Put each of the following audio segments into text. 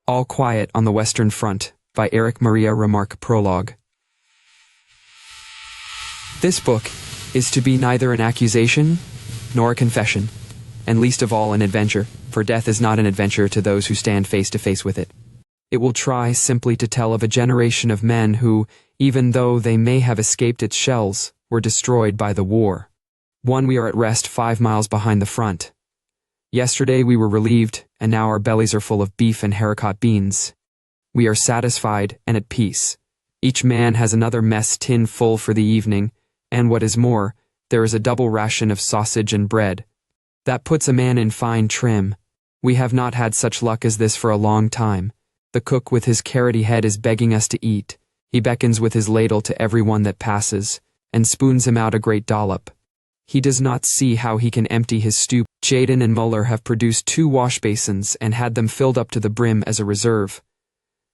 All Quiet on the Western Front by Erich Remarque Prologue. This book is to be neither an accusation nor a confession, and least of all an adventure, for death is not an adventure to those who stand face to face with it. It will try simply to tell of a generation of men who, even though they may have escaped its shells, were destroyed by the war. We are at rest 5 miles behind the front. Yesterday we were relieved, and now our bellies are full of beef and haricot beans. We are satisfied and at peace. Each man has another mess tin full for the evening, and what is more, there is a double ration of sausage and bread. That puts a man in fine trim. We have not had such luck as this for a long time. The cook with his carroty head is begging us to eat. He beckons with his ladle to everyone that passes, and spoons him out a great dollop. He does not see how he can empty his stew. Jaden and Muller have produced 2 wash basins and had them filled up to the brim as a reserve.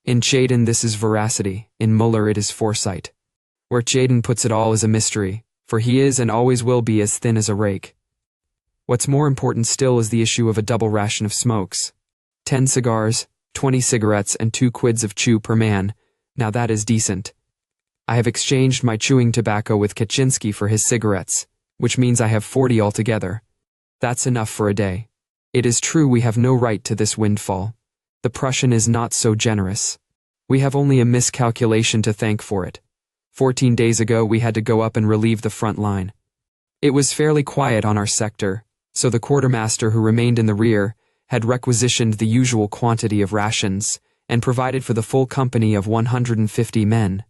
In Jaden this is veracity, in Muller it is foresight. Where Jaden puts it all is a mystery, for he is and always will be as thin as a rake. What's more important still is the issue of a double ration of smokes. 10 cigars, 20 cigarettes, and 2 quids of chew per man. Now that is decent. I have exchanged my chewing tobacco with Kaczynski for his cigarettes, which means I have 40 altogether. That's enough for a day. It is true we have no right to this windfall. The Prussian is not so generous. We have only a miscalculation to thank for it. 14 days ago we had to go up and relieve the front line. It was fairly quiet on our sector, so the quartermaster who remained in the rear had requisitioned the usual quantity of rations and provided for the full company of 150 men.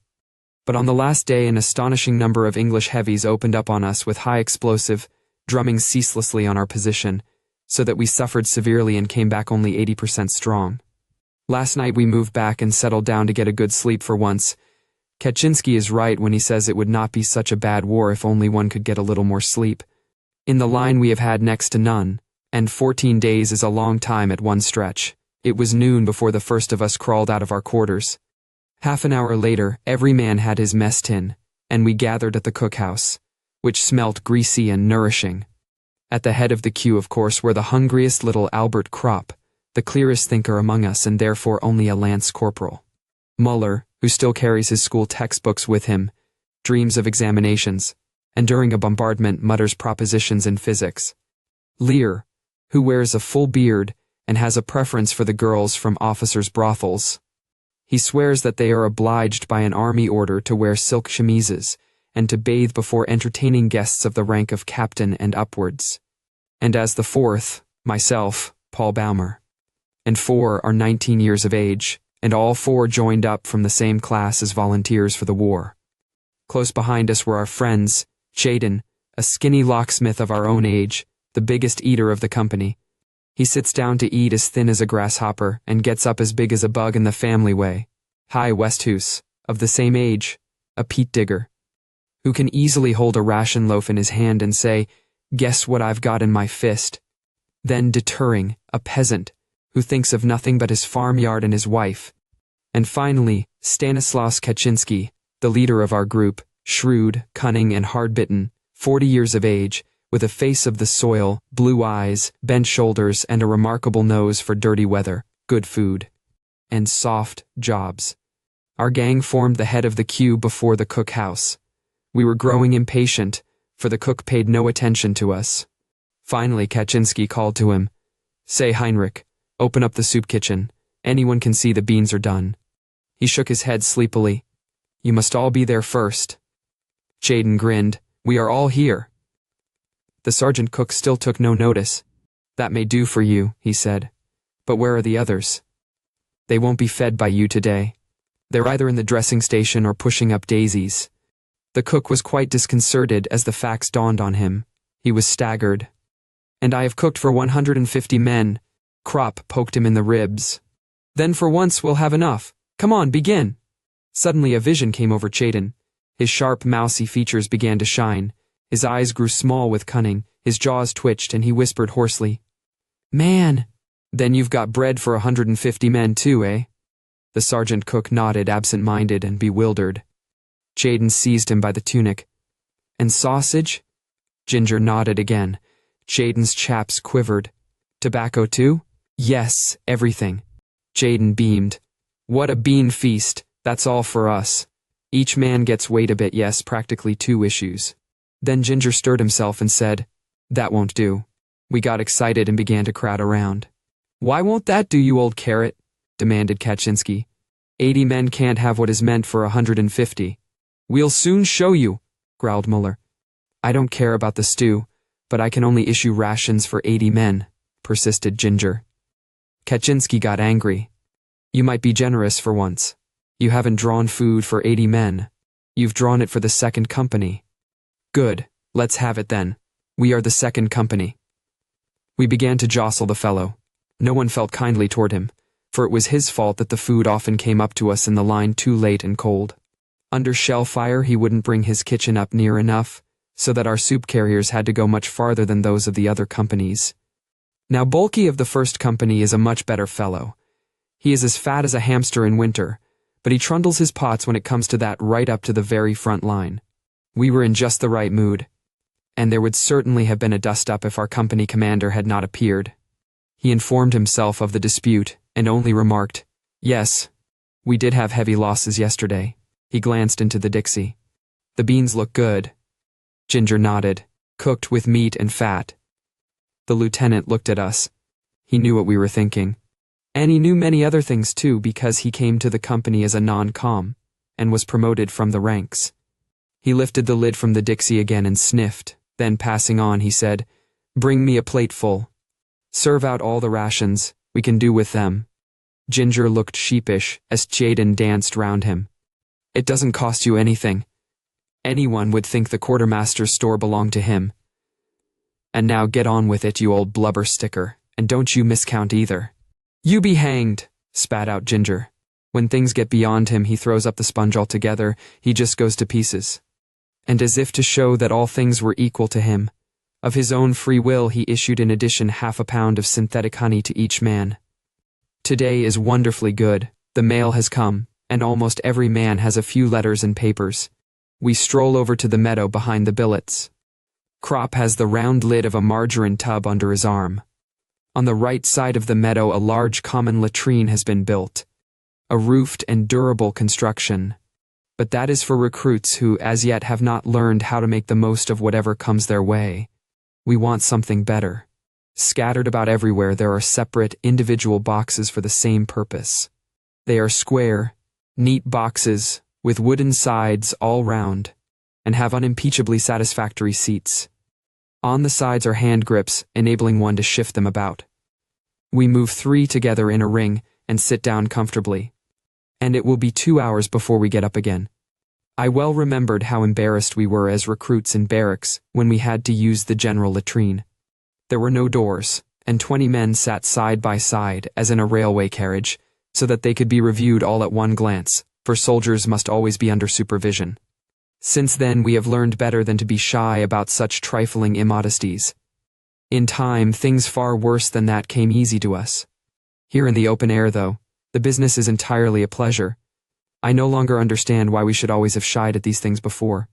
But on the last day an astonishing number of English heavies opened up on us with high explosive, drumming ceaselessly on our position, so that we suffered severely and came back only 80% strong. Last night we moved back and settled down to get a good sleep for once. Kaczynski is right when he says it would not be such a bad war if only one could get a little more sleep. In the line we have had next to none, and 14 days is a long time at one stretch. It was noon before the first of us crawled out of our quarters. Half an hour later, every man had his mess tin, and we gathered at the cookhouse, which smelt greasy and nourishing. At the head of the queue, of course, were the hungriest little Albert Kropp, the clearest thinker among us and therefore only a lance corporal. Muller, who still carries his school textbooks with him, dreams of examinations, and during a bombardment mutters propositions in physics. Lear, who wears a full beard and has a preference for the girls from officers' brothels. He swears that they are obliged by an army order to wear silk chemises and to bathe before entertaining guests of the rank of captain and upwards. And as the fourth, myself, Paul Bäumer. And 4 are 19 years of age, and all 4 joined up from the same class as volunteers for the war. Close behind us were our friends, Jaden, a skinny locksmith of our own age, the biggest eater of the company. He sits down to eat as thin as a grasshopper and gets up as big as a bug in the family way. Hi Westhus, of the same age, a peat digger, who can easily hold a ration loaf in his hand and say, "Guess what I've got in my fist." Then deterring, a peasant, who thinks of nothing but his farmyard and his wife. And finally, Stanislaus Kaczynski, the leader of our group, shrewd, cunning, and hard-bitten, 40 years of age, with a face of the soil, blue eyes, bent shoulders, and a remarkable nose for dirty weather, good food, and soft jobs. Our gang formed the head of the queue before the cookhouse. We were growing impatient, for the cook paid no attention to us. Finally Kaczynski called to him, "Say, Heinrich, open up the soup kitchen. Anyone can see the beans are done." He shook his head sleepily. "You must all be there first." Jaden grinned. "We are all here." The sergeant cook still took no notice. "That may do for you," he said. "But where are the others? They won't be fed by you today. They're either in the dressing station or pushing up daisies." The cook was quite disconcerted as the facts dawned on him. He was staggered. "And I have cooked for 150 men." Kropp poked him in the ribs. "Then for once we'll have enough. Come on, begin." Suddenly a vision came over Jaden. His sharp, mousy features began to shine. His eyes grew small with cunning, his jaws twitched, and he whispered hoarsely, "Man, then you've got bread for 150 men too, eh?" The sergeant cook nodded, absent-minded and bewildered. Jaden seized him by the tunic. "And sausage?" Ginger nodded again. Jaden's chaps quivered. "Tobacco too?" "Yes, everything." Jaden beamed. What a bean feast, that's all for us. Each man gets wait a bit, yes, practically 2 issues. Then Ginger stirred himself and said, that won't do. We got excited and began to crowd around. Why won't that do, you old carrot? Demanded Kaczynski. 80 men can't have what is meant for 150. We'll soon show you, growled Muller. I don't care about the stew, but I can only issue rations for 80 men, persisted Ginger. Kaczynski got angry. You might be generous for once. You haven't drawn food for 80 men. You've drawn it for the second company. Good, let's have it then. We are the second company. We began to jostle the fellow. No one felt kindly toward him, for it was his fault that the food often came up to us in the line too late and cold. Under shell fire he wouldn't bring his kitchen up near enough, so that our soup carriers had to go much farther than those of the other companies. Now Bulky of the first company is a much better fellow. He is as fat as a hamster in winter, but he trundles his pots when it comes to that right up to the very front line. We were in just the right mood, and there would certainly have been a dust-up if our company commander had not appeared. He informed himself of the dispute, and only remarked, yes, we did have heavy losses yesterday. He glanced into the Dixie. The beans look good. Ginger nodded, cooked with meat and fat. The lieutenant looked at us. He knew what we were thinking. And he knew many other things too, because he came to the company as a non-com, and was promoted from the ranks. He lifted the lid from the Dixie again and sniffed, then passing on he said, bring me a plate full. Serve out all the rations, we can do with them. Ginger looked sheepish as Jaden danced round him. It doesn't cost you anything. Anyone would think the quartermaster's store belonged to him. And now get on with it, you old blubber sticker, and don't you miscount either. You be hanged, spat out Ginger. When things get beyond him, he throws up the sponge altogether, he just goes to pieces. And as if to show that all things were equal to him, of his own free will he issued in addition 1/2 pound of synthetic honey to each man. Today is wonderfully good, the mail has come, and almost every man has a few letters and papers. We stroll over to the meadow behind the billets. Crop has the round lid of a margarine tub under his arm. On the right side of the meadow a large common latrine has been built. A roofed and durable construction. But that is for recruits who as yet have not learned how to make the most of whatever comes their way. We want something better. Scattered about everywhere there are separate, individual boxes for the same purpose. They are square, neat boxes, with wooden sides all round, and have unimpeachably satisfactory seats. On the sides are hand grips, enabling one to shift them about. We move 3 together in a ring and sit down comfortably. And it will be 2 hours before we get up again. I well remembered how embarrassed we were as recruits in barracks when we had to use the general latrine. There were no doors, and 20 men sat side by side as in a railway carriage, so that they could be reviewed all at one glance, for soldiers must always be under supervision. Since then we have learned better than to be shy about such trifling immodesties. In time, things far worse than that came easy to us. Here in the open air, though, the business is entirely a pleasure. I no longer understand why we should always have shied at these things before.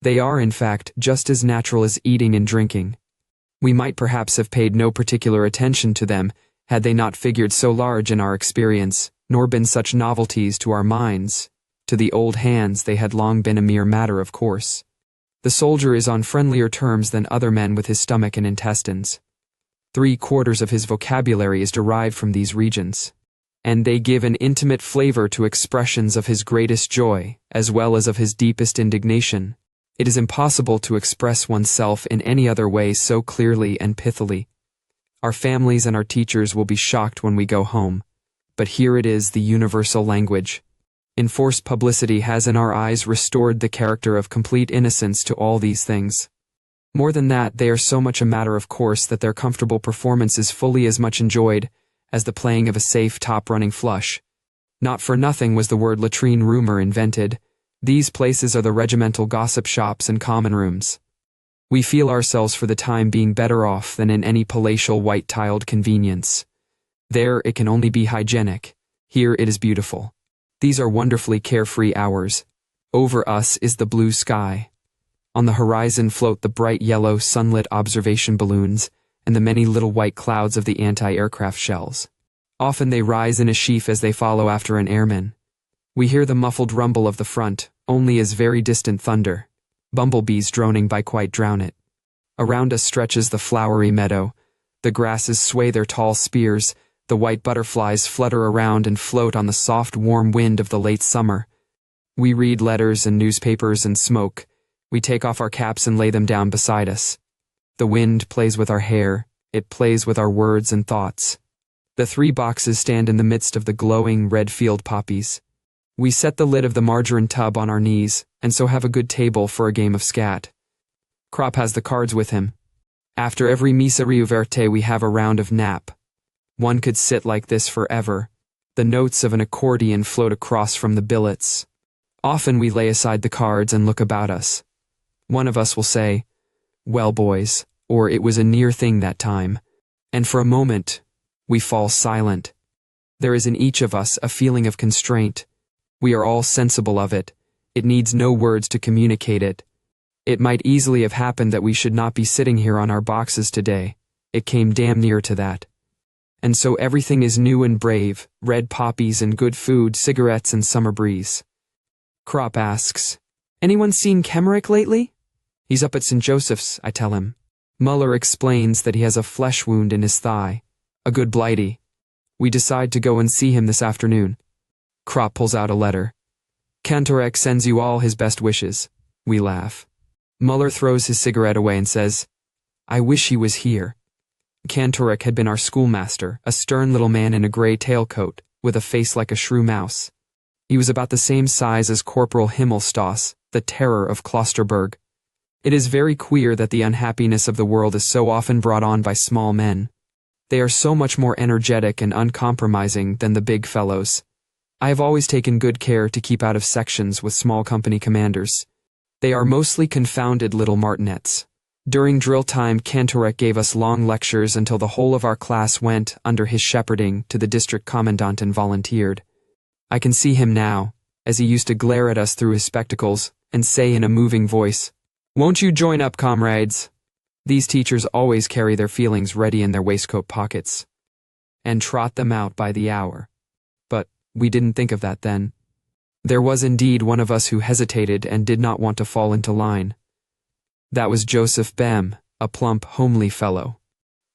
They are, in fact, just as natural as eating and drinking. We might perhaps have paid no particular attention to them had they not figured so large in our experience, nor been such novelties to our minds. To the old hands they had long been a mere matter of course. The soldier is on friendlier terms than other men with his stomach and intestines. 3/4 of his vocabulary is derived from these regions, and they give an intimate flavor to expressions of his greatest joy, as well as of his deepest indignation. It is impossible to express oneself in any other way so clearly and pithily. Our families and our teachers will be shocked when we go home, but here it is, the universal language. Enforced publicity has in our eyes restored the character of complete innocence to all these things. More than that, they are so much a matter of course that their comfortable performance is fully as much enjoyed as the playing of a safe top-running flush. Not for nothing was the word latrine rumor invented. These places are the regimental gossip shops and common rooms. We feel ourselves for the time being better off than in any palatial white-tiled convenience. There it can only be hygienic. Here it is beautiful. These are wonderfully carefree hours. Over us is the blue sky. On the horizon float the bright yellow sunlit observation balloons and the many little white clouds of the anti-aircraft shells. Often they rise in a sheaf as they follow after an airman. We hear the muffled rumble of the front, only as very distant thunder. Bumblebees droning by quite drown it. Around us stretches the flowery meadow. The grasses sway their tall spears, the white butterflies flutter around and float on the soft warm wind of the late summer. We read letters and newspapers and smoke. We take off our caps and lay them down beside us. The wind plays with our hair, it plays with our words and thoughts. The 3 boxes stand in the midst of the glowing red field poppies. We set the lid of the margarine tub on our knees, and so have a good table for a game of scat. Krop has the cards with him. After every misa riuverte we have a round of nap. One could sit like this forever. The notes of an accordion float across from the billets. Often we lay aside the cards and look about us. One of us will say, "Well, boys," or "It was a near thing that time." And for a moment, we fall silent. There is in each of us a feeling of constraint. We are all sensible of it. It needs no words to communicate it. It might easily have happened that we should not be sitting here on our boxes today. It came damn near to that. And so everything is new and brave, red poppies and good food, cigarettes and summer breeze. Krop asks, "Anyone seen Kemmerich lately?" "He's up at St. Joseph's," I tell him. Muller explains that he has a flesh wound in his thigh. A good blighty. We decide to go and see him this afternoon. Krop pulls out a letter. "Kantorek sends you all his best wishes." We laugh. Muller throws his cigarette away and says, "I wish he was here." Kantorek had been our schoolmaster, a stern little man in a gray tailcoat, with a face like a shrew mouse. He was about the same size as Corporal Himmelstoss, the terror of Klosterberg. It is very queer that the unhappiness of the world is so often brought on by small men. They are so much more energetic and uncompromising than the big fellows. I have always taken good care to keep out of sections with small company commanders. They are mostly confounded little martinets. During drill time, Kantorek gave us long lectures until the whole of our class went, under his shepherding, to the district commandant and volunteered. I can see him now, as he used to glare at us through his spectacles, and say in a moving voice, "Won't you join up, comrades?" These teachers always carry their feelings ready in their waistcoat pockets, and trot them out by the hour. But we didn't think of that then. There was indeed one of us who hesitated and did not want to fall into line. That was Joseph Bem, a plump, homely fellow.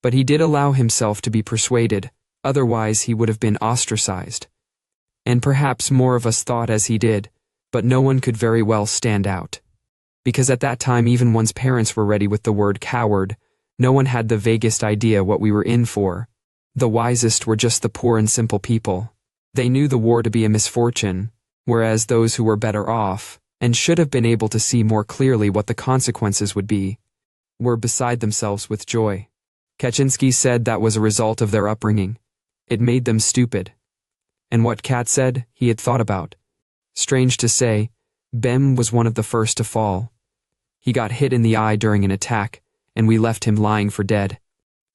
But he did allow himself to be persuaded, otherwise he would have been ostracized. And perhaps more of us thought as he did, but no one could very well stand out. Because at that time even one's parents were ready with the word coward. No one had the vaguest idea what we were in for. The wisest were just the poor and simple people. They knew the war to be a misfortune, whereas those who were better off, and should have been able to see more clearly what the consequences would be, were beside themselves with joy. Kaczynski said that was a result of their upbringing. It made them stupid. And what Kat said, he had thought about. Strange to say, Bem was one of the first to fall. He got hit in the eye during an attack, and we left him lying for dead.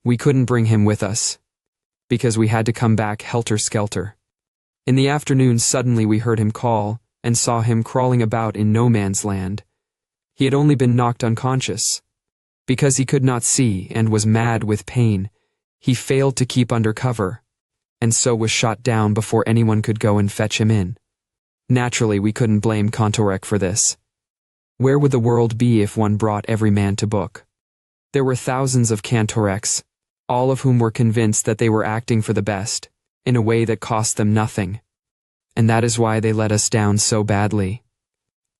We couldn't bring him with us, because we had to come back helter-skelter. In the afternoon suddenly we heard him call, and saw him crawling about in no man's land. He had only been knocked unconscious. Because he could not see and was mad with pain, he failed to keep under cover, and so was shot down before anyone could go and fetch him in. Naturally, we couldn't blame Kantorek for this. Where would the world be if one brought every man to book? There were thousands of Kantoreks, all of whom were convinced that they were acting for the best, in a way that cost them nothing. And that is why they let us down so badly.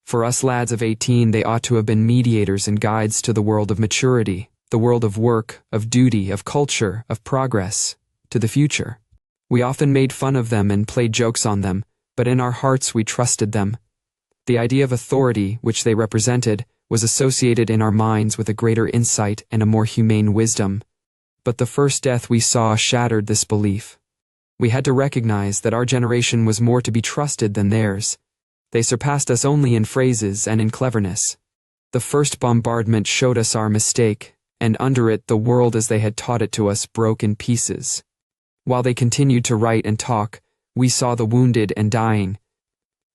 For us lads of 18, they ought to have been mediators and guides to the world of maturity, the world of work, of duty, of culture, of progress, to the future. We often made fun of them and played jokes on them, but in our hearts we trusted them. The idea of authority, which they represented, was associated in our minds with a greater insight and a more humane wisdom. But the first death we saw shattered this belief. We had to recognize that our generation was more to be trusted than theirs. They surpassed us only in phrases and in cleverness. The first bombardment showed us our mistake, and under it the world as they had taught it to us broke in pieces. While they continued to write and talk, we saw the wounded and dying.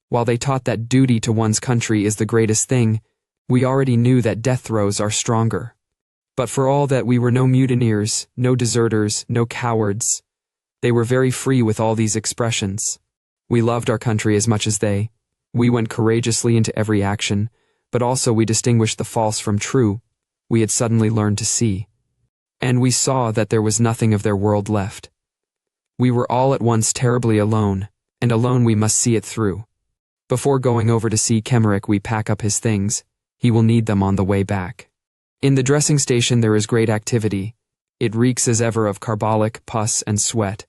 While they taught that duty to one's country is the greatest thing, we already knew that death throes are stronger. But for all that, we were no mutineers, no deserters, no cowards. They were very free with all these expressions. We loved our country as much as they. We went courageously into every action, but also we distinguished the false from true. We had suddenly learned to see. And we saw that there was nothing of their world left. We were all at once terribly alone, and alone we must see it through. Before going over to see Emmerich, we pack up his things. He will need them on the way back. In the dressing station there is great activity. It reeks as ever of carbolic, pus, and sweat.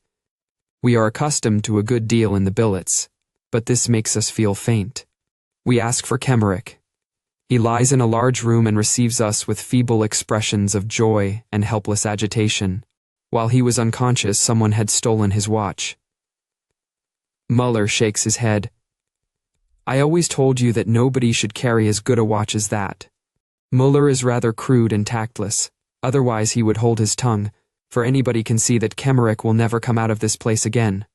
We are accustomed to a good deal in the billets, but this makes us feel faint. We ask for Emmerich. He lies in a large room and receives us with feeble expressions of joy and helpless agitation. While he was unconscious, someone had stolen his watch. Muller shakes his head. I always told you that nobody should carry as good a watch as that. Muller is rather crude and tactless, otherwise he would hold his tongue, for anybody can see that Emmerich will never come out of this place again.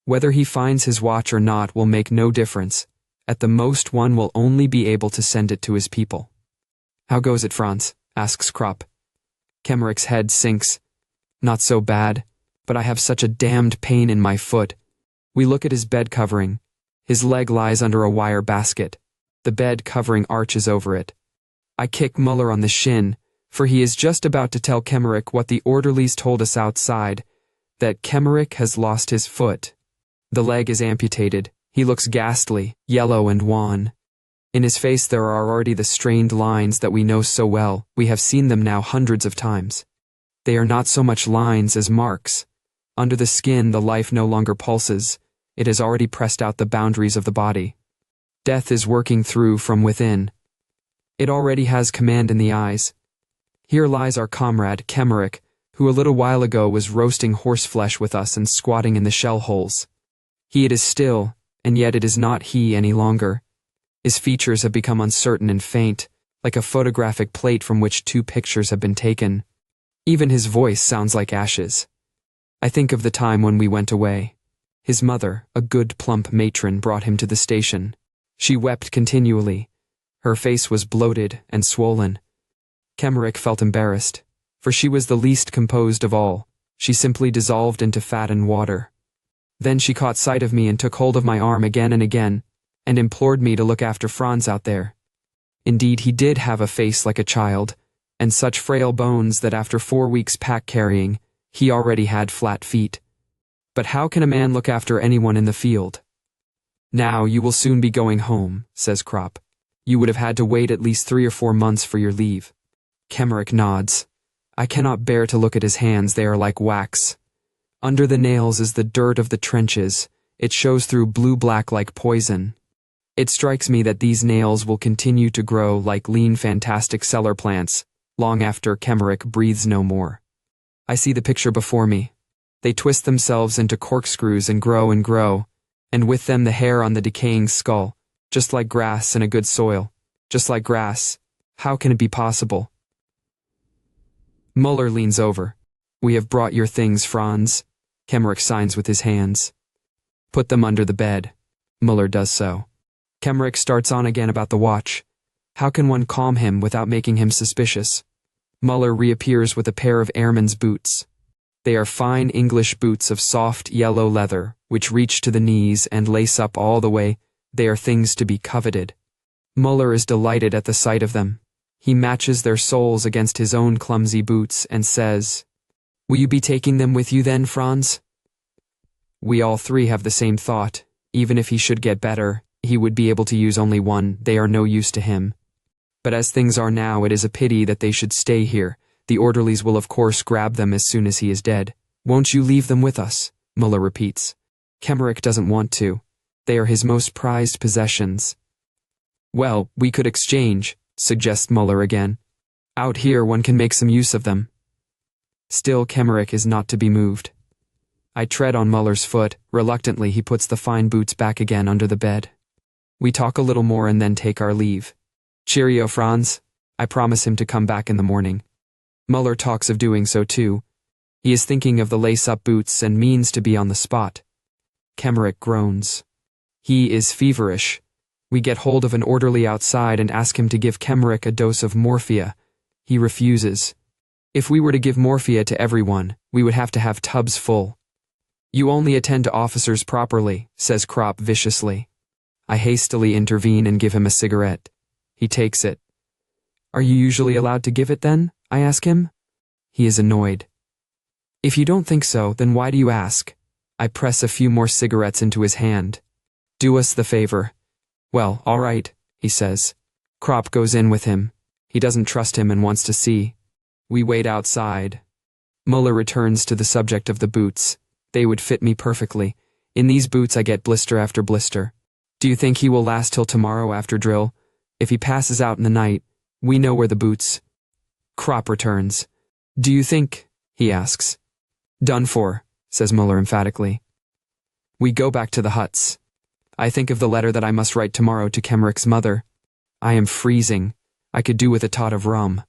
Whether he finds his watch or not will make no difference. At the most one will only be able to send it to his people. How goes it, Franz? Asks Kropp. Emmerich's head sinks. Not so bad, but I have such a damned pain in my foot. We look at his bed covering. His leg lies under a wire basket. The bed covering arches over it. I kick Muller on the shin, for he is just about to tell Emmerich what the orderlies told us outside, that Emmerich has lost his foot. The leg is amputated. He looks ghastly, yellow and wan. In his face there are already the strained lines that we know so well. We have seen them now hundreds of times. They are not so much lines as marks. Under the skin the life no longer pulses. It has already pressed out the boundaries of the body. Death is working through from within. It already has command in the eyes. Here lies our comrade, Emmerich, who a little while ago was roasting horseflesh with us and squatting in the shell holes. It is still, and yet it is not he any longer. His features have become uncertain and faint, like a photographic plate from which two pictures have been taken. Even his voice sounds like ashes. I think of the time when we went away. His mother, a good plump matron, brought him to the station. She wept continually. Her face was bloated and swollen. Emmerich felt embarrassed, for she was the least composed of all. She simply dissolved into fat and water. Then she caught sight of me and took hold of my arm again and again, and implored me to look after Franz out there. Indeed, he did have a face like a child, and such frail bones that after 4 weeks pack-carrying, he already had flat feet. But how can a man look after anyone in the field? Now you will soon be going home, says Kropp. You would have had to wait at least 3 or 4 months for your leave. Emmerich nods. I cannot bear to look at his hands, they are like wax. Under the nails is the dirt of the trenches. It shows through blue-black like poison. It strikes me that these nails will continue to grow like lean fantastic cellar plants, long after Emmerich breathes no more. I see the picture before me. They twist themselves into corkscrews and grow, and with them the hair on the decaying skull, just like grass in a good soil. Just like grass. How can it be possible? Muller leans over. We have brought your things, Franz. Emmerich signs with his hands. Put them under the bed. Muller does so. Emmerich starts on again about the watch. How can one calm him without making him suspicious? Muller reappears with a pair of airman's boots. They are fine English boots of soft yellow leather, which reach to the knees and lace up all the way. They are things to be coveted. Muller is delighted at the sight of them. He matches their soles against his own clumsy boots and says, Will you be taking them with you then, Franz? We all three have the same thought. Even if he should get better, he would be able to use only one. They are no use to him. But as things are now, it is a pity that they should stay here. The orderlies will of course grab them as soon as he is dead. Won't you leave them with us? Muller repeats. Emmerich doesn't want to. They are his most prized possessions. Well, we could exchange, suggests Muller again. Out here one can make some use of them. Still, Emmerich is not to be moved. I tread on Muller's foot. Reluctantly, he puts the fine boots back again under the bed. We talk a little more and then take our leave. Cheerio, Franz. I promise him to come back in the morning. Muller talks of doing so too. He is thinking of the lace-up boots and means to be on the spot. Emmerich groans. He is feverish. We get hold of an orderly outside and ask him to give Emmerich a dose of morphia. He refuses. If we were to give morphia to everyone, we would have to have tubs full. You only attend to officers properly, says Krop viciously. I hastily intervene and give him a cigarette. He takes it. Are you usually allowed to give it then? I ask him. He is annoyed. If you don't think so, then why do you ask? I press a few more cigarettes into his hand. Do us the favor. Well, all right, he says. Krop goes in with him. He doesn't trust him and wants to see. We wait outside. Muller returns to the subject of the boots. They would fit me perfectly. In these boots I get blister after blister. Do you think he will last till tomorrow after drill? If he passes out in the night, we know where the boots. Krop returns. Do you think, he asks. Done for, says Muller emphatically. We go back to the huts. I think of the letter that I must write tomorrow to Kemmerich's mother. I am freezing. I could do with a tot of rum.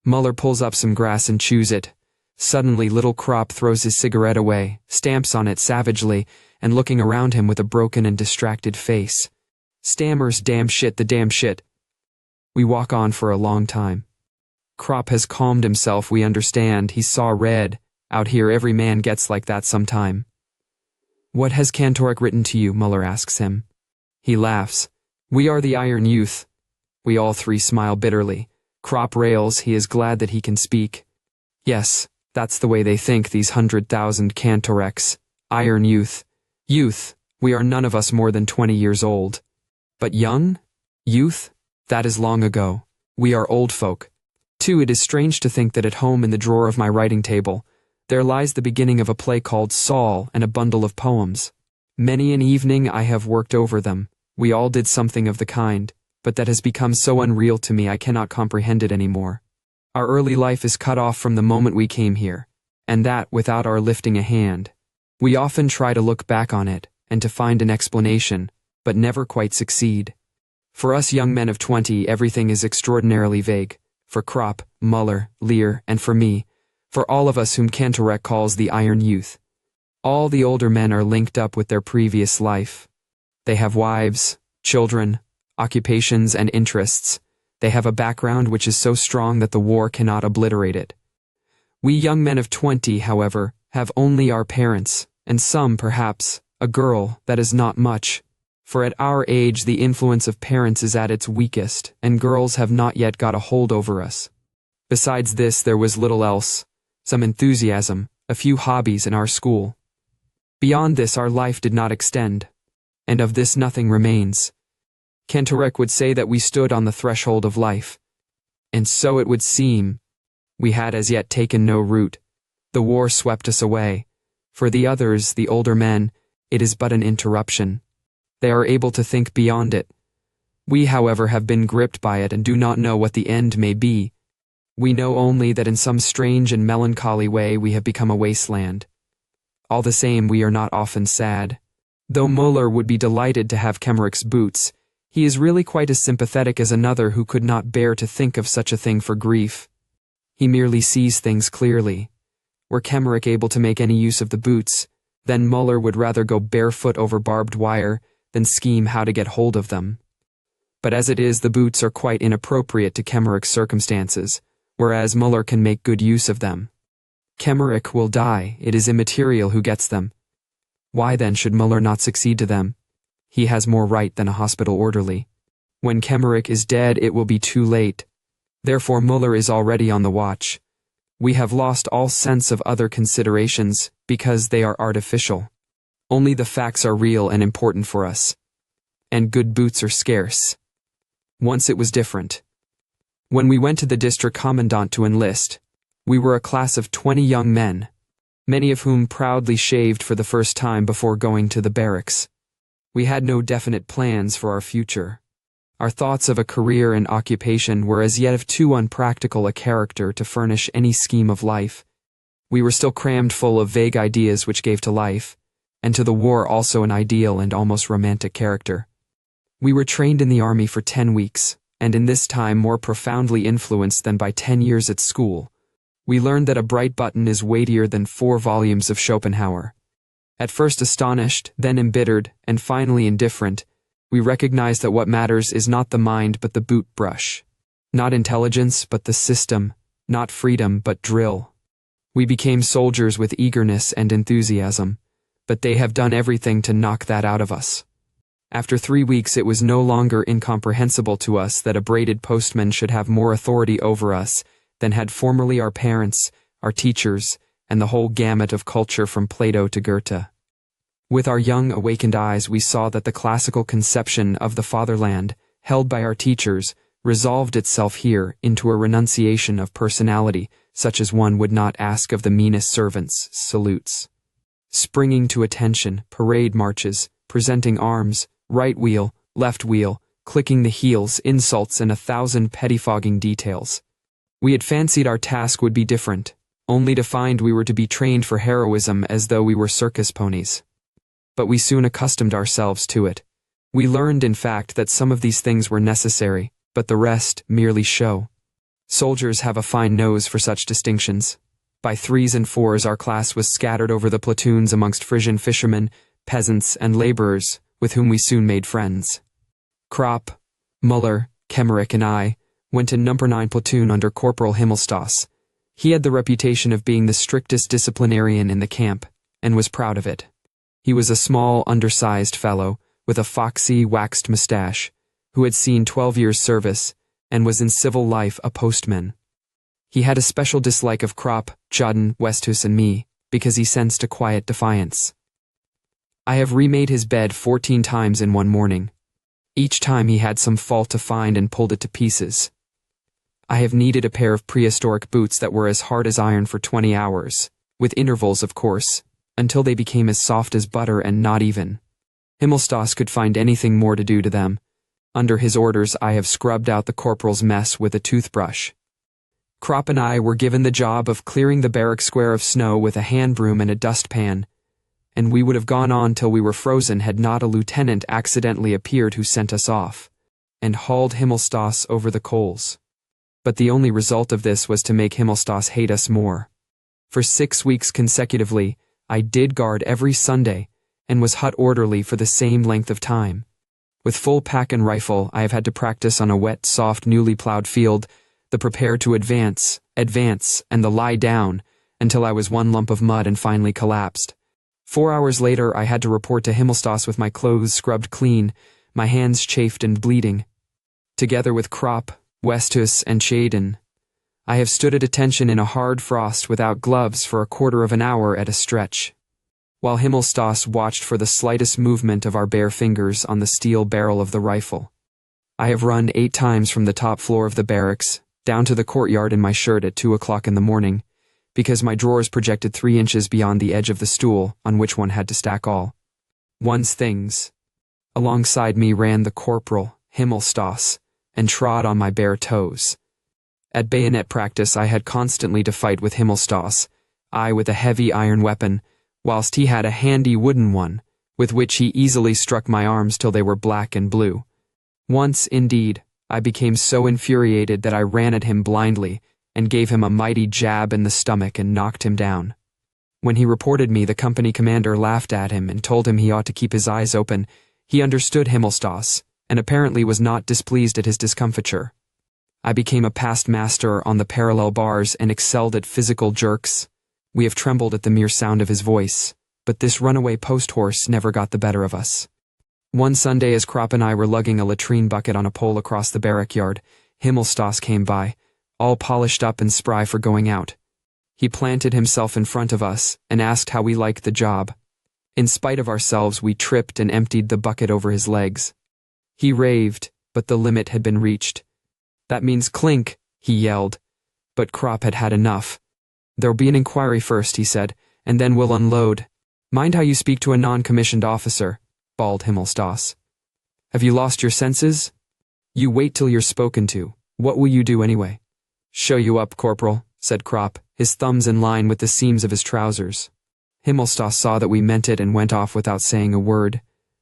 Muller pulls up some grass and chews it. Suddenly little Krop throws his cigarette away, stamps on it savagely, and looking around him with a broken and distracted face. Stammers, damn shit, the damn shit. We walk on for a long time. Krop has calmed himself, we understand. He saw red. Out here every man gets like that sometime. What has Kantorek written to you? Muller asks him. He laughs. We are the Iron Youth. We all three smile bitterly. Krop rails, he is glad that he can speak. Yes, that's the way they think, these 100,000 Kantoreks. Iron Youth. Youth, we are none of us more than 20 years old. But young? Youth? That is long ago. We are old folk. Too, it is strange to think that at home in the drawer of my writing table, there lies the beginning of a play called Saul and a bundle of poems. Many an evening I have worked over them. We all did something of the kind, but that has become so unreal to me I cannot comprehend it anymore. Our early life is cut off from the moment we came here, and that without our lifting a hand. We often try to look back on it, and to find an explanation, but never quite succeed. For us young men of 20, everything is extraordinarily vague. For Krop, Muller, Lear, and for me, for all of us whom Kantorek calls the Iron Youth. All the older men are linked up with their previous life. They have wives, children, occupations, and interests. They have a background which is so strong that the war cannot obliterate it. We young men of 20, however, have only our parents, and some, perhaps, a girl. That is not much. For at our age the influence of parents is at its weakest, and girls have not yet got a hold over us. Besides this there was little else. Some enthusiasm, a few hobbies in our school. Beyond this our life did not extend, and of this nothing remains. Kantorek would say that we stood on the threshold of life. And so it would seem. We had as yet taken no root. The war swept us away. For the others, the older men, it is but an interruption. They are able to think beyond it. We, however, have been gripped by it and do not know what the end may be. We know only that in some strange and melancholy way we have become a wasteland. All the same, we are not often sad. Though Muller would be delighted to have Kemmerich's boots, he is really quite as sympathetic as another who could not bear to think of such a thing for grief. He merely sees things clearly. Were Kemmerich able to make any use of the boots, then Muller would rather go barefoot over barbed wire than scheme how to get hold of them. But as it is, the boots are quite inappropriate to Kemmerich's circumstances, whereas Muller can make good use of them. Kemmerich will die, it is immaterial who gets them. Why then should Muller not succeed to them? He has more right than a hospital orderly. When Kemmerich is dead it will be too late. Therefore Muller is already on the watch. We have lost all sense of other considerations because they are artificial. Only the facts are real and important for us. And good boots are scarce. Once it was different. When we went to the district commandant to enlist, we were a class of 20 young men, many of whom proudly shaved for the first time before going to the barracks. We had no definite plans for our future. Our thoughts of a career and occupation were as yet of too unpractical a character to furnish any scheme of life. We were still crammed full of vague ideas which gave to life, and to the war also an ideal and almost romantic character. We were trained in the army for 10 weeks, and in this time more profoundly influenced than by 10 years at school. We learned that a bright button is weightier than 4 volumes of Schopenhauer. At first astonished, then embittered, and finally indifferent, we recognized that what matters is not the mind but the boot brush, not intelligence but the system, not freedom but drill. We became soldiers with eagerness and enthusiasm. but they have done everything to knock that out of us. After 3 weeks it was no longer incomprehensible to us that a braided postman should have more authority over us than had formerly our parents, our teachers, and the whole gamut of culture from Plato to Goethe. With our young awakened eyes we saw that the classical conception of the fatherland, held by our teachers, resolved itself here into a renunciation of personality, such as one would not ask of the meanest servants, salutes. Springing to attention, parade marches, presenting arms, right wheel, left wheel, clicking the heels, insults, and 1,000 pettifogging details. We had fancied our task would be different, only to find we were to be trained for heroism as though we were circus ponies. But we soon accustomed ourselves to it. We learned, in fact, that some of these things were necessary, but the rest merely show. Soldiers have a fine nose for such distinctions. By 3s and 4s our class was scattered over the platoons amongst Frisian fishermen, peasants, and laborers, with whom we soon made friends. Kropp, Muller, Kemmerich, and I went in No. 9 platoon under Corporal Himmelstoss. He had the reputation of being the strictest disciplinarian in the camp, and was proud of it. He was a small, undersized fellow, with a foxy, waxed mustache, who had seen 12 years' service, and was in civil life a postman. He had a special dislike of Kropp, Judden, Westhus, and me, because he sensed a quiet defiance. I have remade his bed 14 times in one morning. Each time he had some fault to find and pulled it to pieces. I have kneaded a pair of prehistoric boots that were as hard as iron for 20 hours, with intervals of course, until they became as soft as butter and not even. Himmelstoss could find anything more to do to them. Under his orders I have scrubbed out the corporal's mess with a toothbrush. Kropp and I were given the job of clearing the barrack square of snow with a hand broom and a dustpan, and we would have gone on till we were frozen had not a lieutenant accidentally appeared who sent us off, and hauled Himmelstoss over the coals. But the only result of this was to make Himmelstoss hate us more. For 6 weeks consecutively, I did guard every Sunday, and was hut orderly for the same length of time. With full pack and rifle, I have had to practice on a wet, soft, newly plowed field, the prepare to advance, and the lie down, until I was one lump of mud and finally collapsed. 4 hours later, I had to report to Himmelstoss with my clothes scrubbed clean, my hands chafed and bleeding. Together with Kropp, Westhus, and Schaden, I have stood at attention in a hard frost without gloves for a quarter of an hour at a stretch, while Himmelstoss watched for the slightest movement of our bare fingers on the steel barrel of the rifle. I have run 8 times from the top floor of the barracks down to the courtyard in my shirt at 2 o'clock in the morning, because my drawers projected 3 inches beyond the edge of the stool on which one had to stack all one's things. Alongside me ran the corporal, Himmelstoss, and trod on my bare toes. At bayonet practice I had constantly to fight with Himmelstoss, I with a heavy iron weapon, whilst he had a handy wooden one, with which he easily struck my arms till they were black and blue. Once, indeed, I became so infuriated that I ran at him blindly, and gave him a mighty jab in the stomach and knocked him down. When he reported me, the company commander laughed at him and told him he ought to keep his eyes open. He understood Himmelstoss, and apparently was not displeased at his discomfiture. I became a past master on the parallel bars and excelled at physical jerks. We have trembled at the mere sound of his voice, but this runaway post horse never got the better of us. One Sunday, as Kropp and I were lugging a latrine bucket on a pole across the barrack yard, Himmelstoss came by, all polished up and spry for going out. He planted himself in front of us and asked how we liked the job. In spite of ourselves, we tripped and emptied the bucket over his legs. He raved, but the limit had been reached. "That means clink," he yelled. But Kropp had had enough. "There'll be an inquiry first," he said, "and then we'll unload. Mind how you speak to a non-commissioned officer," bawled Himmelstoss. "Have you lost your senses? You wait till you're spoken to. What will you do anyway?" "Show you up, Corporal," said Kropp, his thumbs in line with the seams of his trousers. Himmelstoss saw that we meant it and went off without saying a word.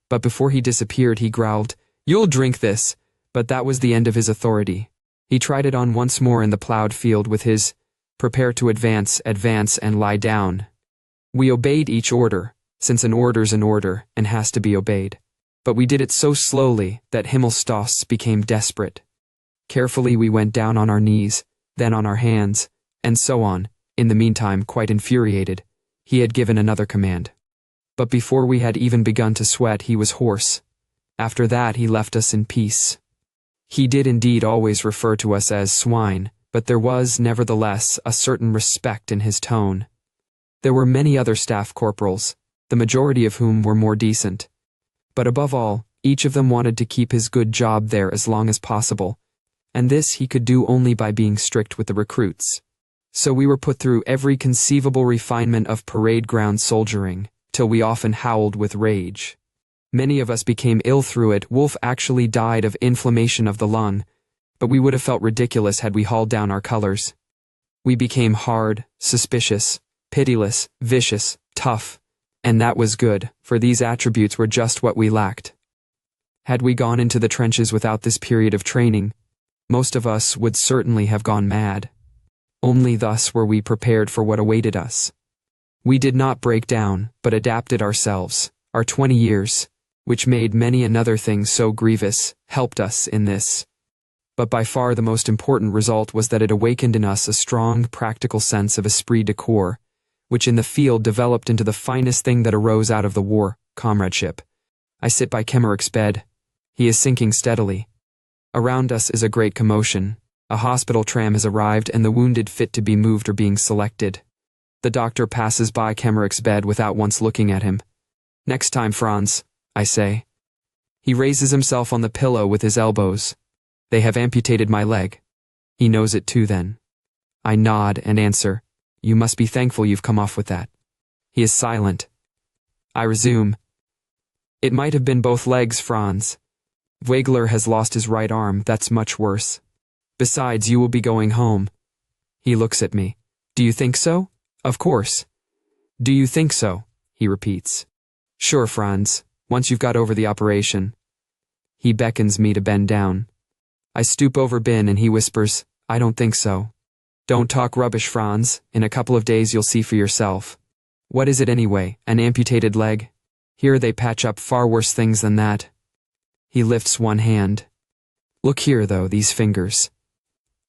But before he disappeared, he growled, "You'll drink this," but that was the end of his authority. He tried it on once more in the plowed field with his prepare to advance, and lie down. We obeyed each order, since an order's an order and has to be obeyed. But we did it so slowly that Himmelstoss became desperate. Carefully we went down on our knees, then on our hands, and so on. In the meantime, quite infuriated, he had given another command. But before we had even begun to sweat, he was hoarse. After that, he left us in peace. He did indeed always refer to us as swine, but there was, nevertheless, a certain respect in his tone. There were many other staff corporals, the majority of whom were more decent. But above all, each of them wanted to keep his good job there as long as possible, and this he could do only by being strict with the recruits. So we were put through every conceivable refinement of parade ground soldiering, till we often howled with rage. Many of us became ill through it. Wolf actually died of inflammation of the lung, but we would have felt ridiculous had we hauled down our colors. We became hard, suspicious, pitiless, vicious, tough, and that was good, for these attributes were just what we lacked. Had we gone into the trenches without this period of training, most of us would certainly have gone mad. Only thus were we prepared for what awaited us. We did not break down, but adapted ourselves. Our 20 years, which made many another thing so grievous, helped us in this. But by far the most important result was that it awakened in us a strong, practical sense of esprit de corps, which in the field developed into the finest thing that arose out of the war, comradeship. I sit by Kemmerich's bed. He is sinking steadily. Around us is a great commotion. A hospital tram has arrived and the wounded fit to be moved are being selected. The doctor passes by Kemmerich's bed without once looking at him. "Next time, Franz," I say. He raises himself on the pillow with his elbows. "They have amputated my leg." He knows it too then. I nod and answer, "You must be thankful you've come off with that." He is silent. I resume, "It might have been both legs, Franz. Wegeler has lost his right arm, that's much worse. Besides, you will be going home." He looks at me. "Do you think so?" "Of course." "Do you think so?" he repeats. "Sure, Franz, once you've got over the operation." He beckons me to bend down. I stoop over Bin and he whispers, "I don't think so." "Don't talk rubbish, Franz. In a couple of days you'll see for yourself." "What is it anyway, an amputated leg? Here they patch up far worse things than that." He lifts one hand. "Look here, though, these fingers.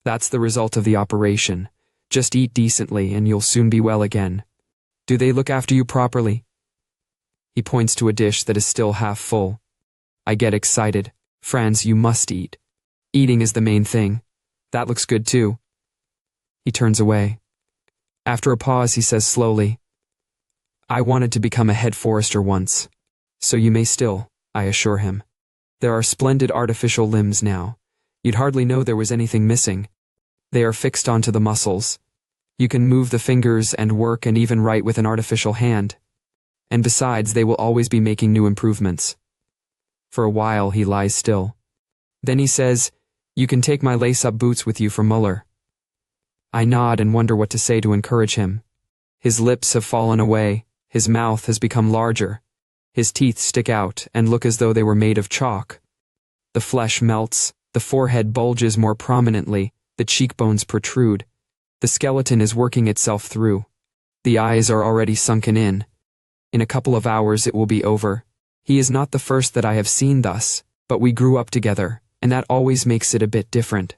That's the result of the operation. Just eat decently and you'll soon be well again. Do they look after you properly?" He points to a dish that is still half full. I get excited. "Franz, you must eat. Eating is the main thing. That looks good too." He turns away. After a pause, he says slowly, "I wanted to become a head forester once. So you may still," I assure him. "There are splendid artificial limbs now. You'd hardly know there was anything missing. They are fixed onto the muscles. You can move the fingers and work and even write with an artificial hand. And besides, they will always be making new improvements." For a while, he lies still. Then he says, "You can take my lace-up boots with you for Muller." I nod and wonder what to say to encourage him. His lips have fallen away, his mouth has become larger. His teeth stick out and look as though they were made of chalk. The flesh melts, the forehead bulges more prominently, the cheekbones protrude. The skeleton is working itself through. The eyes are already sunken in. In a couple of hours it will be over. He is not the first that I have seen thus, but we grew up together, and that always makes it a bit different.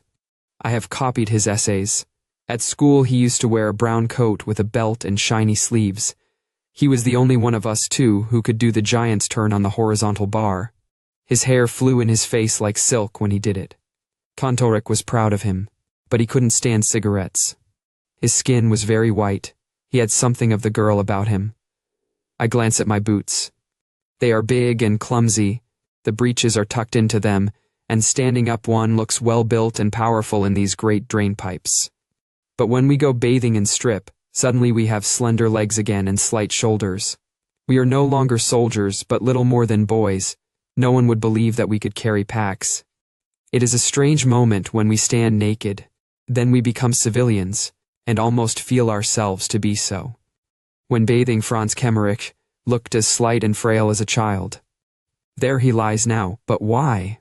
I have copied his essays. At school he used to wear a brown coat with a belt and shiny sleeves. He was the only one of us two who could do the giant's turn on the horizontal bar. His hair flew in his face like silk when he did it. Kantorek was proud of him, but he couldn't stand cigarettes. His skin was very white. He had something of the girl about him. I glance at my boots. They are big and clumsy. The breeches are tucked into them, and standing up one looks well built and powerful in these great drain pipes. But when we go bathing in strip, suddenly we have slender legs again and slight shoulders. We are no longer soldiers, but little more than boys. No one would believe that we could carry packs. It is a strange moment when we stand naked. Then we become civilians, and almost feel ourselves to be so. When bathing, Franz Kemmerich looked as slight and frail as a child. There he lies now, but why?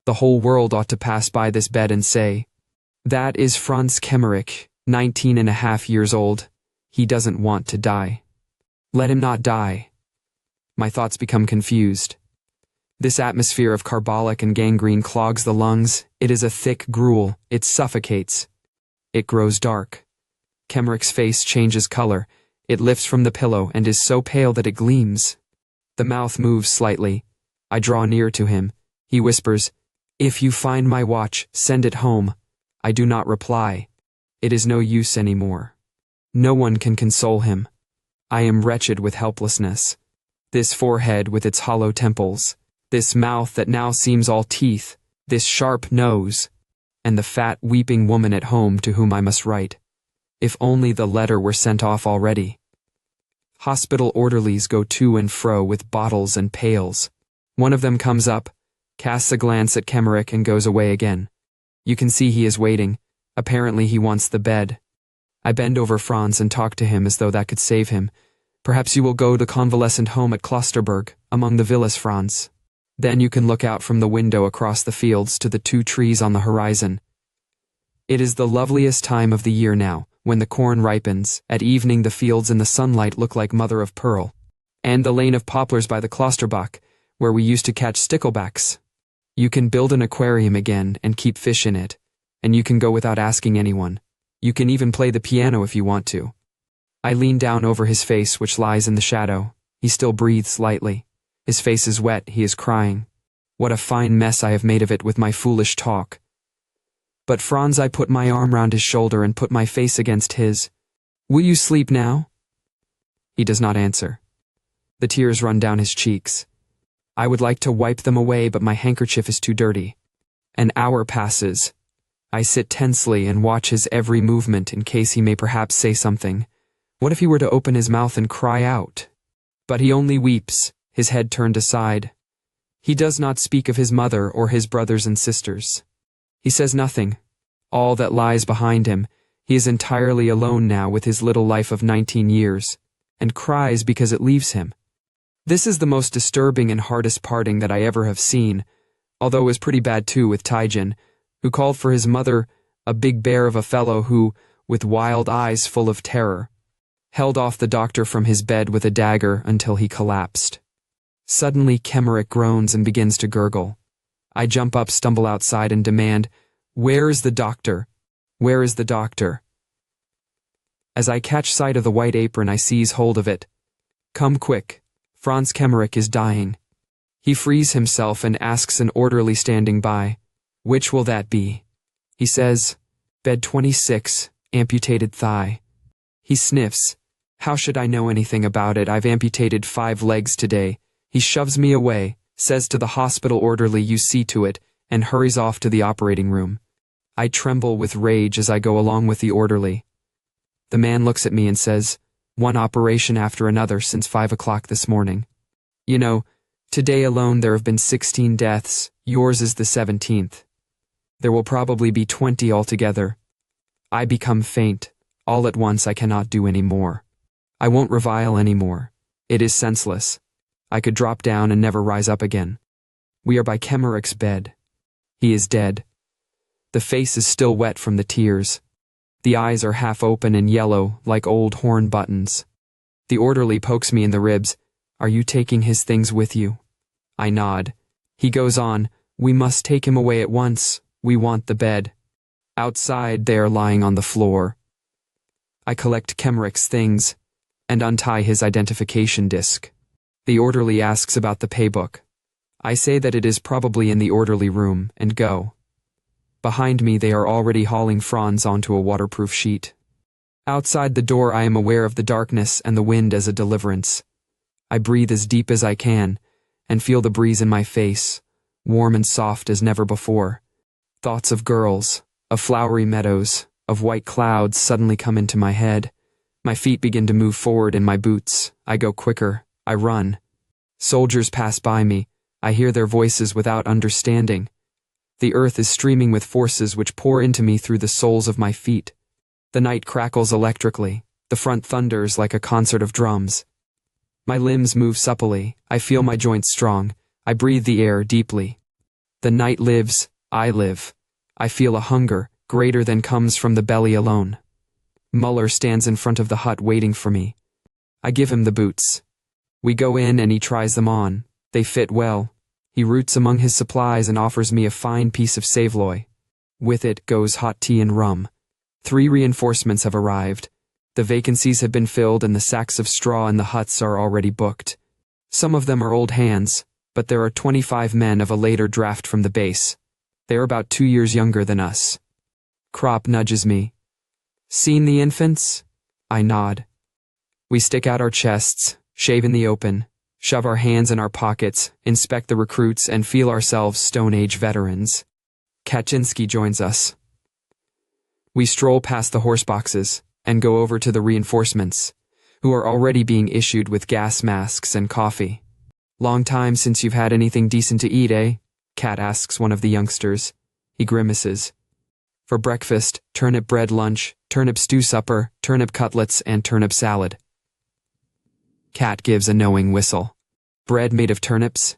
The whole world ought to pass by this bed and say, "That is Franz Kemmerich, 19.5 years old. He doesn't want to die. Let him not die." My thoughts become confused. This atmosphere of carbolic and gangrene clogs the lungs. It is a thick gruel. It suffocates. It grows dark. Kemmerich's face changes color, It lifts from the pillow and is so pale that it gleams. The mouth moves slightly. I draw near to him. He whispers, "If you find my watch, send it home." I do not reply. It is no use anymore. No one can console him. I am wretched with helplessness. This forehead with its hollow temples, this mouth that now seems all teeth, this sharp nose, and the fat, weeping woman at home to whom I must write. If only the letter were sent off already. Hospital orderlies go to and fro with bottles and pails. One of them comes up, casts a glance at Erich and goes away again. You can see he is waiting. Apparently he wants the bed. I bend over Franz and talk to him as though that could save him. Perhaps you will go to convalescent home at Klosterberg, among the villas, Franz. Then you can look out from the window across the fields to the 2 trees on the horizon. It is the loveliest time of the year now, when the corn ripens. At evening the fields in the sunlight look like mother of pearl. And the lane of poplars by the Klosterbach, where we used to catch sticklebacks. You can build an aquarium again and keep fish in it, and you can go without asking anyone. You can even play the piano if you want to. I lean down over his face, which lies in the shadow. He still breathes lightly. His face is wet, he is crying. What a fine mess I have made of it with my foolish talk. But Franz, I put my arm round his shoulder and put my face against his. Will you sleep now? He does not answer. The tears run down his cheeks. I would like to wipe them away, but my handkerchief is too dirty. An hour passes. I sit tensely and watch his every movement in case he may perhaps say something. What if he were to open his mouth and cry out? But he only weeps, his head turned aside. He does not speak of his mother or his brothers and sisters. He says nothing. All that lies behind him, he is entirely alone now with his little life of 19 years, and cries because it leaves him. This is the most disturbing and hardest parting that I ever have seen, although it was pretty bad too with Taijin, who called for his mother, a big bear of a fellow who, with wild eyes full of terror, held off the doctor from his bed with a dagger until he collapsed. Suddenly Erich groans and begins to gurgle. I jump up, stumble outside, and demand, "Where is the doctor? Where is the doctor?" As I catch sight of the white apron, I seize hold of it. "Come quick. Franz Erich is dying." He frees himself and asks an orderly standing by, "Which will that be?" He says, "Bed 26, amputated thigh." He sniffs. "How should I know anything about it? I've amputated 5 legs today." He shoves me away, says to the hospital orderly, "You see to it," and hurries off to the operating room. I tremble with rage as I go along with the orderly. The man looks at me and says, "One operation after another since 5 o'clock this morning. You know, today alone there have been 16 deaths, yours is the 17th. There will probably be 20 altogether." I become faint. All at once I cannot do any more. I won't revile any more. It is senseless. I could drop down and never rise up again. We are by Erich's bed. He is dead. The face is still wet from the tears. The eyes are half open and yellow, like old horn buttons. The orderly pokes me in the ribs. "Are you taking his things with you?" I nod. He goes on, "We must take him away at once. We want the bed." Outside, they are lying on the floor. I collect Erich's things and untie his identification disc. The orderly asks about the paybook. I say that it is probably in the orderly room, and go. Behind me they are already hauling Franz onto a waterproof sheet. Outside the door I am aware of the darkness and the wind as a deliverance. I breathe as deep as I can, and feel the breeze in my face, warm and soft as never before. Thoughts of girls, of flowery meadows, of white clouds suddenly come into my head. My feet begin to move forward in my boots. I go quicker. I run. Soldiers pass by me. I hear their voices without understanding. The earth is streaming with forces which pour into me through the soles of my feet. The night crackles electrically. The front thunders like a concert of drums. My limbs move supplely. I feel my joints strong. I breathe the air deeply. The night lives. I live. I feel a hunger, greater than comes from the belly alone. Muller stands in front of the hut waiting for me. I give him the boots. We go in and he tries them on. They fit well. He roots among his supplies and offers me a fine piece of saveloy. With it goes hot tea and rum. 3 reinforcements have arrived. The vacancies have been filled and the sacks of straw in the huts are already booked. Some of them are old hands, but there are 25 men of a later draft from the base. They are about 2 years younger than us. Crop nudges me. Seen the infants? I nod. We stick out our chests, shave in the open, shove our hands in our pockets, inspect the recruits, and feel ourselves Stone Age veterans. Kaczynski joins us. We stroll past the horse boxes and go over to the reinforcements, who are already being issued with gas masks and coffee. Long time since you've had anything decent to eat, eh? Kat asks one of the youngsters. He grimaces. For breakfast, turnip bread lunch, turnip stew supper, turnip cutlets, and turnip salad. Kat gives a knowing whistle. Bread made of turnips?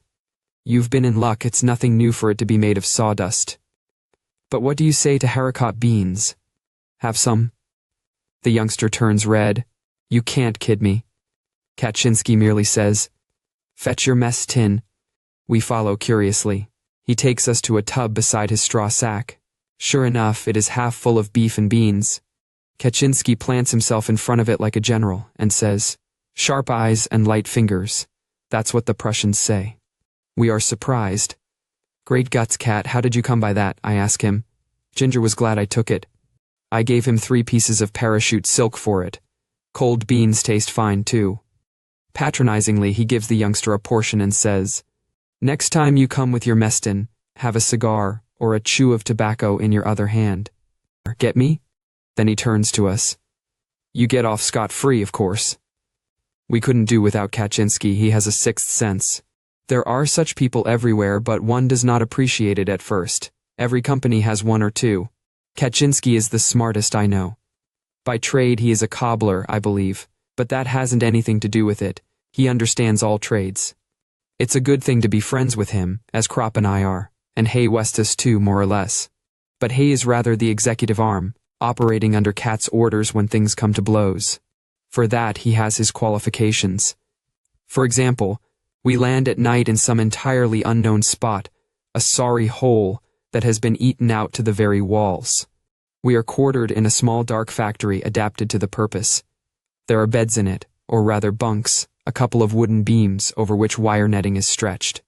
You've been in luck, it's nothing new for it to be made of sawdust. But what do you say to haricot beans? Have some? The youngster turns red. You can't kid me. Kaczynski merely says, Fetch your mess tin. We follow curiously. He takes us to a tub beside his straw sack. Sure enough, it is half full of beef and beans. Kaczynski plants himself in front of it like a general and says, Sharp eyes and light fingers. That's what the Prussians say. We are surprised. Great guts, Cat, how did you come by that? I ask him. Ginger was glad I took it. I gave him 3 pieces of parachute silk for it. Cold beans taste fine, too. Patronizingly, he gives the youngster a portion and says, Next time you come with your mestin, have a cigar or a chew of tobacco in your other hand. Get me? Then he turns to us. You get off scot-free, of course. We couldn't do without Kaczynski, he has a sixth sense. There are such people everywhere, but one does not appreciate it at first. Every company has one or two. Kaczynski is the smartest I know. By trade he is a cobbler, I believe, but that hasn't anything to do with it. He understands all trades. It's a good thing to be friends with him, as Kropp and I are, and Hay Westus too, more or less. But Hay is rather the executive arm, operating under Kat's orders when things come to blows. For that he has his qualifications. For example, we land at night in some entirely unknown spot, a sorry hole that has been eaten out to the very walls. We are quartered in a small dark factory adapted to the purpose. There are beds in it, or rather bunks, a couple of wooden beams over which wire netting is stretched.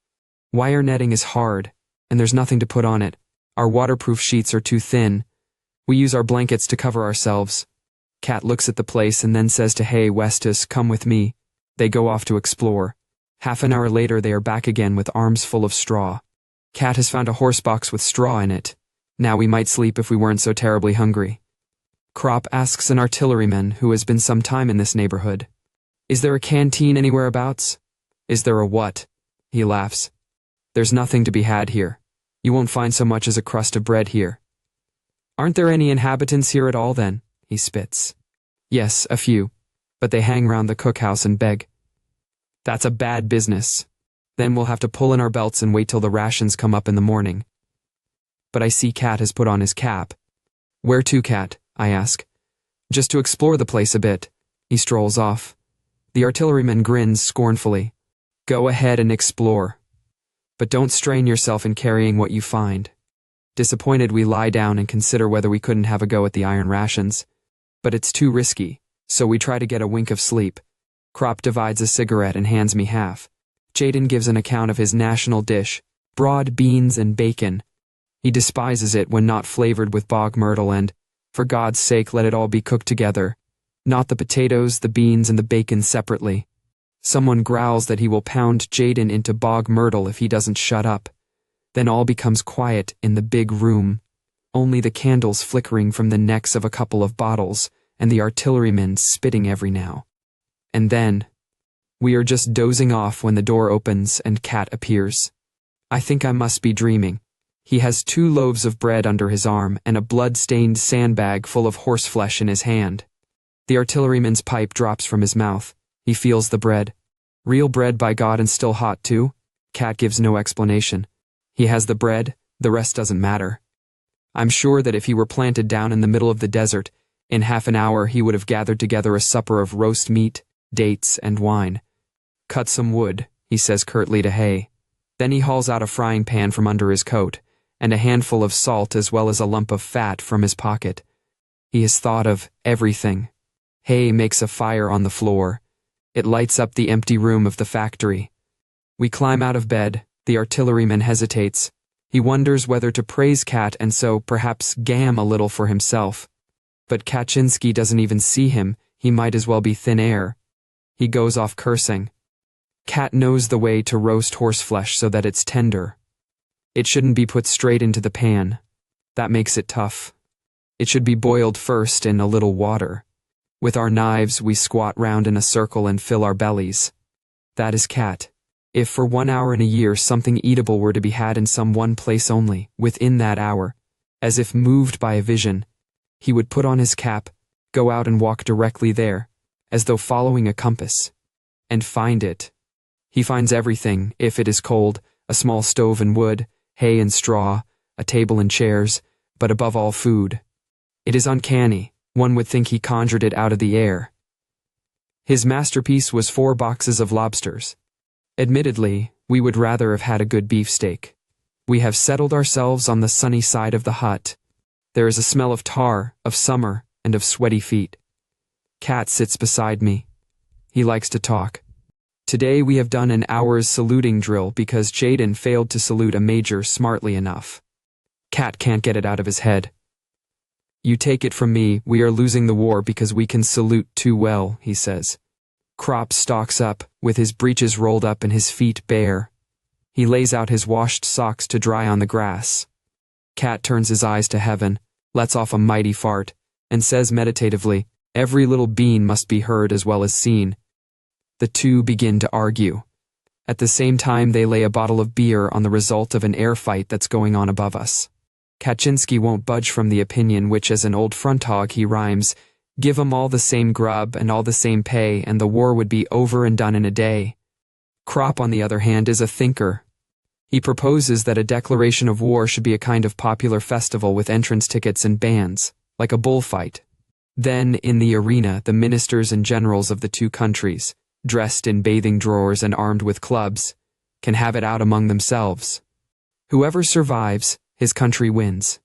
Wire netting is hard, and there's nothing to put on it. Our waterproof sheets are too thin. We use our blankets to cover ourselves. Kat looks at the place and then says to Hay Westus, Come with me. They go off to explore. Half an hour later they are back again with arms full of straw. Kat has found a horse box with straw in it. Now we might sleep if we weren't so terribly hungry. Kropp asks an artilleryman who has been some time in this neighborhood. Is there a canteen anywhere abouts? Is there a what? He laughs. There's nothing to be had here. You won't find so much as a crust of bread here. Aren't there any inhabitants here at all then? He spits. Yes, a few. But they hang round the cookhouse and beg. That's a bad business. Then we'll have to pull in our belts and wait till the rations come up in the morning. But I see Kat has put on his cap. Where to, Kat? I ask. Just to explore the place a bit. He strolls off. The artilleryman grins scornfully. Go ahead and explore. But don't strain yourself in carrying what you find. Disappointed, we lie down and consider whether we couldn't have a go at the iron rations. But it's too risky, so we try to get a wink of sleep. Kropp divides a cigarette and hands me half. Jaden gives an account of his national dish, broad beans and bacon. He despises it when not flavored with bog myrtle and, for God's sake, let it all be cooked together. Not the potatoes, the beans, and the bacon separately. Someone growls that he will pound Jaden into bog myrtle if he doesn't shut up. Then all becomes quiet in the big room. Only the candles flickering from the necks of a couple of bottles, and the artillerymen spitting every now and then. We are just dozing off when the door opens and Kat appears. I think I must be dreaming. He has 2 loaves of bread under his arm and a blood-stained sandbag full of horseflesh in his hand. The artilleryman's pipe drops from his mouth. He feels the bread. Real bread, by God, and still hot, too? Kat gives no explanation. He has the bread, the rest doesn't matter. I'm sure that if he were planted down in the middle of the desert, in half an hour he would have gathered together a supper of roast meat, dates, and wine. Cut some wood, he says curtly to Hay. Then he hauls out a frying pan from under his coat, and a handful of salt as well as a lump of fat from his pocket. He has thought of everything. Hay makes a fire on the floor. It lights up the empty room of the factory. We climb out of bed. The artilleryman hesitates. He wonders whether to praise Kat and so perhaps gam a little for himself. But Kaczynski doesn't even see him. He might as well be thin air. He goes off cursing. Kat knows the way to roast horseflesh so that it's tender. It shouldn't be put straight into the pan. That makes it tough. It should be boiled first in a little water. With our knives, we squat round in a circle and fill our bellies. That is Kat. If for 1 hour in a year something eatable were to be had in some one place only, within that hour, as if moved by a vision, he would put on his cap, go out and walk directly there, as though following a compass, and find it. He finds everything, if it is cold, a small stove and wood, hay and straw, a table and chairs, but above all food. It is uncanny. One would think he conjured it out of the air. His masterpiece was 4 boxes of lobsters. Admittedly, we would rather have had a good beefsteak. We have settled ourselves on the sunny side of the hut. There is a smell of tar, of summer, and of sweaty feet. Kat sits beside me. He likes to talk. Today we have done an hour's saluting drill because Jaden failed to salute a major smartly enough. Kat can't get it out of his head. You take it from me, we are losing the war because we can salute too well, he says. Krop stalks up, with his breeches rolled up and his feet bare. He lays out his washed socks to dry on the grass. Kat turns his eyes to heaven, lets off a mighty fart, and says meditatively, every little bean must be heard as well as seen. The two begin to argue. At the same time they lay a bottle of beer on the result of an air fight that's going on above us. Kaczynski won't budge from the opinion which as an old front hog he rhymes, give 'em all the same grub and all the same pay and the war would be over and done in a day. Krop, on the other hand, is a thinker. He proposes that a declaration of war should be a kind of popular festival with entrance tickets and bands, like a bullfight. Then, in the arena, the ministers and generals of the 2 countries, dressed in bathing drawers and armed with clubs, can have it out among themselves. Whoever survives, his country wins.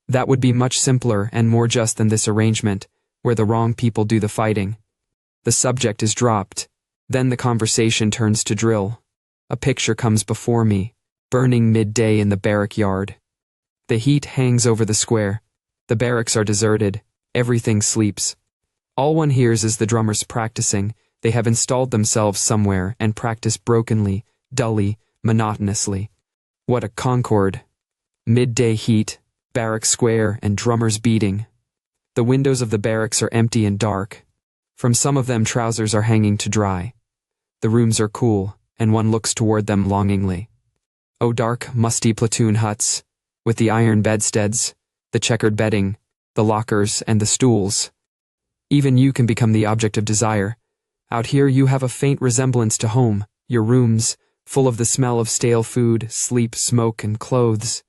That would be much simpler and more just than this arrangement, where the wrong people do the fighting. The subject is dropped. Then the conversation turns to drill. A picture comes before me, burning midday in the barrack yard. The heat hangs over the square. The barracks are deserted. Everything sleeps. All one hears is the drummers practicing. They have installed themselves somewhere and practice brokenly, dully, monotonously. What a concord! Midday heat, barrack square, and drummers beating. The windows of the barracks are empty and dark. From some of them trousers are hanging to dry. The rooms are cool, and one looks toward them longingly. Oh, dark, musty platoon huts, with the iron bedsteads, the checkered bedding, the lockers, and the stools. Even you can become the object of desire. Out here you have a faint resemblance to home, your rooms, full of the smell of stale food, sleep, smoke, and clothes.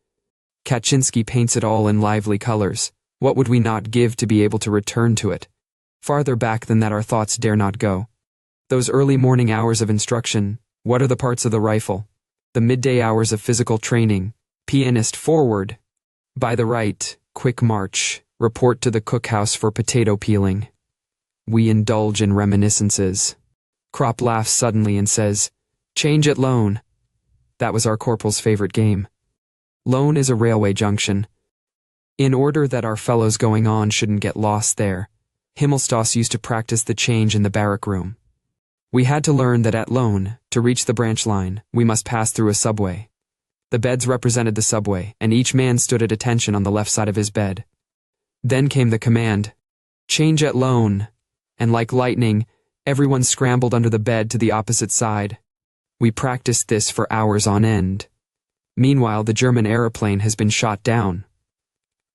Kaczynski paints it all in lively colors. What would we not give to be able to return to it? Farther back than that our thoughts dare not go. Those early morning hours of instruction, what are the parts of the rifle? The midday hours of physical training, pianist forward. By the right, quick march, report to the cookhouse for potato peeling. We indulge in reminiscences. Krop laughs suddenly and says, change at Lone. That was our corporal's favorite game. Lone is a railway junction. In order that our fellows going on shouldn't get lost there, Himmelstoss used to practice the change in the barrack room. We had to learn that at Lone, to reach the branch line, we must pass through a subway. The beds represented the subway, and each man stood at attention on the left side of his bed. Then came the command, change at Lone, and like lightning, everyone scrambled under the bed to the opposite side. We practiced this for hours on end. Meanwhile, the German aeroplane has been shot down.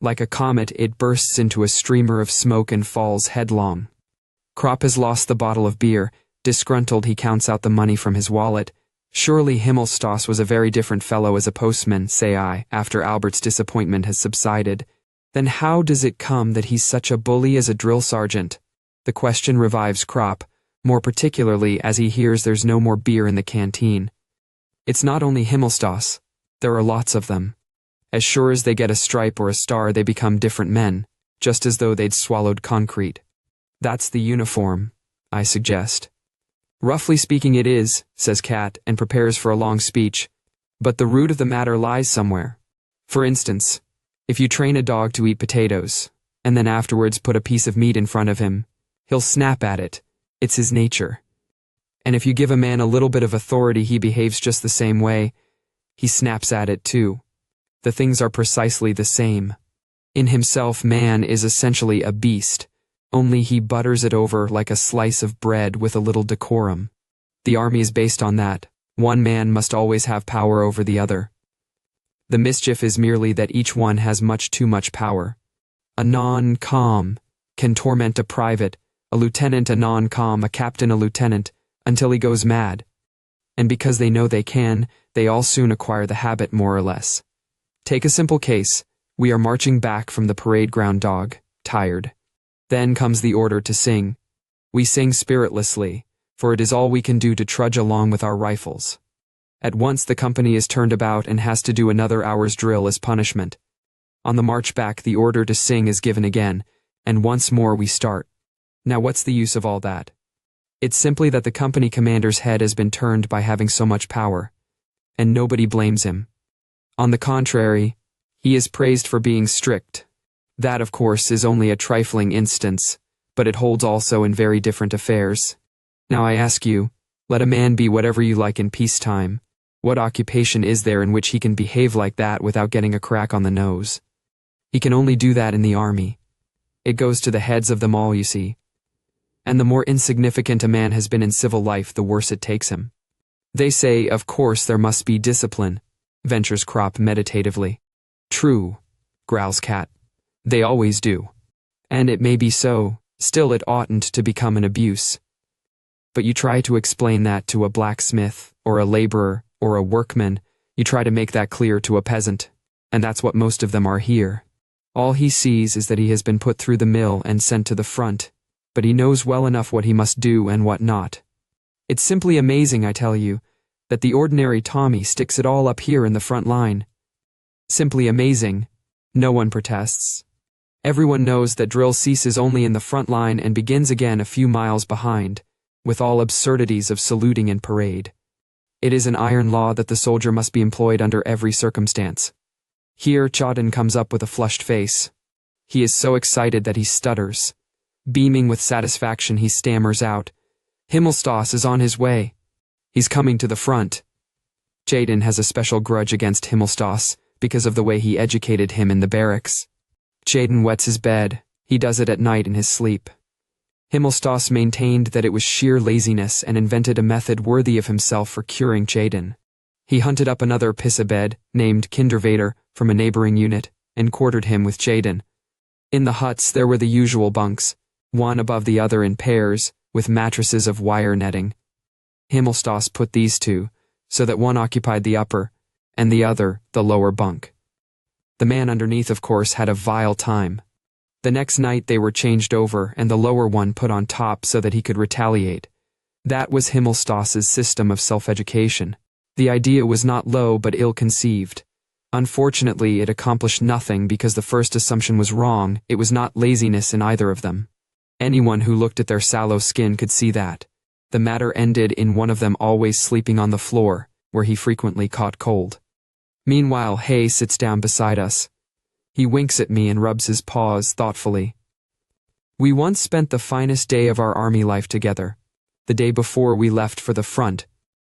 Like a comet, it bursts into a streamer of smoke and falls headlong. Krop has lost the bottle of beer. Disgruntled, he counts out the money from his wallet. Surely Himmelstoss was a very different fellow as a postman, say I, after Albert's disappointment has subsided. Then how does it come that he's such a bully as a drill sergeant? The question revives Krop, more particularly as he hears there's no more beer in the canteen. It's not only Himmelstoss. There are lots of them. As sure as they get a stripe or a star, they become different men, just as though they'd swallowed concrete. That's the uniform, I suggest. Roughly speaking it is, says Kat, and prepares for a long speech. But the root of the matter lies somewhere. For instance, if you train a dog to eat potatoes, and then afterwards put a piece of meat in front of him, he'll snap at it. It's his nature. And if you give a man a little bit of authority, he behaves just the same way. He snaps at it too. The things are precisely the same. In himself, man is essentially a beast, only he butters it over like a slice of bread with a little decorum. The army is based on that. One man must always have power over the other. The mischief is merely that each one has much too much power. A non-com can torment a private, a lieutenant a non-com, a captain a lieutenant, until he goes mad. And because they know they can, they all soon acquire the habit more or less. Take a simple case. We are marching back from the parade ground, dog, tired. Then comes the order to sing. We sing spiritlessly, for it is all we can do to trudge along with our rifles. At once the company is turned about and has to do another hour's drill as punishment. On the march back the order to sing is given again, and once more we start. Now what's the use of all that? It's simply that the company commander's head has been turned by having so much power, and nobody blames him. On the contrary, he is praised for being strict. That, of course, is only a trifling instance, but it holds also in very different affairs. Now I ask you, let a man be whatever you like in peacetime. What occupation is there in which he can behave like that without getting a crack on the nose? He can only do that in the army. It goes to the heads of them all, you see. And the more insignificant a man has been in civil life, the worse it takes him. They say, of course, there must be discipline, ventures Crop meditatively. True, growls Cat. They always do. And it may be so, still it oughtn't to become an abuse. But you try to explain that to a blacksmith, or a laborer, or a workman, you try to make that clear to a peasant, and that's what most of them are here. All he sees is that he has been put through the mill and sent to the front, but he knows well enough what he must do and what not. It's simply amazing, I tell you, that the ordinary Tommy sticks it all up here in the front line. Simply amazing. No one protests. Everyone knows that drill ceases only in the front line and begins again a few miles behind, with all absurdities of saluting and parade. It is an iron law that the soldier must be employed under every circumstance. Here Chawdin comes up with a flushed face. He is so excited that he stutters. Beaming with satisfaction, he stammers out, Himmelstoss is on his way. He's coming to the front. Chawdin has a special grudge against Himmelstoss because of the way he educated him in the barracks. Chawdin wets his bed. He does it at night in his sleep. Himmelstoss maintained that it was sheer laziness and invented a method worthy of himself for curing Chawdin. He hunted up another piss-a-bed, named Kindervader, from a neighboring unit, and quartered him with Chawdin. In the huts there were the usual bunks, one above the other in pairs, with mattresses of wire netting. Himmelstoss put these two, so that one occupied the upper, and the other the lower bunk. The man underneath, of course, had a vile time. The next night they were changed over and the lower one put on top so that he could retaliate. That was Himmelstoss's system of self-education. The idea was not low but ill-conceived. Unfortunately, it accomplished nothing because the first assumption was wrong. It was not laziness in either of them. Anyone who looked at their sallow skin could see that. The matter ended in one of them always sleeping on the floor, where he frequently caught cold. Meanwhile, Hay sits down beside us. He winks at me and rubs his paws thoughtfully. We once spent the finest day of our army life together, the day before we left for the front.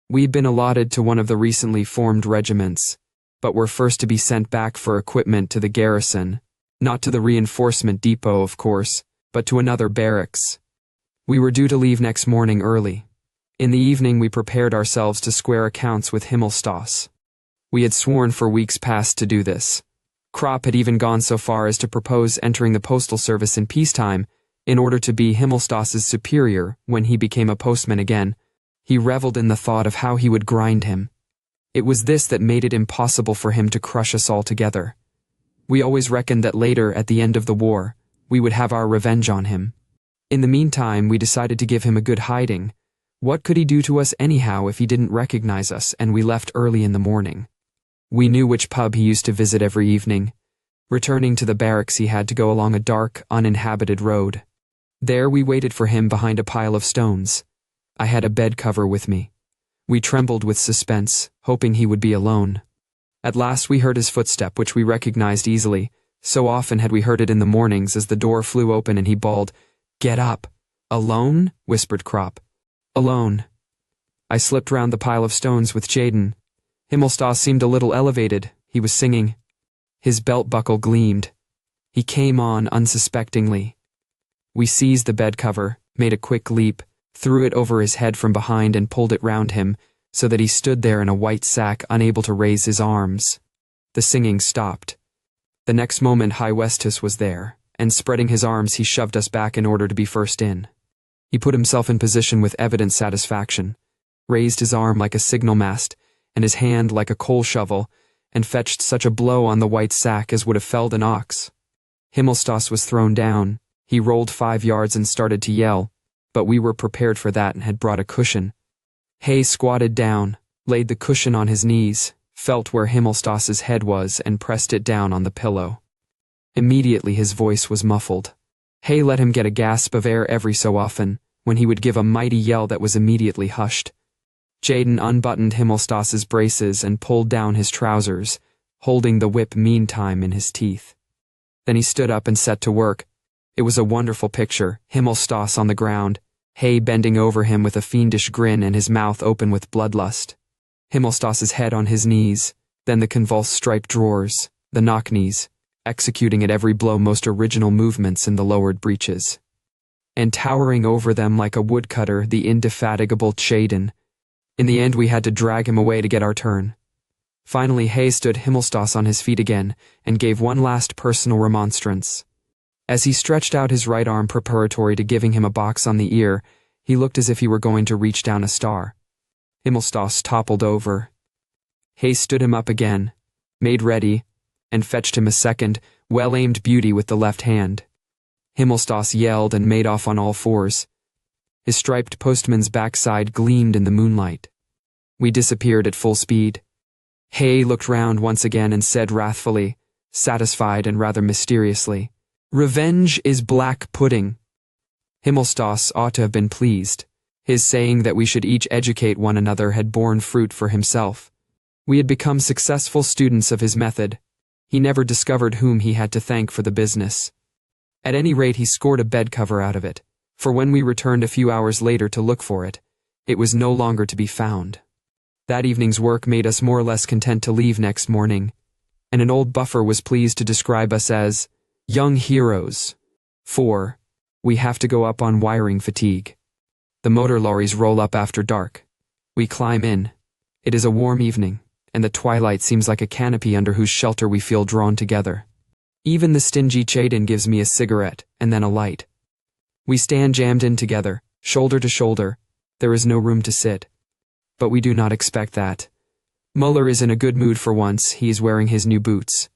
We'd been allotted to one of the recently formed regiments, but were first to be sent back for equipment to the garrison, not to the reinforcement depot, of course, but to another barracks. We were due to leave next morning early. In the evening we prepared ourselves to square accounts with Himmelstoss. We had sworn for weeks past to do this. Crop had even gone so far as to propose entering the postal service in peacetime in order to be Himmelstoss's superior when he became a postman again. He reveled in the thought of how he would grind him. It was this that made it impossible for him to crush us all together. We always reckoned that later, at the end of the war, we would have our revenge on him. In the meantime, we decided to give him a good hiding. What could he do to us anyhow if he didn't recognize us, and we left early in the morning? We knew which pub he used to visit every evening. Returning to the barracks, he had to go along a dark, uninhabited road. There we waited for him behind a pile of stones. I had a bed cover with me. We trembled with suspense, hoping he would be alone. At last we heard his footstep, which we recognized easily. So often had we heard it in the mornings as the door flew open and he bawled, "Get up!" "Alone?" whispered Krop. "Alone." I slipped round the pile of stones with Jaden. Himmelstas seemed a little elevated. He was singing. His belt buckle gleamed. He came on unsuspectingly. We seized the bed cover, made a quick leap, threw it over his head from behind and pulled it round him, so that he stood there in a white sack, unable to raise his arms. The singing stopped. The next moment High Westus was there, and spreading his arms he shoved us back in order to be first in. He put himself in position with evident satisfaction, raised his arm like a signal mast, and his hand like a coal shovel, and fetched such a blow on the white sack as would have felled an ox. Himmelstas was thrown down. He rolled 5 yards and started to yell, but we were prepared for that and had brought a cushion. Hay squatted down, laid the cushion on his knees, felt where Himmelstas's head was and pressed it down on the pillow. Immediately his voice was muffled. Hay let him get a gasp of air every so often, when he would give a mighty yell that was immediately hushed. Jaden unbuttoned Himmelstas's braces and pulled down his trousers, holding the whip meantime in his teeth. Then he stood up and set to work. It was a wonderful picture, Himmelstas on the ground, Hay bending over him with a fiendish grin and his mouth open with bloodlust. Himmelstas's head on his knees, then the convulsed striped drawers, the knock-knees, executing at every blow most original movements in the lowered breeches. And towering over them like a woodcutter, the indefatigable Jaden. In the end we had to drag him away to get our turn. Finally Hay stood Himmelstas on his feet again and gave one last personal remonstrance. As he stretched out his right arm preparatory to giving him a box on the ear, he looked as if he were going to reach down a star. Himmelstas toppled over. Hay stood him up again, made ready, and fetched him a second, well-aimed beauty with the left hand. Himmelstas yelled and made off on all fours. His striped postman's backside gleamed in the moonlight. We disappeared at full speed. Hay looked round once again and said wrathfully, satisfied and rather mysteriously, "Revenge is black pudding." Himmelstas ought to have been pleased. His saying that we should each educate one another had borne fruit for himself. We had become successful students of his method. He never discovered whom he had to thank for the business. At any rate he scored a bed cover out of it, for when we returned a few hours later to look for it, it was no longer to be found. That evening's work made us more or less content to leave next morning, and an old buffer was pleased to describe us as young heroes. For we have to go up on wiring fatigue. The motor lorries roll up after dark. We climb in. It is a warm evening, and the twilight seems like a canopy under whose shelter we feel drawn together. Even the stingy Jaden gives me a cigarette, and then a light. We stand jammed in together, shoulder to shoulder. There is no room to sit. But we do not expect that. Muller is in a good mood for once. He is wearing his new boots.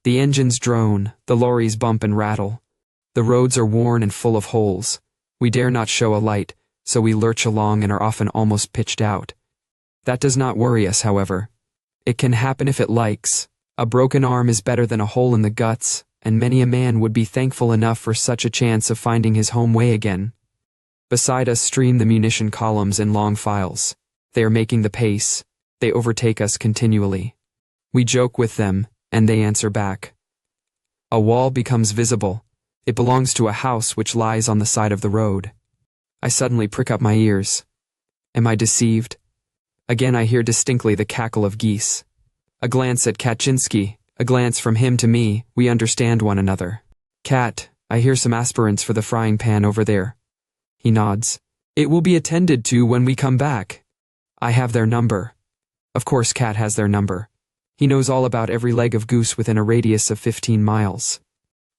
The engines drone, the lorries bump and rattle. The roads are worn and full of holes. We dare not show a light, so we lurch along and are often almost pitched out. That does not worry us, however. It can happen if it likes. A broken arm is better than a hole in the guts, and many a man would be thankful enough for such a chance of finding his home way again. Beside us stream the munition columns in long files. They are making the pace. They overtake us continually. We joke with them, and they answer back. A wall becomes visible. It belongs to a house which lies on the side of the road. I suddenly prick up my ears. Am I deceived? Again I hear distinctly the cackle of geese. A glance at Kaczynski, a glance from him to me, we understand one another. "Cat, I hear some aspirants for the frying pan over there." He nods. "It will be attended to when we come back." I have their number. Of course Cat has their number. He knows all about every leg of goose within a radius of 15 miles.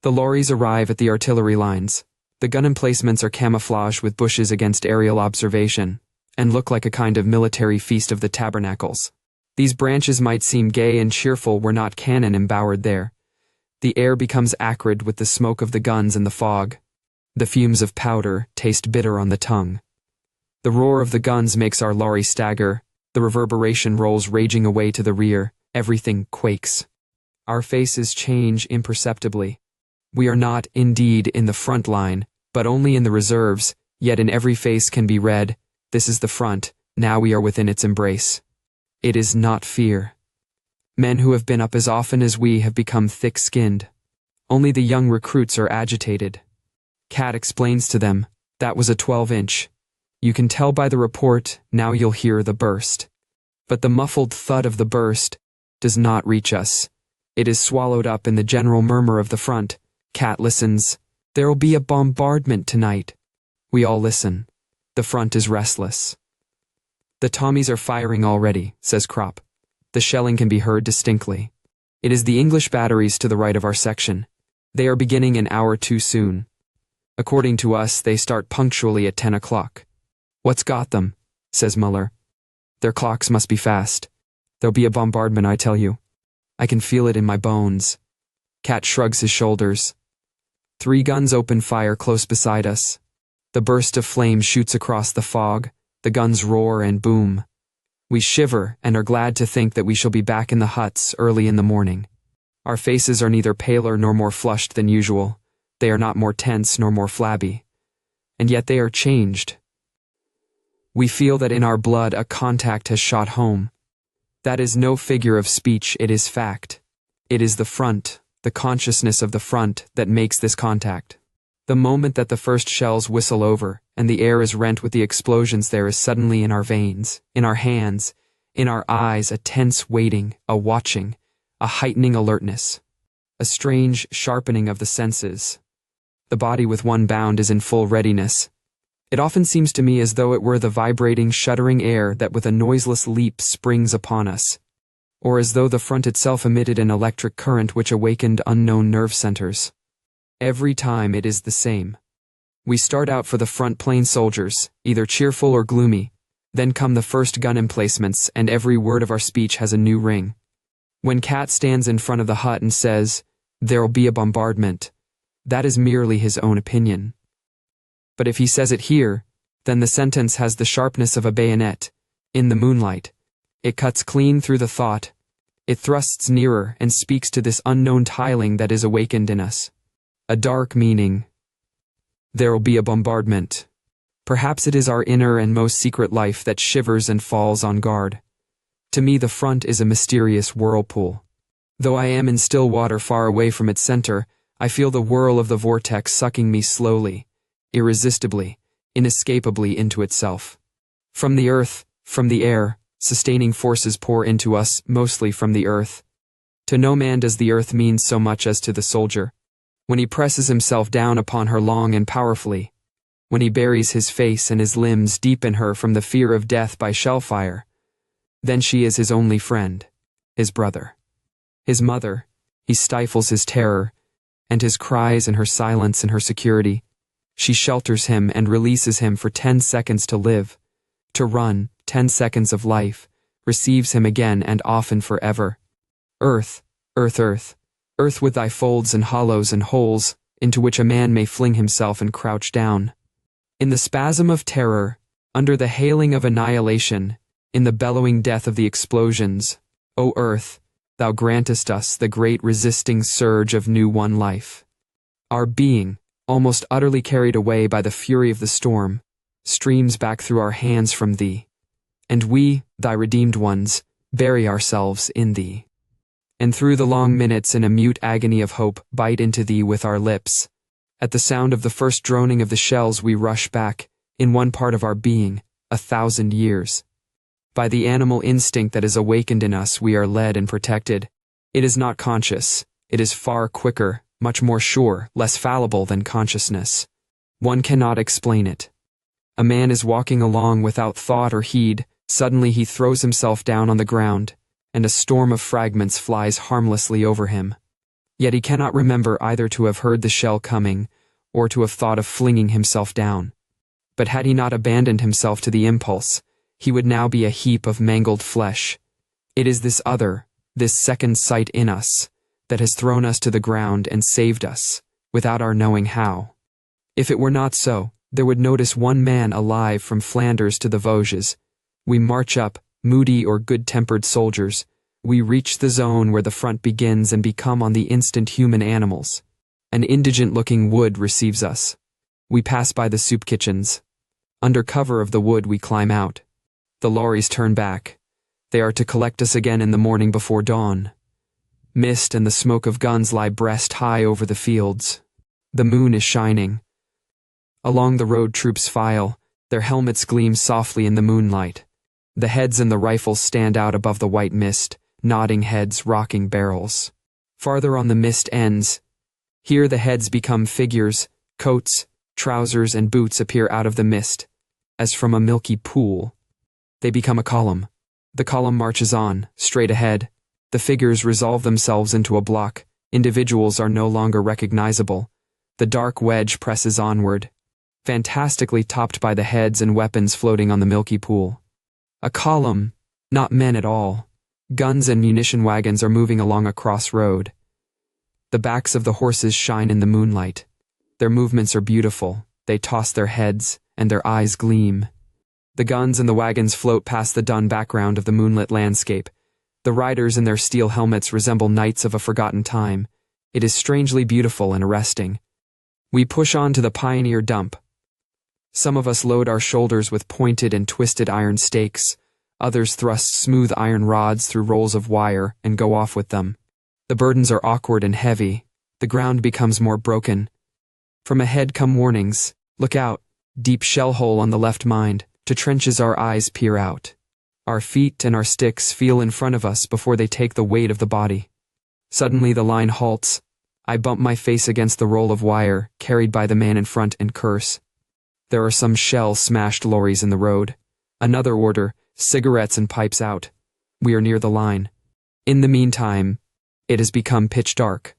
The lorries arrive at the artillery lines. The gun emplacements are camouflaged with bushes against aerial observation, and look like a kind of military feast of the tabernacles. These branches might seem gay and cheerful were not cannon embowered there. The air becomes acrid with the smoke of the guns and the fog. The fumes of powder taste bitter on the tongue. The roar of the guns makes our lorry stagger. The reverberation rolls raging away to the rear. Everything quakes. Our faces change imperceptibly. We are not, indeed, in the front line, but only in the reserves, yet in every face can be read, "This is the front, now we are within its embrace." It is not fear. Men who have been up as often as we have become thick-skinned. Only the young recruits are agitated. Cat explains to them, "That was a 12-inch. You can tell by the report, now you'll hear the burst." But the muffled thud of the burst does not reach us. It is swallowed up in the general murmur of the front. Cat listens. "There'll be a bombardment tonight." We all listen. The front is restless. "The Tommies are firing already," says Crop. The shelling can be heard distinctly. It is the English batteries to the right of our section. They are beginning an hour too soon. According to us, they start punctually at 10 o'clock. "What's got them?" says Muller. "Their clocks must be fast. There'll be a bombardment, I tell you. I can feel it in my bones." Cat shrugs his shoulders. 3 guns open fire close beside us. The burst of flame shoots across the fog. The guns roar and boom. We shiver and are glad to think that we shall be back in the huts early in the morning. Our faces are neither paler nor more flushed than usual. They are not more tense nor more flabby. And yet they are changed. We feel that in our blood a contact has shot home. That is no figure of speech, it is fact. It is the front, the consciousness of the front, that makes this contact. The moment that the first shells whistle over, and the air is rent with the explosions, there is suddenly in our veins, in our hands, in our eyes a tense waiting, a watching, a heightening alertness, a strange sharpening of the senses. The body with one bound is in full readiness. It often seems to me as though it were the vibrating, shuddering air that with a noiseless leap springs upon us, or as though the front itself emitted an electric current which awakened unknown nerve centers. Every time it is the same. We start out for the front plain soldiers, either cheerful or gloomy. Then come the first gun emplacements, and every word of our speech has a new ring. When Cat stands in front of the hut and says, "There'll be a bombardment," that is merely his own opinion. But if he says it here, then the sentence has the sharpness of a bayonet. In the moonlight, it cuts clean through the thought. It thrusts nearer and speaks to this unknown tiling that is awakened in us. A dark meaning. There'll be a bombardment. Perhaps it is our inner and most secret life that shivers and falls on guard. To me, the front is a mysterious whirlpool. Though I am in still water far away from its center, I feel the whirl of the vortex sucking me slowly, irresistibly, inescapably into itself. From the earth, from the air, sustaining forces pour into us, mostly from the earth. To no man does the earth mean so much as to the soldier. When he presses himself down upon her long and powerfully, when he buries his face and his limbs deep in her from the fear of death by shellfire, then she is his only friend, his brother, his mother. He stifles his terror, and his cries and her silence and her security. She shelters him and releases him for 10 seconds to live, to run, 10 seconds of life, receives him again and often forever. Earth, earth, earth. Earth with thy folds and hollows and holes, into which a man may fling himself and crouch down. In the spasm of terror, under the hailing of annihilation, in the bellowing death of the explosions, O earth, thou grantest us the great resisting surge of new-won life. Our being, almost utterly carried away by the fury of the storm, streams back through our hands from thee, and we, thy redeemed ones, bury ourselves in thee. And through the long minutes in a mute agony of hope bite into thee with our lips. At the sound of the first droning of the shells we rush back, in one part of our being, 1,000 years. By the animal instinct that is awakened in us we are led and protected. It is not conscious, it is far quicker, much more sure, less fallible than consciousness. One cannot explain it. A man is walking along without thought or heed, suddenly he throws himself down on the ground, and a storm of fragments flies harmlessly over him. Yet he cannot remember either to have heard the shell coming, or to have thought of flinging himself down. But had he not abandoned himself to the impulse, he would now be a heap of mangled flesh. It is this other, this second sight in us, that has thrown us to the ground and saved us, without our knowing how. If it were not so, there would notice one man alive from Flanders to the Vosges. We march up, moody or good-tempered soldiers. We reach the zone where the front begins and become on the instant human animals. An indigent-looking wood receives us. We pass by the soup kitchens. Under cover of the wood we climb out. The lorries turn back. They are to collect us again in the morning before dawn. Mist and the smoke of guns lie breast high over the fields. The moon is shining. Along the road troops file, their helmets gleam softly in the moonlight. The heads and the rifles stand out above the white mist, nodding heads, rocking barrels. Farther on the mist ends. Here the heads become figures, coats, trousers and boots appear out of the mist, as from a milky pool. They become a column. The column marches on, straight ahead. The figures resolve themselves into a block. Individuals are no longer recognizable. The dark wedge presses onward, fantastically topped by the heads and weapons floating on the milky pool. A column, not men at all. Guns and munition wagons are moving along a crossroad. The backs of the horses shine in the moonlight. Their movements are beautiful. They toss their heads, and their eyes gleam. The guns and the wagons float past the dun background of the moonlit landscape. The riders in their steel helmets resemble knights of a forgotten time. It is strangely beautiful and arresting. We push on to the pioneer dump. Some of us load our shoulders with pointed and twisted iron stakes. Others thrust smooth iron rods through rolls of wire and go off with them. The burdens are awkward and heavy. The ground becomes more broken. From ahead come warnings. Look out, deep shell hole on the left mind. To trenches our eyes peer out. Our feet and our sticks feel in front of us before they take the weight of the body. Suddenly the line halts. I bump my face against the roll of wire carried by the man in front and curse. There are some shell-smashed lorries in the road. Another order, cigarettes and pipes out. We are near the line. In the meantime, it has become pitch dark.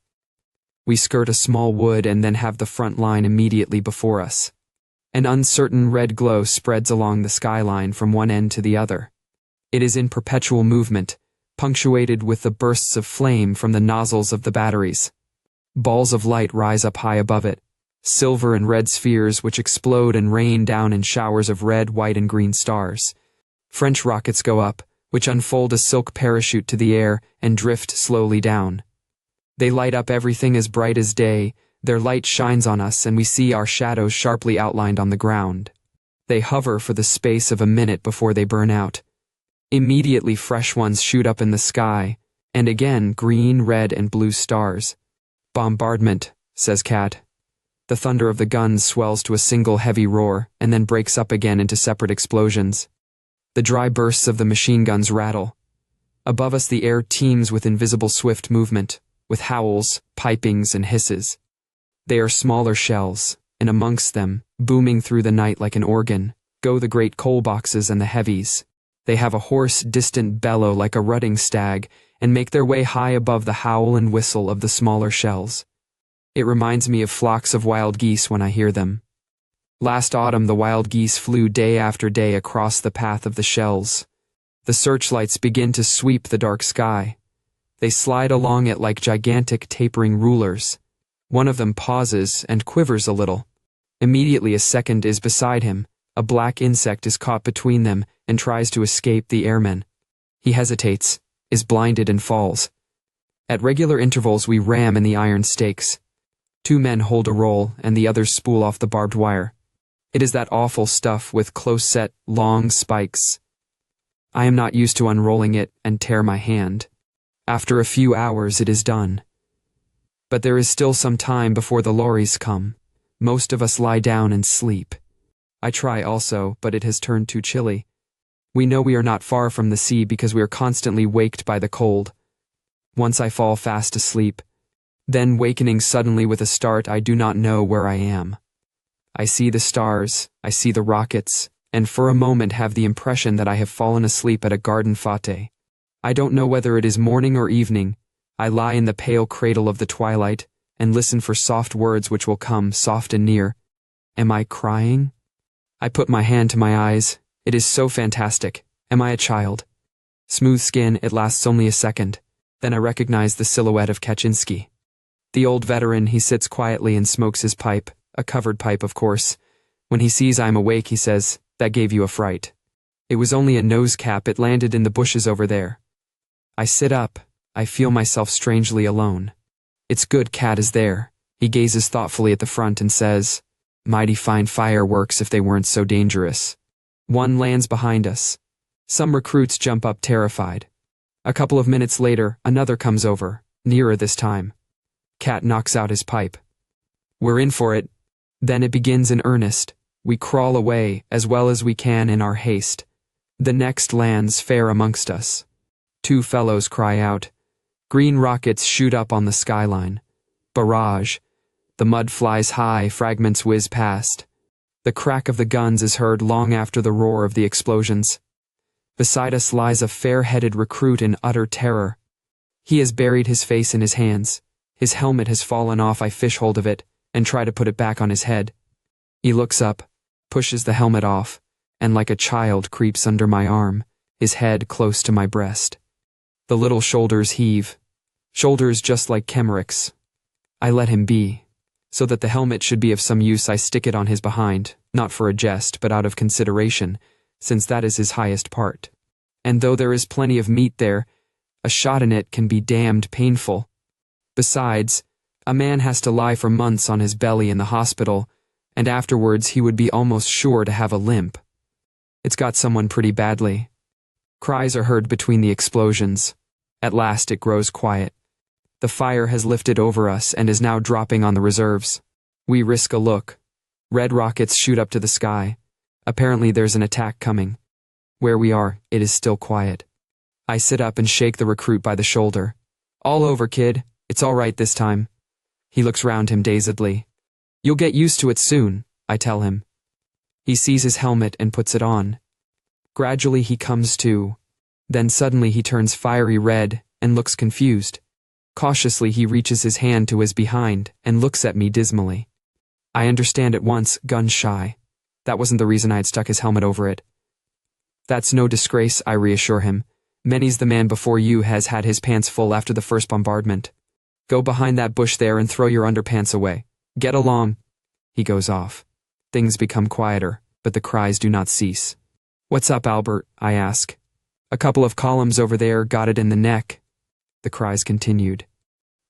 We skirt a small wood and then have the front line immediately before us. An uncertain red glow spreads along the skyline from one end to the other. It is in perpetual movement, punctuated with the bursts of flame from the nozzles of the batteries. Balls of light rise up high above it, silver and red spheres which explode and rain down in showers of red, white, and green stars. French rockets go up, which unfold a silk parachute to the air and drift slowly down. They light up everything as bright as day. Their light shines on us and we see our shadows sharply outlined on the ground. They hover for the space of a minute before they burn out. Immediately fresh ones shoot up in the sky, and again green, red, and blue stars. Bombardment, says Kat. The thunder of the guns swells to a single heavy roar and then breaks up again into separate explosions. The dry bursts of the machine guns rattle. Above us the air teems with invisible swift movement, with howls, pipings, and hisses. They are smaller shells, and amongst them, booming through the night like an organ, go the great coal boxes and the heavies. They have a hoarse, distant bellow like a rutting stag, and make their way high above the howl and whistle of the smaller shells. It reminds me of flocks of wild geese when I hear them. Last autumn the wild geese flew day after day across the path of the shells. The searchlights begin to sweep the dark sky. They slide along it like gigantic tapering rulers. One of them pauses and quivers a little. Immediately a second is beside him. A black insect is caught between them and tries to escape the airmen. He hesitates, is blinded and falls. At regular intervals we ram in the iron stakes. 2 men hold a roll and the others spool off the barbed wire. It is that awful stuff with close-set, long spikes. I am not used to unrolling it and tear my hand. After a few hours it is done. But there is still some time before the lorries come. Most of us lie down and sleep. I try also, but it has turned too chilly. We know we are not far from the sea because we are constantly waked by the cold. Once I fall fast asleep. Then wakening suddenly with a start, I do not know where I am. I see the stars, I see the rockets, and for a moment have the impression that I have fallen asleep at a garden fete. I don't know whether it is morning or evening. I lie in the pale cradle of the twilight and listen for soft words which will come soft and near. Am I crying? I put my hand to my eyes. It is so fantastic. Am I a child? Smooth skin, it lasts only a second. Then I recognize the silhouette of Kaczynski. The old veteran, he sits quietly and smokes his pipe, a covered pipe of course. When he sees I am awake, he says, "That gave you a fright. It was only a nose cap, it landed in the bushes over there." I sit up. I feel myself strangely alone. It's good Cat is there. He gazes thoughtfully at the front and says, Mighty fine fireworks if they weren't so dangerous. One lands behind us. Some recruits jump up terrified. A couple of minutes later, another comes over, nearer this time. Cat knocks out his pipe. We're in for it. Then it begins in earnest. We crawl away as well as we can in our haste. The next lands fair amongst us. Two fellows cry out. Green rockets shoot up on the skyline. Barrage. The mud flies high, fragments whiz past. The crack of the guns is heard long after the roar of the explosions. Beside us lies a fair-headed recruit in utter terror. He has buried his face in his hands. His helmet has fallen off. I fish hold of it and try to put it back on his head. He looks up, pushes the helmet off, and like a child creeps under my arm, his head close to my breast. The little shoulders heave. Shoulders just like Kemmerich's. I let him be. So that the helmet should be of some use, I stick it on his behind, not for a jest but out of consideration, since that is his highest part. And though there is plenty of meat there, a shot in it can be damned painful. Besides, a man has to lie for months on his belly in the hospital, and afterwards he would be almost sure to have a limp. It's got someone pretty badly. Cries are heard between the explosions. At last it grows quiet. The fire has lifted over us and is now dropping on the reserves. We risk a look. Red rockets shoot up to the sky. Apparently there's an attack coming. Where we are, it is still quiet. I sit up and shake the recruit by the shoulder. All over, kid. It's all right this time. He looks round him dazedly. You'll get used to it soon, I tell him. He sees his helmet and puts it on. Gradually he comes to. Then suddenly he turns fiery red and looks confused. Cautiously he reaches his hand to his behind and looks at me dismally. I understand at once, gun shy. That wasn't the reason I had stuck his helmet over it. That's no disgrace, I reassure him. Many's the man before you has had his pants full after the first bombardment. Go behind that bush there and throw your underpants away. Get along. He goes off. Things become quieter, but the cries do not cease. What's up, Albert? I ask. A couple of columns over there got it in the neck. The cries continued.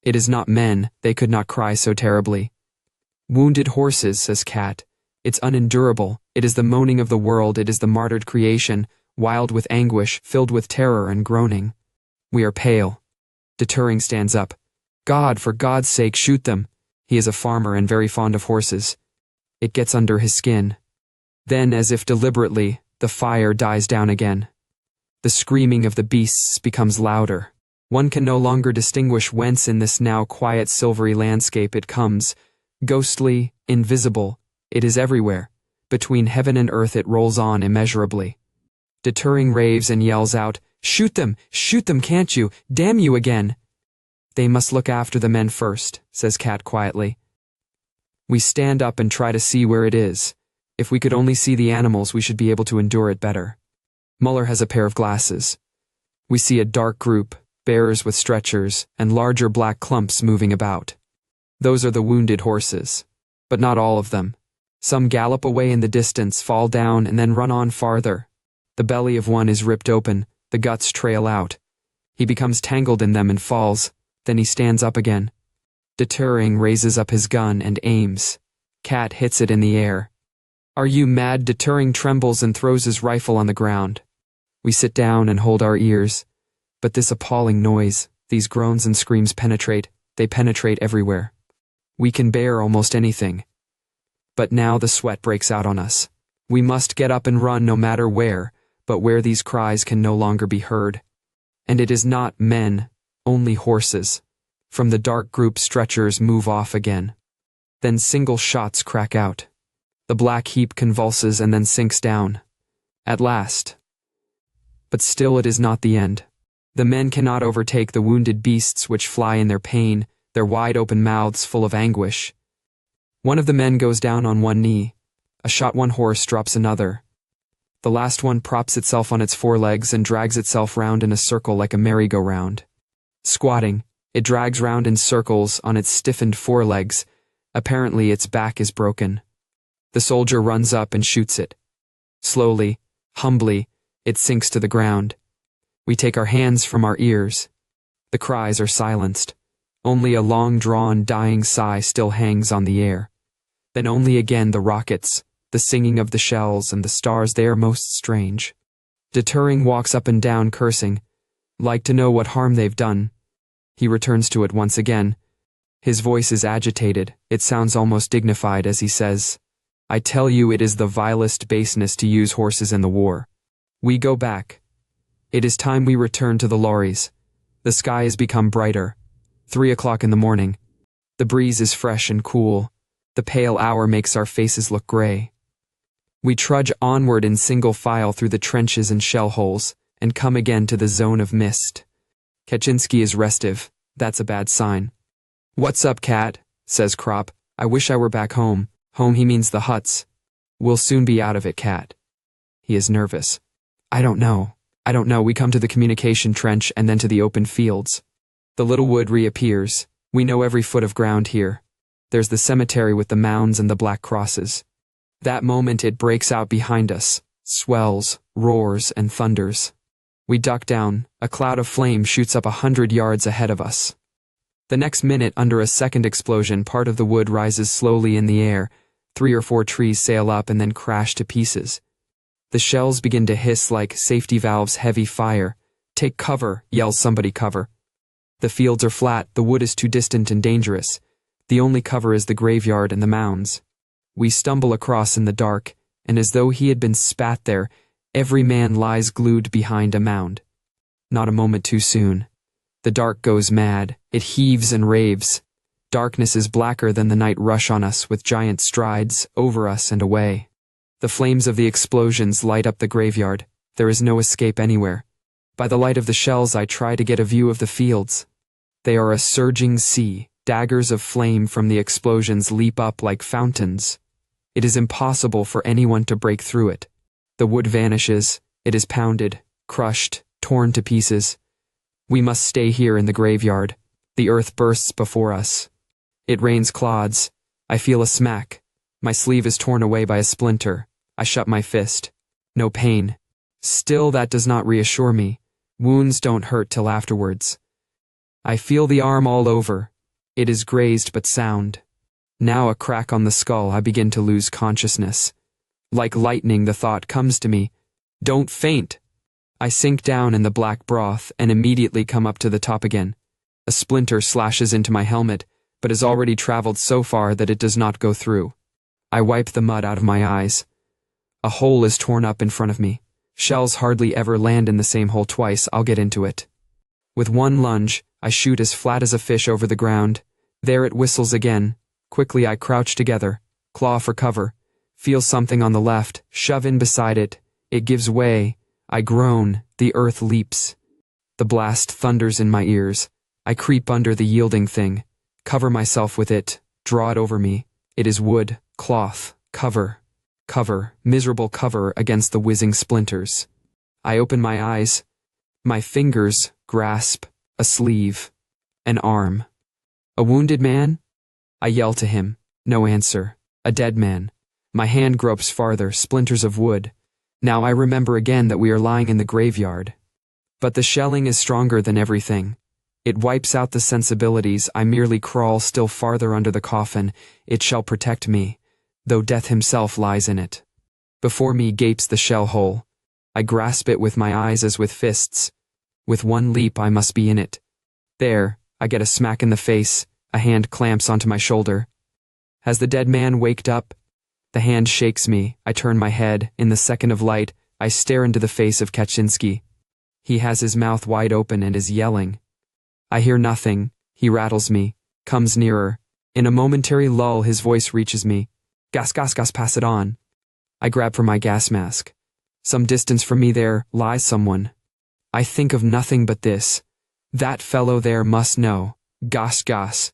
It is not men, they could not cry so terribly. Wounded horses, says Cat. It's unendurable, it is the moaning of the world, it is the martyred creation, wild with anguish, filled with terror and groaning. We are pale. Deterring stands up. God, for God's sake, shoot them. He is a farmer and very fond of horses. It gets under his skin. Then, as if deliberately, the fire dies down again. The screaming of the beasts becomes louder. One can no longer distinguish whence in this now quiet silvery landscape it comes. Ghostly, invisible, it is everywhere. Between heaven and earth it rolls on immeasurably. Deterring raves and yells out, shoot them, can't you, damn you again. They must look after the men first, says Cat quietly. We stand up and try to see where it is. If we could only see the animals, we should be able to endure it better. Muller has a pair of glasses. We see a dark group, bearers with stretchers, and larger black clumps moving about. Those are the wounded horses. But not all of them. Some gallop away in the distance, fall down, and then run on farther. The belly of one is ripped open, the guts trail out. He becomes tangled in them and falls. Then he stands up again. Deterring raises up his gun and aims. Cat hits it in the air. Are you mad? Deterring trembles and throws his rifle on the ground. We sit down and hold our ears. But this appalling noise, these groans and screams they penetrate everywhere. We can bear almost anything. But now the sweat breaks out on us. We must get up and run no matter where, but where these cries can no longer be heard. And it is not men, only horses. From the dark group stretchers move off again. Then single shots crack out. The black heap convulses and then sinks down. At last. But still it is not the end. The men cannot overtake the wounded beasts which fly in their pain, their wide-open mouths full of anguish. One of the men goes down on one knee. A shot one horse drops another. The last one props itself on its forelegs and drags itself round in a circle like a merry-go-round. Squatting, it drags round in circles on its stiffened forelegs. Apparently its back is broken. The soldier runs up and shoots it. Slowly, humbly, it sinks to the ground. We take our hands from our ears. The cries are silenced. Only a long-drawn, dying sigh still hangs on the air. Then only again the rockets, the singing of the shells and the stars, they are most strange. Deterring walks up and down cursing, like to know what harm they've done. He returns to it once again. His voice is agitated, it sounds almost dignified as he says, I tell you it is the vilest baseness to use horses in the war. We go back. It is time we return to the lorries. The sky has become brighter. 3 o'clock in the morning. The breeze is fresh and cool. The pale hour makes our faces look gray. We trudge onward in single file through the trenches and shell holes, and come again to the zone of mist. Kaczynski is restive. That's a bad sign. What's up, Cat? Says Krop. I wish I were back home. Home, he means the huts. We'll soon be out of it, Cat. He is nervous. I don't know. We come to the communication trench and then to the open fields. The little wood reappears. We know every foot of ground here. There's the cemetery with the mounds and the black crosses. That moment it breaks out behind us, swells, roars, and thunders. We duck down. A cloud of flame shoots up 100 yards ahead of us. The next minute, under a second explosion, part of the wood rises slowly in the air. 3 or 4 trees sail up and then crash to pieces. The shells begin to hiss like safety valves, heavy fire. Take cover, yells somebody, cover. The fields are flat, the wood is too distant and dangerous. The only cover is the graveyard and the mounds. We stumble across in the dark, and as though he had been spat there, every man lies glued behind a mound. Not a moment too soon. The dark goes mad, it heaves and raves. Darkness is blacker than the night rush on us with giant strides, over us and away. The flames of the explosions light up the graveyard. There is no escape anywhere. By the light of the shells I try to get a view of the fields. They are a surging sea. Daggers of flame from the explosions leap up like fountains. It is impossible for anyone to break through it. The wood vanishes. It is pounded, crushed, torn to pieces. We must stay here in the graveyard. The earth bursts before us. It rains clods. I feel a smack. My sleeve is torn away by a splinter. I shut my fist. No pain. Still, that does not reassure me. Wounds don't hurt till afterwards. I feel the arm all over. It is grazed but sound. Now a crack on the skull, I begin to lose consciousness. Like lightning the thought comes to me, don't faint. I sink down in the black broth and immediately come up to the top again. A splinter slashes into my helmet, but has already traveled so far that it does not go through. I wipe the mud out of my eyes. A hole is torn up in front of me. Shells hardly ever land in the same hole twice, I'll get into it. With one lunge, I shoot as flat as a fish over the ground. There it whistles again. Quickly I crouch together, claw for cover, feel something on the left, shove in beside it. It gives way. I groan, the earth leaps. The blast thunders in my ears. I creep under the yielding thing, cover myself with it, draw it over me. It is wood, cloth, cover, miserable cover against the whizzing splinters. I open my eyes. My fingers grasp a sleeve, an arm. A wounded man? I yell to him. No answer. A dead man. My hand gropes farther, splinters of wood. Now I remember again that we are lying in the graveyard. But the shelling is stronger than everything. It wipes out the sensibilities. I merely crawl still farther under the coffin. It shall protect me, though death himself lies in it. Before me gapes the shell hole. I grasp it with my eyes as with fists. With one leap I must be in it. There, I get a smack in the face. A hand clamps onto my shoulder. Has the dead man waked up? The hand shakes me. I turn my head. In the second of light, I stare into the face of Kaczynski. He has his mouth wide open and is yelling. I hear nothing. He rattles me, comes nearer. In a momentary lull his voice reaches me. Gas, gas, gas, pass it on. I grab for my gas mask. Some distance from me there lies someone. I think of nothing but this. That fellow there must know. Gas, gas.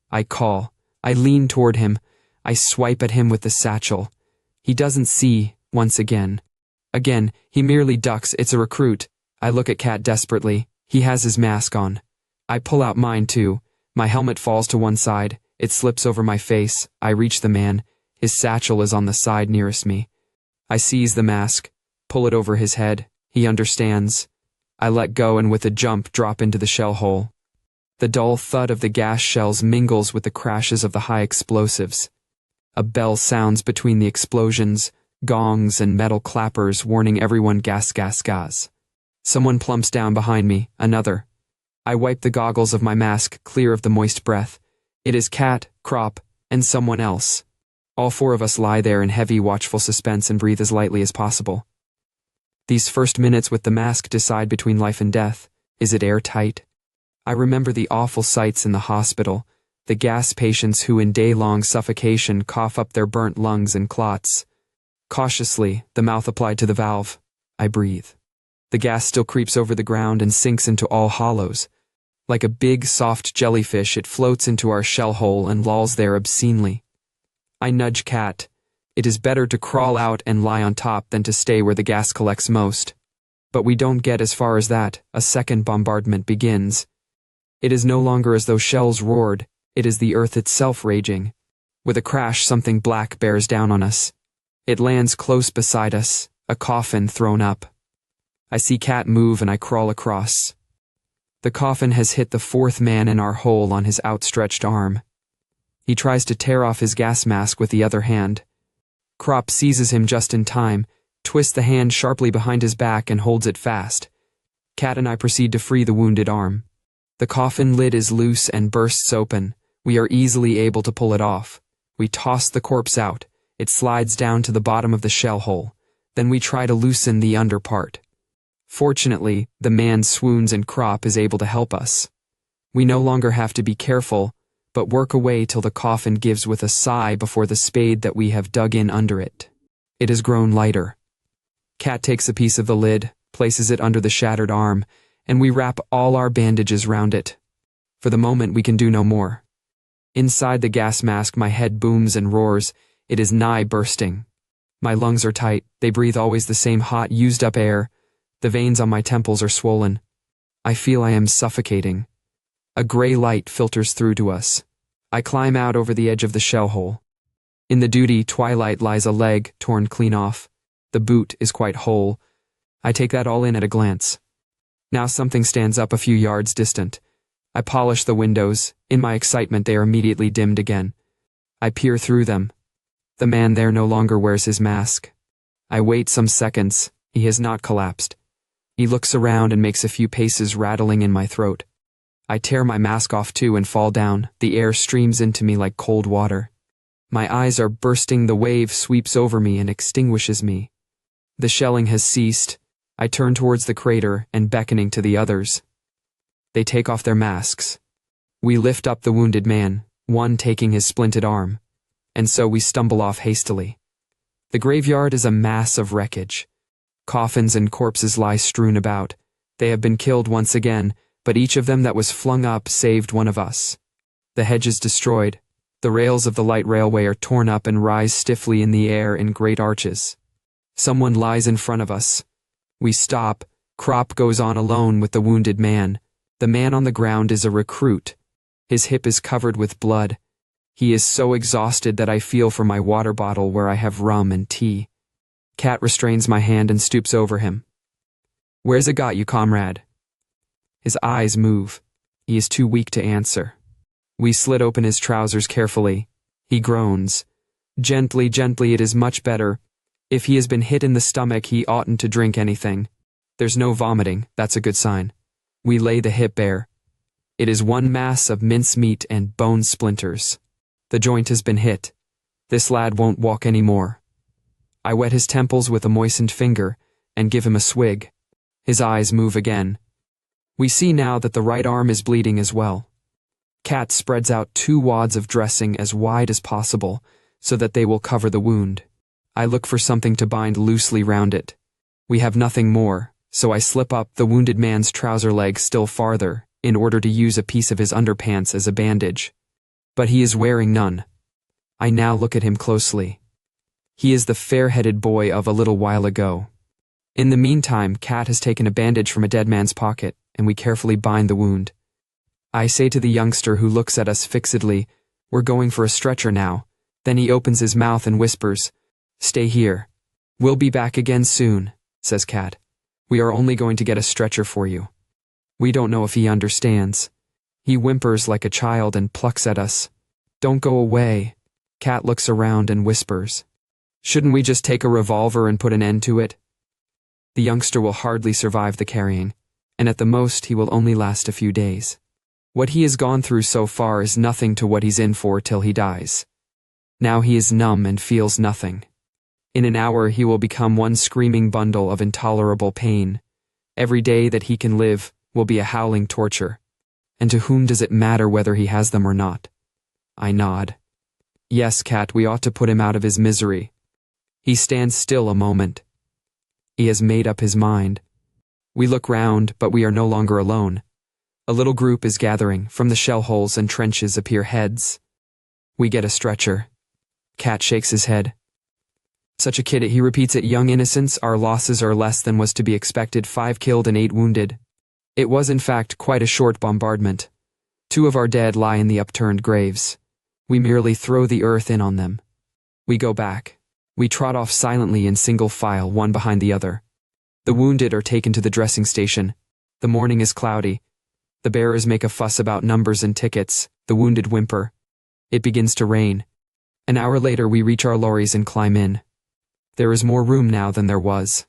I call. I lean toward him. I swipe at him with the satchel. He doesn't see, once again. Again, he merely ducks. It's a recruit. I look at Cat desperately. He has his mask on. I pull out mine too. My helmet falls to one side. It slips over my face. I reach the man. His satchel is on the side nearest me. I seize the mask, pull it over his head. He understands. I let go and with a jump drop into the shell hole. The dull thud of the gas shells mingles with the crashes of the high explosives. A bell sounds between the explosions, gongs and metal clappers warning everyone gas, gas, gas. Someone plumps down behind me, another. I wipe the goggles of my mask clear of the moist breath. It is Cat, Crop, and someone else. All four of us lie there in heavy, watchful suspense and breathe as lightly as possible. These first minutes with the mask decide between life and death. Is it airtight? I remember the awful sights in the hospital, the gas patients who in day-long suffocation cough up their burnt lungs and clots. Cautiously, the mouth applied to the valve, I breathe. The gas still creeps over the ground and sinks into all hollows. Like a big, soft jellyfish, it floats into our shell hole and lolls there obscenely. I nudge Cat. It is better to crawl out and lie on top than to stay where the gas collects most. But we don't get as far as that. A second bombardment begins. It is no longer as though shells roared. It is the earth itself raging. With a crash, something black bears down on us. It lands close beside us, a coffin thrown up. I see Cat move and I crawl across. The coffin has hit the fourth man in our hole on his outstretched arm. He tries to tear off his gas mask with the other hand. Crop seizes him just in time, twists the hand sharply behind his back and holds it fast. Cat and I proceed to free the wounded arm. The coffin lid is loose and bursts open. We are easily able to pull it off. We toss the corpse out. It slides down to the bottom of the shell hole. Then we try to loosen the under part. Fortunately, the man swoons and Crop is able to help us. We no longer have to be careful, but work away till the coffin gives with a sigh before the spade that we have dug in under it. It has grown lighter. Cat takes a piece of the lid, places it under the shattered arm, and we wrap all our bandages round it. For the moment we can do no more. Inside the gas mask my head booms and roars. It is nigh bursting. My lungs are tight, they breathe always the same hot, used-up air. The veins on my temples are swollen. I feel I am suffocating. A gray light filters through to us. I climb out over the edge of the shell hole. In the duty twilight lies a leg torn clean off. The boot is quite whole. I take that all in at a glance. Now something stands up a few yards distant. I polish the windows. In my excitement they are immediately dimmed again. I peer through them. The man there no longer wears his mask. I wait some seconds. He has not collapsed. He looks around and makes a few paces, rattling in my throat. I tear my mask off too and fall down. The air streams into me like cold water. My eyes are bursting. The wave sweeps over me and extinguishes me. The shelling has ceased. I turn towards the crater and beckoning to the others. They take off their masks. We lift up the wounded man, one taking his splinted arm. And so we stumble off hastily. The graveyard is a mass of wreckage. Coffins and corpses lie strewn about. They have been killed once again, but each of them that was flung up saved one of us. The hedge is destroyed. The rails of the light railway are torn up and rise stiffly in the air in great arches. Someone lies in front of us. We stop. Crop goes on alone with the wounded man. The man on the ground is a recruit. His hip is covered with blood. He is so exhausted that I feel for my water bottle where I have rum and tea. Cat restrains my hand and stoops over him. "Where's it got you, comrade?" His eyes move. He is too weak to answer. We slit open his trousers carefully. He groans. Gently, gently, it is much better. If he has been hit in the stomach, he oughtn't to drink anything. There's no vomiting, that's a good sign. We lay the hip bare. It is one mass of mincemeat and bone splinters. The joint has been hit. This lad won't walk any more. I wet his temples with a moistened finger and give him a swig. His eyes move again. We see now that the right arm is bleeding as well. Cat spreads out 2 wads of dressing as wide as possible so that they will cover the wound. I look for something to bind loosely round it. We have nothing more, so I slip up the wounded man's trouser leg still farther in order to use a piece of his underpants as a bandage. But he is wearing none. I now look at him closely. He is the fair-headed boy of a little while ago. In the meantime, Cat has taken a bandage from a dead man's pocket, and we carefully bind the wound. I say to the youngster who looks at us fixedly, "We're going for a stretcher now." Then he opens his mouth and whispers, "Stay here. We'll be back again soon," says Cat. "We are only going to get a stretcher for you." We don't know if he understands. He whimpers like a child and plucks at us. "Don't go away." Cat looks around and whispers, "Shouldn't we just take a revolver and put an end to it?" The youngster will hardly survive the carrying, and at the most he will only last a few days. What he has gone through so far is nothing to what he's in for till he dies. Now he is numb and feels nothing. In an hour he will become one screaming bundle of intolerable pain. Every day that he can live will be a howling torture. And to whom does it matter whether he has them or not? I nod. Yes, Cat, we ought to put him out of his misery. He stands still a moment. He has made up his mind. We look round, but we are no longer alone. A little group is gathering. From the shell holes and trenches appear heads. We get a stretcher. Cat shakes his head. Such a kid, he repeats it. Young innocents, our losses are less than was to be expected. 5 killed and 8 wounded. It was in fact quite a short bombardment. 2 of our dead lie in the upturned graves. We merely throw the earth in on them. We go back. We trot off silently in single file, one behind the other. The wounded are taken to the dressing station. The morning is cloudy. The bearers make a fuss about numbers and tickets. The wounded whimper. It begins to rain. An hour later we reach our lorries and climb in. There is more room now than there was.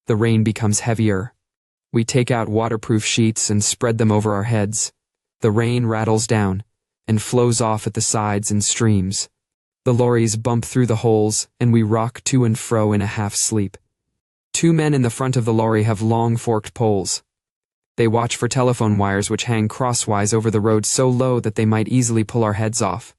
The rain becomes heavier. We take out waterproof sheets and spread them over our heads. The rain rattles down and flows off at the sides in streams. The lorries bump through the holes and we rock to and fro in a half-sleep. 2 men in the front of the lorry have long forked poles. They watch for telephone wires which hang crosswise over the road so low that they might easily pull our heads off.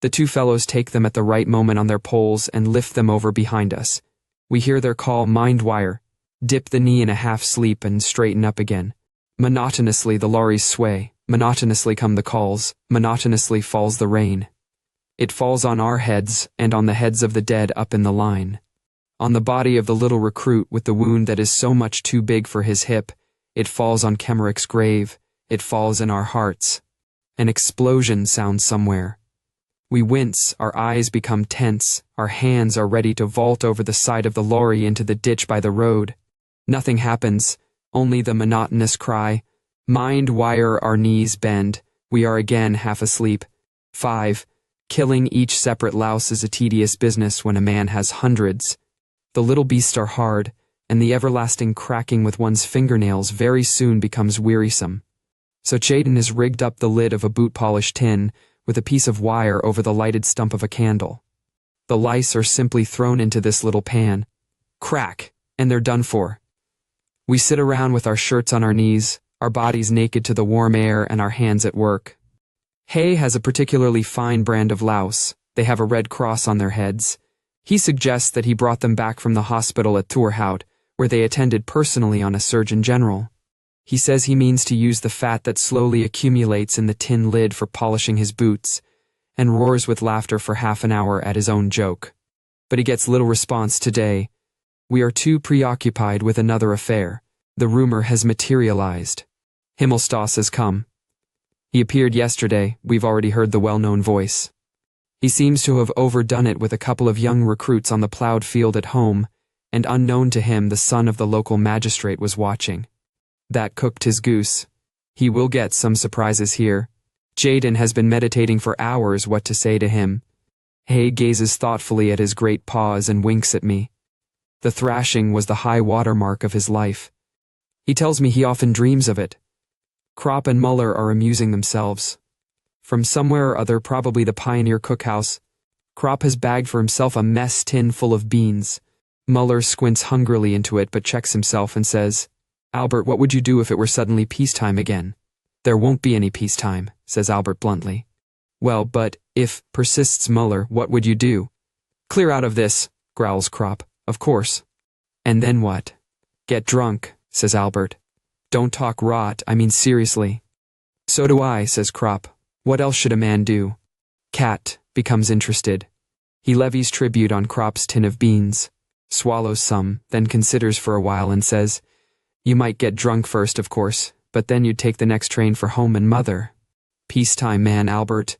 The 2 fellows take them at the right moment on their poles and lift them over behind us. We hear their call, "Mind wire." Dip the knee in a half-sleep and straighten up again. Monotonously the lorries sway. Monotonously come the calls. Monotonously falls the rain. It falls on our heads and on the heads of the dead up in the line. On the body of the little recruit with the wound that is so much too big for his hip. It falls on Kemmerich's grave. It falls in our hearts. An explosion sounds somewhere. We wince, our eyes become tense, our hands are ready to vault over the side of the lorry into the ditch by the road. Nothing happens, only the monotonous cry, "Mind wire," our knees bend, we are again half asleep. 5. Killing each separate louse is a tedious business when a man has hundreds. The little beasts are hard, and the everlasting cracking with one's fingernails very soon becomes wearisome. So Jaden has rigged up the lid of a boot-polished tin with a piece of wire over the lighted stump of a candle. The lice are simply thrown into this little pan. Crack, and they're done for. We sit around with our shirts on our knees, our bodies naked to the warm air and our hands at work. Hay has a particularly fine brand of louse. They have a red cross on their heads. He suggests that he brought them back from the hospital at Thorhout, where they attended personally on a Surgeon General. He says he means to use the fat that slowly accumulates in the tin lid for polishing his boots, and roars with laughter for half an hour at his own joke. But he gets little response today. We are too preoccupied with another affair. The rumor has materialized. Himmelstoss has come. He appeared yesterday. We've already heard the well-known voice. He seems to have overdone it with a couple of young recruits on the plowed field at home, and unknown to him the son of the local magistrate was watching. That cooked his goose. He will get some surprises here. Jaden has been meditating for hours what to say to him. Hay gazes thoughtfully at his great paws and winks at me. The thrashing was the high water mark of his life. He tells me he often dreams of it. Krop and Muller are amusing themselves. From somewhere or other, probably the Pioneer Cookhouse, Krop has bagged for himself a mess tin full of beans. Muller squints hungrily into it but checks himself and says, "Albert, what would you do if it were suddenly peacetime again?" "There won't be any peacetime," says Albert bluntly. "Well, but if," persists Muller, "what would you do?" "Clear out of this," growls Krop. "Of course." "And then what?" "Get drunk," says Albert. "Don't talk rot, I mean seriously." "So do I," says Krop. "What else should a man do?" Cat becomes interested. He levies tribute on Krop's tin of beans, swallows some, then considers for a while and says, "You might get drunk first, of course, but then you'd take the next train for home and mother. Peacetime, man, Albert."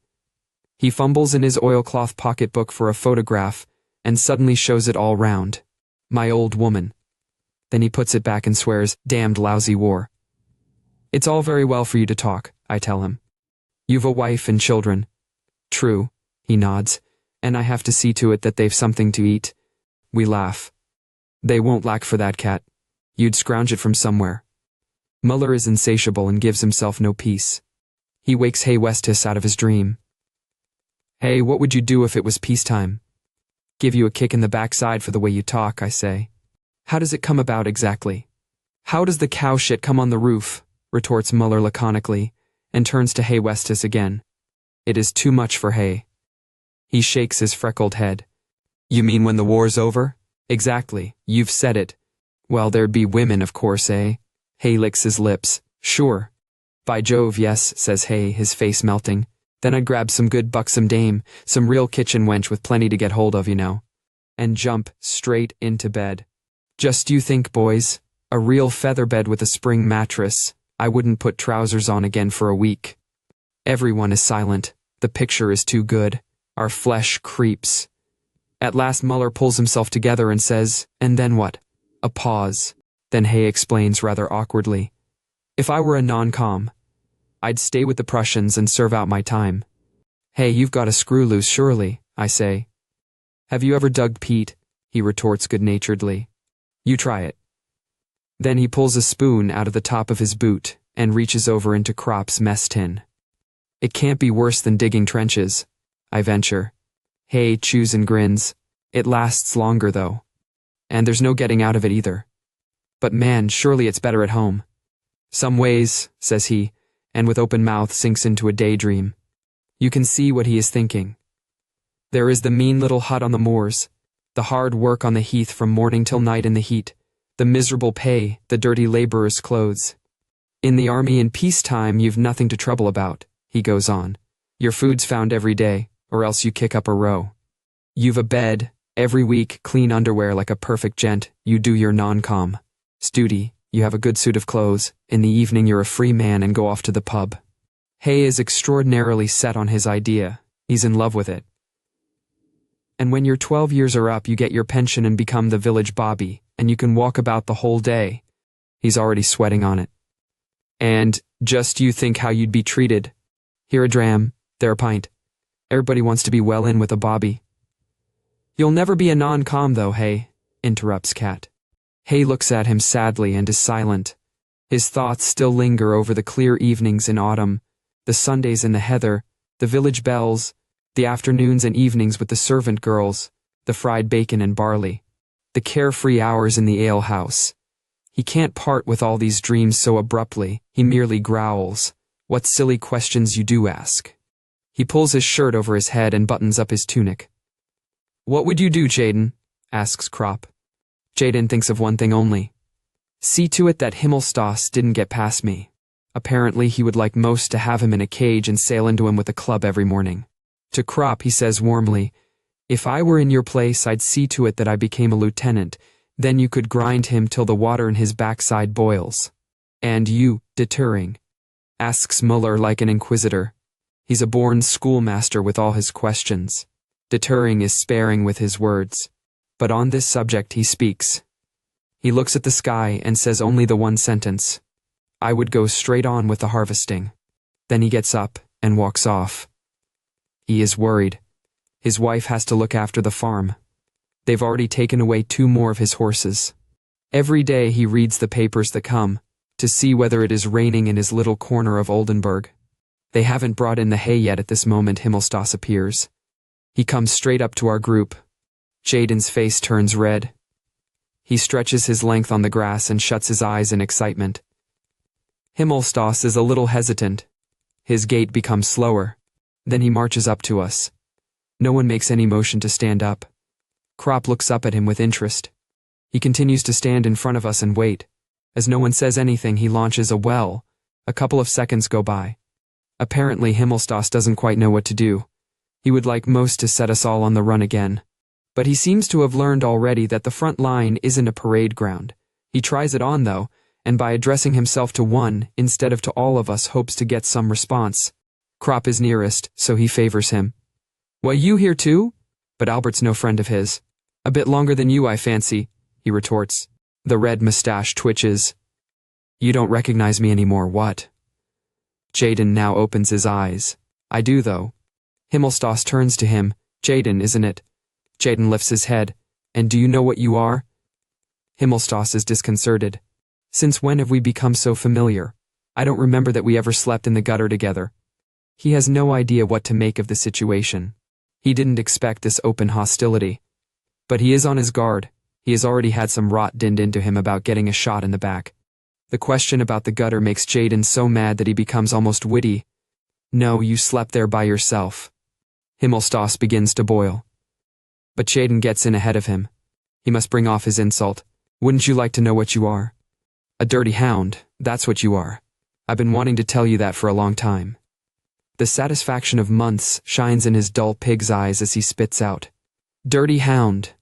He fumbles in his oilcloth pocketbook for a photograph and suddenly shows it all round. My old woman. Then he puts it back and swears, "Damned lousy war." "It's all very well for you to talk," I tell him. "You've a wife and children." "True," he nods. and I have to see to it that they've something to eat. We laugh. They won't lack for that, cat. You'd scrounge it from somewhere. Muller is insatiable and gives himself no peace. He wakes Hay Westis out of his dream. Hey, what would you do if it was peacetime? Give you a kick in the backside for the way you talk, I say. How does it come about exactly? How does the cow shit come on the roof? Retorts Muller laconically, and turns to Hay Westis again. It is too much for Hay. He shakes his freckled head. You mean when the war's over? Exactly, you've said it. Well, there'd be women, of course, eh? Hay licks his lips. Sure. By Jove, yes, says Hay, his face melting. Then I'd grab some good buxom dame, some real kitchen wench with plenty to get hold of, you know. And jump straight into bed. Just you think, boys, a real feather bed with a spring mattress. I wouldn't put trousers on again for a week. Everyone is silent. The picture is too good. Our flesh creeps. At last Muller pulls himself together and says, and then what? A pause. Then Hay explains rather awkwardly. If I were a non-com, I'd stay with the Prussians and serve out my time. Hey, you've got a screw loose, surely, I say. Have you ever dug peat? He retorts good-naturedly. You try it. Then he pulls a spoon out of the top of his boot and reaches over into Crop's mess tin. It can't be worse than digging trenches, I venture. Hay chews and grins. It lasts longer, though. And there's no getting out of it either. But man, surely it's better at home. Some ways, says he, and with open mouth sinks into a daydream. You can see what he is thinking. There is the mean little hut on the moors, the hard work on the heath from morning till night in the heat, the miserable pay, the dirty laborer's clothes. In the army in peacetime you've nothing to trouble about, he goes on. Your food's found every day, or else you kick up a row. You've a bed, every week, clean underwear like a perfect gent, you do your non-com. Duty, you have a good suit of clothes, in the evening you're a free man and go off to the pub. Hay is extraordinarily set on his idea. He's in love with it. And when your 12 years are up, you get your pension and become the village bobby, and you can walk about the whole day. He's already sweating on it. And, just you think how you'd be treated. Here a dram, there a pint. Everybody wants to be well in with a bobby. You'll never be a non-com though, Hay, interrupts Cat. Hay looks at him sadly and is silent. His thoughts still linger over the clear evenings in autumn, the Sundays in the heather, the village bells, the afternoons and evenings with the servant girls, the fried bacon and barley, the carefree hours in the ale-house. He can't part with all these dreams so abruptly. He merely growls. What silly questions you do ask. He pulls his shirt over his head and buttons up his tunic. What would you do, Jaden? Asks Crop. Jaden thinks of one thing only. See to it that Himmelstoss didn't get past me. Apparently he would like most to have him in a cage and sail into him with a club every morning. To Crop he says warmly, if I were in your place I'd see to it that I became a lieutenant, then you could grind him till the water in his backside boils. And you, deterring? Asks Muller like an inquisitor. He's a born schoolmaster with all his questions. Deterring is sparing with his words. But on this subject he speaks. He looks at the sky and says only the one sentence. I would go straight on with the harvesting. Then he gets up and walks off. He is worried. His wife has to look after the farm. They've already taken away 2 more of his horses. Every day he reads the papers that come, to see whether it is raining in his little corner of Oldenburg. They haven't brought in the hay yet at this moment Himmelstoss appears. He comes straight up to our group. Jaden's face turns red. He stretches his length on the grass and shuts his eyes in excitement. Himmelstoss is a little hesitant. His gait becomes slower. Then he marches up to us. No one makes any motion to stand up. Crop looks up at him with interest. He continues to stand in front of us and wait. As no one says anything, he launches a well. A couple of seconds go by. Apparently Himmelstoss doesn't quite know what to do. He would like most to set us all on the run again. But he seems to have learned already that the front line isn't a parade ground. He tries it on, though, and by addressing himself to one instead of to all of us hopes to get some response. Crop is nearest, so he favors him. Well, you here too? But Albert's no friend of his. A bit longer than you, I fancy, he retorts. The red mustache twitches. You don't recognize me anymore, what? Jaden now opens his eyes. I do, though. Himmelstoss turns to him, Jaden, isn't it? Jaden lifts his head. And do you know what you are? Himmelstoss is disconcerted. Since when have we become so familiar? I don't remember that we ever slept in the gutter together. He has no idea what to make of the situation. He didn't expect this open hostility. But he is on his guard. He has already had some rot dinned into him about getting a shot in the back. The question about the gutter makes Jaden so mad that he becomes almost witty. No, you slept there by yourself. Himmelstoss begins to boil. But Jaden gets in ahead of him. He must bring off his insult. Wouldn't you like to know what you are? A dirty hound, that's what you are. I've been wanting to tell you that for a long time. The satisfaction of months shines in his dull pig's eyes as he spits out. Dirty hound.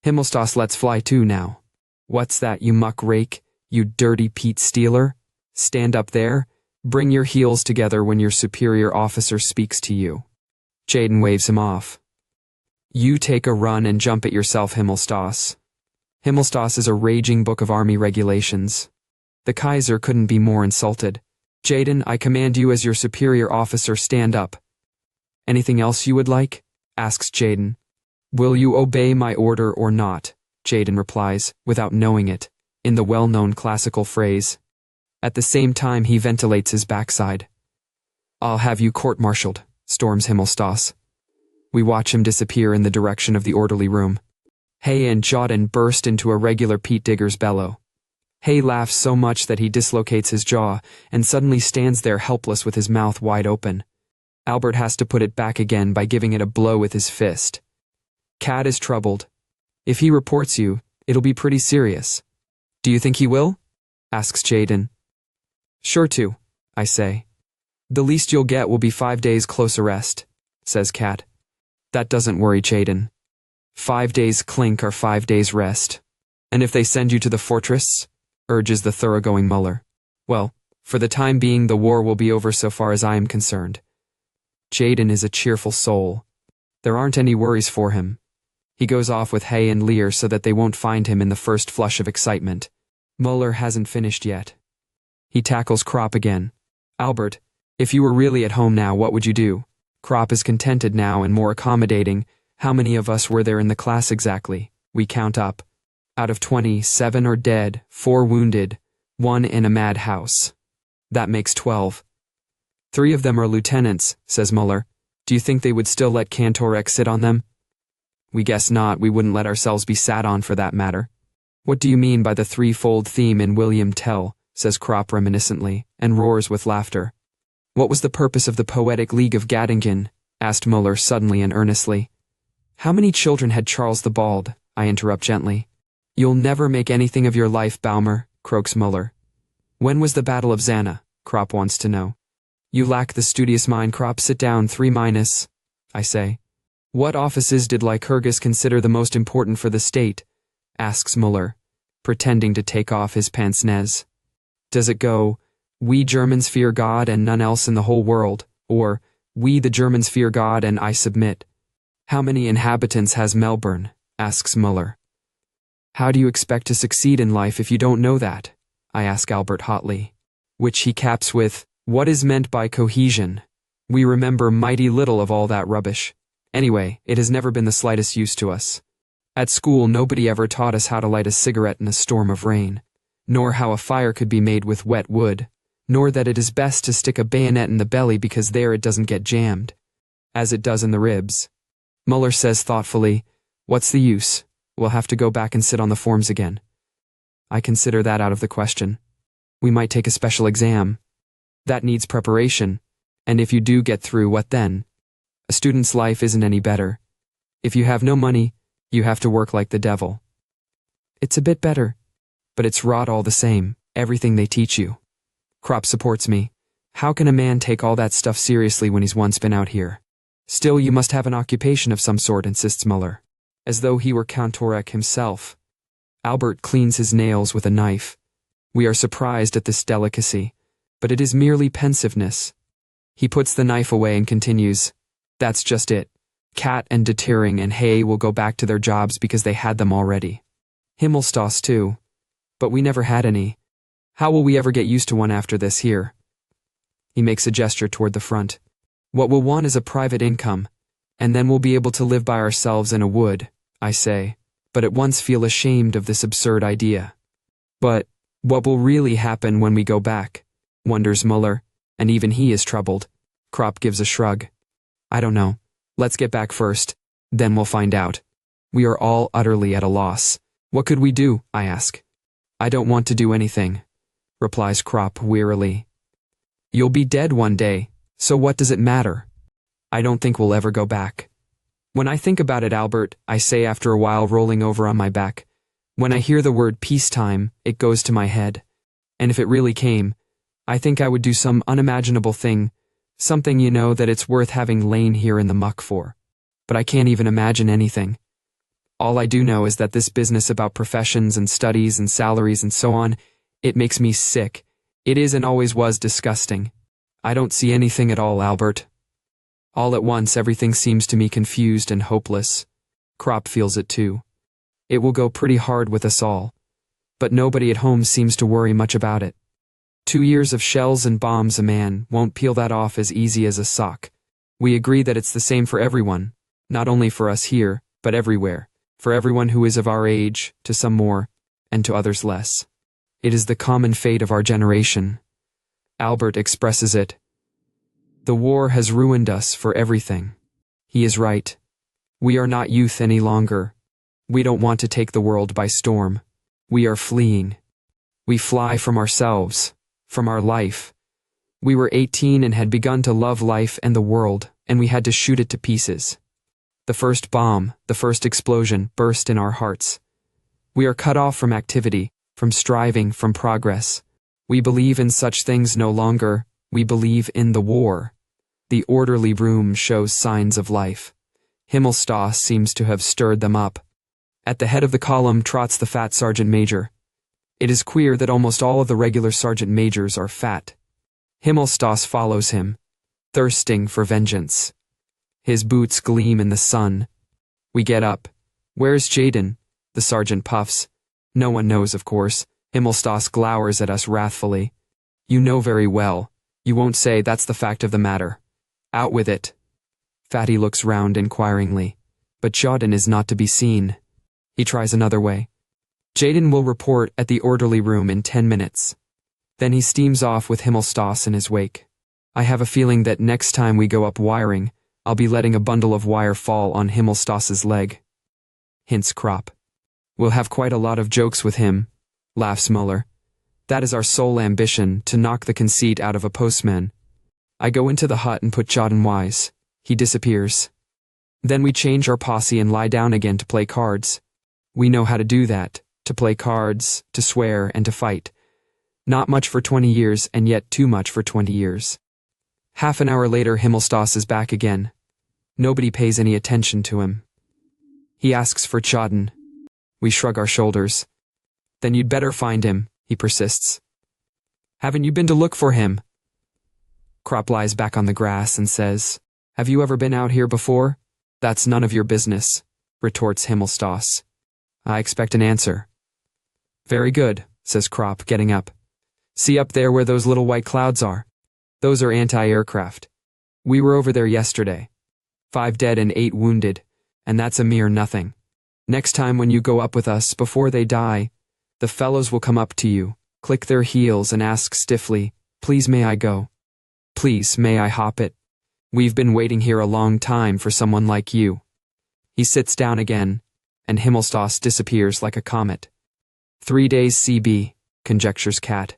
Himmelstoss lets fly too now. What's that, you muck rake? You dirty Pete stealer? Stand up there. Bring your heels together when your superior officer speaks to you. Jaden waves him off. You take a run and jump it yourself, Himmelstoss. Himmelstoss is a raging book of army regulations. The Kaiser couldn't be more insulted. Jaden, I command you as your superior officer, stand up. Anything else you would like? Asks Jaden. Will you obey my order or not? Jaden replies, without knowing it, in the well-known classical phrase. At the same time he ventilates his backside. I'll have you court-martialed, storms Himmelstoss. We watch him disappear in the direction of the orderly room. Hay and Jaden burst into a regular Pete Digger's bellow. Hay laughs so much that he dislocates his jaw and suddenly stands there helpless with his mouth wide open. Albert has to put it back again by giving it a blow with his fist. Cat is troubled. If he reports you, it'll be pretty serious. Do you think he will? Asks Jaden. Sure to, I say. The least you'll get will be 5 days close arrest, says Cat. That doesn't worry Jaden. 5 days clink are 5 days rest. And if they send you to the fortress? Urges the thoroughgoing Muller. Well, for the time being the war will be over so far as I am concerned. Jaden is a cheerful soul. There aren't any worries for him. He goes off with Hay and Lear so that they won't find him in the first flush of excitement. Muller hasn't finished yet. He tackles Krop again. Albert, if you were really at home now, what would you do? Krop is contented now and more accommodating. How many of us were there in the class exactly? We count up. Out of 20, 7 are dead, 4 wounded, 1 in a madhouse. That makes 12. 3 of them are lieutenants, says Muller. Do you think they would still let Kantorek sit on them? We guess not. We wouldn't let ourselves be sat on for that matter. What do you mean by the threefold theme in William Tell, says Krop reminiscently, and roars with laughter. What was the purpose of the Poetic League of Göttingen? Asked Muller suddenly and earnestly. How many children had Charles the Bald? I interrupt gently. You'll never make anything of your life, Bäumer, croaks Muller. When was the Battle of Zana? Krop wants to know. You lack the studious mind, Krop. Sit down, 3-, I say. What offices did Lycurgus consider the most important for the state? Asks Muller, pretending to take off his pince-nez. Does it go, we Germans fear God and none else in the whole world, or we the Germans fear God and I submit? How many inhabitants has Melbourne? Asks Muller. How do you expect to succeed in life if you don't know that? I ask Albert hotly. Which he caps with, what is meant by cohesion? We remember mighty little of all that rubbish. Anyway, it has never been the slightest use to us. At school nobody ever taught us how to light a cigarette in a storm of rain, nor how a fire could be made with wet wood, nor that it is best to stick a bayonet in the belly because there it doesn't get jammed, as it does in the ribs. Muller says thoughtfully, what's the use? We'll have to go back and sit on the forms again. I consider that out of the question. We might take a special exam. That needs preparation. And if you do get through, what then? A student's life isn't any better. If you have no money, you have to work like the devil. It's a bit better, but it's rot all the same, everything they teach you. Krop supports me. How can a man take all that stuff seriously when he's once been out here? Still, you must have an occupation of some sort, insists Muller, as though he were Kantorek himself. Albert cleans his nails with a knife. We are surprised at this delicacy, but it is merely pensiveness. He puts the knife away and continues, that's just it. Cat and Deterring and Hay will go back to their jobs because they had them already. Himmelstoss too. But we never had any. How will we ever get used to one after this here? He makes a gesture toward the front. What we'll want is a private income. And then we'll be able to live by ourselves in a wood, I say, but at once feel ashamed of this absurd idea. But what will really happen when we go back? Wonders Muller, and even he is troubled. Kropp gives a shrug. I don't know. Let's get back first, then we'll find out. We are all utterly at a loss. What could we do? I ask. I don't want to do anything, replies Kropp wearily. You'll be dead one day, so what does it matter? I don't think we'll ever go back. When I think about it, Albert, I say after a while, rolling over on my back, when I hear the word peacetime, it goes to my head. And if it really came, I think I would do some unimaginable thing, something that it's worth having lain here in the muck for. But I can't even imagine anything. All I do know is that this business about professions and studies and salaries and so on, it makes me sick. It is and always was disgusting. I don't see anything at all, Albert. All at once everything seems to me confused and hopeless. Kropp feels it too. It will go pretty hard with us all. But nobody at home seems to worry much about it. 2 years of shells and bombs, a man won't peel that off as easy as a sock. We agree that it's the same for everyone, not only for us here, but everywhere, for everyone who is of our age, to some more, and to others less. It is the common fate of our generation. Albert expresses it. The war has ruined us for everything. He is right. We are not youth any longer. We don't want to take the world by storm. We are fleeing. We fly from ourselves, from our life. We were 18 and had begun to love life and the world, and we had to shoot it to pieces. The first bomb, the first explosion, burst in our hearts. We are cut off from activity, from striving, from progress. We believe in such things no longer. We believe in the war. The orderly room shows signs of life. Himmelstoss seems to have stirred them up. At the head of the column trots the fat sergeant major. It is queer that almost all of the regular sergeant majors are fat. Himmelstoss follows him, thirsting for vengeance. His boots gleam in the sun. We get up. Where's Jaden? The sergeant puffs. No one knows, of course. Himmelstoss glowers at us wrathfully. You know very well. You won't say that's the fact of the matter. Out with it. Fatty looks round inquiringly, but Jaden is not to be seen. He tries another way. Jaden will report at the orderly room in 10 minutes. Then he steams off with Himmelstoss in his wake. I have a feeling that next time we go up wiring, I'll be letting a bundle of wire fall on Himmelstoss's leg. Hints Kropp. We'll have quite a lot of jokes with him, laughs Muller. That is our sole ambition, to knock the conceit out of a postman. I go into the hut and put Jaden wise. He disappears. Then we change our posse and lie down again to play cards. We know how to do that, to play cards, to swear, and to fight. Not much for 20 years, and yet too much for 20 years. Half an hour later, Himmelstoss is back again. Nobody pays any attention to him. He asks for Jaden. We shrug our shoulders. Then you'd better find him, he persists. Haven't you been to look for him? Kropp lies back on the grass and says, Have you ever been out here before? That's none of your business, retorts Himmelstoss. I expect an answer. Very good, says Kropp, getting up. See up there where those little white clouds are? Those are anti-aircraft. We were over there yesterday. 5 dead and 8 wounded, and that's a mere nothing. Next time when you go up with us, before they die, the fellows will come up to you, click their heels and ask stiffly, Please may I go? Please may I hop it? We've been waiting here a long time for someone like you. He sits down again, and Himmelstoss disappears like a comet. 3 days CB, conjectures Cat.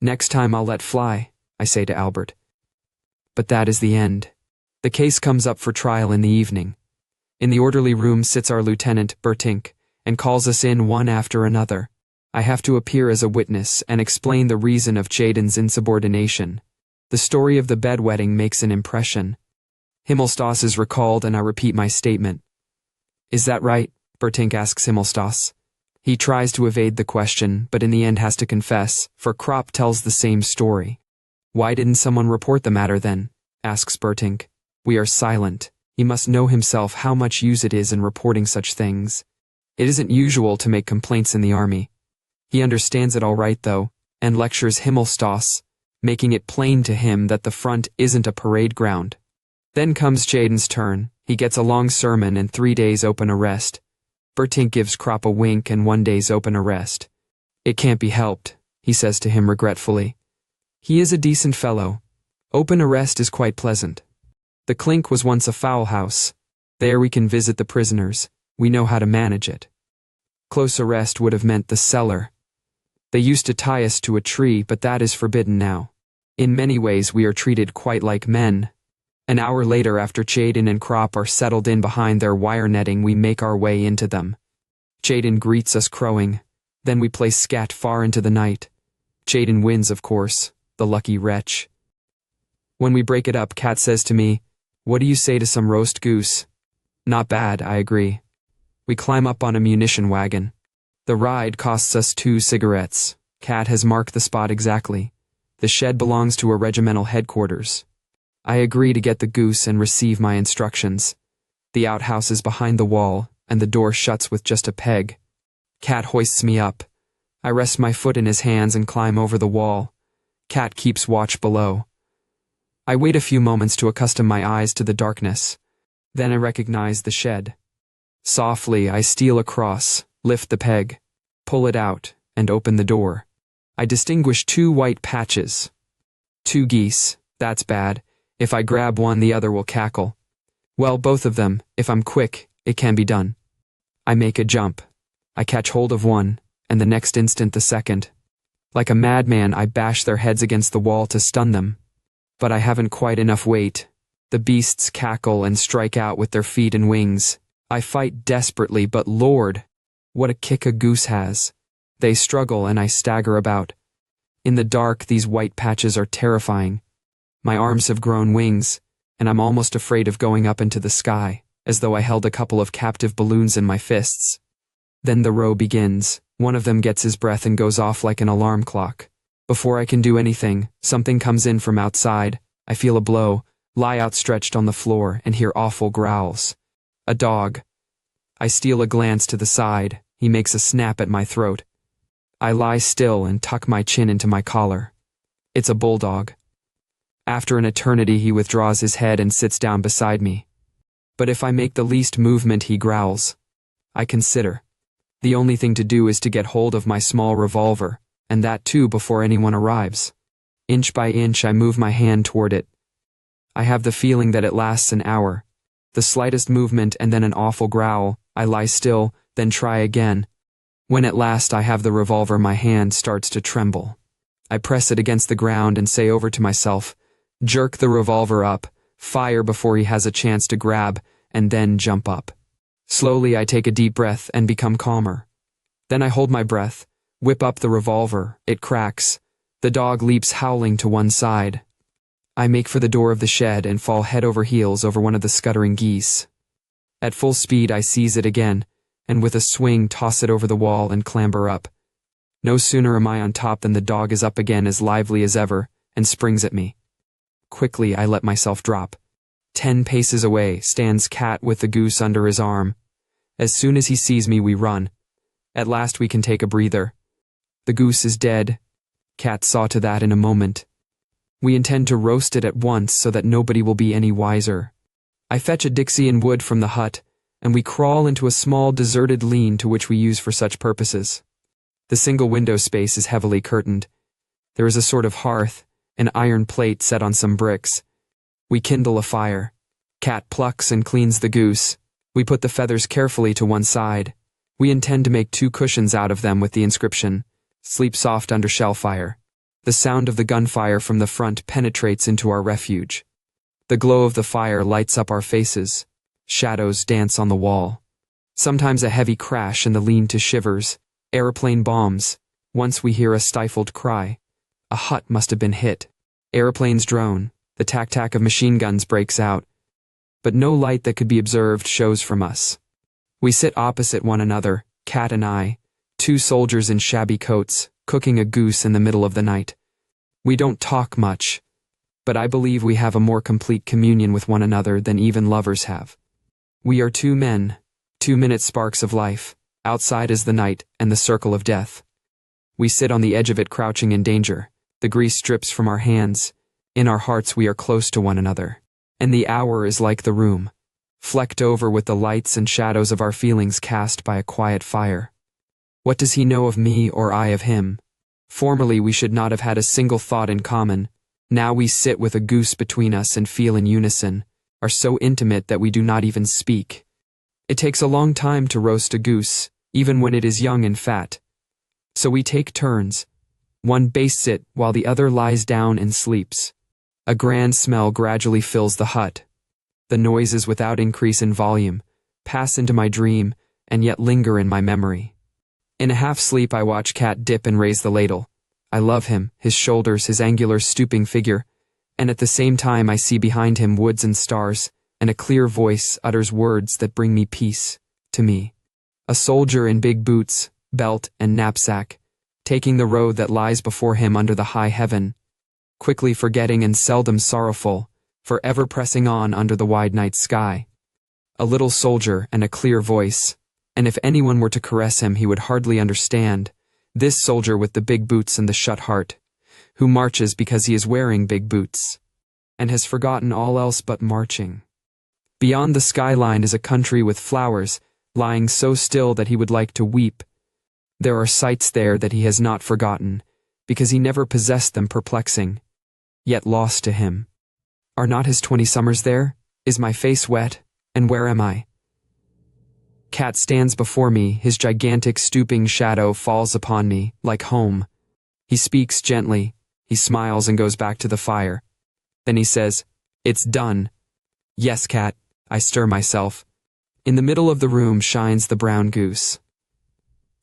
Next time I'll let fly, I say to Albert. But that is the end. The case comes up for trial in the evening. In the orderly room sits our lieutenant, Bertink, and calls us in one after another. I have to appear as a witness and explain the reason of Jaden's insubordination. The story of the bedwetting makes an impression. Himmelstoss is recalled and I repeat my statement. Is that right? Bertink asks Himmelstoss. He tries to evade the question, but in the end has to confess, for Kropp tells the same story. Why didn't someone report the matter then? Asks Bertink. We are silent. He must know himself how much use it is in reporting such things. It isn't usual to make complaints in the army. He understands it all right, though, and lectures Himmelstoss, making it plain to him that the front isn't a parade ground. Then comes Jaden's turn, He gets a long sermon and 3 days open arrest. Bertink gives Krop a wink and 1 day's open arrest. It can't be helped, he says to him regretfully. He is a decent fellow. Open arrest is quite pleasant. The clink was once a fowl house. There we can visit the prisoners. We know how to manage it. Close arrest would have meant the cellar. They used to tie us to a tree, but that is forbidden now. In many ways we are treated quite like men. An hour later, after Jaden and Krop are settled in behind their wire netting, we make our way into them. Jaden greets us crowing. Then we play scat far into the night. Jaden wins, of course, the lucky wretch. When we break it up, Kat says to me, "What do you say to some roast goose?" Not bad, I agree. We climb up on a munition wagon. The ride costs us 2 cigarettes. Kat has marked the spot exactly. The shed belongs to a regimental headquarters. I agree to get the goose and receive my instructions. The outhouse is behind the wall, and the door shuts with just a peg. Kat hoists me up. I rest my foot in his hands and climb over the wall. Kat keeps watch below. I wait a few moments to accustom my eyes to the darkness. Then I recognize the shed. Softly, I steal across, lift the peg, pull it out, and open the door. I distinguish 2 white patches. 2 geese, that's bad. If I grab one, the other will cackle. Well, both of them, if I'm quick, it can be done. I make a jump. I catch hold of one, and the next instant the second. Like a madman, I bash their heads against the wall to stun them. But I haven't quite enough weight. The beasts cackle and strike out with their feet and wings. I fight desperately, but Lord, what a kick a goose has. They struggle and I stagger about. In the dark, these white patches are terrifying. My arms have grown wings, and I'm almost afraid of going up into the sky, as though I held a couple of captive balloons in my fists. Then the row begins. One of them gets his breath and goes off like an alarm clock. Before I can do anything, something comes in from outside. I feel a blow, lie outstretched on the floor, and hear awful growls. A dog. I steal a glance to the side. He makes a snap at my throat. I lie still and tuck my chin into my collar. It's a bulldog. After an eternity, he withdraws his head and sits down beside me. But if I make the least movement, he growls. I consider. The only thing to do is to get hold of my small revolver, and that too before anyone arrives. Inch by inch, I move my hand toward it. I have the feeling that it lasts an hour. The slightest movement and then an awful growl. I lie still, then try again. When at last I have the revolver, my hand starts to tremble. I press it against the ground and say over to myself, jerk the revolver up, fire before he has a chance to grab, and then jump up. Slowly I take a deep breath and become calmer. Then I hold my breath, whip up the revolver, it cracks. The dog leaps howling to one side. I make for the door of the shed and fall head over heels over one of the scuttering geese. At full speed I seize it again, and with a swing toss it over the wall and clamber up. No sooner am I on top than the dog is up again as lively as ever, and springs at me. Quickly I let myself drop. 10 paces away stands Cat with the goose under his arm. As soon as he sees me, we run. At last we can take a breather. The goose is dead. Cat saw to that in a moment. We intend to roast it at once so that nobody will be any wiser. I fetch a Dixie and wood from the hut, and we crawl into a small deserted lean to which we use for such purposes. The single window space is heavily curtained. There is a sort of hearth, an iron plate set on some bricks. We kindle a fire. Cat plucks and cleans the goose. We put the feathers carefully to one side. We intend to make 2 cushions out of them with the inscription, "Sleep soft under shell fire." The sound of the gunfire from the front penetrates into our refuge. The glow of the fire lights up our faces. Shadows dance on the wall. Sometimes a heavy crash and the lean-to shivers. Aeroplane bombs. Once we hear a stifled cry. A hut must have been hit. Aeroplanes drone. The tac-tac of machine guns breaks out. But no light that could be observed shows from us. We sit opposite one another, Cat and I, 2 soldiers in shabby coats, cooking a goose in the middle of the night. We don't talk much, but I believe we have a more complete communion with one another than even lovers have. We are 2 men, 2-minute sparks of life. Outside is the night and the circle of death. We sit on the edge of it, crouching in danger. The grease drips from our hands. In our hearts we are close to one another. And the hour is like the room. flecked over with the lights and shadows of our feelings cast by a quiet fire. What does he know of me or I of him? Formerly we should not have had a single thought in common. Now we sit with a goose between us and feel in unison, are so intimate that we do not even speak. It takes a long time to roast a goose, even when it is young and fat. So we take turns. One bastes it while the other lies down and sleeps. A grand smell gradually fills the hut. The noises, without increase in volume, pass into my dream and yet linger in my memory. In a half-sleep I watch Cat dip and raise the ladle. I love him, his shoulders, his angular stooping figure, and at the same time I see behind him woods and stars, and a clear voice utters words that bring me peace, to me. A soldier in big boots, belt, and knapsack, taking the road that lies before him under the high heaven, quickly forgetting and seldom sorrowful, forever pressing on under the wide night sky. A little soldier and a clear voice, and if anyone were to caress him he would hardly understand, this soldier with the big boots and the shut heart, who marches because he is wearing big boots, and has forgotten all else but marching. Beyond the skyline is a country with flowers, lying so still that he would like to weep. There are sights there that he has not forgotten, because he never possessed them, perplexing, yet lost to him. Are not his 20 summers there? Is my face wet? And where am I? Cat stands before me, his gigantic stooping shadow falls upon me, like home. He speaks gently, he smiles and goes back to the fire. Then he says, "It's done." "Yes, Cat," I stir myself. In the middle of the room shines the brown goose.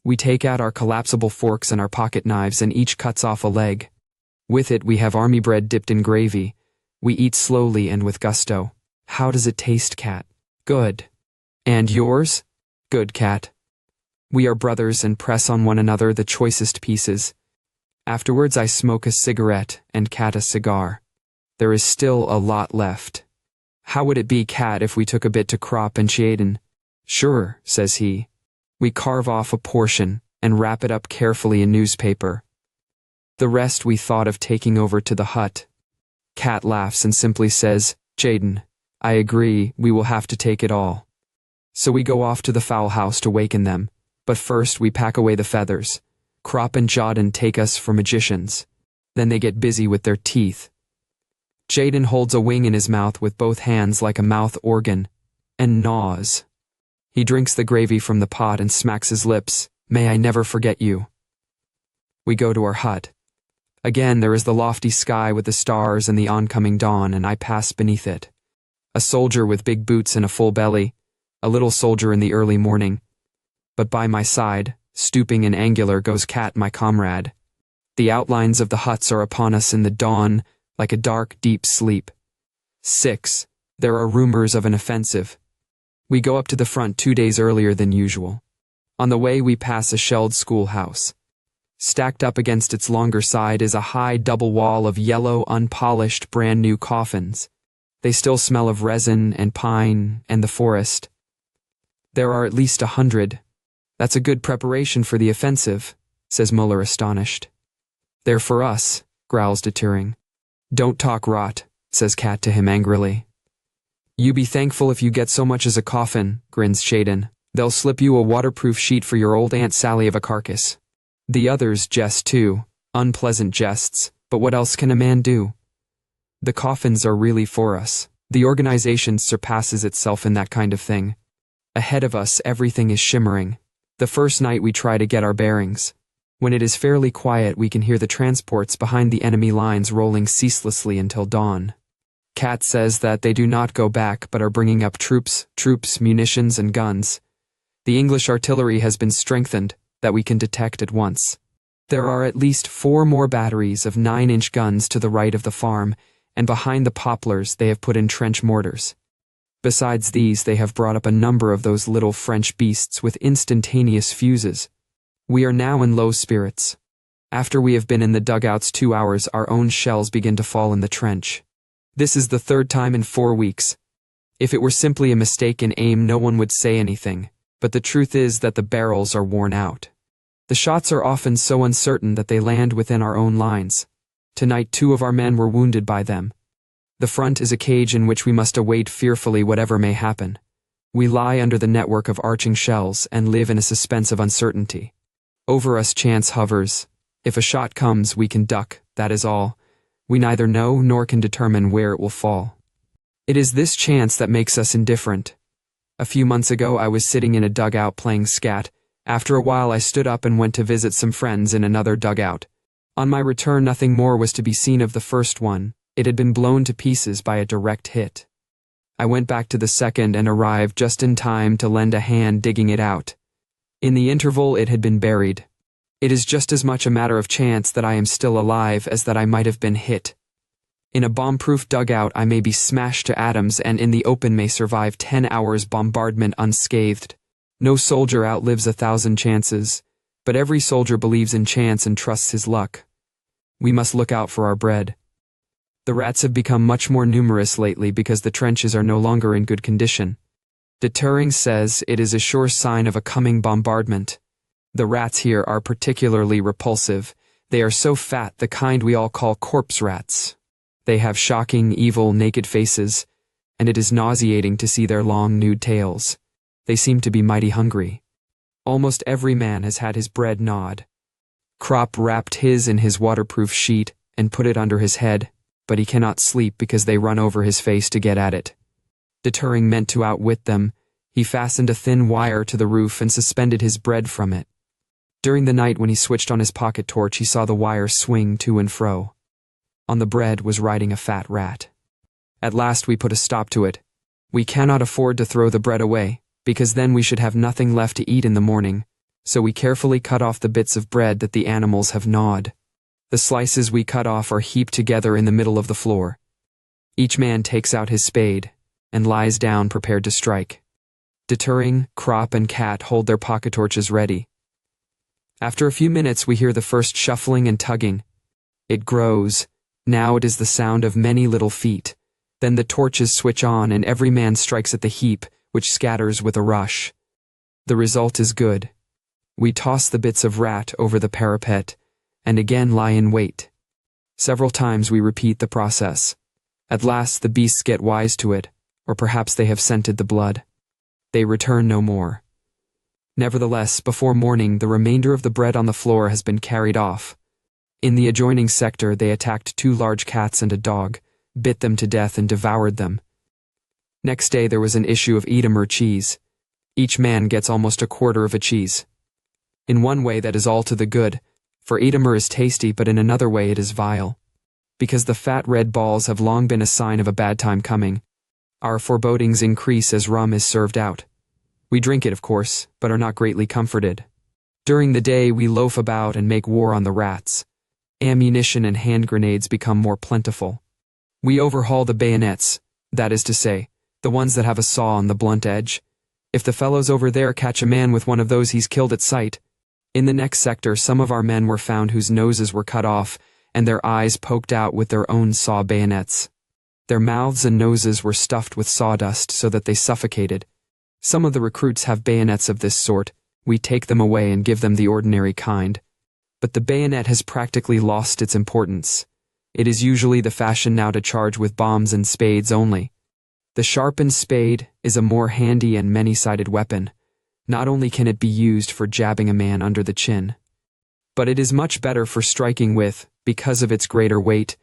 We take out our collapsible forks and our pocket knives and each cuts off a leg. With it we have army bread dipped in gravy. We eat slowly and with gusto. "How does it taste, Cat?" "Good." "And yours?" "Good, Cat." We are brothers and press on one another the choicest pieces. Afterwards I smoke a cigarette and Cat a cigar. There is still a lot left. "How would it be, Cat, if we took a bit to crop and Jaden?" "Sure," says he. We carve off a portion and wrap it up carefully in newspaper. The rest we thought of taking over to the hut. Cat laughs and simply says, "Jaden, I agree, we will have to take it all." So we go off to the fowl house to waken them, but first we pack away the feathers. Crop and Jaden take us for magicians. Then they get busy with their teeth. Jaden holds a wing in his mouth with both hands like a mouth organ, and gnaws. He drinks the gravy from the pot and smacks his lips. "May I never forget you." We go to our hut. Again there is the lofty sky with the stars and the oncoming dawn, and I pass beneath it. A soldier with big boots and a full belly, a little soldier in the early morning. But by my side, stooping and angular, goes Cat, my comrade. The outlines of the huts are upon us in the dawn, like a dark, deep sleep. 6. There are rumors of an offensive. We go up to the front 2 days earlier than usual. On the way we pass a shelled schoolhouse. Stacked up against its longer side is a high double wall of yellow, unpolished, brand-new coffins. They still smell of resin and pine and the forest. There are at least 100. "That's a good preparation for the offensive," says Muller, astonished. "They're for us," growls de Turing. "Don't talk rot," says Cat to him angrily. "You be thankful if you get so much as a coffin," grins Jaden. "They'll slip you a waterproof sheet for your old Aunt Sally of a carcass." The others jest too, unpleasant jests, but what else can a man do? The coffins are really for us. The organization surpasses itself in that kind of thing. Ahead of us everything is shimmering. The first night we try to get our bearings. When it is fairly quiet we can hear the transports behind the enemy lines rolling ceaselessly until dawn. Cat says that they do not go back but are bringing up troops, munitions and guns. The English artillery has been strengthened, that we can detect at once. There are at least 4 more batteries of 9-inch guns to the right of the farm, and behind the poplars they have put in trench mortars. Besides these they have brought up a number of those little French beasts with instantaneous fuses. We are now in low spirits. After we have been in the dugouts 2 hours our own shells begin to fall in the trench. This is the 3rd time in 4 weeks. If it were simply a mistake in aim no one would say anything, but the truth is that the barrels are worn out. The shots are often so uncertain that they land within our own lines. Tonight 2 of our men were wounded by them. The front is a cage in which we must await fearfully whatever may happen. We lie under the network of arching shells and live in a suspense of uncertainty. Over us chance hovers. If a shot comes, we can duck, that is all. We neither know nor can determine where it will fall. It is this chance that makes us indifferent. A few months ago I was sitting in a dugout playing scat. After a while I stood up and went to visit some friends in another dugout. On my return nothing more was to be seen of the first one. It had been blown to pieces by a direct hit. I went back to the second and arrived just in time to lend a hand digging it out. In the interval it had been buried. It is just as much a matter of chance that I am still alive as that I might have been hit. In a bomb-proof dugout I may be smashed to atoms and in the open may survive 10 hours bombardment unscathed. No soldier outlives 1,000 chances, but every soldier believes in chance and trusts his luck. We must look out for our bread. The rats have become much more numerous lately because the trenches are no longer in good condition. Deterring says it is a sure sign of a coming bombardment. The rats here are particularly repulsive. They are so fat, the kind we all call corpse rats. They have shocking, evil, naked faces, and it is nauseating to see their long, nude tails. They seem to be mighty hungry. Almost every man has had his bread gnawed. Krop wrapped his in his waterproof sheet and put it under his head, but he cannot sleep because they run over his face to get at it. Deterring meant to outwit them. He fastened a thin wire to the roof and suspended his bread from it. During the night when he switched on his pocket torch he saw the wire swing to and fro. On the bread was riding a fat rat. At last we put a stop to it. We cannot afford to throw the bread away, because then we should have nothing left to eat in the morning, so we carefully cut off the bits of bread that the animals have gnawed. The slices we cut off are heaped together in the middle of the floor. Each man takes out his spade and lies down prepared to strike. Deterring, Krop, and Cat hold their pocket torches ready. After a few minutes we hear the first shuffling and tugging. It grows. Now it is the sound of many little feet. Then the torches switch on and every man strikes at the heap, which scatters with a rush. The result is good. We toss the bits of rat over the parapet and again lie in wait. Several times we repeat the process. At last the beasts get wise to it, or perhaps they have scented the blood. They return no more. Nevertheless, before morning the remainder of the bread on the floor has been carried off. In the adjoining sector they attacked 2 large cats and a dog, bit them to death and devoured them. Next day there was an issue of Edamer cheese. Each man gets almost a quarter of a cheese. In one way that is all to the good, for Edamer is tasty, but in another way it is vile. Because the fat red balls have long been a sign of a bad time coming, our forebodings increase as rum is served out. We drink it, of course, but are not greatly comforted. During the day we loaf about and make war on the rats. Ammunition and hand grenades become more plentiful. We overhaul the bayonets, that is to say, the ones that have a saw on the blunt edge. If the fellows over there catch a man with one of those, he's killed at sight. In the next sector some of our men were found whose noses were cut off and their eyes poked out with their own saw bayonets. Their mouths and noses were stuffed with sawdust so that they suffocated. Some of the recruits have bayonets of this sort. We take them away and give them the ordinary kind. But the bayonet has practically lost its importance. It is usually the fashion now to charge with bombs and spades only. The sharpened spade is a more handy and many-sided weapon. Not only can it be used for jabbing a man under the chin, but it is much better for striking with because of its greater weight,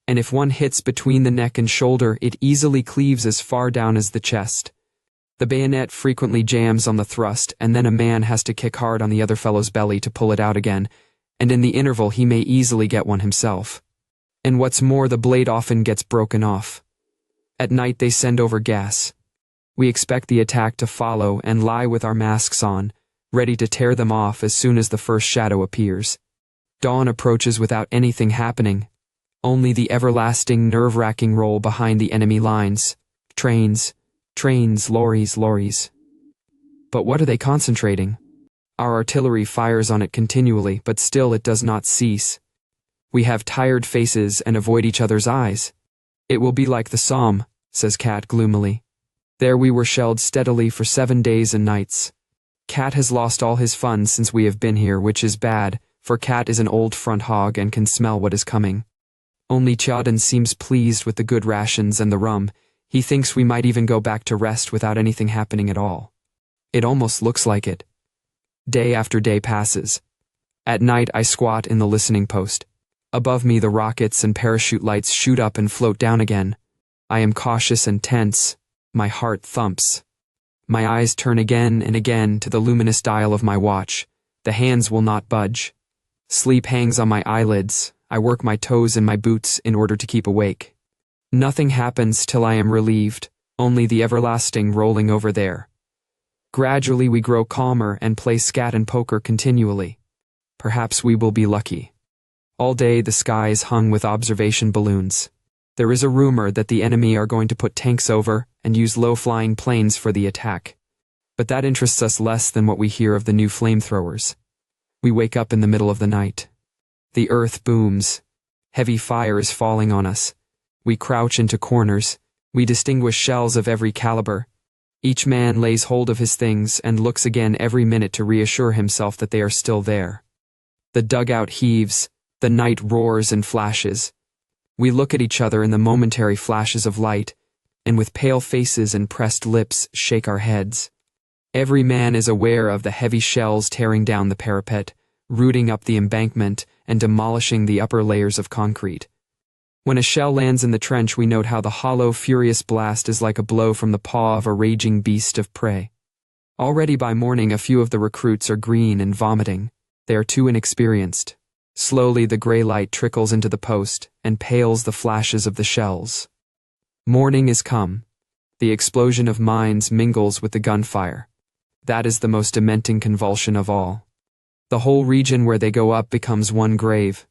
and if one hits between the neck and shoulder it easily cleaves as far down as the chest. The bayonet frequently jams on the thrust and then a man has to kick hard on the other fellow's belly to pull it out again, and in the interval he may easily get one himself. And what's more, the blade often gets broken off. At night they send over gas. We expect the attack to follow and lie with our masks on, ready to tear them off as soon as the first shadow appears. Dawn approaches without anything happening, only the everlasting nerve-wracking roll behind the enemy lines. Trains, lorries, lorries. But what are they concentrating? Our artillery fires on it continually, but still it does not cease. We have tired faces and avoid each other's eyes. It will be like the Somme, says Cat gloomily. There we were shelled steadily for 7 days and nights. Cat has lost all his fun since we have been here, which is bad, for Cat is an old front hog and can smell what is coming. Only Tjaden seems pleased with the good rations and the rum. He thinks we might even go back to rest without anything happening at all. It almost looks like it. Day after day passes. At night I squat in the listening post. Above me the rockets and parachute lights shoot up and float down again. I am cautious and tense. My heart thumps. My eyes turn again and again to the luminous dial of my watch. The hands will not budge. Sleep hangs on my eyelids. I work my toes in my boots in order to keep awake. Nothing happens till I am relieved, only the everlasting rolling over there. Gradually we grow calmer and play scat and poker continually. Perhaps we will be lucky. All day the sky is hung with observation balloons. There is a rumor that the enemy are going to put tanks over and use low-flying planes for the attack. But that interests us less than what we hear of the new flamethrowers. We wake up in the middle of the night. The earth booms. Heavy fire is falling on us. We crouch into corners. We distinguish shells of every caliber. Each man lays hold of his things and looks again every minute to reassure himself that they are still there. The dugout heaves. The night roars and flashes. We look at each other in the momentary flashes of light, and with pale faces and pressed lips shake our heads. Every man is aware of the heavy shells tearing down the parapet, rooting up the embankment, and demolishing the upper layers of concrete. When a shell lands in the trench, we note how the hollow, furious blast is like a blow from the paw of a raging beast of prey. Already by morning, a few of the recruits are green and vomiting. They are too inexperienced. Slowly the gray light trickles into the post and pales the flashes of the shells. Morning is come. The explosion of mines mingles with the gunfire. That is the most dementing convulsion of all. The whole region where they go up becomes one grave.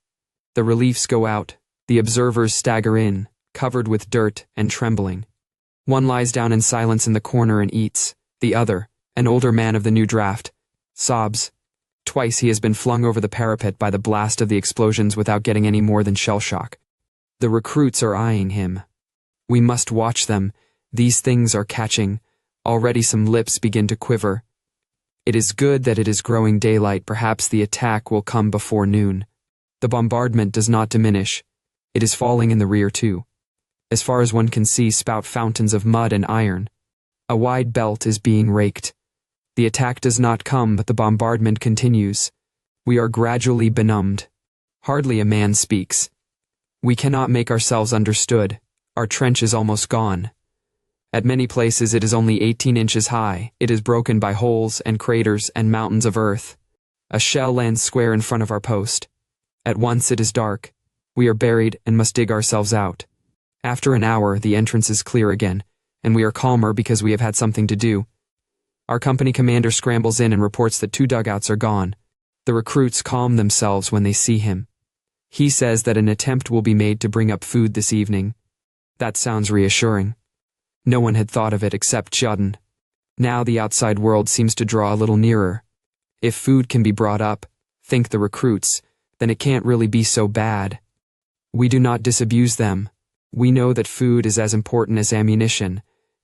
The reliefs go out. The observers stagger in, covered with dirt and trembling. One lies down in silence in the corner and eats. The other, an older man of the new draft, sobs. Twice he has been flung over the parapet by the blast of the explosions without getting any more than shell shock. The recruits are eyeing him. We must watch them. These things are catching. Already some lips begin to quiver. It is good that it is growing daylight. Perhaps the attack will come before noon. The bombardment does not diminish. It is falling in the rear too. As far as one can see, spout fountains of mud and iron. A wide belt is being raked. The attack does not come, but the bombardment continues. We are gradually benumbed. Hardly a man speaks. We cannot make ourselves understood. Our trench is almost gone. At many places it is only 18 inches high. It is broken by holes and craters and mountains of earth. A shell lands square in front of our post. At once it is dark. We are buried and must dig ourselves out. After an hour, the entrance is clear again, and we are calmer because we have had something to do. Our company commander scrambles in and reports that 2 dugouts are gone. The recruits calm themselves when they see him. He says that an attempt will be made to bring up food this evening. That sounds reassuring. No one had thought of it except Judden. Now the outside world seems to draw a little nearer. If food can be brought up, think the recruits, then it can't really be so bad. We do not disabuse them. We know that food is as important as ammunition,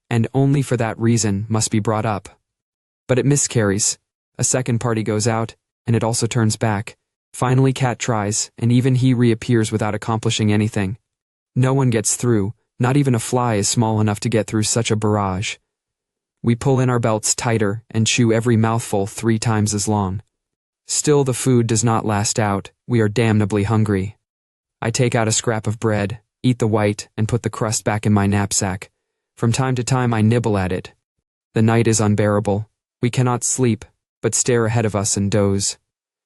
and only for that reason must be brought up. But it miscarries. A second party goes out, and it also turns back. Finally Cat tries, and even he reappears without accomplishing anything. No one gets through. Not even a fly is small enough to get through such a barrage. We pull in our belts tighter and chew every mouthful 3 times as long. Still the food does not last out. We are damnably hungry. I take out a scrap of bread, eat the white, and put the crust back in my knapsack. From time to time I nibble at it. The night is unbearable. We cannot sleep, but stare ahead of us and doze.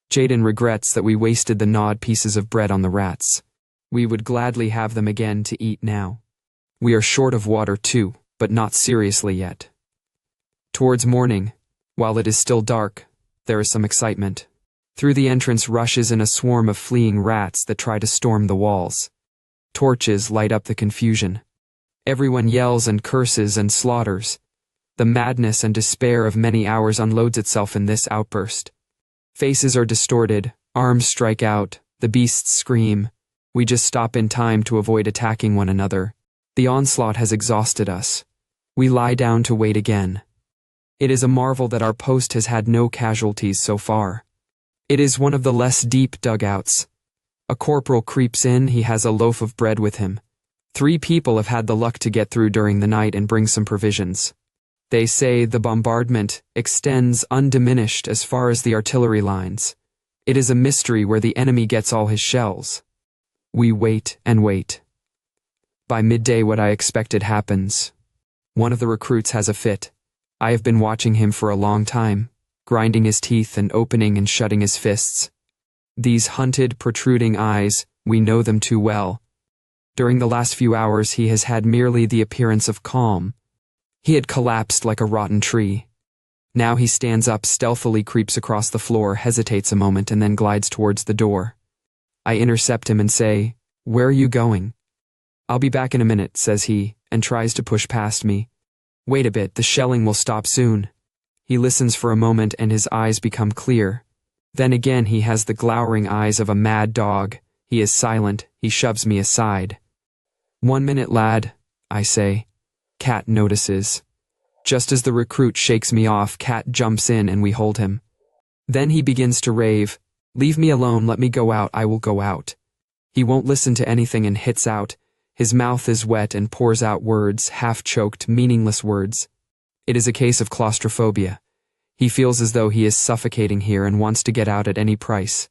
Jaden regrets that we wasted the gnawed pieces of bread on the rats. We would gladly have them again to eat now. We are short of water too, but not seriously yet. Towards morning, while it is still dark, there is some excitement. Through the entrance rushes in a swarm of fleeing rats that try to storm the walls. Torches light up the confusion. Everyone yells and curses and slaughters. The madness and despair of many hours unloads itself in this outburst. Faces are distorted, arms strike out, the beasts scream. We just stop in time to avoid attacking one another. The onslaught has exhausted us. We lie down to wait again. It is a marvel that our post has had no casualties so far. It is one of the less deep dugouts. A corporal creeps in. He has a loaf of bread with him. 3 people have had the luck to get through during the night and bring some provisions. They say the bombardment extends undiminished as far as the artillery lines. It is a mystery where the enemy gets all his shells. We wait and wait. By midday, what I expected happens. One of the recruits has a fit. I have been watching him for a long time, grinding his teeth and opening and shutting his fists. These hunted, protruding eyes, we know them too well. During the last few hours, he has had merely the appearance of calm. He had collapsed like a rotten tree. Now he stands up, stealthily creeps across the floor, hesitates a moment, and then glides towards the door. I intercept him and say, "Where are you going?" "I'll be back in a minute," says he, and tries to push past me. "Wait a bit, the shelling will stop soon." He listens for a moment and his eyes become clear. Then again he has the glowering eyes of a mad dog. He is silent, he shoves me aside. "1 minute, lad," I say. Cat notices. Just as the recruit shakes me off, Cat jumps in and we hold him. Then he begins to rave, "Leave me alone, let me go out, I will go out." He won't listen to anything and hits out. His mouth is wet and pours out words, half-choked, meaningless words. It is a case of claustrophobia. He feels as though he is suffocating here and wants to get out at any price.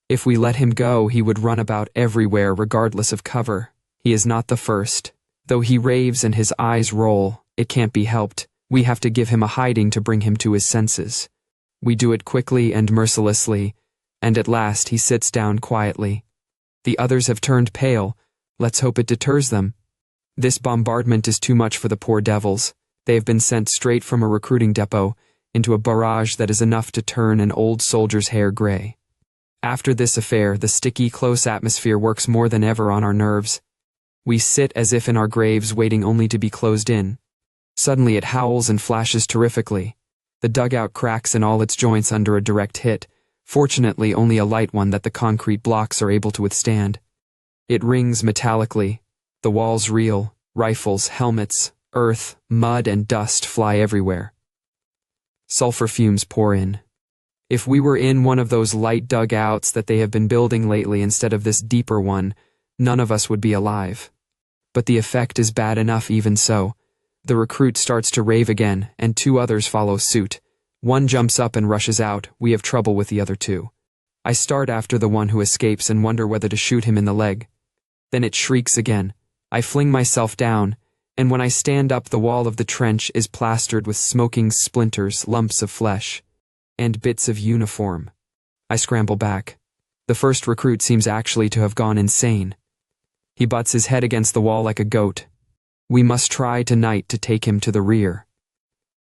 If we let him go, he would run about everywhere regardless of cover. He is not the first. Though he raves and his eyes roll, it can't be helped. We have to give him a hiding to bring him to his senses. We do it quickly and mercilessly, and at last he sits down quietly. The others have turned pale. Let's hope it deters them. This bombardment is too much for the poor devils. They have been sent straight from a recruiting depot into a barrage that is enough to turn an old soldier's hair gray. After this affair, the sticky, close atmosphere works more than ever on our nerves. We sit as if in our graves, waiting only to be closed in. Suddenly it howls and flashes terrifically. The dugout cracks in all its joints under a direct hit, fortunately only a light one that the concrete blocks are able to withstand. It rings metallically. The walls reel, rifles, helmets, earth, mud, and dust fly everywhere. Sulfur fumes pour in. If we were in one of those light dugouts that they have been building lately instead of this deeper one, none of us would be alive. But the effect is bad enough even so. The recruit starts to rave again, and 2 others follow suit. One jumps up and rushes out. We have trouble with the other 2. I start after the one who escapes and wonder whether to shoot him in the leg. Then it shrieks again. I fling myself down, and when I stand up, the wall of the trench is plastered with smoking splinters, lumps of flesh, and bits of uniform. I scramble back. The first recruit seems actually to have gone insane. He butts his head against the wall like a goat. We must try tonight to take him to the rear.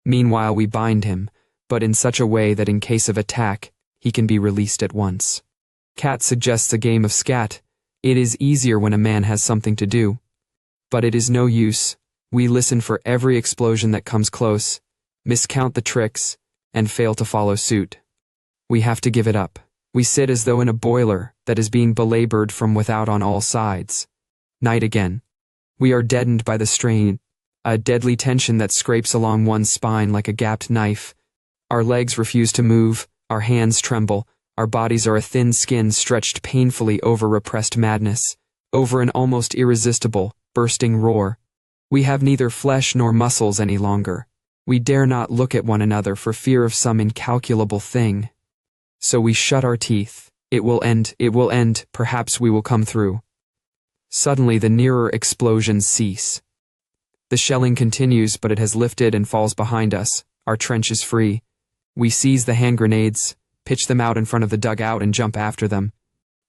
Meanwhile, we bind him, but in such a way that in case of attack, he can be released at once. Cat suggests a game of scat. It is easier when a man has something to do. But it is no use. We listen for every explosion that comes close, miscount the tricks, and fail to follow suit. We have to give it up. We sit as though in a boiler that is being belabored from without on all sides. Night again. We are deadened by the strain, a deadly tension that scrapes along one's spine like a gapped knife. Our legs refuse to move, our hands tremble, our bodies are a thin skin stretched painfully over repressed madness, over an almost irresistible, bursting roar. We have neither flesh nor muscles any longer. We dare not look at one another for fear of some incalculable thing. So we shut our teeth. It will end, perhaps we will come through. Suddenly the nearer explosions cease. The shelling continues, but it has lifted and falls behind us. Our trench is free. We seize the hand grenades, pitch them out in front of the dugout, and jump after them.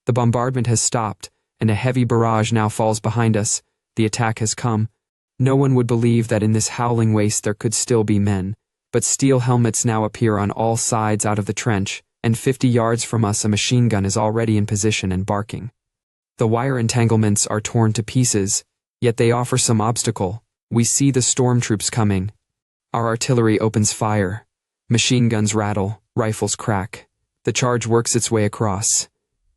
The bombardment has stopped, and a heavy barrage now falls behind us. The attack has come. No one would believe that in this howling waste there could still be men, but steel helmets now appear on all sides out of the trench, and 50 yards from us a machine gun is already in position and barking. The wire entanglements are torn to pieces, yet they offer some obstacle. We see the stormtroops coming. Our artillery opens fire. Machine guns rattle, rifles crack. The charge works its way across.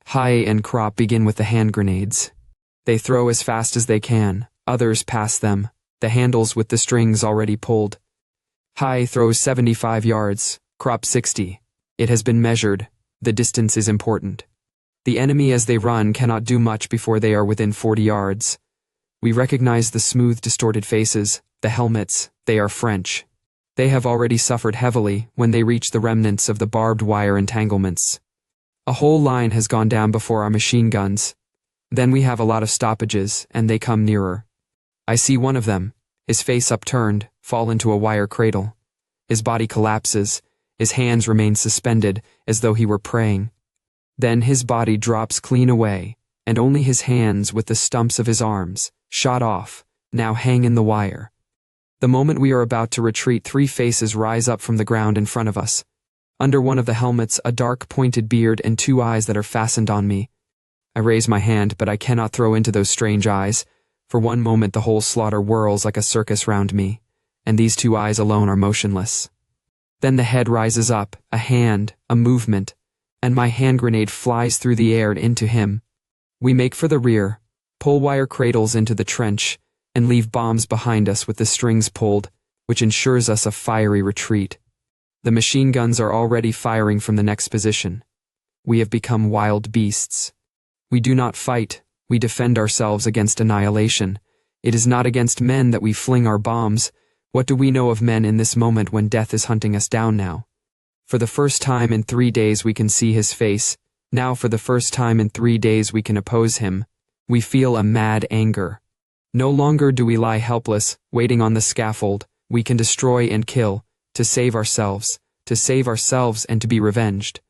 Hai and Krop begin with the hand grenades. They throw as fast as they can. Others pass them, the handles with the strings already pulled. Hai throws 75 yards, Krop 60. It has been measured. The distance is important. The enemy as they run cannot do much before they are within 40 yards. We recognize the smooth, distorted faces, the helmets. They are French. They have already suffered heavily when they reach the remnants of the barbed wire entanglements. A whole line has gone down before our machine guns. Then we have a lot of stoppages, and they come nearer. I see one of them, his face upturned, fall into a wire cradle. His body collapses, his hands remain suspended as though he were praying. Then his body drops clean away, and only his hands with the stumps of his arms, shot off, now hang in the wire. The moment we are about to retreat, 3 faces rise up from the ground in front of us. Under one of the helmets, a dark pointed beard and 2 eyes that are fastened on me. I raise my hand, but I cannot throw into those strange eyes. For one moment the whole slaughter whirls like a circus round me, and these 2 eyes alone are motionless. Then the head rises up, a hand, a movement, and my hand grenade flies through the air and into him. We make for the rear, pull wire cradles into the trench, and leave bombs behind us with the strings pulled, which ensures us a fiery retreat. The machine guns are already firing from the next position. We have become wild beasts. We do not fight, we defend ourselves against annihilation. It is not against men that we fling our bombs. What do we know of men in this moment when death is hunting us down now? For the first time in 3 days we can see his face. Now for the first time in 3 days we can oppose him. We feel a mad anger. No longer do we lie helpless, waiting on the scaffold. We can destroy and kill, to save ourselves and to be revenged.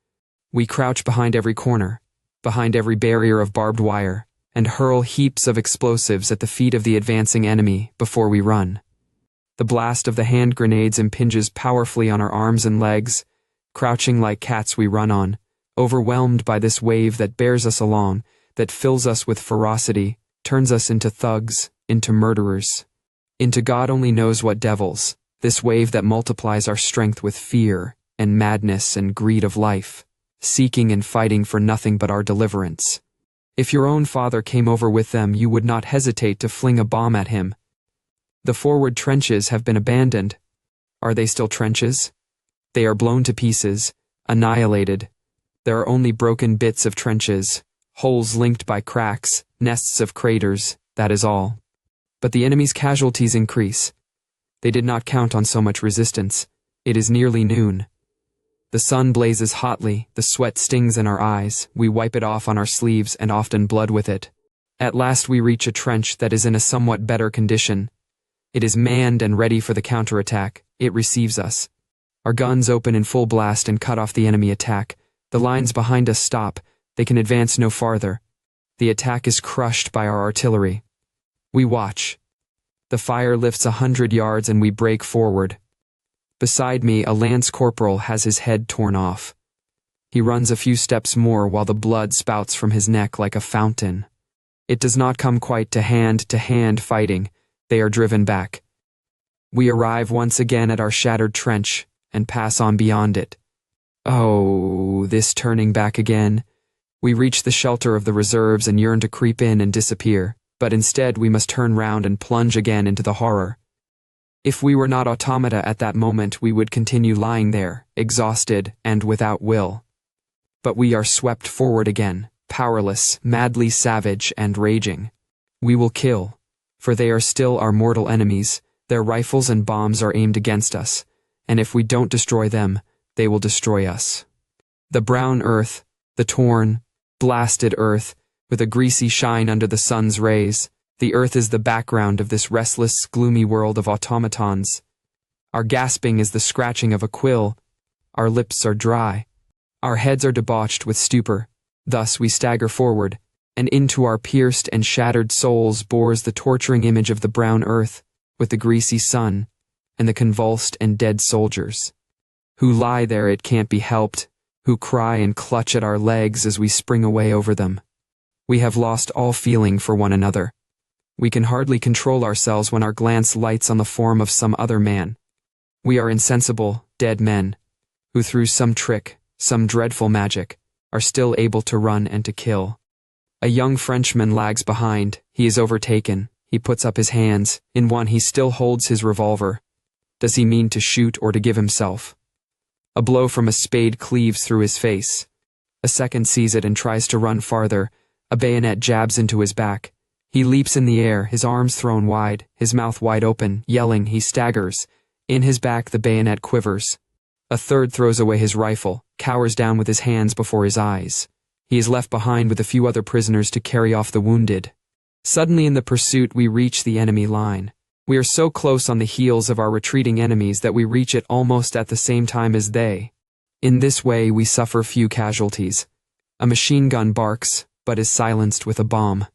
We crouch behind every corner, behind every barrier of barbed wire, and hurl heaps of explosives at the feet of the advancing enemy before we run. The blast of the hand grenades impinges powerfully on our arms and legs. Crouching like cats we run on, overwhelmed by this wave that bears us along, that fills us with ferocity, turns us into thugs, into murderers, into God only knows what devils, this wave that multiplies our strength with fear and madness and greed of life, seeking and fighting for nothing but our deliverance. If your own father came over with them, you would not hesitate to fling a bomb at him. The forward trenches have been abandoned. Are they still trenches? They are blown to pieces, annihilated. There are only broken bits of trenches, holes linked by cracks, nests of craters, that is all. But the enemy's casualties increase. They did not count on so much resistance. It is nearly noon. The sun blazes hotly, the sweat stings in our eyes, we wipe it off on our sleeves and often blood with it. At last we reach a trench that is in a somewhat better condition. It is manned and ready for the counterattack. It receives us. Our guns open in full blast and cut off the enemy attack. The lines behind us stop. They can advance no farther. The attack is crushed by our artillery. We watch. The fire lifts 100 yards and we break forward. Beside me, a lance corporal has his head torn off. He runs a few steps more while the blood spouts from his neck like a fountain. It does not come quite to hand fighting. They are driven back. We arrive once again at our shattered trench and pass on beyond it. Oh, this turning back again. We reach the shelter of the reserves and yearn to creep in and disappear, but instead we must turn round and plunge again into the horror. If we were not automata at that moment, we would continue lying there, exhausted and without will. But we are swept forward again, powerless, madly savage and raging. We will kill, for they are still our mortal enemies. Their rifles and bombs are aimed against us, and if we don't destroy them, they will destroy us. The brown earth, the torn, blasted earth, with a greasy shine under the sun's rays, the earth is the background of this restless, gloomy world of automatons. Our gasping is the scratching of a quill. Our lips are dry. Our heads are debauched with stupor. Thus we stagger forward, and into our pierced and shattered souls bores the torturing image of the brown earth, with the greasy sun, and the convulsed and dead soldiers, who lie there, it can't be helped, who cry and clutch at our legs as we spring away over them. We have lost all feeling for one another. We can hardly control ourselves when our glance lights on the form of some other man. We are insensible, dead men, who through some trick, some dreadful magic, are still able to run and to kill. A young Frenchman lags behind. He is overtaken. He puts up his hands. In one he still holds his revolver. Does he mean to shoot or to give himself? A blow from a spade cleaves through his face. A second sees it and tries to run farther. A bayonet jabs into his back. He leaps in the air, his arms thrown wide, his mouth wide open, yelling, he staggers. In his back the bayonet quivers. A third throws away his rifle, cowers down with his hands before his eyes. He is left behind with a few other prisoners to carry off the wounded. Suddenly in the pursuit we reach the enemy line. We are so close on the heels of our retreating enemies that we reach it almost at the same time as they. In this way we suffer few casualties. A machine gun barks, but is silenced with a bomb.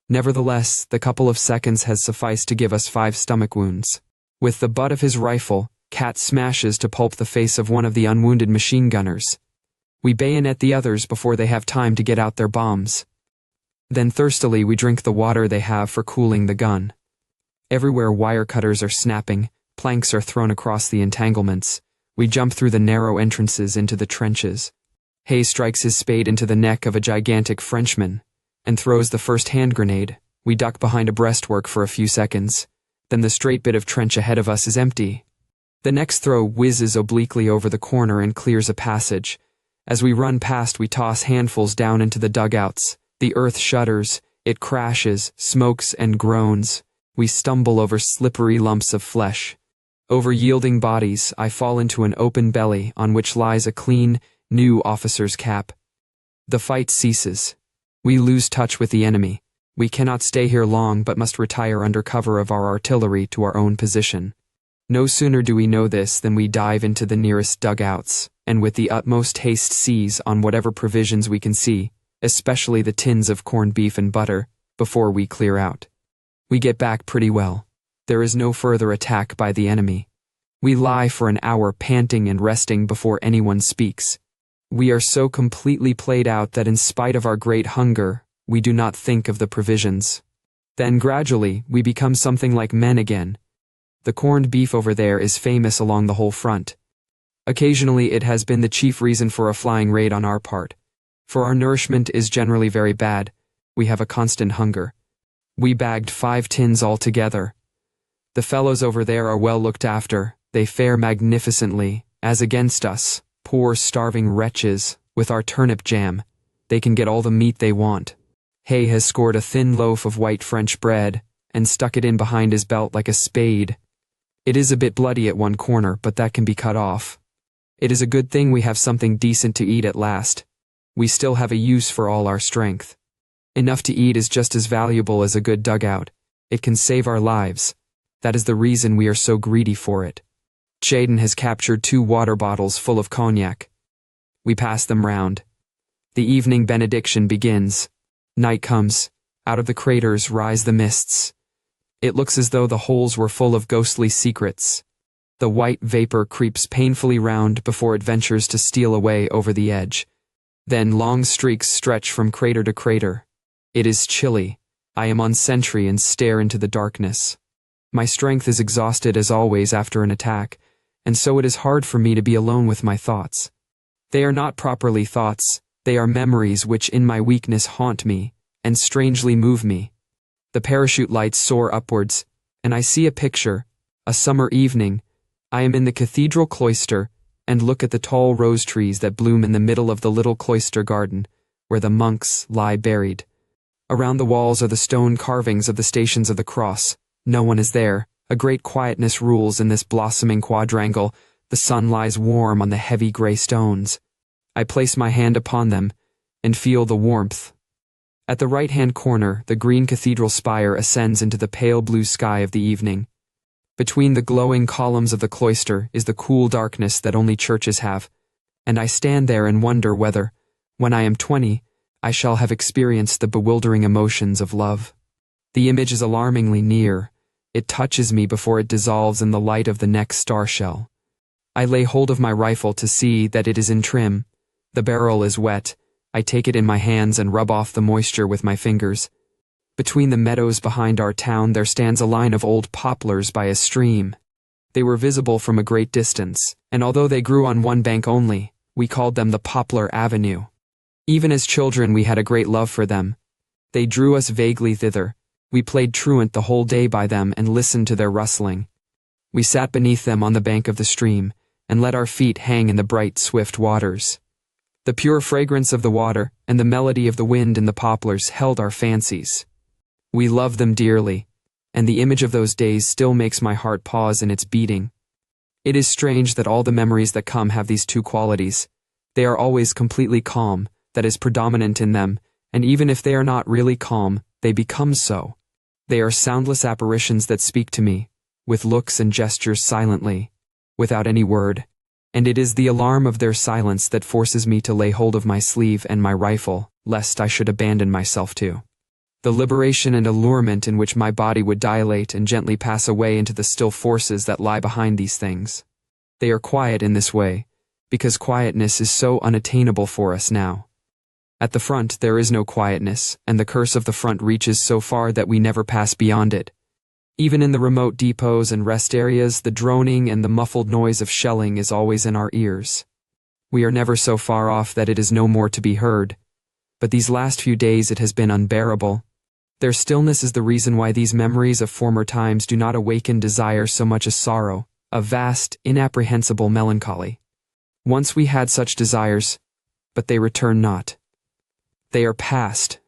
Nevertheless, the couple of seconds has sufficed to give us 5 stomach wounds. With the butt of his rifle, Cat smashes to pulp the face of one of the unwounded machine gunners. We bayonet the others before they have time to get out their bombs. Then thirstily we drink the water they have for cooling the gun. Everywhere wire cutters are snapping, planks are thrown across the entanglements. We jump through the narrow entrances into the trenches. Hay strikes his spade into the neck of a gigantic Frenchman, and throws the first hand grenade. We duck behind a breastwork for a few seconds. Then the straight bit of trench ahead of us is empty. The next throw whizzes obliquely over the corner and clears a passage. As we run past, we toss handfuls down into the dugouts. The earth shudders, it crashes, smokes, and groans. We stumble over slippery lumps of flesh. Over yielding bodies, I fall into an open belly on which lies a clean, new officer's cap. The fight ceases. We lose touch with the enemy. We cannot stay here long but must retire under cover of our artillery to our own position. No sooner do we know this than we dive into the nearest dugouts, and with the utmost haste seize on whatever provisions we can see, especially the tins of corned beef and butter, before we clear out. We get back pretty well. There is no further attack by the enemy. We lie for an hour panting and resting before anyone speaks. We are so completely played out that in spite of our great hunger, we do not think of the provisions. Then gradually, we become something like men again. The corned beef over there is famous along the whole front. Occasionally it has been the chief reason for a flying raid on our part. For our nourishment is generally very bad. We have a constant hunger. We bagged 5 tins altogether. The fellows over there are well looked after. They fare magnificently, as against us, poor starving wretches, with our turnip jam. They can get all the meat they want. Hay has scored a thin loaf of white French bread, and stuck it in behind his belt like a spade. It is a bit bloody at one corner, but that can be cut off. It is a good thing we have something decent to eat at last. We still have a use for all our strength. Enough to eat is just as valuable as a good dugout. It can save our lives. That is the reason we are so greedy for it. Jaden has captured 2 water bottles full of cognac. We pass them round. The evening benediction begins. Night comes. Out of the craters rise the mists. It looks as though the holes were full of ghostly secrets. The white vapor creeps painfully round before it ventures to steal away over the edge. Then long streaks stretch from crater to crater. It is chilly. I am on sentry and stare into the darkness. My strength is exhausted as always after an attack, and so it is hard for me to be alone with my thoughts. They are not properly thoughts, they are memories which in my weakness haunt me, and strangely move me. The parachute lights soar upwards, and I see a picture, a summer evening. I am in the cathedral cloister, and look at the tall rose trees that bloom in the middle of the little cloister garden, where the monks lie buried. Around the walls are the stone carvings of the Stations of the Cross. No one is there. A great quietness rules in this blossoming quadrangle. The sun lies warm on the heavy gray stones. I place my hand upon them, and feel the warmth. At the right-hand corner, the green cathedral spire ascends into the pale blue sky of the evening. Between the glowing columns of the cloister is the cool darkness that only churches have, and I stand there and wonder whether, when I am 20, I shall have experienced the bewildering emotions of love. The image is alarmingly near. It touches me before it dissolves in the light of the next star shell. I lay hold of my rifle to see that it is in trim. The barrel is wet. I take it in my hands and rub off the moisture with my fingers. Between the meadows behind our town there stands a line of old poplars by a stream. They were visible from a great distance, and although they grew on one bank only, we called them the Poplar Avenue. Even as children we had a great love for them. They drew us vaguely thither. We played truant the whole day by them and listened to their rustling. We sat beneath them on the bank of the stream, and let our feet hang in the bright, swift waters. The pure fragrance of the water and the melody of the wind in the poplars held our fancies. We love them dearly, and the image of those days still makes my heart pause in its beating. It is strange that all the memories that come have these two qualities. They are always completely calm, that is predominant in them, and even if they are not really calm, they become so. They are soundless apparitions that speak to me, with looks and gestures silently, without any word, and it is the alarm of their silence that forces me to lay hold of my sleeve and my rifle, lest I should abandon myself to the liberation and allurement in which my body would dilate and gently pass away into the still forces that lie behind these things. They are quiet in this way, because quietness is so unattainable for us now. At the front there is no quietness, and the curse of the front reaches so far that we never pass beyond it. Even in the remote depots and rest areas, the droning and the muffled noise of shelling is always in our ears. We are never so far off that it is no more to be heard, but these last few days it has been unbearable. Their stillness is the reason why these memories of former times do not awaken desire so much as sorrow, a vast, inapprehensible melancholy. Once we had such desires, but they return not. They are past.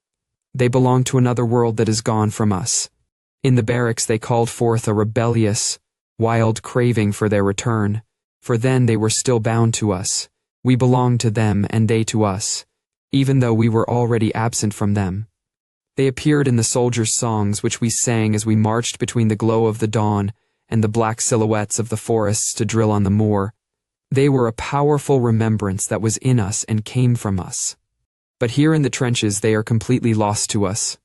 They belong to another world that is gone from us. In the barracks they called forth a rebellious, wild craving for their return, for then they were still bound to us. We belonged to them and they to us, even though we were already absent from them. They appeared in the soldiers' songs which we sang as we marched between the glow of the dawn and the black silhouettes of the forests to drill on the moor. They were a powerful remembrance that was in us and came from us. But here in the trenches they are completely lost to us.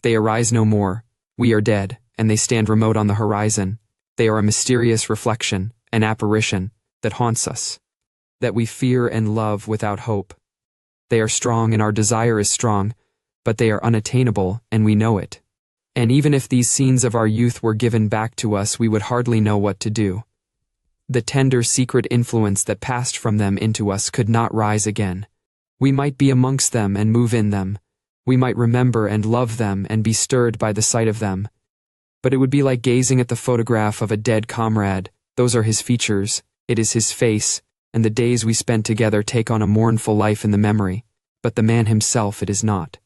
They arise no more. We are dead, and they stand remote on the horizon. They are a mysterious reflection, an apparition, that haunts us, that we fear and love without hope. They are strong and our desire is strong, but they are unattainable, and we know it. And even if these scenes of our youth were given back to us, we would hardly know what to do. The tender, secret influence that passed from them into us could not rise again. We might be amongst them and move in them. We might remember and love them and be stirred by the sight of them. But it would be like gazing at the photograph of a dead comrade. Those are his features, it is his face, and the days we spent together take on a mournful life in the memory, but the man himself it is not.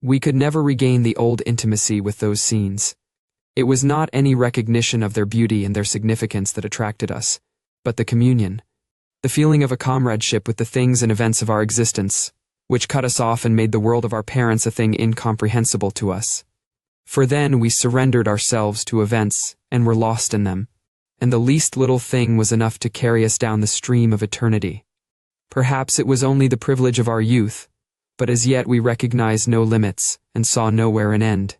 We could never regain the old intimacy with those scenes. It was not any recognition of their beauty and their significance that attracted us, but the communion, the feeling of a comradeship with the things and events of our existence, which cut us off and made the world of our parents a thing incomprehensible to us. For then we surrendered ourselves to events and were lost in them, and the least little thing was enough to carry us down the stream of eternity. Perhaps it was only the privilege of our youth, but as yet we recognized no limits and saw nowhere an end.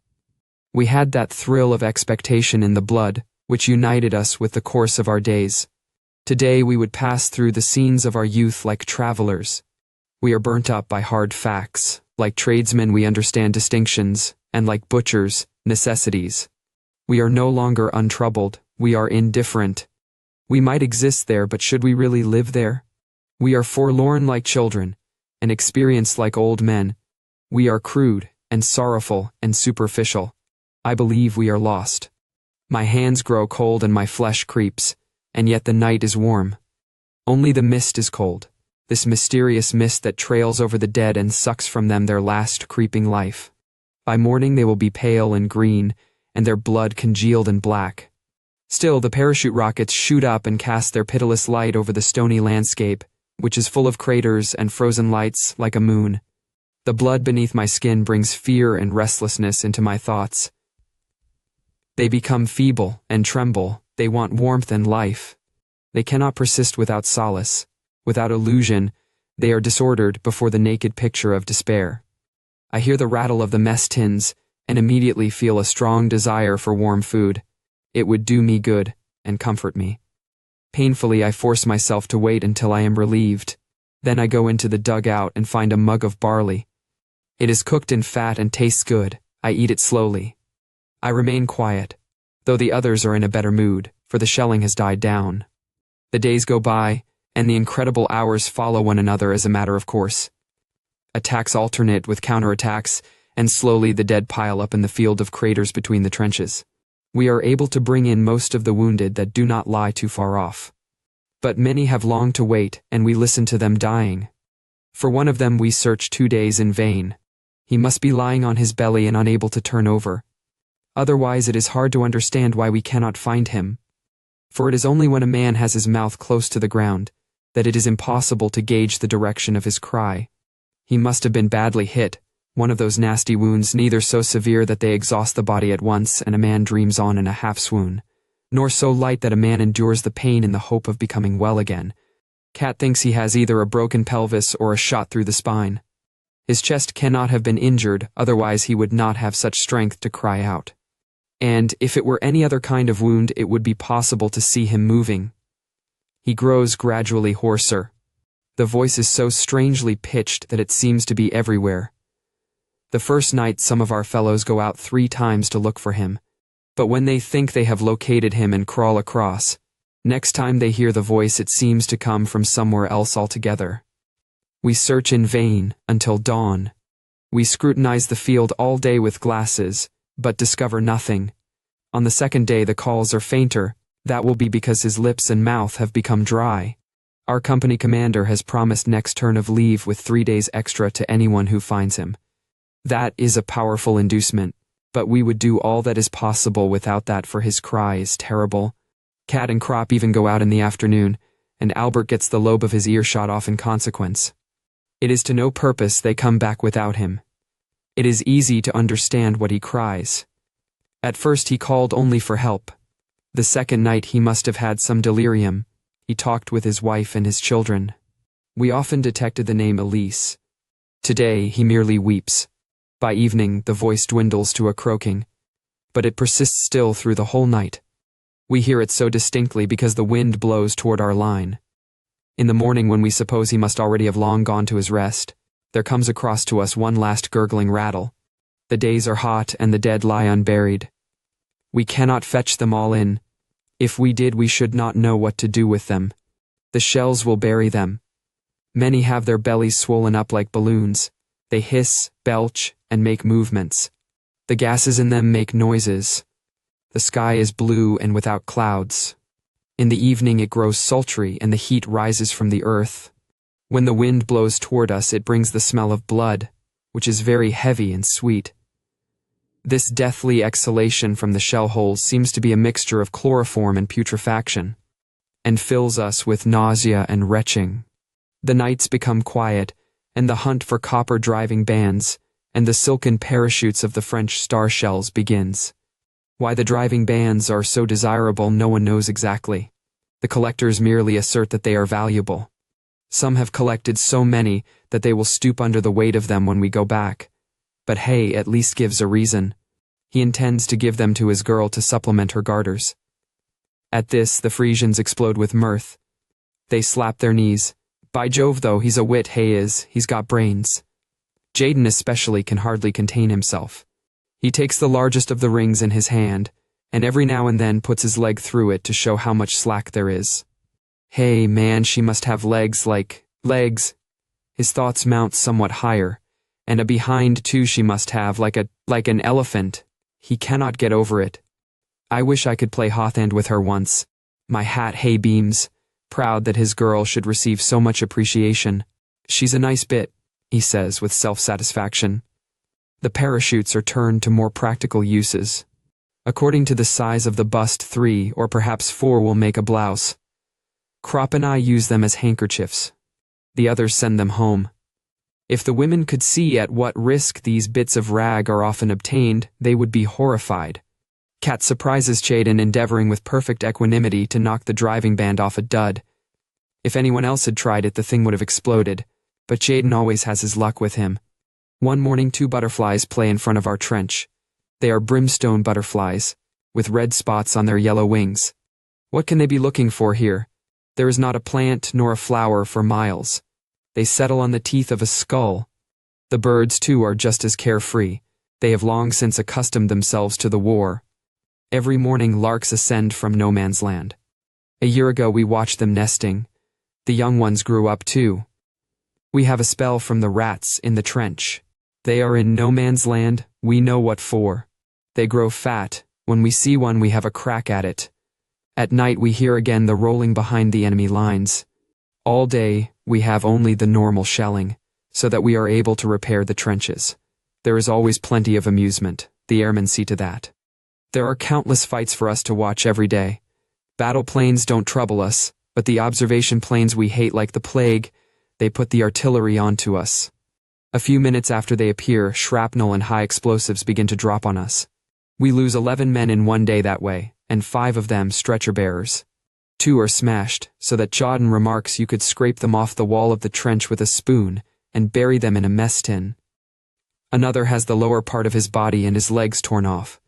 We had that thrill of expectation in the blood, which united us with the course of our days. Today we would pass through the scenes of our youth like travelers. We are burnt up by hard facts. Like tradesmen we understand distinctions, and like butchers, necessities. We are no longer untroubled, we are indifferent. We might exist there, but should we really live there? We are forlorn like children, and experienced like old men. We are crude, and sorrowful, and superficial. I believe we are lost. My hands grow cold and my flesh creeps, and yet the night is warm. Only the mist is cold, this mysterious mist that trails over the dead and sucks from them their last creeping life. By morning they will be pale and green, and their blood congealed and black. Still the parachute rockets shoot up and cast their pitiless light over the stony landscape, which is full of craters and frozen lights like a moon. The blood beneath my skin brings fear and restlessness into my thoughts. They become feeble and tremble, they want warmth and life. They cannot persist without solace, without illusion. They are disordered before the naked picture of despair. I hear the rattle of the mess tins and immediately feel a strong desire for warm food. It would do me good and comfort me. Painfully I force myself to wait until I am relieved. Then I go into the dugout and find a mug of barley. It is cooked in fat and tastes good. I eat it slowly. I remain quiet, though the others are in a better mood, for the shelling has died down. The days go by, and the incredible hours follow one another as a matter of course. Attacks alternate with counterattacks, and slowly the dead pile up in the field of craters between the trenches. We are able to bring in most of the wounded that do not lie too far off. But many have long to wait, and we listen to them dying. For one of them we search 2 days in vain. He must be lying on his belly and unable to turn over. Otherwise it is hard to understand why we cannot find him. For it is only when a man has his mouth close to the ground that it is impossible to gauge the direction of his cry. He must have been badly hit, one of those nasty wounds neither so severe that they exhaust the body at once and a man dreams on in a half-swoon, nor so light that a man endures the pain in the hope of becoming well again. Cat thinks he has either a broken pelvis or a shot through the spine. His chest cannot have been injured, otherwise he would not have such strength to cry out. And if it were any other kind of wound, it would be possible to see him moving. He grows gradually hoarser. The voice is so strangely pitched that it seems to be everywhere. The first night some of our fellows go out 3 times to look for him, but when they think they have located him and crawl across, next time they hear the voice it seems to come from somewhere else altogether. We search in vain until dawn. We scrutinize the field all day with glasses, but discover nothing. On the second day the calls are fainter. That will be because his lips and mouth have become dry. Our company commander has promised next turn of leave with 3 days extra to anyone who finds him. That is a powerful inducement, but we would do all that is possible without that, for his cry is terrible. Cat and Crop even go out in the afternoon, and Albert gets the lobe of his ear shot off in consequence. It is to no purpose they come back without him. It is easy to understand what he cries. At first he called only for help. The second night he must have had some delirium. He talked with his wife and his children. We often detected the name Elise. Today he merely weeps. By evening the voice dwindles to a croaking, but it persists still through the whole night. We hear it so distinctly because the wind blows toward our line. In the morning, when we suppose he must already have long gone to his rest, there comes across to us one last gurgling rattle. The days are hot and the dead lie unburied. We cannot fetch them all in. If we did, we should not know what to do with them. The shells will bury them. Many have their bellies swollen up like balloons. They hiss, belch, and make movements. The gases in them make noises. The sky is blue and without clouds. In the evening it grows sultry and the heat rises from the earth. When the wind blows toward us, it brings the smell of blood, which is very heavy and sweet. This deathly exhalation from the shell holes seems to be a mixture of chloroform and putrefaction, and fills us with nausea and retching. The nights become quiet, and the hunt for copper driving bands and the silken parachutes of the French star shells begins. Why the driving bands are so desirable no one knows exactly. The collectors merely assert that they are valuable. Some have collected so many that they will stoop under the weight of them when we go back. But Hay at least gives a reason. He intends to give them to his girl to supplement her garters. At this the Frisians explode with mirth. They slap their knees. By Jove, though, he's a wit, Hay is. He's got brains. Jaden especially can hardly contain himself. He takes the largest of the rings in his hand, and every now and then puts his leg through it to show how much slack there is. Hey, man, she must have legs like legs. His thoughts mount somewhat higher, and a behind too she must have, like an elephant. He cannot get over it. I wish I could play Hawthand with her once. My hat Hay beams, proud that his girl should receive so much appreciation. She's a nice bit, he says with self-satisfaction. The parachutes are turned to more practical uses. According to the size of the bust, 3 or perhaps 4 will make a blouse. Crop and I use them as handkerchiefs. The others send them home. If the women could see at what risk these bits of rag are often obtained, they would be horrified. Cat surprises Jaden endeavoring with perfect equanimity to knock the driving band off a dud. If anyone else had tried it, the thing would have exploded, but Jaden always has his luck with him. One morning 2 butterflies play in front of our trench. They are brimstone butterflies, with red spots on their yellow wings. What can they be looking for here? There is not a plant nor a flower for miles. They settle on the teeth of a skull. The birds, too, are just as carefree. They have long since accustomed themselves to the war. Every morning larks ascend from no man's land. A year ago we watched them nesting. The young ones grew up too. We have a spell from the rats in the trench. They are in no man's land, we know what for. They grow fat. When we see one we have a crack at it. At night we hear again the rolling behind the enemy lines. All day we have only the normal shelling, so that we are able to repair the trenches. There is always plenty of amusement. The airmen see to that. There are countless fights for us to watch every day. Battle planes don't trouble us, but the observation planes we hate like the plague, they put the artillery onto us. A few minutes after they appear, shrapnel and high explosives begin to drop on us. We lose 11 men in one day that way, and 5 of them stretcher bearers. 2 are smashed, so that Jordan remarks you could scrape them off the wall of the trench with a spoon and bury them in a mess tin. Another has the lower part of his body and his legs torn off.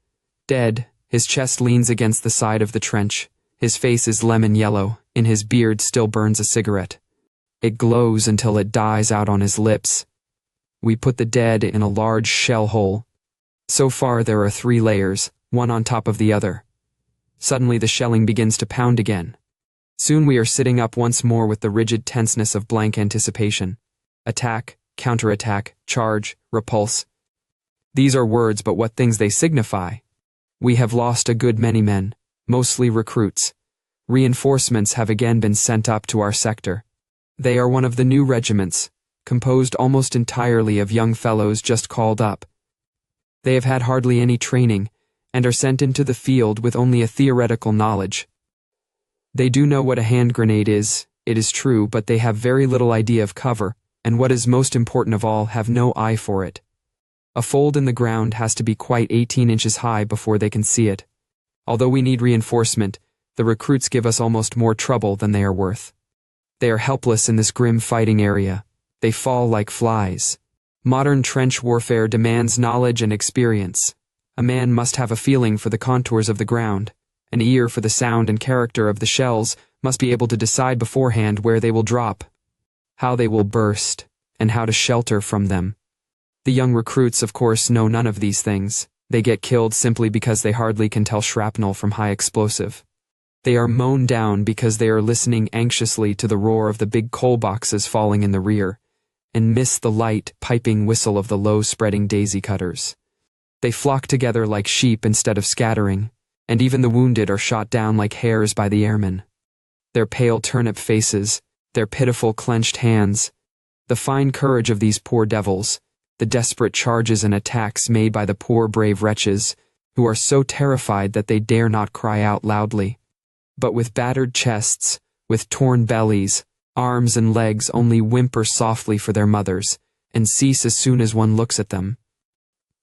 Dead, his chest leans against the side of the trench. His face is lemon yellow, in his beard still burns a cigarette. It glows until it dies out on his lips. We put the dead in a large shell hole. So far there are 3 layers, one on top of the other. Suddenly the shelling begins to pound again. Soon we are sitting up once more with the rigid tenseness of blank anticipation. Attack, counterattack, charge, repulse. These are words, but what things they signify. We have lost a good many men, mostly recruits. Reinforcements have again been sent up to our sector. They are one of the new regiments, composed almost entirely of young fellows just called up. They have had hardly any training, and are sent into the field with only a theoretical knowledge. They do know what a hand grenade is, it is true, but they have very little idea of cover, and what is most important of all, have no eye for it. A fold in the ground has to be quite 18 inches high before they can see it. Although we need reinforcement, the recruits give us almost more trouble than they are worth. They are helpless in this grim fighting area. They fall like flies. Modern trench warfare demands knowledge and experience. A man must have a feeling for the contours of the ground, an ear for the sound and character of the shells, must be able to decide beforehand where they will drop, how they will burst, and how to shelter from them. The young recruits, of course, know none of these things. They get killed simply because they hardly can tell shrapnel from high explosive. They are mown down because they are listening anxiously to the roar of the big coal boxes falling in the rear, and miss the light, piping whistle of the low-spreading daisy cutters. They flock together like sheep instead of scattering, and even the wounded are shot down like hares by the airmen. Their pale turnip faces, their pitiful clenched hands, the fine courage of these poor devils, the desperate charges and attacks made by the poor brave wretches, who are so terrified that they dare not cry out loudly, but with battered chests, with torn bellies, arms and legs only whimper softly for their mothers, and cease as soon as one looks at them.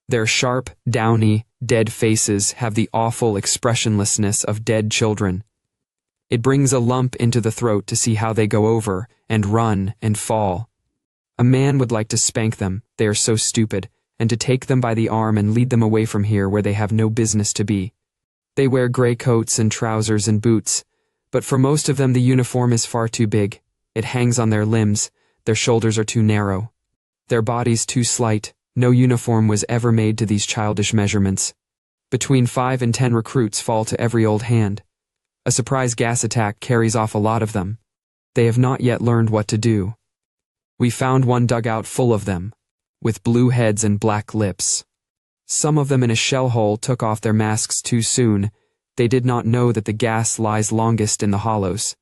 Their sharp, downy, dead faces have the awful expressionlessness of dead children. It brings a lump into the throat to see how they go over, and run, and fall. A man would like to spank them, they are so stupid, and to take them by the arm and lead them away from here where they have no business to be. They wear gray coats and trousers and boots, but for most of them the uniform is far too big. It hangs on their limbs, their shoulders are too narrow, their bodies too slight. No uniform was ever made to these childish measurements. Between 5 and 10 recruits fall to every old hand. A surprise gas attack carries off a lot of them. They have not yet learned what to do. We found one dugout full of them, with blue heads and black lips. Some of them in a shell hole took off their masks too soon. They did not know that the gas lies longest in the hollows.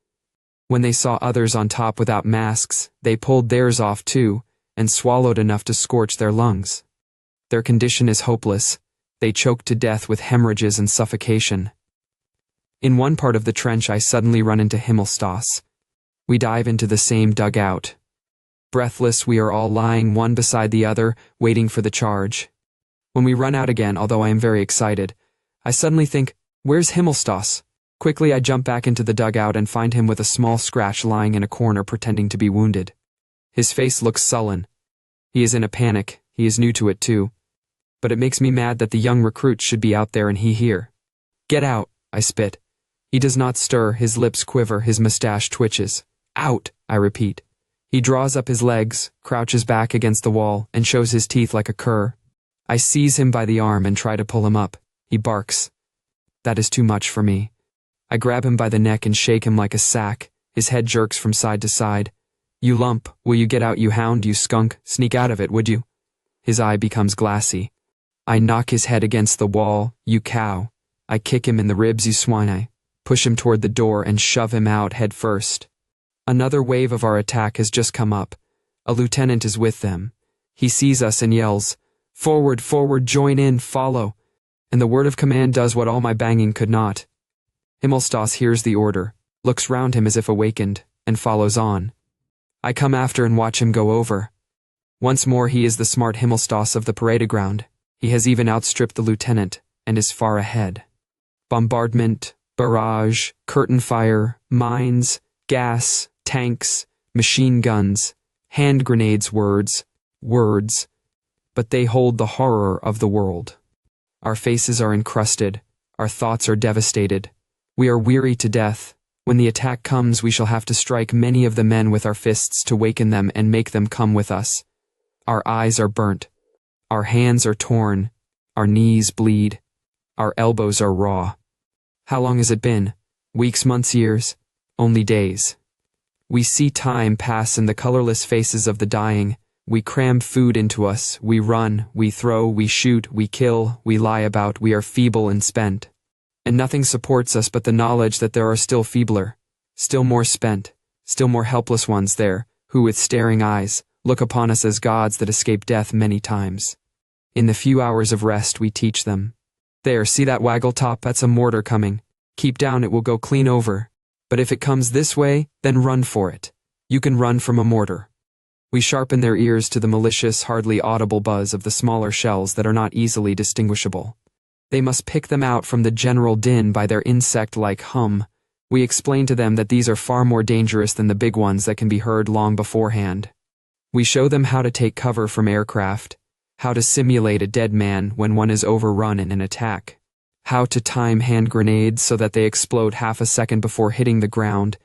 When they saw others on top without masks, they pulled theirs off too, and swallowed enough to scorch their lungs. Their condition is hopeless. They choke to death with hemorrhages and suffocation. In one part of the trench I suddenly run into Himmelstoss. We dive into the same dugout. Breathless, we are all lying one beside the other, waiting for the charge. When we run out again, although I am very excited, I suddenly think, where's Himmelstoss? Quickly I jump back into the dugout and find him with a small scratch lying in a corner pretending to be wounded. His face looks sullen. He is in a panic, he is new to it too. But it makes me mad that the young recruits should be out there and he here. Get out, I spit. He does not stir, his lips quiver, his mustache twitches. Out, I repeat. He draws up his legs, crouches back against the wall, and shows his teeth like a cur. I seize him by the arm and try to pull him up. He barks. That is too much for me. I grab him by the neck and shake him like a sack. His head jerks from side to side. You lump, will you get out, you hound, you skunk? Sneak out of it, would you? His eye becomes glassy. I knock his head against the wall, you cow. I kick him in the ribs, you swine. I push him toward the door and shove him out head first. Another wave of our attack has just come up. A lieutenant is with them. He sees us and yells, Forward, forward, join in, follow. and the word of command does what all my banging could not. Himmelstas hears the order, looks round him as if awakened, and follows on. I come after and watch him go over. Once more he is the smart Himmelstas of the parade ground. He has even outstripped the lieutenant, and is far ahead. Bombardment, barrage, curtain fire, mines, gas, tanks, machine guns, hand grenades, words, but they hold the horror of the world. Our faces are encrusted, our thoughts are devastated. We are weary to death. When the attack comes, we shall have to strike many of the men with our fists to waken them and make them come with us. Our eyes are burnt. Our hands are torn. Our knees bleed. Our elbows are raw. How long has it been? Weeks, months, years? Only days. We see time pass in the colorless faces of the dying. We cram food into us. We run, we throw, we shoot, we kill, we lie about. We are feeble and spent. And nothing supports us but the knowledge that there are still feebler, still more spent, still more helpless ones there, who with staring eyes look upon us as gods that escape death many times. In the few hours of rest we teach them. There, see that waggle top? That's a mortar coming. Keep down, it will go clean over. But if it comes this way, then run for it. You can run from a mortar. We sharpen their ears to the malicious, hardly audible buzz of the smaller shells that are not easily distinguishable. They must pick them out from the general din by their insect-like hum. We explain to them that these are far more dangerous than the big ones that can be heard long beforehand. We show them how to take cover from aircraft, how to simulate a dead man when one is overrun in an attack, how to time hand grenades so that they explode half a second before hitting the ground.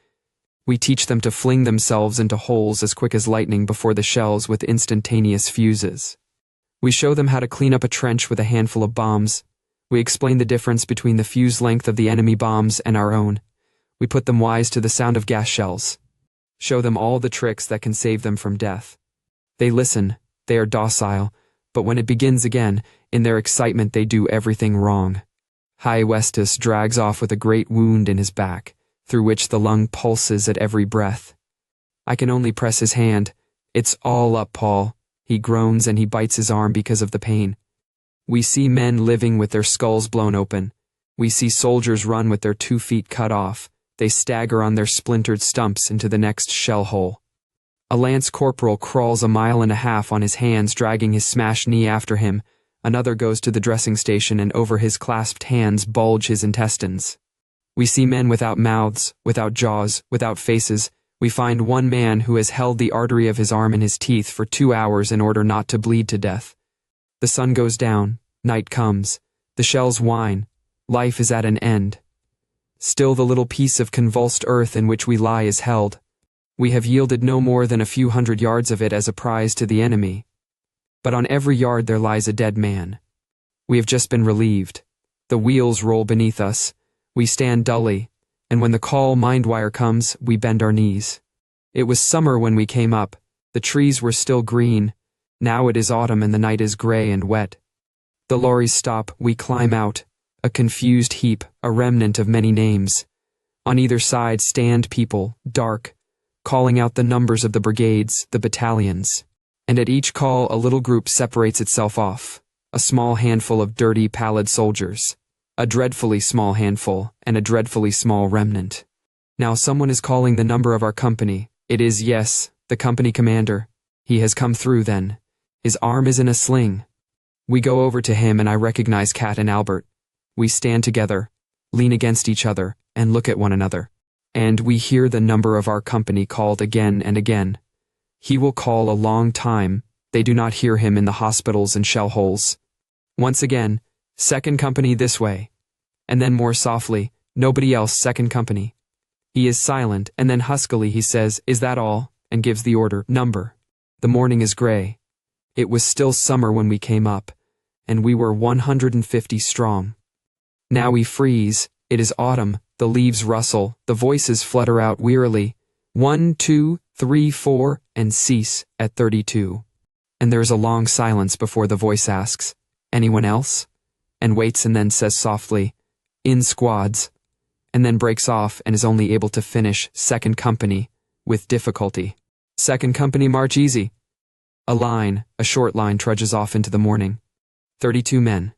We teach them to fling themselves into holes as quick as lightning before the shells with instantaneous fuses. We show them how to clean up a trench with a handful of bombs. We explain the difference between the fuse length of the enemy bombs and our own. We put them wise to the sound of gas shells. Show them all the tricks that can save them from death. They listen, they are docile, but when it begins again, in their excitement they do everything wrong. Hyaestus drags off with a great wound in his back, through which the lung pulses at every breath. I can only press his hand. It's all up, Paul. He groans and he bites his arm because of the pain. We see men living with their skulls blown open. We see soldiers run with their 2 feet cut off. They stagger on their splintered stumps into the next shell hole. A lance corporal crawls 1.5 miles on his hands, dragging his smashed knee after him. Another goes to the dressing station and over his clasped hands bulge his intestines. We see men without mouths, without jaws, without faces. We find one man who has held the artery of his arm in his teeth for 2 hours in order not to bleed to death. The sun goes down, night comes, the shells whine, life is at an end. Still the little piece of convulsed earth in which we lie is held. We have yielded no more than a few hundred yards of it as a prize to the enemy. But on every yard there lies a dead man. We have just been relieved. The wheels roll beneath us. We stand dully, and when the call mindwire comes, we bend our knees. It was summer when we came up. The trees were still green. Now it is autumn and the night is gray and wet. The lorries stop, we climb out, a confused heap, a remnant of many names. On either side stand people, dark, calling out the numbers of the brigades, the battalions. And at each call a little group separates itself off, a small handful of dirty, pallid soldiers, a dreadfully small handful, and a dreadfully small remnant. Now someone is calling the number of our company. It is, yes, the company commander. He has come through then. His arm is in a sling. We go over to him and I recognize Kat and Albert. We stand together, lean against each other, and look at one another. And we hear the number of our company called again and again. He will call a long time. They do not hear him in the hospitals and shell holes. Once again, second company this way. And then more softly, nobody else, second company. He is silent, and then huskily he says, "Is that all?" and gives the order, "Number." The morning is gray. It was still summer when we came up, and we were 150 strong. Now we freeze. It is autumn. The leaves rustle. The voices flutter out wearily. 1, 2, 3, 4, and cease at 32. And there is a long silence before the voice asks, "Anyone else?" and waits and then says softly, "In squads," and then breaks off and is only able to finish second company with difficulty. Second company, march easy. A short line trudges off into the morning. 32 men.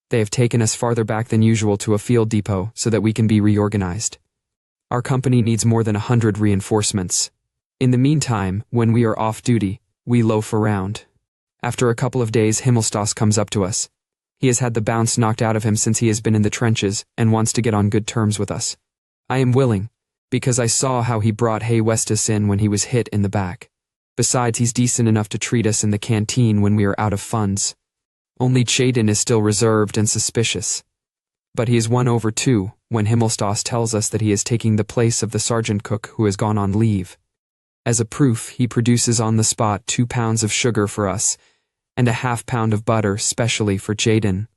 They have taken us farther back than usual to a field depot so that we can be reorganized. Our company needs more than 100 reinforcements. In the meantime, when we are off duty, we loaf around. After a couple of days, Himmelstas comes up to us. He has had the bounce knocked out of him since he has been in the trenches and wants to get on good terms with us. I am willing, because I saw how he brought Hay Westus in when he was hit in the back. Besides, he's decent enough to treat us in the canteen when we are out of funds. Only Chayden is still reserved and suspicious. But he is won over too when Himmelstas tells us that he is taking the place of the sergeant cook who has gone on leave. As a proof, he produces on the spot 2 pounds of sugar for us and a ½ pound of butter specially for Chayden.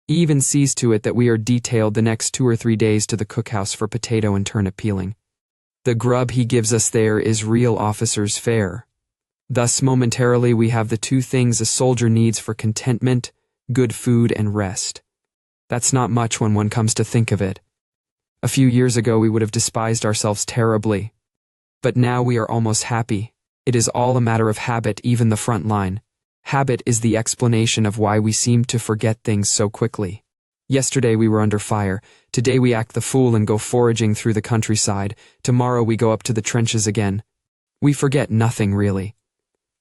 He even sees to it that we are detailed the next 2 or 3 days to the cookhouse for potato and turnip peeling. The grub he gives us there is real officer's fare. Thus, momentarily, we have the 2 things a soldier needs for contentment, good food and rest. That's not much when one comes to think of it. A few years ago we would have despised ourselves terribly. But now we are almost happy. It is all a matter of habit, even the front line. Habit is the explanation of why we seem to forget things so quickly. Yesterday we were under fire. Today we act the fool and go foraging through the countryside. Tomorrow we go up to the trenches again. We forget nothing really.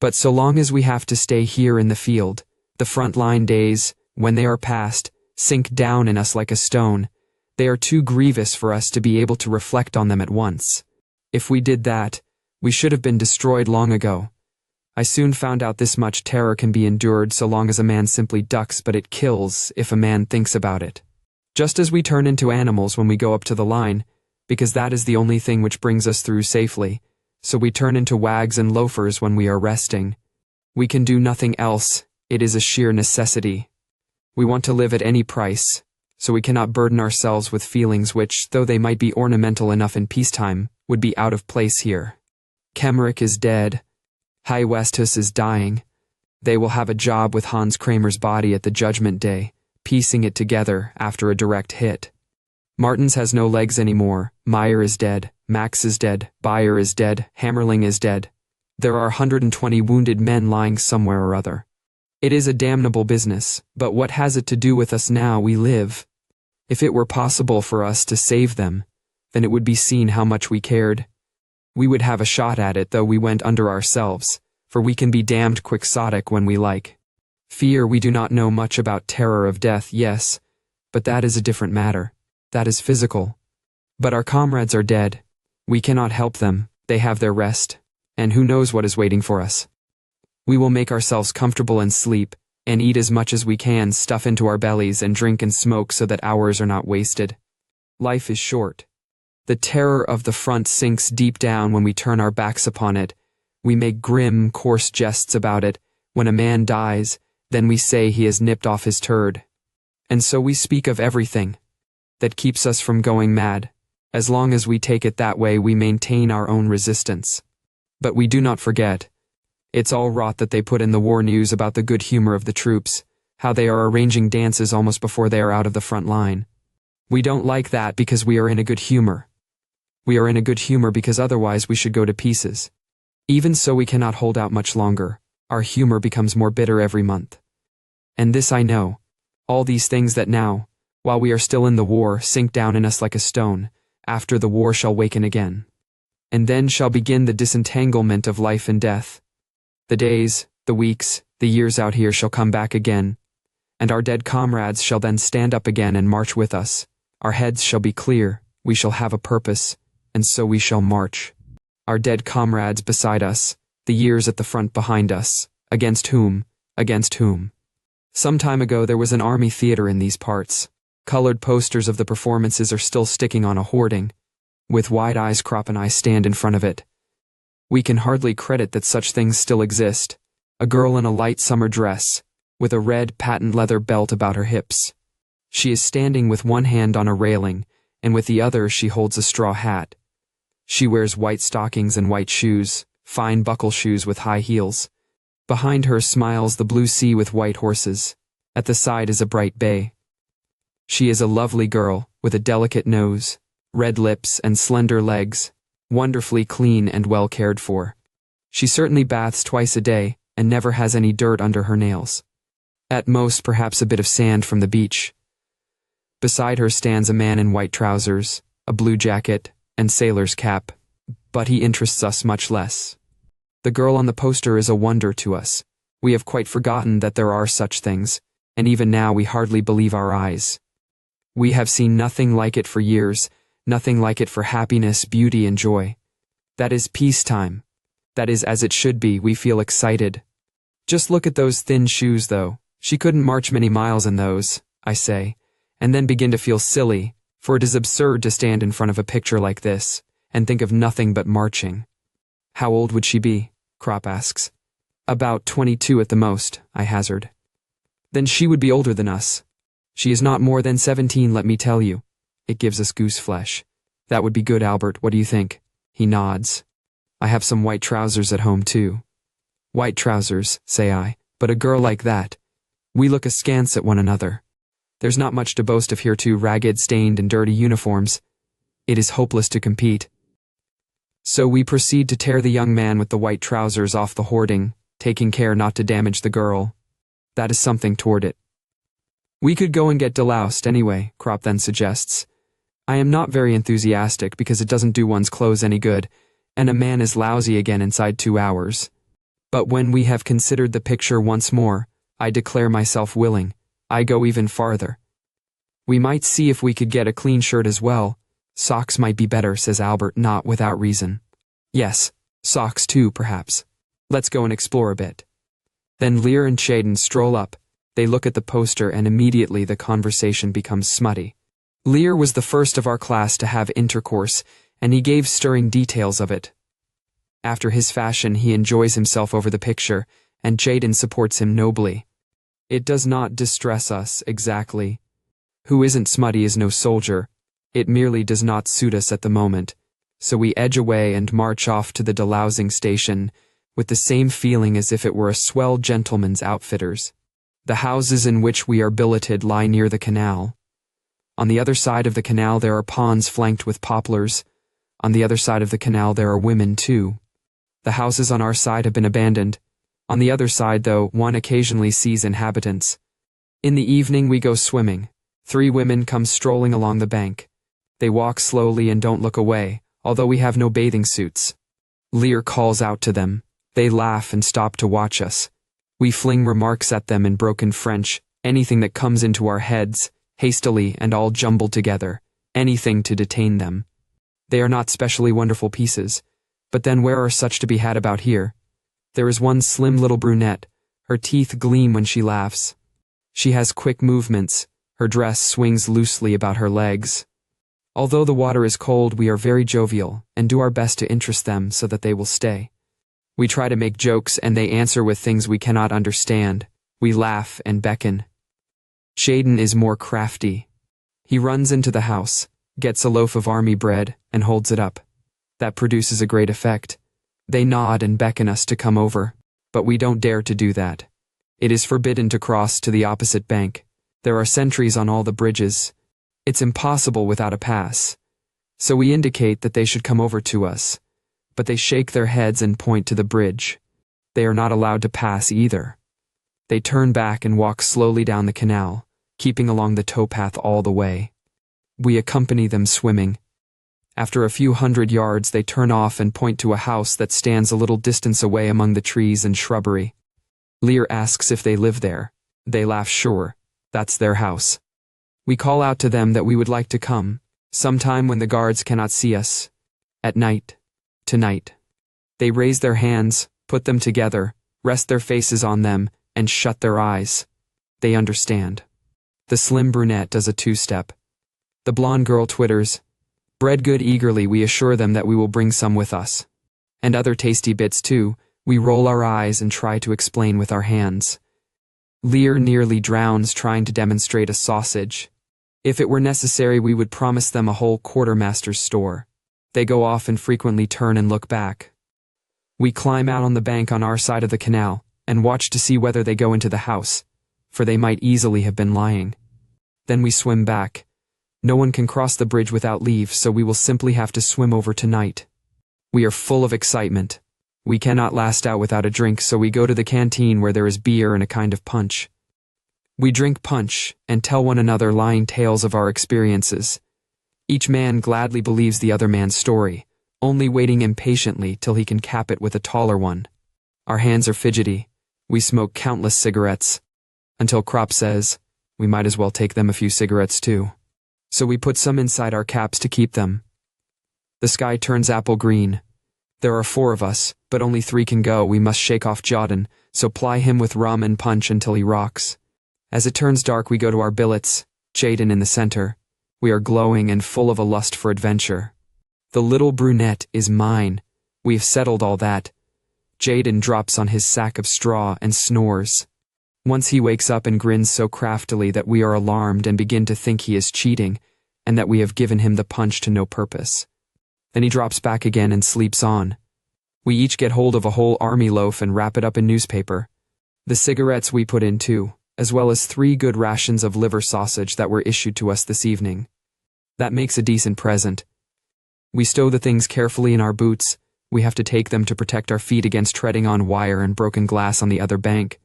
But so long as we have to stay here in the field, the front line days, when they are past, sink down in us like a stone. They are too grievous for us to be able to reflect on them at once. If we did that, we should have been destroyed long ago. I soon found out this much: terror can be endured so long as a man simply ducks, but it kills if a man thinks about it. Just as we turn into animals when we go up to the line, because that is the only thing which brings us through safely, so we turn into wags and loafers when we are resting. We can do nothing else, it is a sheer necessity. We want to live at any price, so we cannot burden ourselves with feelings which, though they might be ornamental enough in peacetime, would be out of place here. Kemmerich is dead. Hay Westus is dying. They will have a job with Hans Kramer's body at the Judgment Day, piecing it together after a direct hit. Martens has no legs anymore. Meyer is dead. Max is dead. Bayer is dead. Hammerling is dead. There are 120 wounded men lying somewhere or other. It is a damnable business, but what has it to do with us now we live? If it were possible for us to save them, then it would be seen how much we cared. We would have a shot at it, though we went under ourselves, for we can be damned quixotic when we like. Fear, we do not know much about. Terror of death, yes, but that is a different matter. That is physical. But our comrades are dead. We cannot help them. They have their rest, and who knows what is waiting for us. We will make ourselves comfortable and sleep, and eat as much as we can, stuff into our bellies and drink and smoke so that hours are not wasted. Life is short. The terror of the front sinks deep down when we turn our backs upon it. We make grim, coarse jests about it. When a man dies, then we say he has nipped off his turd. And so we speak of everything that keeps us from going mad. As long as we take it that way, we maintain our own resistance. But we do not forget. It's all rot that they put in the war news about the good humor of the troops, how they are arranging dances almost before they are out of the front line. We don't like that because we are in a good humor. We are in a good humor because otherwise we should go to pieces. Even so, we cannot hold out much longer. Our humor becomes more bitter every month. And this I know. All these things that now, while we are still in the war, sink down in us like a stone, after the war shall waken again. And then shall begin the disentanglement of life and death. The days, the weeks, the years out here shall come back again, and our dead comrades shall then stand up again and march with us. Our heads shall be clear, we shall have a purpose, and so we shall march. Our dead comrades beside us, the years at the front behind us, against whom? Against whom? Some time ago there was an army theater in these parts. Colored posters of the performances are still sticking on a hoarding. With wide eyes Crop and I stand in front of it. We can hardly credit that such things still exist. A girl in a light summer dress, with a red patent leather belt about her hips. She is standing with one hand on a railing, and with the other she holds a straw hat. She wears white stockings and white shoes, fine buckle shoes with high heels. Behind her smiles the blue sea with white horses. At the side is a bright bay. She is a lovely girl, with a delicate nose, red lips and slender legs, wonderfully clean and well cared for. She certainly baths twice a day, and never has any dirt under her nails. At most, perhaps a bit of sand from the beach. Beside her stands a man in white trousers, a blue jacket, and sailor's cap, but he interests us much less. The girl on the poster is a wonder to us. We have quite forgotten that there are such things, and even now we hardly believe our eyes. We have seen nothing like it for years, nothing like it for happiness, beauty, and joy. That is peacetime. That is as it should be. We feel excited. Just look at those thin shoes, though. She couldn't march many miles in those, I say, and then begin to feel silly, for it is absurd to stand in front of a picture like this and think of nothing but marching. How old would she be? Crop asks. About 22 at the most, I hazard. Then she would be older than us. She is not more than 17, let me tell you. It gives us goose flesh. That would be good, Albert, what do you think? He nods. I have some white trousers at home, too. White trousers, say I, but a girl like that. We look askance at one another. There's not much to boast of here, too ragged, stained, and dirty uniforms. It is hopeless to compete. So we proceed to tear the young man with the white trousers off the hoarding, taking care not to damage the girl. That is something toward it. We could go and get deloused anyway, Crop then suggests. I am not very enthusiastic because it doesn't do one's clothes any good, and a man is lousy again inside 2 hours. But when we have considered the picture once more, I declare myself willing. I go even farther. We might see if we could get a clean shirt as well. Socks might be better, says Albert, not without reason. Yes, socks too, perhaps. Let's go and explore a bit. Then Lear and Chayden stroll up. They look at the poster and immediately the conversation becomes smutty. Lear was the first of our class to have intercourse, and he gave stirring details of it. After his fashion, he enjoys himself over the picture, and Chayden supports him nobly. It does not distress us, exactly. Who isn't smutty is no soldier. It merely does not suit us at the moment, so we edge away and march off to the delousing station with the same feeling as if it were a swell gentleman's outfitters. The houses in which we are billeted lie near the canal. On the other side of the canal there are ponds flanked with poplars. On the other side of the canal there are women too. The houses on our side have been abandoned. On the other side, though, one occasionally sees inhabitants. In the evening we go swimming. 3 women come strolling along the bank. They walk slowly and don't look away, although we have no bathing suits. Lear calls out to them. They laugh and stop to watch us. We fling remarks at them in broken French, anything that comes into our heads, hastily and all jumbled together, anything to detain them. They are not specially wonderful pieces, but then where are such to be had about here? There is one slim little brunette. Her teeth gleam when she laughs. She has quick movements. Her dress swings loosely about her legs. Although the water is cold, we are very jovial and do our best to interest them so that they will stay. We try to make jokes and they answer with things we cannot understand. We laugh and beckon. Chayden is more crafty. He runs into the house, gets a loaf of army bread, and holds it up. That produces a great effect. They nod and beckon us to come over, but we don't dare to do that. It is forbidden to cross to the opposite bank. There are sentries on all the bridges. It's impossible without a pass. So we indicate that they should come over to us, but they shake their heads and point to the bridge. They are not allowed to pass either. They turn back and walk slowly down the canal, keeping along the towpath all the way. We accompany them swimming. After a few hundred yards, they turn off and point to a house that stands a little distance away among the trees and shrubbery. Lear asks if they live there. They laugh. Sure, that's their house. We call out to them that we would like to come, sometime when the guards cannot see us. At night. Tonight. They raise their hands, put them together, rest their faces on them, and shut their eyes. They understand. The slim brunette does a 2-step. The blonde girl twitters. Bread good. Eagerly we assure them that we will bring some with us. And other tasty bits too. We roll our eyes and try to explain with our hands. Lear nearly drowns trying to demonstrate a sausage. If it were necessary we would promise them a whole quartermaster's store. They go off and frequently turn and look back. We climb out on the bank on our side of the canal and watch to see whether they go into the house, for they might easily have been lying. Then we swim back. No one can cross the bridge without leave, so we will simply have to swim over tonight. We are full of excitement. We cannot last out without a drink, so we go to the canteen where there is beer and a kind of punch. We drink punch and tell one another lying tales of our experiences. Each man gladly believes the other man's story, only waiting impatiently till he can cap it with a taller one. Our hands are fidgety. We smoke countless cigarettes, until Krop says, we might as well take them a few cigarettes too. So we put some inside our caps to keep them. The sky turns apple green. There are 4 of us, but only 3 can go. We must shake off Jodin, so ply him with rum and punch until he rocks. As it turns dark, we go to our billets, Jadin in the center. We are glowing and full of a lust for adventure. The little brunette is mine. We've settled all that. Jadin drops on his sack of straw and snores. Once he wakes up and grins so craftily that we are alarmed and begin to think he is cheating, and that we have given him the punch to no purpose. Then he drops back again and sleeps on. We each get hold of a whole army loaf and wrap it up in newspaper. The cigarettes we put in too, as well as 3 good rations of liver sausage that were issued to us this evening. That makes a decent present. We stow the things carefully in our boots. We have to take them to protect our feet against treading on wire and broken glass on the other bank.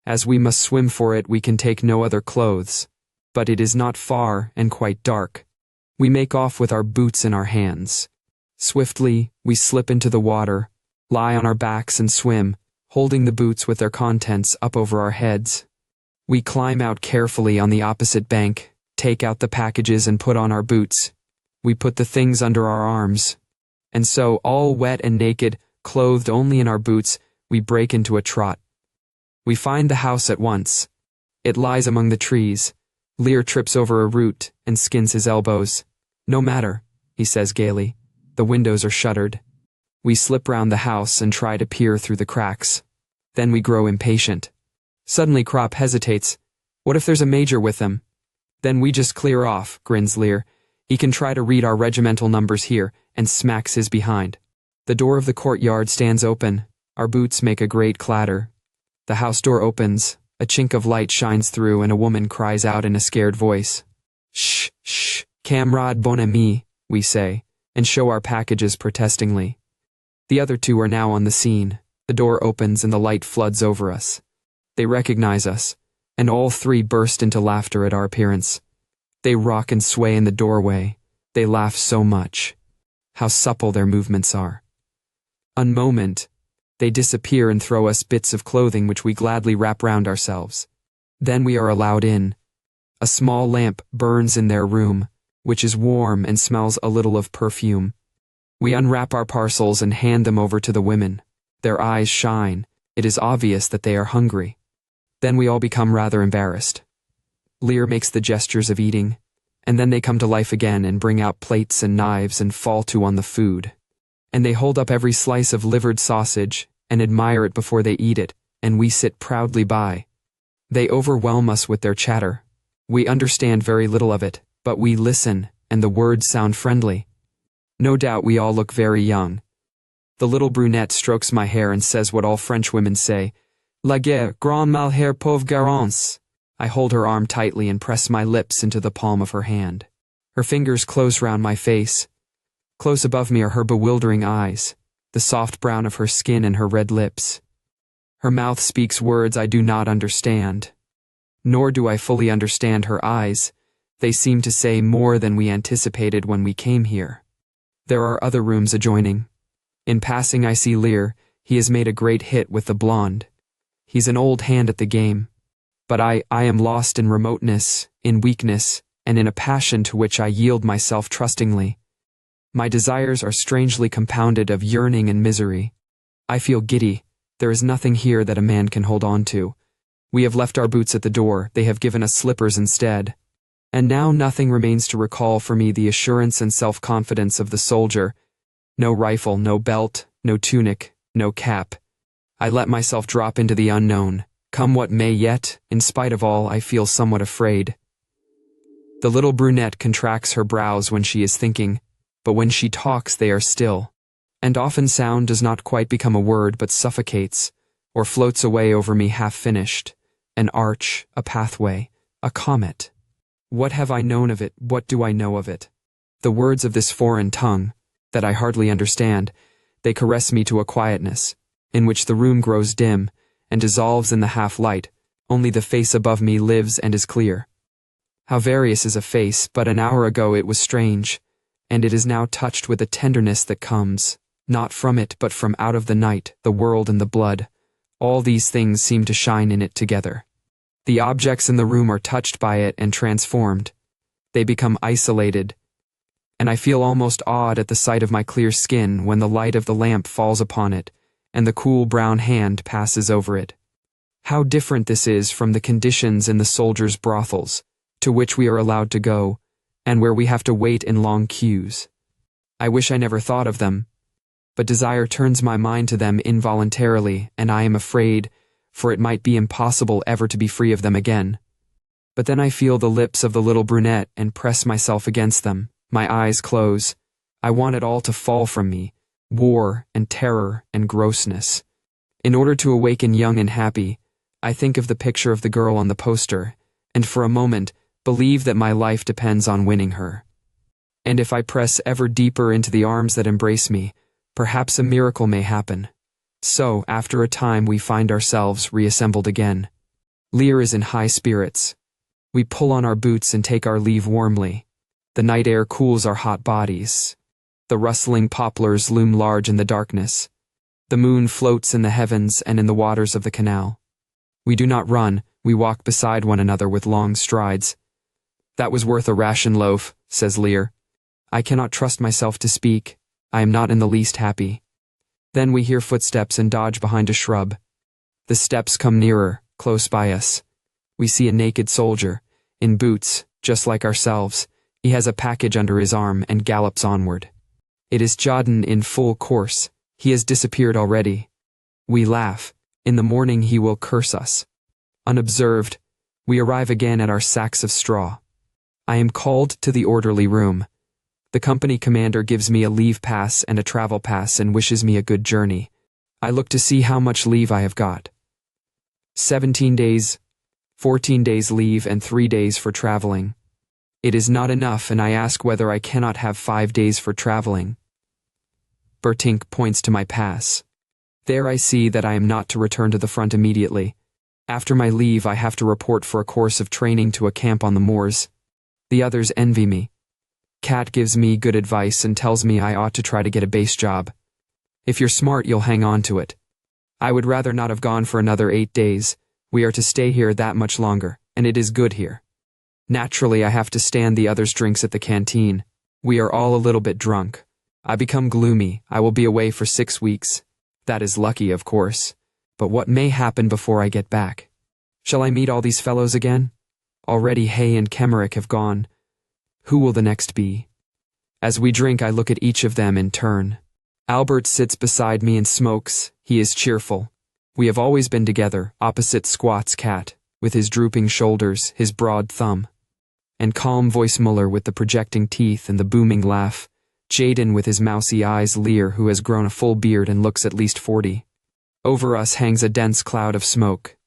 As we must swim for it, we can take no other clothes. But it is not far and quite dark. We make off with our boots in our hands. Swiftly, we slip into the water, lie on our backs and swim, holding the boots with their contents up over our heads. We climb out carefully on the opposite bank, take out the packages and put on our boots. We put the things under our arms. And so, all wet and naked, clothed only in our boots, we break into a trot. We find the house at once. It lies among the trees. Lear trips over a root and skins his elbows. No matter, he says gaily. The windows are shuttered. We slip round the house and try to peer through the cracks. Then we grow impatient. Suddenly Krop hesitates. What if there's a major with them? Then we just clear off, grins Lear. He can try to read our regimental numbers here, and smacks his behind. The door of the courtyard stands open. Our boots make a great clatter. The house door opens, a chink of light shines through, and a woman cries out in a scared voice. Shh, shh, camarade bon ami, we say, and show our packages protestingly. The other 2 are now on the scene. The door opens and the light floods over us. They recognize us, and all 3 burst into laughter at our appearance. They rock and sway in the doorway. They laugh so much. How supple their movements are. A moment, they disappear and throw us bits of clothing which we gladly wrap round ourselves. Then we are allowed in. A small lamp burns in their room, which is warm and smells a little of perfume. We unwrap our parcels and hand them over to the women. Their eyes shine. It is obvious that they are hungry. Then we all become rather embarrassed. Lear makes the gestures of eating, and then they come to life again and bring out plates and knives and fall to on the food. And they hold up every slice of livered sausage and admire it before they eat it, and we sit proudly by. They overwhelm us with their chatter. We understand very little of it, but we listen, and the words sound friendly. No doubt we all look very young. The little brunette strokes my hair and says what all French women say, La guerre, grand malheur pauvre garance. I hold her arm tightly and press my lips into the palm of her hand. Her fingers close round my face. Close above me are her bewildering eyes, the soft brown of her skin and her red lips. Her mouth speaks words I do not understand. Nor do I fully understand her eyes. They seem to say more than we anticipated when we came here. There are other rooms adjoining. In passing I see Lear. He has made a great hit with the blonde. He's an old hand at the game. But I am lost in remoteness, in weakness, and in a passion to which I yield myself trustingly. My desires are strangely compounded of yearning and misery. I feel giddy. There is nothing here that a man can hold on to. We have left our boots at the door. They have given us slippers instead. And now nothing remains to recall for me the assurance and self-confidence of the soldier. No rifle, no belt, no tunic, no cap. I let myself drop into the unknown. Come what may, yet, in spite of all, I feel somewhat afraid. The little brunette contracts her brows when she is thinking, but when she talks they are still, and often sound does not quite become a word but suffocates, or floats away over me half-finished, an arch, a pathway, a comet. What have I known of it? What do I know of it? The words of this foreign tongue, that I hardly understand, they caress me to a quietness, in which the room grows dim, and dissolves in the half-light, Only the face above me lives and is clear. How various is a face, but an hour ago it was strange, and it is now touched with a tenderness that comes, not from it but from out of the night, the world and the blood. All these things seem to shine in it together. The objects in the room are touched by it and transformed. They become isolated, and I feel almost awed at the sight of my clear skin when the light of the lamp falls upon it, and the cool brown hand passes over it. How different this is from the conditions in the soldiers' brothels, to which we are allowed to go, and where we have to wait in long queues. I wish I never thought of them, but desire turns my mind to them involuntarily, and I am afraid, for it might be impossible ever to be free of them again. But then I feel the lips of the little brunette and press myself against them. My eyes close. I want it all to fall from me, war and terror and grossness. In order to awaken young and happy, I think of the picture of the girl on the poster, and for a moment believe that my life depends on winning her. And if I press ever deeper into the arms that embrace me, perhaps a miracle may happen. So, after a time, we find ourselves reassembled again. Lear is in high spirits. We pull on our boots and take our leave warmly. The night air cools our hot bodies. The rustling poplars loom large in the darkness. The moon floats in the heavens and in the waters of the canal. We do not run, we walk beside one another with long strides. That was worth a ration loaf, says Lear. I cannot trust myself to speak. I am not in the least happy. Then we hear footsteps and dodge behind a shrub. The steps come nearer, close by us. We see a naked soldier, in boots, just like ourselves. He has a package under his arm and gallops onward. It is Jodin in full course. He has disappeared already. We laugh. In the morning he will curse us. Unobserved, we arrive again at our sacks of straw. I am called to the orderly room. The company commander gives me a leave pass and a travel pass and wishes me a good journey. I look to see how much leave I have got. 17 days, 14 days leave and 3 days for traveling. It is not enough, and I ask whether I cannot have 5 days for traveling. Bertink points to my pass. There I see that I am not to return to the front immediately. After my leave I have to report for a course of training to a camp on the moors. The others envy me. Kat gives me good advice and tells me I ought to try to get a base job. If you're smart, you'll hang on to it. I would rather not have gone for another 8 days. We are to stay here that much longer, and it is good here. Naturally, I have to stand the others' drinks at the canteen. We are all a little bit drunk. I become gloomy. I will be away for 6 weeks. That is lucky, of course. But what may happen before I get back? Shall I meet all these fellows again? Already Hay and Kemmerich have gone. Who will the next be? As we drink, I look at each of them in turn. Albert sits beside me and smokes. He is cheerful. We have always been together. Opposite squats Kat, with his drooping shoulders, his broad thumb. And calm voice Muller with the projecting teeth and the booming laugh. Jaden with his mousy eyes, Lear who has grown a full beard and looks at least 40. Over us hangs a dense cloud of smoke.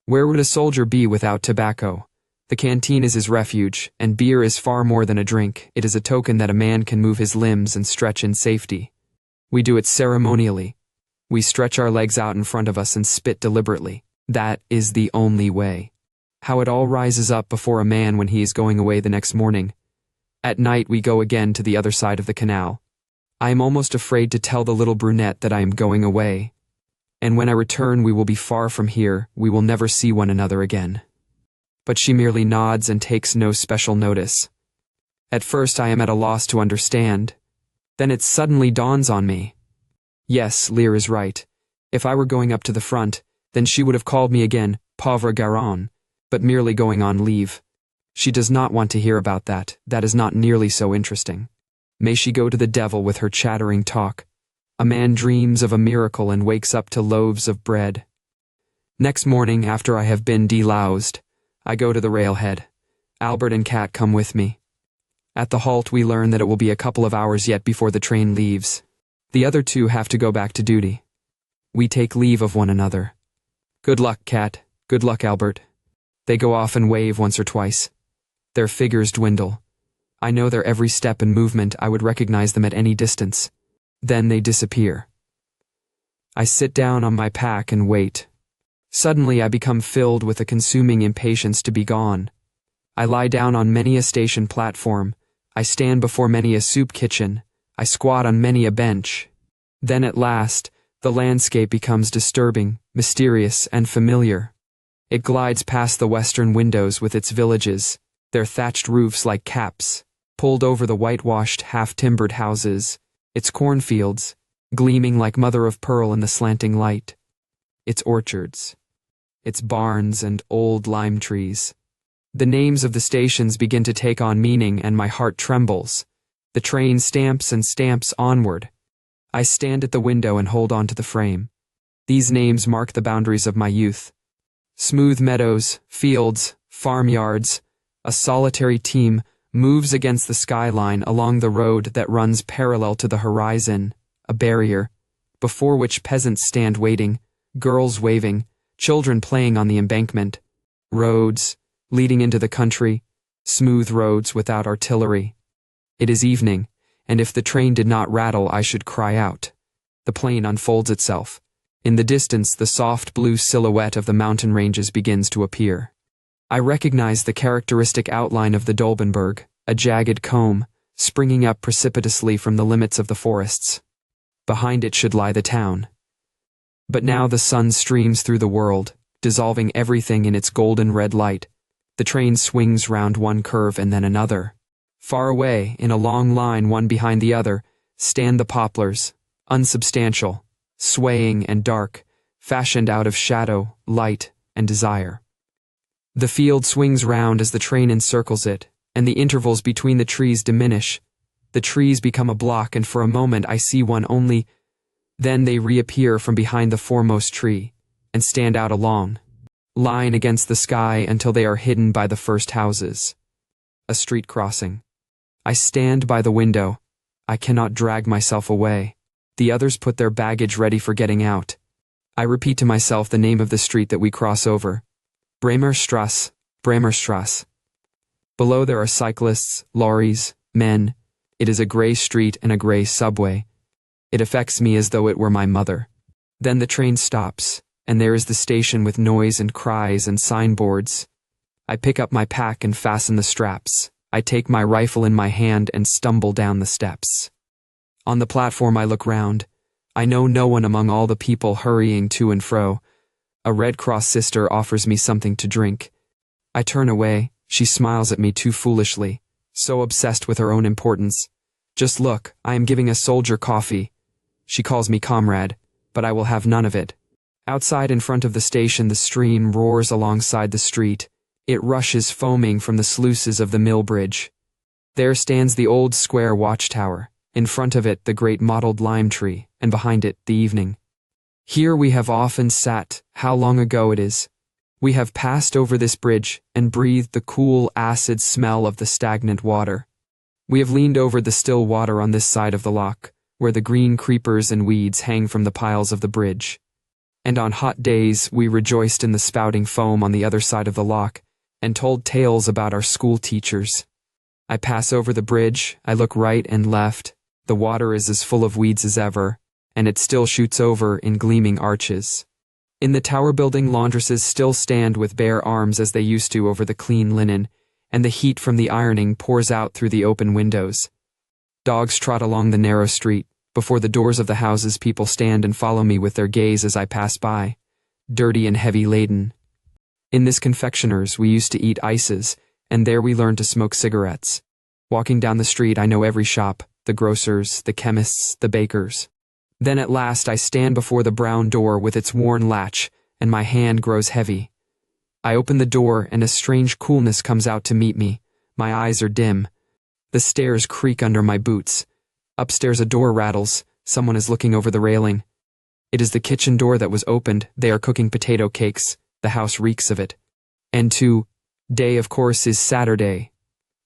Where would a soldier be without tobacco? The canteen is his refuge, and beer is far more than a drink. It is a token that a man can move his limbs and stretch in safety. We do it ceremonially. We stretch our legs out in front of us and spit deliberately. That is the only way. How it all rises up before a man when he is going away the next morning. At night we go again to the other side of the canal. I am almost afraid to tell the little brunette that I am going away. And when I return we will be far from here, we will never see one another again. But she merely nods and takes no special notice. At first I am at a loss to understand. Then it suddenly dawns on me. Yes, Lear is right. If I were going up to the front, then she would have called me again, pauvre garçon, but merely going on leave. She does not want to hear about that. That is not nearly so interesting. May she go to the devil with her chattering talk. A man dreams of a miracle and wakes up to loaves of bread. Next morning, after I have been deloused, I go to the railhead. Albert and Kat come with me. At the halt we learn that it will be a couple of hours yet before the train leaves. The other two have to go back to duty. We take leave of one another. Good luck, Kat. Good luck, Albert. They go off and wave once or twice. Their figures dwindle. I know their every step and movement. I would recognize them at any distance. Then they disappear. I sit down on my pack and wait. Suddenly I become filled with a consuming impatience to be gone. I lie down on many a station platform. I stand before many a soup kitchen. I squat on many a bench. Then at last, the landscape becomes disturbing, mysterious, and familiar. It glides past the western windows with its villages, their thatched roofs like caps, pulled over the whitewashed, half-timbered houses, its cornfields, gleaming like mother of pearl in the slanting light, its orchards, its barns and old lime trees. The names of the stations begin to take on meaning and my heart trembles. The train stamps and stamps onward. I stand at the window and hold on to the frame. These names mark the boundaries of my youth. Smooth meadows, fields, farmyards. A solitary team moves against the skyline along the road that runs parallel to the horizon, a barrier, before which peasants stand waiting, girls waving, children playing on the embankment. Roads, leading into the country, smooth roads without artillery. It is evening, and if the train did not rattle, I should cry out. The plain unfolds itself. In the distance, the soft blue silhouette of the mountain ranges begins to appear. I recognize the characteristic outline of the Dolbenberg, a jagged comb, springing up precipitously from the limits of the forests. Behind it should lie the town. But now the sun streams through the world, dissolving everything in its golden red light. The train swings round one curve and then another. Far away, in a long line one behind the other, stand the poplars, unsubstantial, swaying and dark, fashioned out of shadow, light, and desire. The field swings round as the train encircles it, and the intervals between the trees diminish. The trees become a block, and for a moment I see one only. Then they reappear from behind the foremost tree, and stand out along, line against the sky until they are hidden by the first houses. A street crossing. I stand by the window. I cannot drag myself away. The others put their baggage ready for getting out. I repeat to myself the name of the street that we cross over. Bremerstrasse, Bremerstrasse. Below there are cyclists, lorries, men. It is a gray street and a gray subway. It affects me as though it were my mother. Then the train stops, and there is the station with noise and cries and signboards. I pick up my pack and fasten the straps. I take my rifle in my hand and stumble down the steps. On the platform I look round. I know no one among all the people hurrying to and fro. A Red Cross sister offers me something to drink. I turn away. She smiles at me too foolishly, so obsessed with her own importance. Just look, I am giving a soldier coffee. She calls me comrade, but I will have none of it. Outside in front of the station the stream roars alongside the street. It rushes foaming from the sluices of the mill bridge. There stands the old square watchtower. In front of it the great mottled lime tree, and behind it the evening. Here we have often sat, how long ago it is. We have passed over this bridge and breathed the cool, acid smell of the stagnant water. We have leaned over the still water on this side of the loch, where the green creepers and weeds hang from the piles of the bridge. And on hot days we rejoiced in the spouting foam on the other side of the loch, and told tales about our school teachers. I pass over the bridge, I look right and left. The water is as full of weeds as ever, and it still shoots over in gleaming arches. In the tower building laundresses still stand with bare arms as they used to over the clean linen, and the heat from the ironing pours out through the open windows. Dogs trot along the narrow street. Before the doors of the houses people stand and follow me with their gaze as I pass by, dirty and heavy laden. In this confectioner's we used to eat ices, and there we learned to smoke cigarettes. Walking down the street I know every shop, the grocers, the chemists, the bakers. Then at last I stand before the brown door with its worn latch, and my hand grows heavy. I open the door and a strange coolness comes out to meet me. My eyes are dim. The stairs creak under my boots. Upstairs a door rattles. Someone is looking over the railing. It is the kitchen door that was opened. They are cooking potato cakes. The house reeks of it. And today, of course, is Saturday.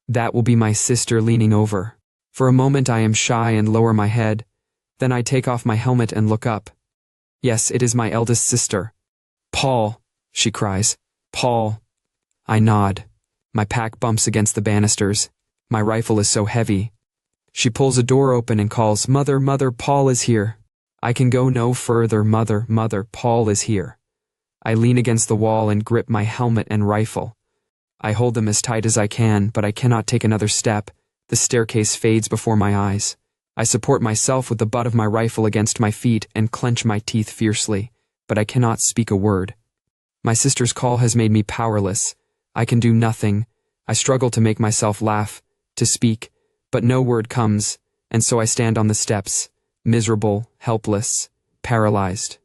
That will be my sister leaning over. For a moment I am shy and lower my head. Then I take off my helmet and look up. Yes, it is my eldest sister. Paul, she cries. Paul. I nod. My pack bumps against the banisters. My rifle is so heavy. She pulls a door open and calls, Mother, Mother, Paul is here. I can go no further, Mother, Mother, Paul is here. I lean against the wall and grip my helmet and rifle. I hold them as tight as I can, but I cannot take another step. The staircase fades before my eyes. I support myself with the butt of my rifle against my feet and clench my teeth fiercely, but I cannot speak a word. My sister's call has made me powerless. I can do nothing. I struggle to make myself laugh, to speak, but no word comes, and so I stand on the steps, miserable, helpless, paralyzed.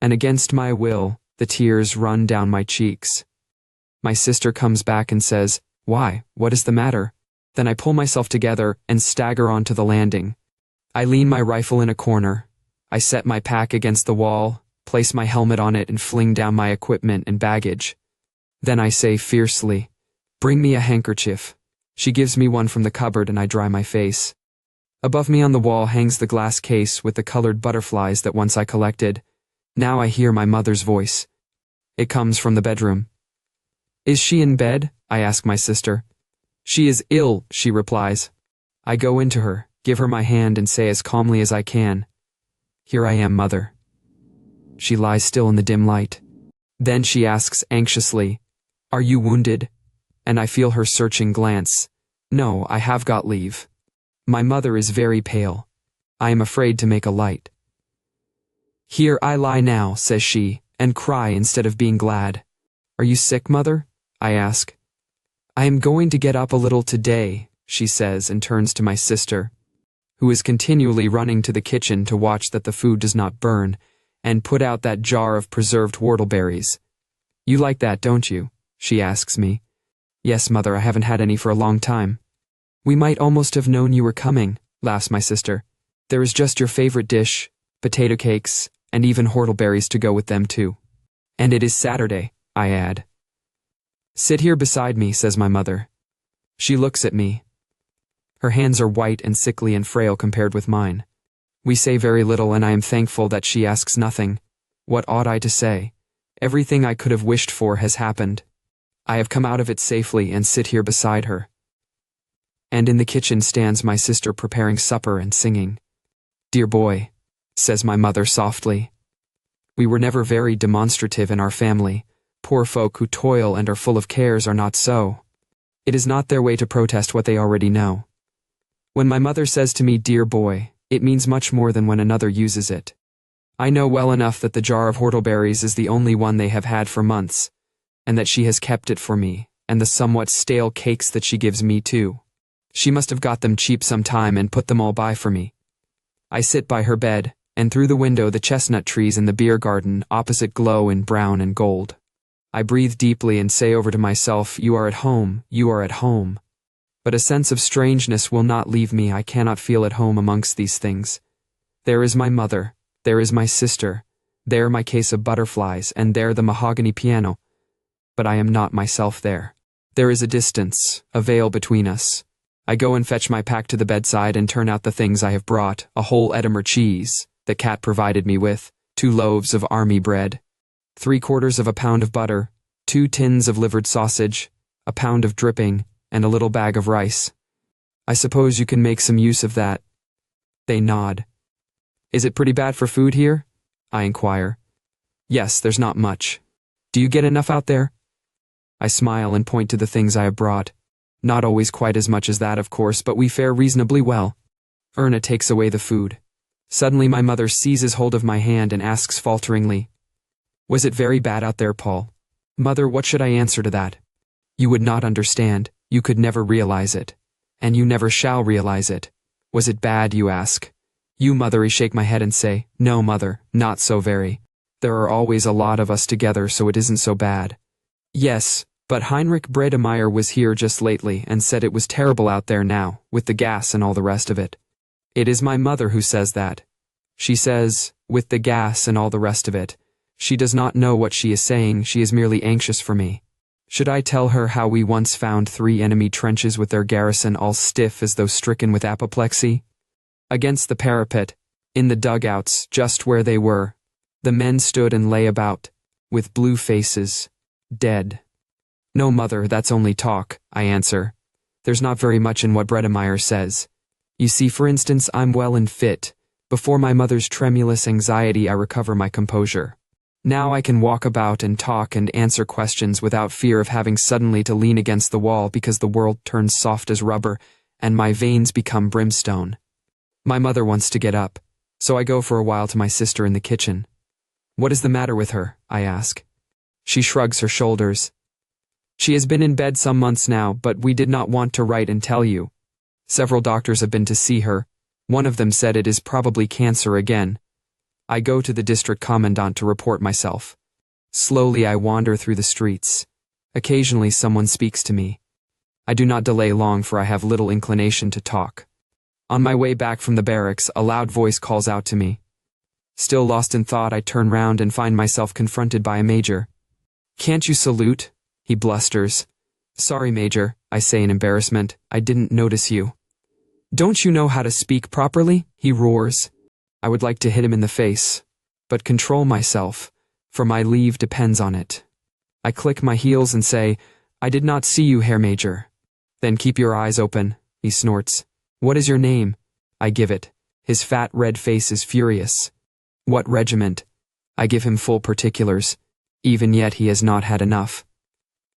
And against my will, the tears run down my cheeks. My sister comes back and says, "Why, what is the matter?" Then I pull myself together and stagger onto the landing. I lean my rifle in a corner. I set my pack against the wall, place my helmet on it and fling down my equipment and baggage. Then I say fiercely, "Bring me a handkerchief." She gives me one from the cupboard and I dry my face. Above me on the wall hangs the glass case with the colored butterflies that once I collected. Now I hear my mother's voice. It comes from the bedroom. "Is she in bed?" I ask my sister. "She is ill," she replies. I go into her, give her my hand and say as calmly as I can, "Here I am, Mother." She lies still in the dim light. Then she asks anxiously, "Are you wounded?" And I feel her searching glance. "No, I have got leave." My mother is very pale. I am afraid to make a light. "Here I lie now," says she, and cry instead of being glad. "Are you sick, Mother?" I ask. "I am going to get up a little today," she says and turns to my sister, who is continually running to the kitchen to watch that the food does not burn, and put out that jar of preserved whortleberries. "You like that, don't you?" she asks me. "Yes, Mother, I haven't had any for a long time." "We might almost have known you were coming," laughs my sister. "There is just your favorite dish, potato cakes, and even whortleberries to go with them too. And it is Saturday," I add. "Sit here beside me," says my mother. She looks at me. Her hands are white and sickly and frail compared with mine. We say very little and I am thankful that she asks nothing. What ought I to say? Everything I could have wished for has happened. I have come out of it safely and sit here beside her. And in the kitchen stands my sister preparing supper and singing. "Dear boy," says my mother softly. "We were never very demonstrative in our family. Poor folk who toil and are full of cares are not so. It is not their way to protest what they already know. When my mother says to me, 'Dear boy,' it means much more than when another uses it. I know well enough that the jar of whortleberries is the only one they have had for months, and that she has kept it for me, and the somewhat stale cakes that she gives me too. She must have got them cheap some time and put them all by for me. I sit by her bed, and through the window the chestnut trees in the beer garden opposite glow in brown and gold. I breathe deeply and say over to myself, 'You are at home, you are at home.' But a sense of strangeness will not leave me. I cannot feel at home amongst these things. There is my mother, there is my sister, there my case of butterflies, and there the mahogany piano. But I am not myself there. There is a distance, a veil between us. I go and fetch my pack to the bedside and turn out the things I have brought: a whole Edinburgh cheese, the cat provided me with, 2 loaves of army bread, 3/4 of a pound of butter, 2 tins of livered sausage, a pound of dripping, and a little bag of rice. I suppose you can make some use of that." They nod. "Is it pretty bad for food here?" I inquire. "Yes, there's not much. Do you get enough out there?" I smile and point to the things I have brought. Not always quite as much as that, of course, but we fare reasonably well. Erna takes away the food. Suddenly my mother seizes hold of my hand and asks falteringly, "Was it very bad out there, Paul?" Mother, what should I answer to that? You would not understand. You could never realize it. And you never shall realize it. Was it bad, you ask? You, Mother, I shake my head and say, "No, Mother, not so very. There are always a lot of us together, so it isn't so bad." "Yes, but Heinrich Bredemeyer was here just lately and said it was terrible out there now, with the gas and all the rest of it." It is my mother who says that. She says, "with the gas and all the rest of it." She does not know what she is saying. She is merely anxious for me. Should I tell her how we once found 3 enemy trenches with their garrison all stiff as though stricken with apoplexy? Against the parapet, in the dugouts, just where they were, the men stood and lay about, with blue faces, dead. "No, Mother, that's only talk," I answer. "There's not very much in what Bredemeyer says. You see, for instance, I'm well and fit. Before my mother's tremulous anxiety I recover my composure. Now I can walk about and talk and answer questions without fear of having suddenly to lean against the wall because the world turns soft as rubber and my veins become brimstone. My mother wants to get up, so I go for a while to my sister in the kitchen. "What is the matter with her?" I ask. She shrugs her shoulders. "She has been in bed some months now, but we did not want to write and tell you. Several doctors have been to see her. One of them said it is probably cancer again." I go to the district commandant to report myself. Slowly I wander through the streets. Occasionally someone speaks to me. I do not delay long, for I have little inclination to talk. On my way back from the barracks, a loud voice calls out to me. Still lost in thought, I turn round and find myself confronted by a major. "Can't you salute?" he blusters. "Sorry, Major," I say in embarrassment. "I didn't notice you." "Don't you know how to speak properly?" he roars. I would like to hit him in the face, but control myself, for my leave depends on it. I click my heels and say, "I did not see you, Herr Major." "Then keep your eyes open," he snorts. "What is your name?" I give it. His fat red face is furious. "What regiment?" I give him full particulars. Even yet he has not had enough.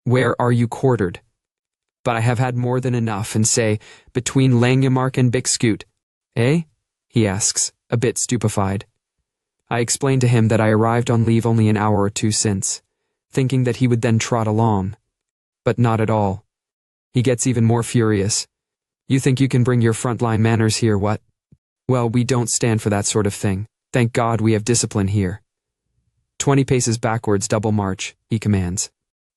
"Where are you quartered?" But I have had more than enough and say, "Between Remarque and Bixcoot." "Eh?" he asks, a bit stupefied. I explain to him that I arrived on leave only an hour or two since, thinking that he would then trot along. But not at all. He gets even more furious. "You think you can bring your frontline manners here, what?" "Well, we don't stand for that sort of thing. Thank God we have discipline here." 20 paces backwards, double march, he commands.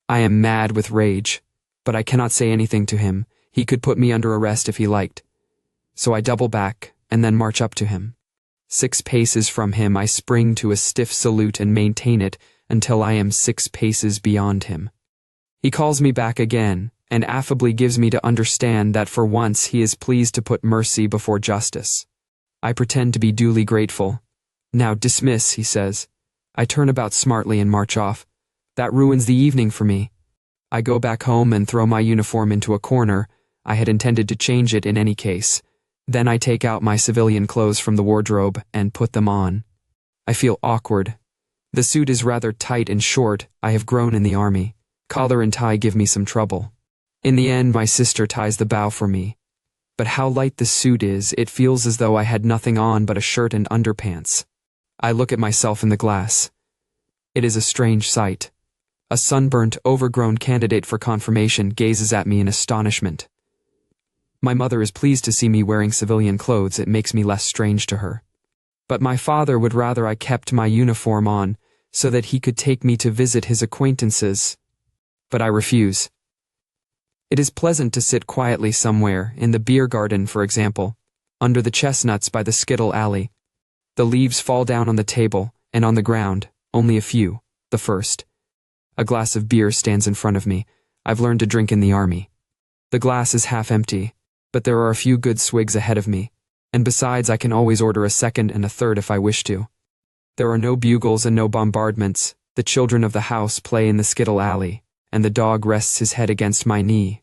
I am mad with rage, but I cannot say anything to him. He could put me under arrest if he liked. So I double back and then march up to him. 6 paces from him, I spring to a stiff salute and maintain it until I am 6 paces beyond him. He calls me back again and affably gives me to understand that for once he is pleased to put mercy before justice. I pretend to be duly grateful. "Now dismiss," he says. I turn about smartly and march off. That ruins the evening for me. I go back home and throw my uniform into a corner. I had intended to change it in any case. Then I take out my civilian clothes from the wardrobe and put them on. I feel awkward. The suit is rather tight and short. I have grown in the army. Collar and tie give me some trouble. In the end, my sister ties the bow for me. But how light the suit is, it feels as though I had nothing on but a shirt and underpants. I look at myself in the glass. It is a strange sight. A sunburnt, overgrown candidate for confirmation gazes at me in astonishment. My mother is pleased to see me wearing civilian clothes. It makes me less strange to her. But my father would rather I kept my uniform on so that he could take me to visit his acquaintances. But I refuse. It is pleasant to sit quietly somewhere, in the beer garden, for example, under the chestnuts by the skittle alley. The leaves fall down on the table, and on the ground, only a few, the first. A glass of beer stands in front of me. I've learned to drink in the army. The glass is half empty, but there are a few good swigs ahead of me, and besides I can always order a second and a third if I wish to. There are no bugles and no bombardments. The children of the house play in the skittle alley, and the dog rests his head against my knee.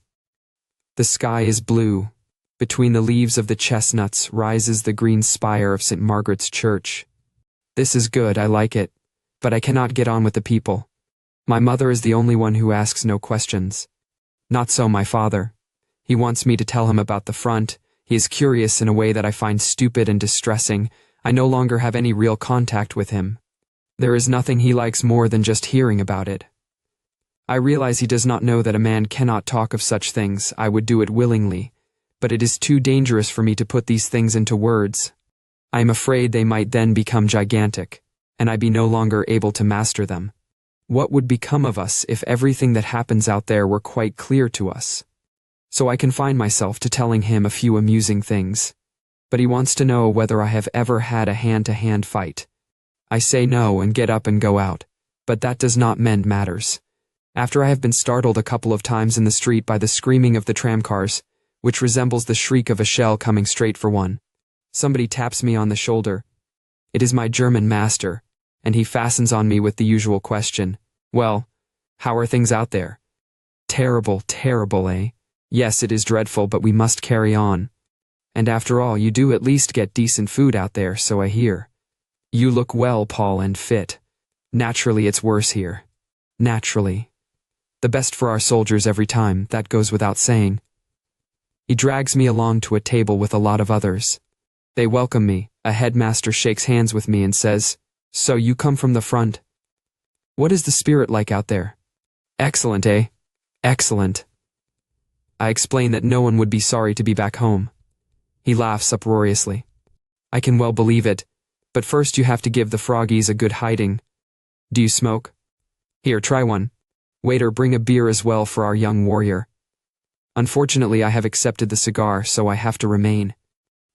The sky is blue. Between the leaves of the chestnuts rises the green spire of St. Margaret's Church. This is good, I like it, but I cannot get on with the people. My mother is the only one who asks no questions. Not so my father. He wants me to tell him about the front. He is curious in a way that I find stupid and distressing. I no longer have any real contact with him. There is nothing he likes more than just hearing about it. I realize he does not know that a man cannot talk of such things. I would do it willingly, but it is too dangerous for me to put these things into words. I am afraid they might then become gigantic, and I be no longer able to master them. What would become of us if everything that happens out there were quite clear to us? So I confine myself to telling him a few amusing things. But he wants to know whether I have ever had a hand-to-hand fight. I say no and get up and go out, but that does not mend matters. After I have been startled a couple of times in the street by the screaming of the tramcars, which resembles the shriek of a shell coming straight for one, somebody taps me on the shoulder. It is my German master, and he fastens on me with the usual question. "Well, how are things out there?" "Terrible, terrible, eh?" "Yes, it is dreadful, but we must carry on. And after all, you do at least get decent food out there, so I hear." "You look well, Paul, and fit." Naturally, it's worse here. Naturally. The best for our soldiers every time, that goes without saying. He drags me along to a table with a lot of others. They welcome me. A headmaster shakes hands with me and says, "So you come from the front? What is the spirit like out there?" "Excellent, eh?" "Excellent." I explain that no one would be sorry to be back home. He laughs uproariously. "I can well believe it, but first you have to give the froggies a good hiding. Do you smoke? Here, try one. Waiter, bring a beer as well for our young warrior." Unfortunately, I have accepted the cigar, so I have to remain.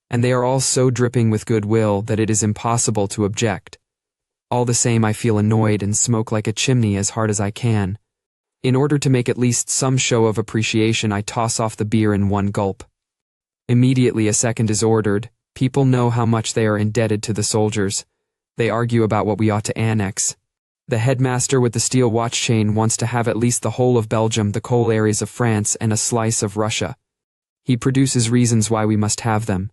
And they are all so dripping with goodwill that it is impossible to object. All the same, I feel annoyed and smoke like a chimney as hard as I can. In order to make at least some show of appreciation, I toss off the beer in one gulp. Immediately a second is ordered. People know how much they are indebted to the soldiers. They argue about what we ought to annex. The headmaster with the steel watch chain wants to have at least the whole of Belgium, the coal areas of France, and a slice of Russia. He produces reasons why we must have them,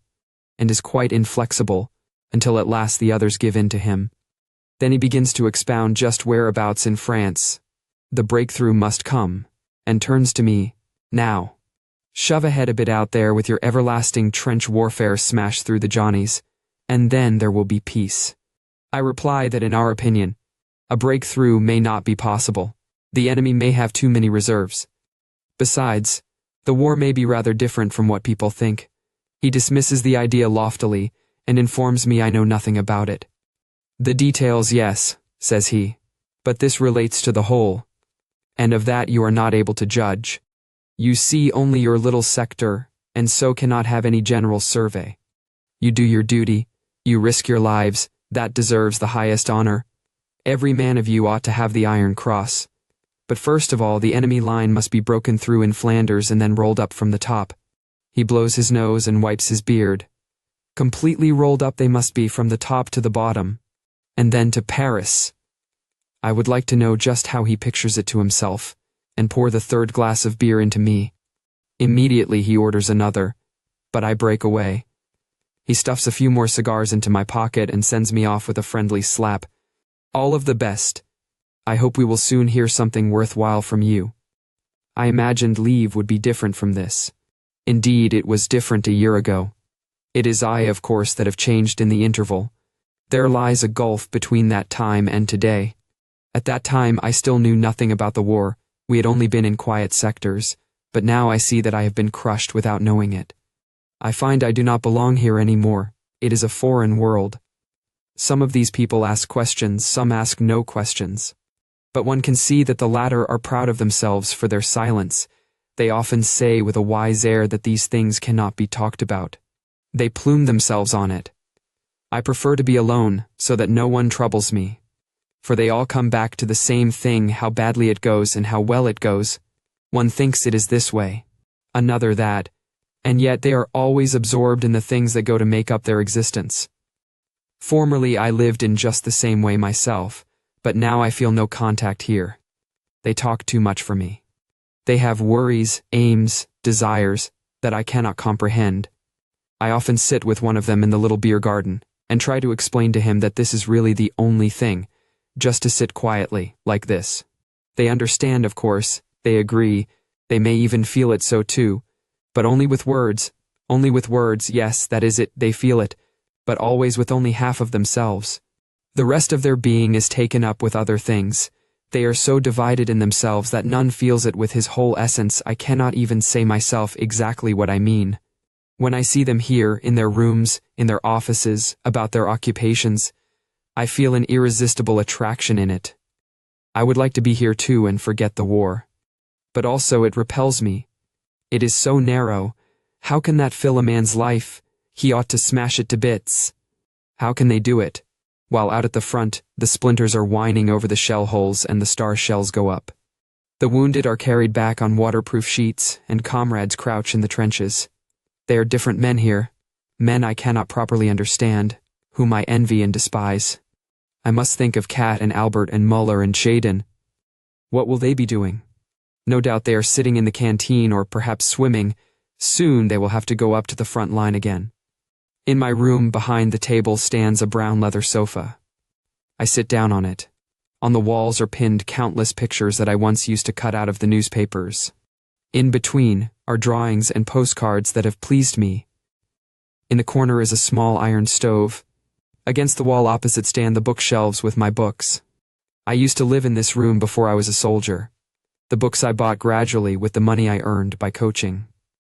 and is quite inflexible, until at last the others give in to him. Then he begins to expound just whereabouts in France the breakthrough must come, and turns to me. "Now, shove ahead a bit out there with your everlasting trench warfare, smash through the Johnnies, and then there will be peace." I reply that in our opinion, a breakthrough may not be possible. The enemy may have too many reserves. Besides, the war may be rather different from what people think. He dismisses the idea loftily and informs me I know nothing about it. "The details, yes," says he, "but this relates to the whole, and of that you are not able to judge. You see only your little sector, and so cannot have any general survey. You do your duty, you risk your lives, that deserves the highest honor. Every man of you ought to have the Iron Cross. But first of all, the enemy line must be broken through in Flanders and then rolled up from the top." He blows his nose and wipes his beard. "Completely rolled up they must be from the top to the bottom, and then to Paris." I would like to know just how he pictures it to himself, and pour the third glass of beer into me. Immediately he orders another, but I break away. He stuffs a few more cigars into my pocket and sends me off with a friendly slap. "All of the best. I hope we will soon hear something worthwhile from you." I imagined leave would be different from this. Indeed, it was different a year ago. It is I, of course, that have changed in the interval. There lies a gulf between that time and today. At that time, I still knew nothing about the war. We had only been in quiet sectors, but now I see that I have been crushed without knowing it. I find I do not belong here anymore. It is a foreign world. Some of these people ask questions, some ask no questions. But one can see that the latter are proud of themselves for their silence. They often say with a wise air that these things cannot be talked about. They plume themselves on it. I prefer to be alone, so that no one troubles me. For they all come back to the same thing, how badly it goes and how well it goes. One thinks it is this way, another that, and yet they are always absorbed in the things that go to make up their existence. Formerly I lived in just the same way myself, but now I feel no contact here. They talk too much for me. They have worries, aims, desires, that I cannot comprehend. I often sit with one of them in the little beer garden, and try to explain to him that this is really the only thing, just to sit quietly, like this. They understand, of course, they agree, they may even feel it so too, but only with words, yes, that is it, they feel it, but always with only half of themselves. The rest of their being is taken up with other things. They are so divided in themselves that none feels it with his whole essence. I cannot even say myself exactly what I mean. When I see them here, in their rooms, in their offices, about their occupations, I feel an irresistible attraction in it. I would like to be here too and forget the war. But also it repels me. It is so narrow. How can that fill a man's life? He ought to smash it to bits. How can they do it? While out at the front, the splinters are whining over the shell holes and the star shells go up. The wounded are carried back on waterproof sheets, and comrades crouch in the trenches. They are different men here, men I cannot properly understand, whom I envy and despise. I must think of Kat and Albert and Muller and Shaden. What will they be doing? No doubt they are sitting in the canteen or perhaps swimming. Soon they will have to go up to the front line again. In my room behind the table stands a brown leather sofa. I sit down on it. On the walls are pinned countless pictures that I once used to cut out of the newspapers. In between are drawings and postcards that have pleased me. In the corner is a small iron stove. Against the wall opposite stand the bookshelves with my books. I used to live in this room before I was a soldier. The books I bought gradually with the money I earned by coaching.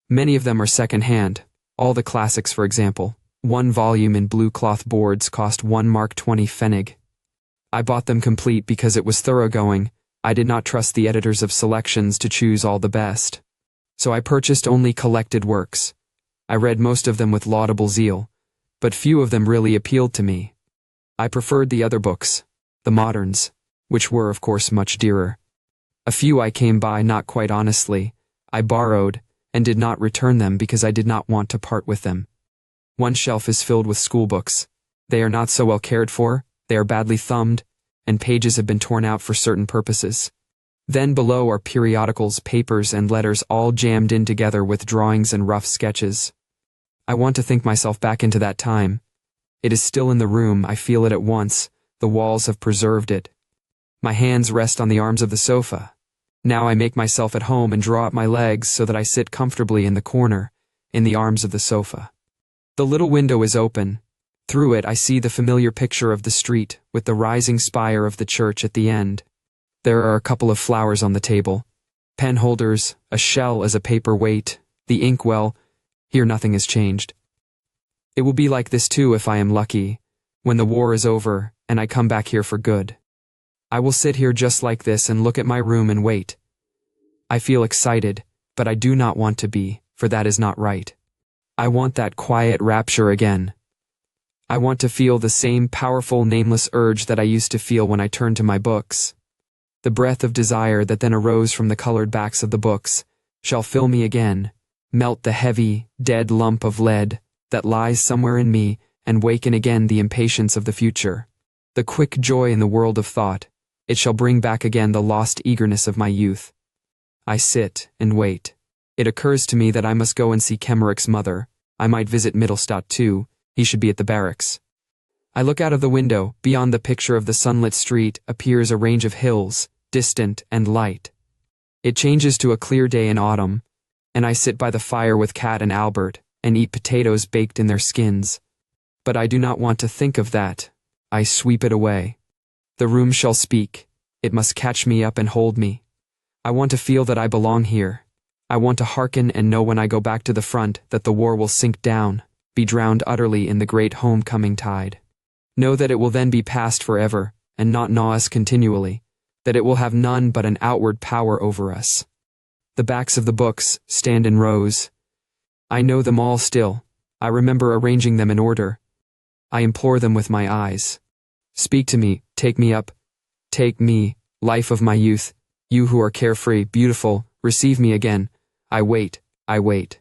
Many of them are second-hand, all the classics for example. One volume in blue cloth boards cost 1 mark 20 Pfennig. I bought them complete because it was thoroughgoing. I did not trust the editors of selections to choose all the best. So I purchased only collected works. I read most of them with laudable zeal, but few of them really appealed to me. I preferred the other books, the moderns, which were of course much dearer. A few I came by not quite honestly. I borrowed, and did not return them because I did not want to part with them. One shelf is filled with schoolbooks. They are not so well cared for, they are badly thumbed, and pages have been torn out for certain purposes. Then below are periodicals, papers, and letters all jammed in together with drawings and rough sketches. I want to think myself back into that time. It is still in the room, I feel it at once, the walls have preserved it. My hands rest on the arms of the sofa. Now I make myself at home and draw up my legs so that I sit comfortably in the corner, in the arms of the sofa. The little window is open. Through it I see the familiar picture of the street, with the rising spire of the church at the end. There are a couple of flowers on the table, pen holders, a shell as a paper weight, the inkwell. Here nothing has changed. It will be like this too if I am lucky, when the war is over and I come back here for good. I will sit here just like this and look at my room and wait. I feel excited, but I do not want to be, for that is not right. I want that quiet rapture again. I want to feel the same powerful nameless urge that I used to feel when I turned to my books. The breath of desire that then arose from the colored backs of the books shall fill me again, melt the heavy, dead lump of lead that lies somewhere in me, and waken again the impatience of the future, the quick joy in the world of thought. It shall bring back again the lost eagerness of my youth. I sit and wait. It occurs to me that I must go and see Kemmerich's mother. I might visit Mittelstadt too. He should be at the barracks. I look out of the window. Beyond the picture of the sunlit street appears a range of hills, distant and light. It changes to a clear day in autumn, and I sit by the fire with Kat and Albert, and eat potatoes baked in their skins. But I do not want to think of that. I sweep it away. The room shall speak. It must catch me up and hold me. I want to feel that I belong here. I want to hearken and know when I go back to the front that the war will sink down, be drowned utterly in the great homecoming tide. Know that it will then be past forever, and not gnaw us continually, that it will have none but an outward power over us. The backs of the books stand in rows. I know them all still. I remember arranging them in order. I implore them with my eyes. Speak to me, take me up. Take me, life of my youth, you who are carefree, beautiful, receive me again. I wait, I wait.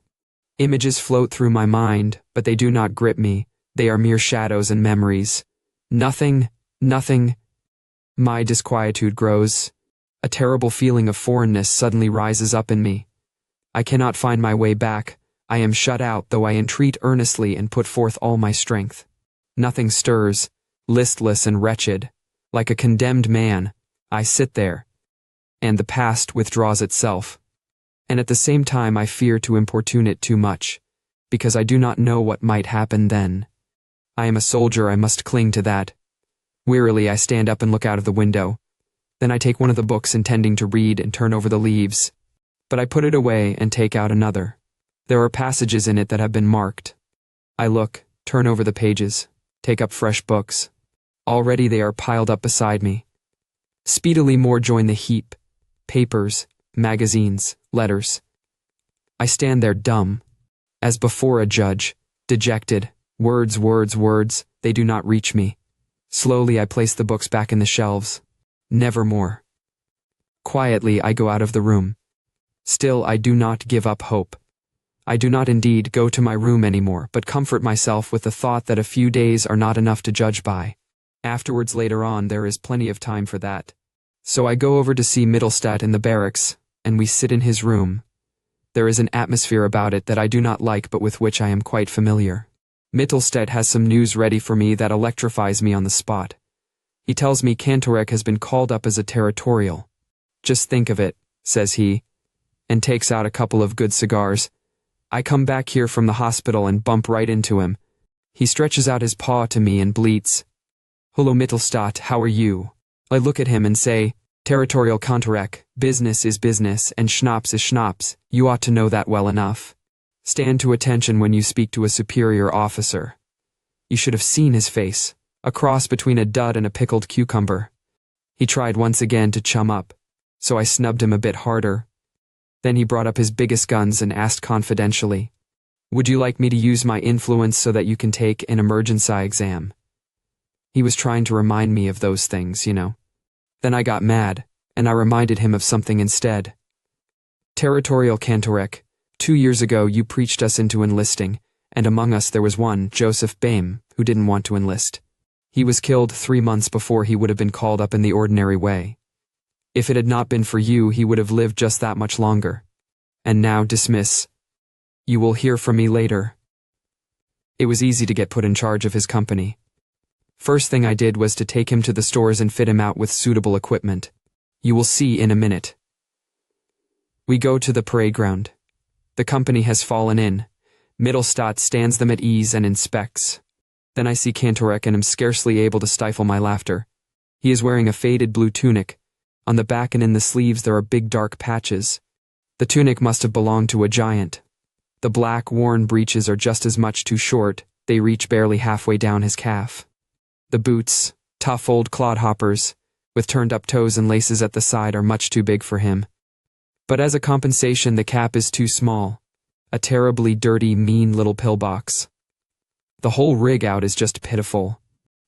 Images float through my mind, but they do not grip me. They are mere shadows and memories. Nothing. My disquietude grows. A terrible feeling of foreignness suddenly rises up in me. I cannot find my way back. I am shut out though I entreat earnestly and put forth all my strength. Nothing stirs, listless and wretched. Like a condemned man, I sit there. And the past withdraws itself. And at the same time I fear to importune it too much, because I do not know what might happen then. I am a soldier, I must cling to that. Wearily I stand up and look out of the window. Then I take one of the books intending to read and turn over the leaves. But I put it away and take out another. There are passages in it that have been marked. I look, turn over the pages, take up fresh books. Already they are piled up beside me. Speedily more join the heap. Papers, magazines, letters. I stand there dumb, as before a judge, dejected. Words, they do not reach me. Slowly I place the books back in the shelves. Nevermore. Quietly I go out of the room. Still I do not give up hope. I do not indeed go to my room anymore, but comfort myself with the thought that a few days are not enough to judge by. Afterwards, later on, there is plenty of time for that. So I go over to see Mittelstadt in the barracks, and we sit in his room. There is an atmosphere about it that I do not like but with which I am quite familiar. Mittelstadt has some news ready for me that electrifies me on the spot. He tells me Kantorek has been called up as a territorial. Just think of it, says he, and takes out a couple of good cigars. I come back here from the hospital and bump right into him. He stretches out his paw to me and bleats, "Hullo Mittelstadt, how are you?" I look at him and say, "Territorial Kantorek, business is business and schnapps is schnapps, you ought to know that well enough. Stand to attention when you speak to a superior officer." You should have seen his face, a cross between a dud and a pickled cucumber. He tried once again to chum up, so I snubbed him a bit harder. Then he brought up his biggest guns and asked confidentially, "Would you like me to use my influence so that you can take an emergency exam?" He was trying to remind me of those things, you know. Then I got mad, and I reminded him of something instead. "Territorial Kantorek, 2 years ago you preached us into enlisting, and among us there was one, Joseph Bäumer, who didn't want to enlist. He was killed 3 months before he would have been called up in the ordinary way. If it had not been for you, he would have lived just that much longer. And now dismiss. You will hear from me later." It was easy to get put in charge of his company. First thing I did was to take him to the stores and fit him out with suitable equipment. You will see in a minute. We go to the parade ground. The company has fallen in. Mittelstadt stands them at ease and inspects. Then I see Kantorek and am scarcely able to stifle my laughter. He is wearing a faded blue tunic. On the back and in the sleeves there are big dark patches. The tunic must have belonged to a giant. The black worn breeches are just as much too short, they reach barely halfway down his calf. The boots, tough old clodhoppers, with turned-up toes and laces at the side, are much too big for him. But as a compensation, the cap is too small. A terribly dirty, mean little pillbox. The whole rig-out is just pitiful.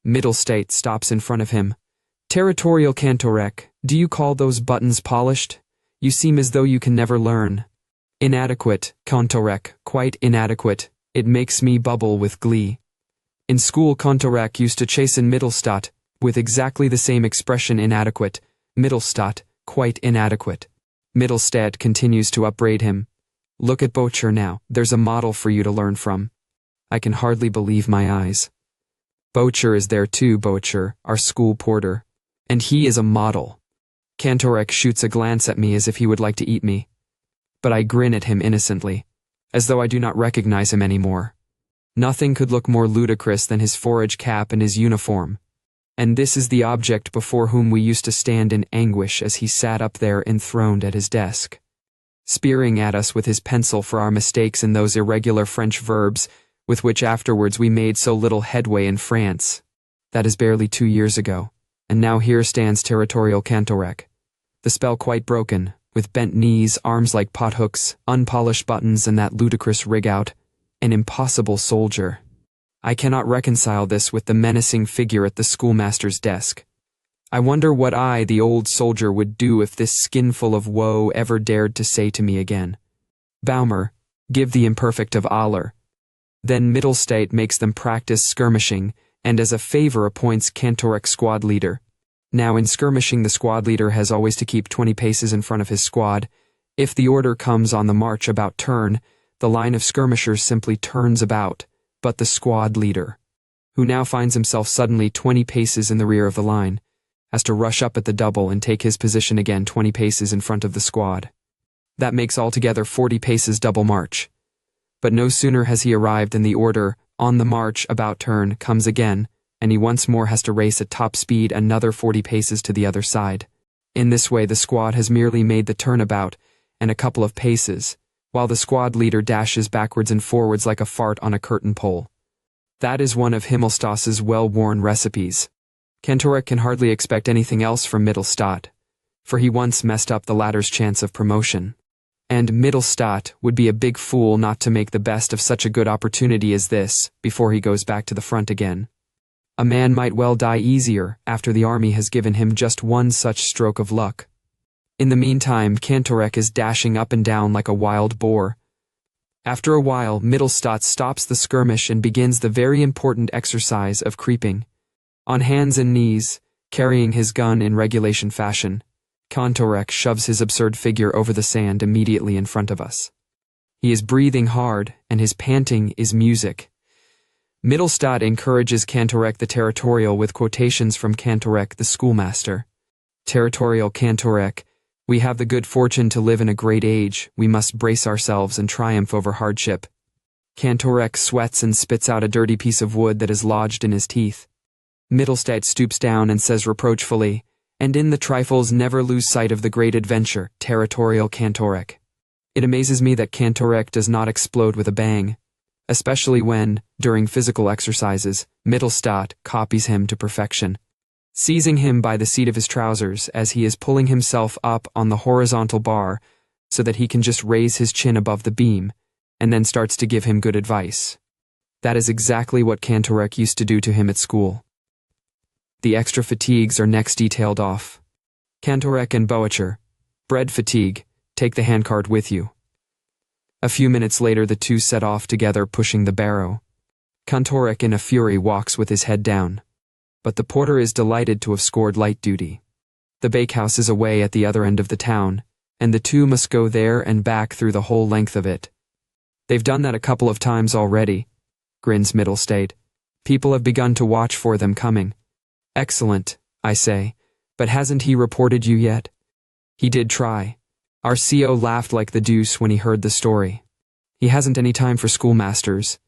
Mittelstadt stops in front of him. "Territorial Kantorek, do you call those buttons polished? You seem as though you can never learn." "Inadequate, Kantorek, quite inadequate. It makes me bubble with glee." In school, Kantorek used to chasten Mittelstadt with exactly the same expression, inadequate. Mittelstadt, quite inadequate. Mittelstadt continues to upbraid him. "Look at Bäumer now, there's a model for you to learn from." I can hardly believe my eyes. Bäumer is there too, Bäumer, our school porter. And he is a model. Kantorek shoots a glance at me as if he would like to eat me. But I grin at him innocently, as though I do not recognize him anymore. Nothing could look more ludicrous than his forage cap and his uniform. And this is the object before whom we used to stand in anguish as he sat up there enthroned at his desk, spearing at us with his pencil for our mistakes in those irregular French verbs with which afterwards we made so little headway in France. That is barely 2 years ago, and now here stands Territorial Kantorek, the spell quite broken, with bent knees, arms like pothooks, unpolished buttons, and that ludicrous rig-out. An impossible soldier. I cannot reconcile this with the menacing figure at the schoolmaster's desk. I wonder what I, the old soldier, would do if this skinful of woe ever dared to say to me again, "Bäumer, give the imperfect of Aller." Then Mittelstadt makes them practice skirmishing, and as a favor appoints Kantorek squad leader. Now in skirmishing, the squad leader has always to keep 20 paces in front of his squad. If the order comes on the march about turn, the line of skirmishers simply turns about, but the squad leader, who now finds himself suddenly 20 paces in the rear of the line, has to rush up at the double and take his position again 20 paces in front of the squad. That makes altogether 40 paces double march. But no sooner has he arrived than the order, "on the march, about turn," comes again, and he once more has to race at top speed another 40 paces to the other side. In this way the squad has merely made the turnabout and a couple of paces, while the squad leader dashes backwards and forwards like a fart on a curtain pole. That is one of Himmelstoss's well-worn recipes. Kantorek can hardly expect anything else from Mittelstadt, for he once messed up the latter's chance of promotion. And Mittelstadt would be a big fool not to make the best of such a good opportunity as this before he goes back to the front again. A man might well die easier after the army has given him just one such stroke of luck. In the meantime, Kantorek is dashing up and down like a wild boar. After a while, Mittelstadt stops the skirmish and begins the very important exercise of creeping. On hands and knees, carrying his gun in regulation fashion, Kantorek shoves his absurd figure over the sand immediately in front of us. He is breathing hard, and his panting is music. Mittelstadt encourages Cantorek the Territorial with quotations from Cantorek the schoolmaster. Territorial Cantorek, we have the good fortune to live in a great age, we must brace ourselves and triumph over hardship. Cantorek sweats and spits out a dirty piece of wood that is lodged in his teeth. Mittelstadt stoops down and says reproachfully, and in the trifles never lose sight of the great adventure, Territorial Cantorek. It amazes me that Cantorek does not explode with a bang, especially when, during physical exercises, Mittelstadt copies him to perfection, seizing him by the seat of his trousers as he is pulling himself up on the horizontal bar so that he can just raise his chin above the beam, and then starts to give him good advice. That is exactly what Cantorek used to do to him at school. The extra fatigues are next detailed off. Cantorek and Bäumer, bread fatigue, take the handcart with you. A few minutes later the two set off together pushing the barrow. Cantorek in a fury walks with his head down. But the porter is delighted to have scored light duty. The bakehouse is away at the other end of the town, and the two must go there and back through the whole length of it. They've done that a couple of times already, grins Mittelstadt. People have begun to watch for them coming. Excellent, I say, but hasn't he reported you yet? He did try. Our CO laughed like the deuce when he heard the story. He hasn't any time for schoolmasters.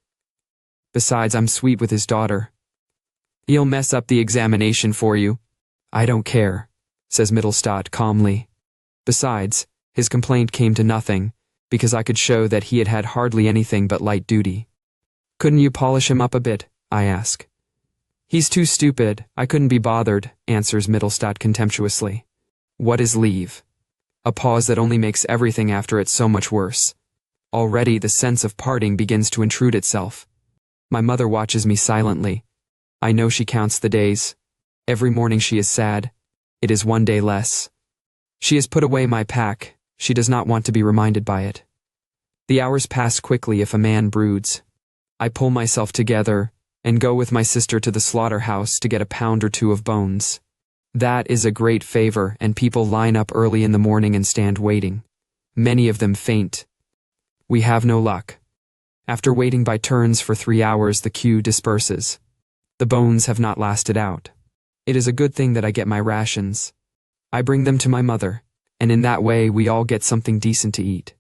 Besides, I'm sweet with his daughter. He'll mess up the examination for you. I don't care, says Mittelstadt calmly. Besides, his complaint came to nothing, because I could show that he had had hardly anything but light duty. Couldn't you polish him up a bit? I ask. He's too stupid, I couldn't be bothered, answers Mittelstadt contemptuously. What is leave? A pause that only makes everything after it so much worse. Already the sense of parting begins to intrude itself. My mother watches me silently. I know she counts the days. Every morning she is sad. It is one day less. She has put away my pack. She does not want to be reminded by it. The hours pass quickly if a man broods. I pull myself together and go with my sister to the slaughterhouse to get a pound or two of bones. That is a great favor, and people line up early in the morning and stand waiting. Many of them faint. We have no luck. After waiting by turns for 3 hours, the queue disperses. The bones have not lasted out. It is a good thing that I get my rations. I bring them to my mother, and in that way we all get something decent to eat.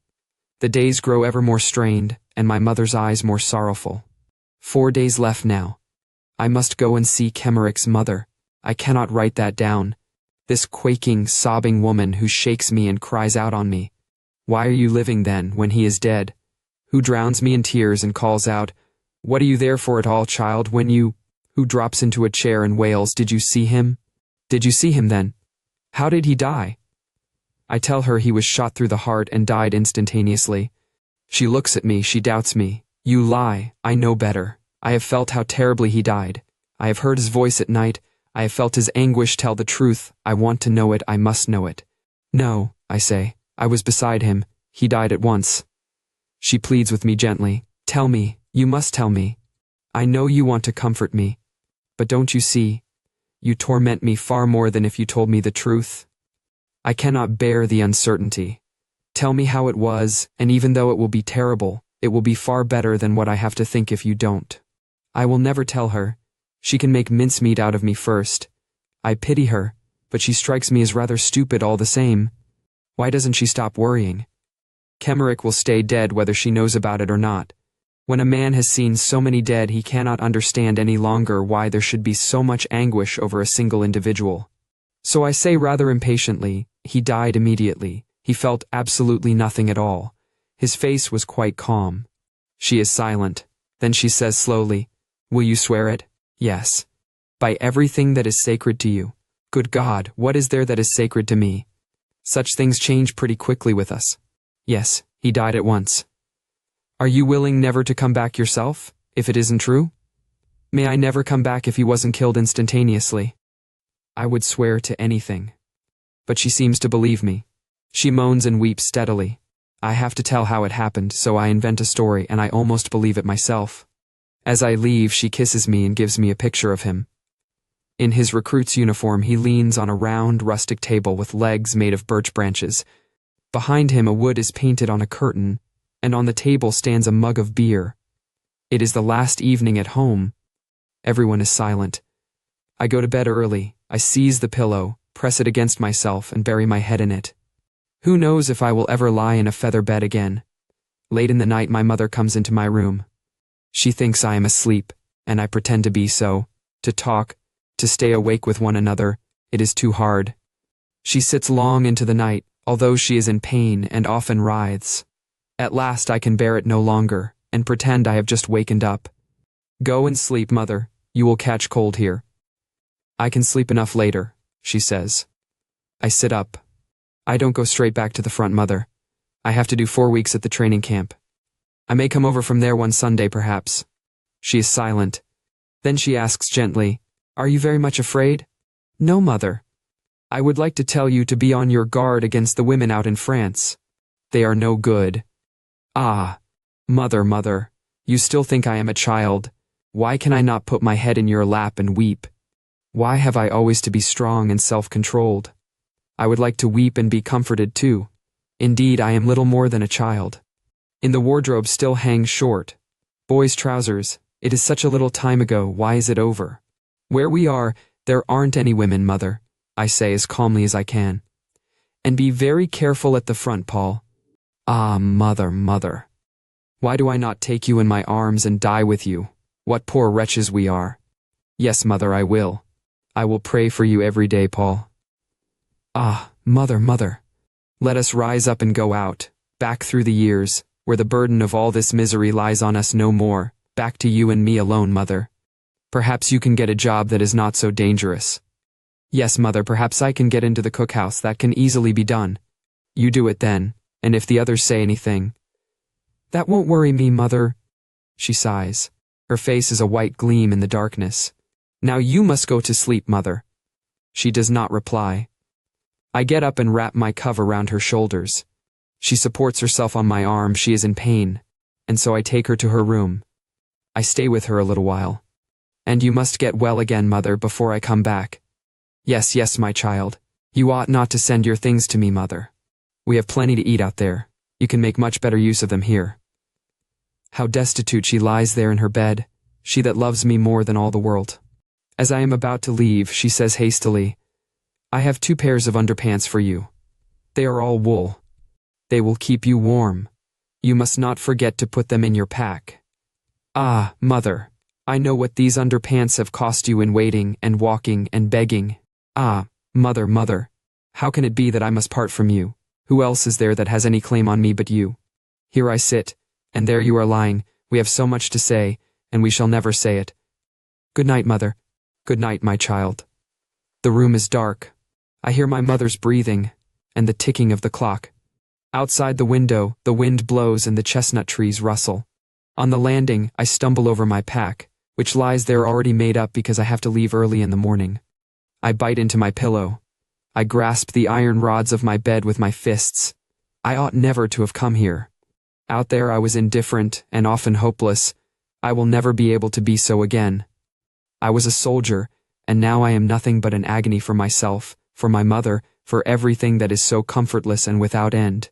The days grow ever more strained, and my mother's eyes more sorrowful. 4 days left now. I must go and see Kemmerik's mother. I cannot write that down. This quaking, sobbing woman who shakes me and cries out on me. Why are you living then, when he is dead? Who drowns me in tears and calls out, what are you there for at all, child, when you... Who drops into a chair and wails, did you see him? Did you see him then? How did he die? I tell her he was shot through the heart and died instantaneously. She looks at me, she doubts me. You lie, I know better. I have felt how terribly he died. I have heard his voice at night. I have felt his anguish. Tell the truth. I want to know it. I must know it. No, I say. I was beside him. He died at once. She pleads with me gently. Tell me. You must tell me. I know you want to comfort me. But don't you see? You torment me far more than if you told me the truth. I cannot bear the uncertainty. Tell me how it was, and even though it will be terrible, it will be far better than what I have to think if you don't. I will never tell her. She can make mincemeat out of me first. I pity her, but she strikes me as rather stupid all the same. Why doesn't she stop worrying? Kemmerik will stay dead whether she knows about it or not. When a man has seen so many dead, he cannot understand any longer why there should be so much anguish over a single individual. So I say rather impatiently, he died immediately. He felt absolutely nothing at all. His face was quite calm. She is silent. Then she says slowly, will you swear it? Yes. By everything that is sacred to you. Good God, what is there that is sacred to me? Such things change pretty quickly with us. Yes, he died at once. Are you willing never to come back yourself, if it isn't true? May I never come back if he wasn't killed instantaneously? I would swear to anything. But she seems to believe me. She moans and weeps steadily. I have to tell how it happened, so I invent a story and I almost believe it myself. As I leave, she kisses me and gives me a picture of him. In his recruit's uniform, he leans on a round, rustic table with legs made of birch branches. Behind him, a wood is painted on a curtain, and on the table stands a mug of beer. It is the last evening at home. Everyone is silent. I go to bed early. I seize the pillow, press it against myself, and bury my head in it. Who knows if I will ever lie in a feather bed again? Late in the night, my mother comes into my room. She thinks I am asleep, and I pretend to be so. To talk, to stay awake with one another, it is too hard. She sits long into the night, although she is in pain and often writhes. At last I can bear it no longer, and pretend I have just wakened up. Go and sleep, mother. You will catch cold here. I can sleep enough later, she says. I sit up. I don't go straight back to the front, mother. I have to do 4 weeks at the training camp. I may come over from there one Sunday, perhaps. She is silent. Then she asks gently, Are you very much afraid? No, mother. I would like to tell you to be on your guard against the women out in France. They are no good. Ah, mother, you still think I am a child. Why can I not put my head in your lap and weep? Why have I always to be strong and self-controlled? I would like to weep and be comforted too. Indeed, I am little more than a child. In the wardrobe still hangs short. Boys' trousers. It is such a little time ago, why is it over? Where we are, there aren't any women, mother, I say as calmly as I can. And be very careful at the front, Paul. Ah, mother. Why do I not take you in my arms and die with you? What poor wretches we are. Yes, mother, I will. I will pray for you every day, Paul. Ah, mother. Let us rise up and go out, back through the years, where the burden of all this misery lies on us no more, back to you and me alone, mother. Perhaps you can get a job that is not so dangerous. Yes, mother, perhaps I can get into the cookhouse. That can easily be done. You do it then, and if the others say anything. That won't worry me, mother. She sighs. Her face is a white gleam in the darkness. Now you must go to sleep, mother. She does not reply. I get up and wrap my cover round her shoulders. She supports herself on my arm. She is in pain, and so I take her to her room. I stay with her a little while. And you must get well again, mother, before I come back. Yes, my child. You ought not to send your things to me, mother. We have plenty to eat out there. You can make much better use of them here. How destitute she lies there in her bed, she that loves me more than all the world. As I am about to leave, she says hastily, I have 2 pairs of underpants for you. They are all wool. They will keep you warm. You must not forget to put them in your pack. Ah, mother, I know what these underpants have cost you in waiting and walking and begging. Ah, mother, how can it be that I must part from you? Who else is there that has any claim on me but you? Here I sit, and there you are lying. We have so much to say, and we shall never say it. Good night, mother. Good night, my child. The room is dark. I hear my mother's breathing, and the ticking of the clock. Outside the window, the wind blows and the chestnut trees rustle. On the landing, I stumble over my pack, which lies there already made up because I have to leave early in the morning. I bite into my pillow. I grasp the iron rods of my bed with my fists. I ought never to have come here. Out there I was indifferent and often hopeless. I will never be able to be so again. I was a soldier, and now I am nothing but an agony for myself, for my mother, for everything that is so comfortless and without end.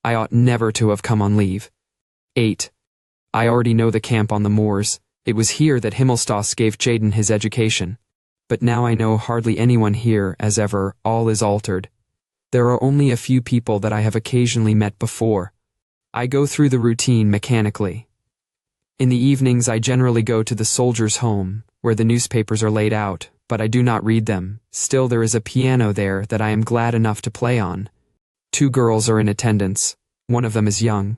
I ought never to have come on leave. 8. I already know the camp on the moors. It was here that Himmelstoss gave Jaden his education. But now I know hardly anyone here, as ever. All is altered. There are only a few people that I have occasionally met before. I go through the routine mechanically. In the evenings I generally go to the soldiers' home, where the newspapers are laid out, but I do not read them. Still there is a piano there that I am glad enough to play on. 2 girls are in attendance. One of them is young.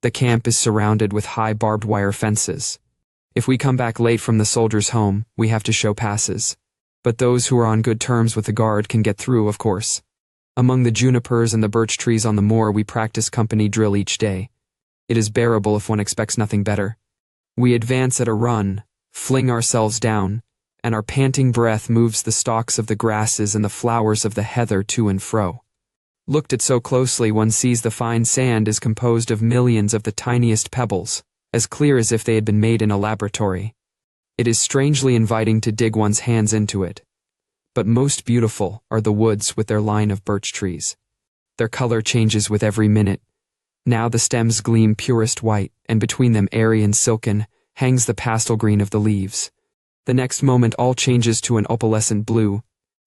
The camp is surrounded with high barbed wire fences. If we come back late from the soldiers' home, we have to show passes. But those who are on good terms with the guard can get through, of course. Among the junipers and the birch trees on the moor we practice company drill each day. It is bearable if one expects nothing better. We advance at a run, fling ourselves down, and our panting breath moves the stalks of the grasses and the flowers of the heather to and fro. Looked at so closely, one sees the fine sand is composed of millions of the tiniest pebbles, as clear as if they had been made in a laboratory. It is strangely inviting to dig one's hands into it. But most beautiful are the woods with their line of birch trees. Their color changes with every minute. Now the stems gleam purest white, and between them airy and silken, hangs the pastel green of the leaves. The next moment all changes to an opalescent blue,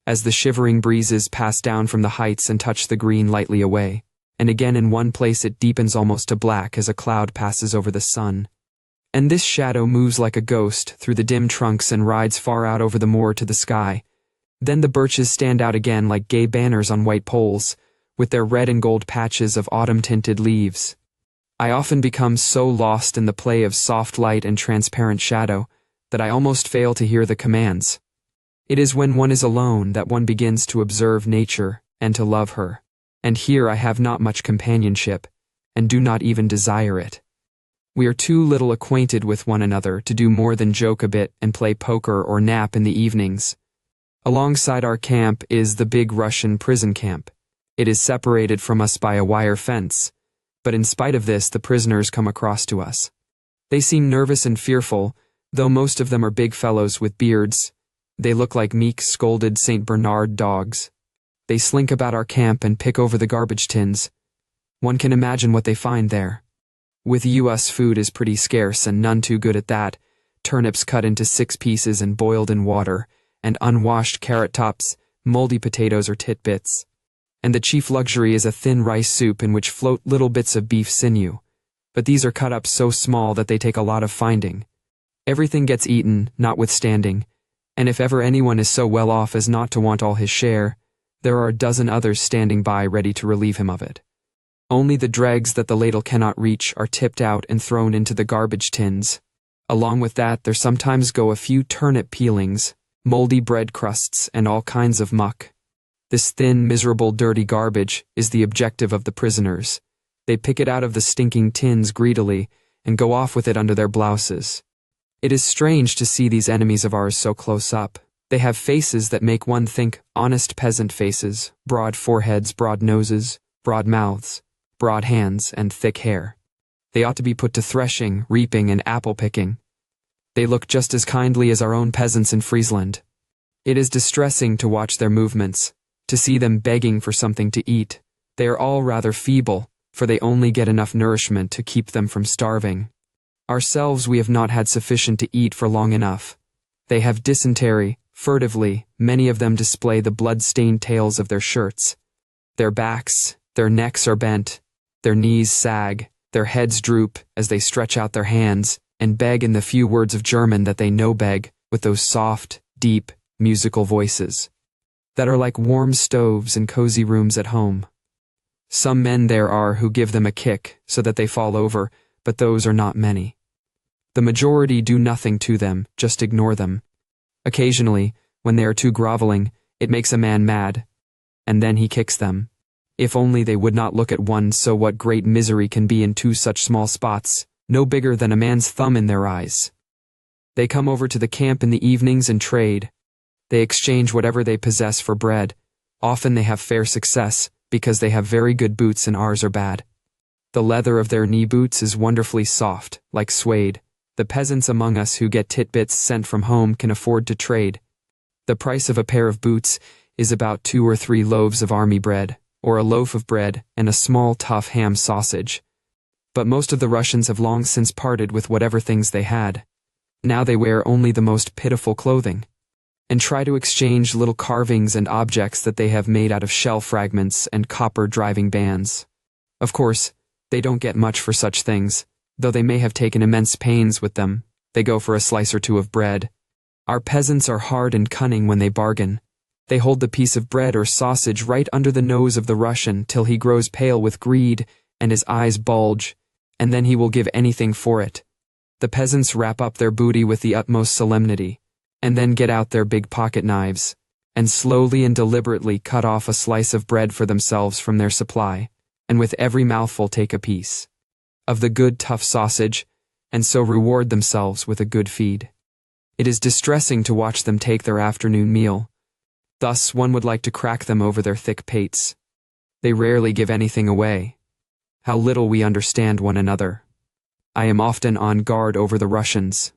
as the shivering breezes pass down from the heights and touch the green lightly away, and again in one place it deepens almost to black as a cloud passes over the sun. And this shadow moves like a ghost through the dim trunks and rides far out over the moor to the sky. Then the birches stand out again like gay banners on white poles, with their red and gold patches of autumn-tinted leaves. I often become so lost in the play of soft light and transparent shadow that I almost fail to hear the commands. It is when one is alone that one begins to observe nature and to love her, and here I have not much companionship, and do not even desire it. We are too little acquainted with one another to do more than joke a bit and play poker or nap in the evenings. Alongside our camp is the big Russian prison camp. It is separated from us by a wire fence, but in spite of this the prisoners come across to us. They seem nervous and fearful, though most of them are big fellows with beards. They look like meek, scolded St. Bernard dogs. They slink about our camp and pick over the garbage tins. One can imagine what they find there. With us, food is pretty scarce and none too good at that. Turnips cut into 6 pieces and boiled in water, and unwashed carrot tops, moldy potatoes or titbits. And the chief luxury is a thin rice soup in which float little bits of beef sinew. But these are cut up so small that they take a lot of finding. Everything gets eaten, notwithstanding, and if ever anyone is so well off as not to want all his share, there are a dozen others standing by ready to relieve him of it. Only the dregs that the ladle cannot reach are tipped out and thrown into the garbage tins. Along with that there sometimes go a few turnip peelings, moldy bread crusts, and all kinds of muck. This thin, miserable, dirty garbage is the objective of the prisoners. They pick it out of the stinking tins greedily and go off with it under their blouses. It is strange to see these enemies of ours so close up. They have faces that make one think honest peasant faces, broad foreheads, broad noses, broad mouths, broad hands, and thick hair. They ought to be put to threshing, reaping, and apple picking. They look just as kindly as our own peasants in Friesland. It is distressing to watch their movements, to see them begging for something to eat. They are all rather feeble, for they only get enough nourishment to keep them from starving. Ourselves we have not had sufficient to eat for long enough. They have dysentery. Furtively, many of them display the blood-stained tails of their shirts. Their backs, their necks are bent, their knees sag, their heads droop as they stretch out their hands and beg in the few words of German that they know beg, with those soft, deep, musical voices that are like warm stoves in cozy rooms at home. Some men there are who give them a kick so that they fall over, but those are not many. The majority do nothing to them, just ignore them. Occasionally, when they are too groveling, it makes a man mad, and then he kicks them. If only they would not look at one, so what great misery can be in 2 such small spots, no bigger than a man's thumb in their eyes. They come over to the camp in the evenings and trade. They exchange whatever they possess for bread. Often they have fair success, because they have very good boots and ours are bad. The leather of their knee boots is wonderfully soft, like suede. The peasants among us who get titbits sent from home can afford to trade. The price of a pair of boots is about 2 or 3 loaves of army bread, or a loaf of bread and a small tough ham sausage. But most of the Russians have long since parted with whatever things they had. Now they wear only the most pitiful clothing, and try to exchange little carvings and objects that they have made out of shell fragments and copper driving bands. Of course, they don't get much for such things, though they may have taken immense pains with them. They go for a slice or 2 of bread. Our peasants are hard and cunning when they bargain. They hold the piece of bread or sausage right under the nose of the Russian till he grows pale with greed and his eyes bulge, and then he will give anything for it. The peasants wrap up their booty with the utmost solemnity, and then get out their big pocket knives, and slowly and deliberately cut off a slice of bread for themselves from their supply, and with every mouthful take a piece of the good tough sausage, and so reward themselves with a good feed. It is distressing to watch them take their afternoon meal. Thus one would like to crack them over their thick pates. They rarely give anything away. How little we understand one another. I am often on guard over the Russians.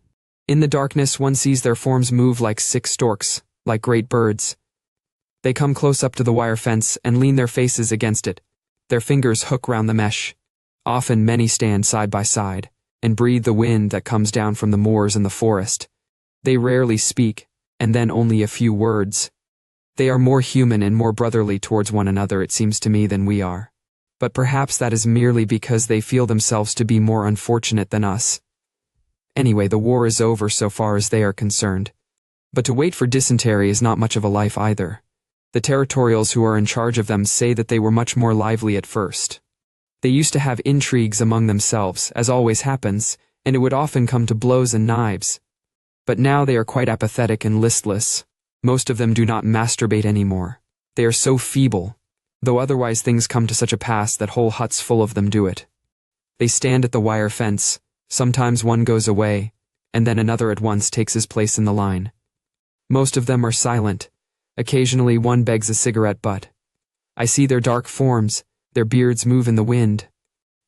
In the darkness one sees their forms move like 6 storks, like great birds. They come close up to the wire fence and lean their faces against it. Their fingers hook round the mesh. Often many stand side by side, and breathe the wind that comes down from the moors and the forest. They rarely speak, and then only a few words. They are more human and more brotherly towards one another, it seems to me, than we are. But perhaps that is merely because they feel themselves to be more unfortunate than us. Anyway, the war is over so far as they are concerned. But to wait for dysentery is not much of a life either. The territorials who are in charge of them say that they were much more lively at first. They used to have intrigues among themselves, as always happens, and it would often come to blows and knives. But now they are quite apathetic and listless. Most of them do not masturbate anymore. They are so feeble, though otherwise things come to such a pass that whole huts full of them do it. They stand at the wire fence. Sometimes one goes away, and then another at once takes his place in the line. Most of them are silent. Occasionally one begs a cigarette butt. I see their dark forms, their beards move in the wind.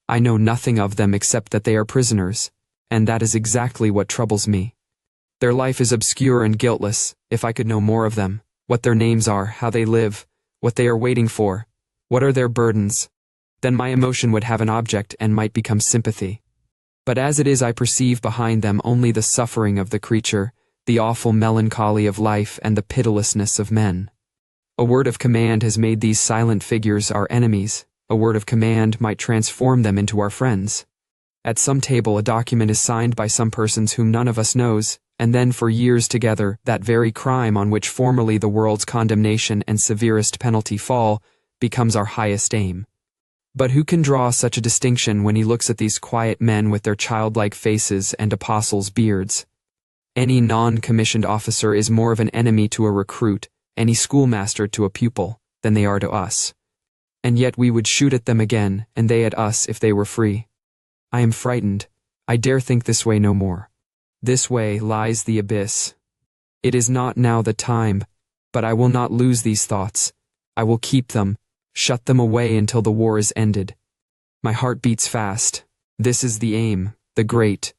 I know nothing of them except that they are prisoners, and that is exactly what troubles me. Their life is obscure and guiltless. If I could know more of them, what their names are, how they live, what they are waiting for, what are their burdens, then my emotion would have an object and might become sympathy. But as it is, I perceive behind them only the suffering of the creature, the awful melancholy of life, and the pitilessness of men. A word of command has made these silent figures our enemies. A word of command might transform them into our friends. At some table a document is signed by some persons whom none of us knows, and then for years together that very crime on which formerly the world's condemnation and severest penalty fall becomes our highest aim. But who can draw such a distinction when he looks at these quiet men with their childlike faces and apostles' beards? Any non-commissioned officer is more of an enemy to a recruit, any schoolmaster to a pupil, than they are to us. And yet we would shoot at them again, and they at us if they were free. I am frightened. I dare think this way no more. This way lies the abyss. It is not now the time, but I will not lose these thoughts. I will keep them, shut them away until the war is ended. My heart beats fast. This is the aim, the great,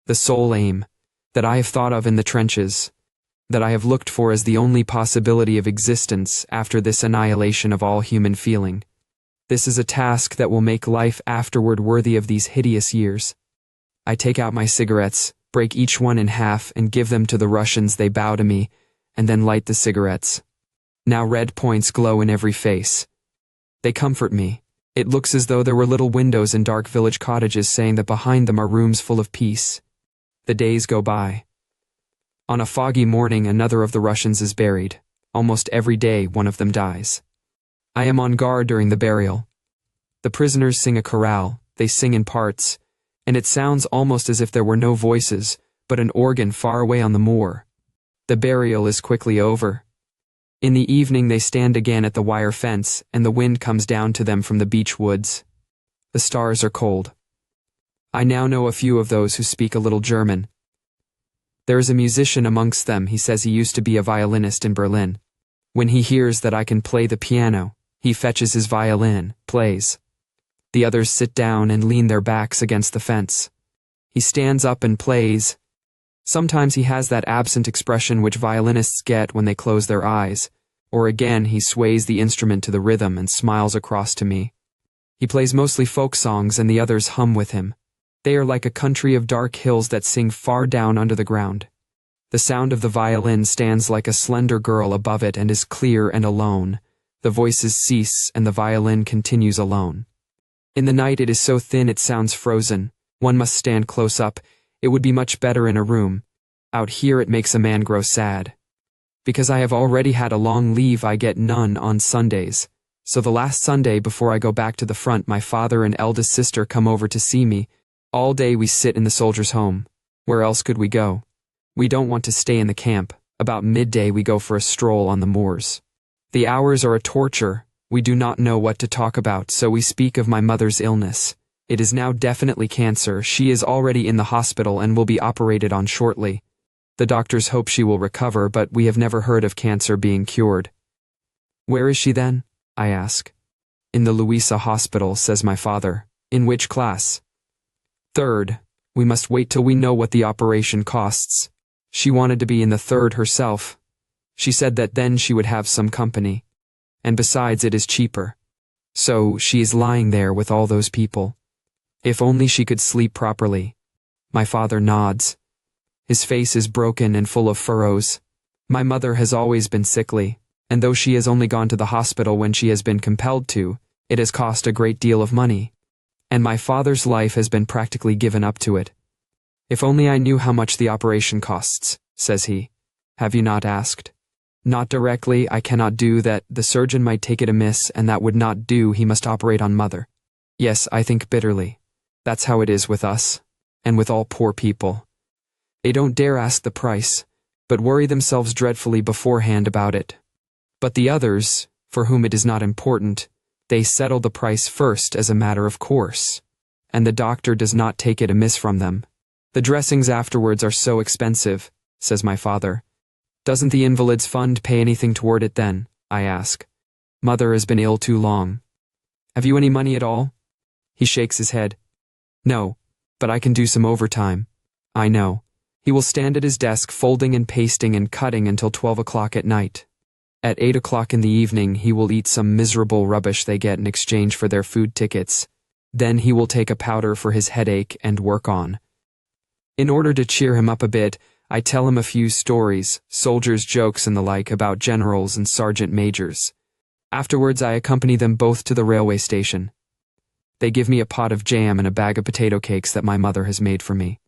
the sole aim, that I have thought of in the trenches, that I have looked for as the only possibility of existence after this annihilation of all human feeling. This is a task that will make life afterward worthy of these hideous years. I take out my cigarettes, break each one in half, and give them to the Russians. They bow to me, and then light the cigarettes. Now red points glow in every face. They comfort me. It looks as though there were little windows in dark village cottages, saying that behind them are rooms full of peace. The days go by. On a foggy morning, another of the Russians is buried. Almost every day one of them dies. I am on guard during the burial. The prisoners sing a chorale. They sing in parts, and it sounds almost as if there were no voices, but an organ far away on the moor. The burial is quickly over. In the evening they stand again at the wire fence, and the wind comes down to them from the beech woods. The stars are cold. I now know a few of those who speak a little German. There is a musician amongst them. He says he used to be a violinist in Berlin. When he hears that I can play the piano, he fetches his violin, plays. The others sit down and lean their backs against the fence. He stands up and plays. Sometimes he has that absent expression which violinists get when they close their eyes, or again he sways the instrument to the rhythm and smiles across to me. He plays mostly folk songs, and the others hum with him. They are like a country of dark hills that sing far down under the ground. The sound of the violin stands like a slender girl above it and is clear and alone. The voices cease and the violin continues alone. In the night it is so thin it sounds frozen. One must stand close up. It would be much better in a room. Out here it makes a man grow sad. Because I have already had a long leave, I get none on Sundays. So the last Sunday before I go back to the front, my father and eldest sister come over to see me. All day we sit in the soldiers' home. Where else could we go? We don't want to stay in the camp. About midday we go for a stroll on the moors. The hours are a torture. We do not know what to talk about, so we speak of my mother's illness. It is now definitely cancer. She is already in the hospital and will be operated on shortly. The doctors hope she will recover, but we have never heard of cancer being cured. Where is she then? I ask. In the Louisa Hospital, says my father. In which class? Third. We must wait till we know what the operation costs. She wanted to be in the third herself. She said that then she would have some company. And besides, it is cheaper. So she is lying there with all those people. If only she could sleep properly. My father nods. His face is broken and full of furrows. My mother has always been sickly, and though she has only gone to the hospital when she has been compelled to, it has cost a great deal of money. And my father's life has been practically given up to it. If only I knew how much the operation costs, says he. Have you not asked? Not directly, I cannot do that, the surgeon might take it amiss, and that would not do, he must operate on mother. Yes, I think bitterly. That's how it is with us, and with all poor people. They don't dare ask the price, but worry themselves dreadfully beforehand about it. But the others, for whom it is not important, they settle the price first as a matter of course, and the doctor does not take it amiss from them. The dressings afterwards are so expensive, says my father. Doesn't the Invalids' Fund pay anything toward it then? I ask. Mother has been ill too long. Have you any money at all? He shakes his head. No, but I can do some overtime. I know. He will stand at his desk folding and pasting and cutting until 12 o'clock at night. At 8 o'clock in the evening he will eat some miserable rubbish they get in exchange for their food tickets. Then he will take a powder for his headache and work on. In order to cheer him up a bit, I tell him a few stories, soldiers' jokes and the like about generals and sergeant majors. Afterwards I accompany them both to the railway station. They give me a pot of jam and a bag of potato cakes that my mother has made for me.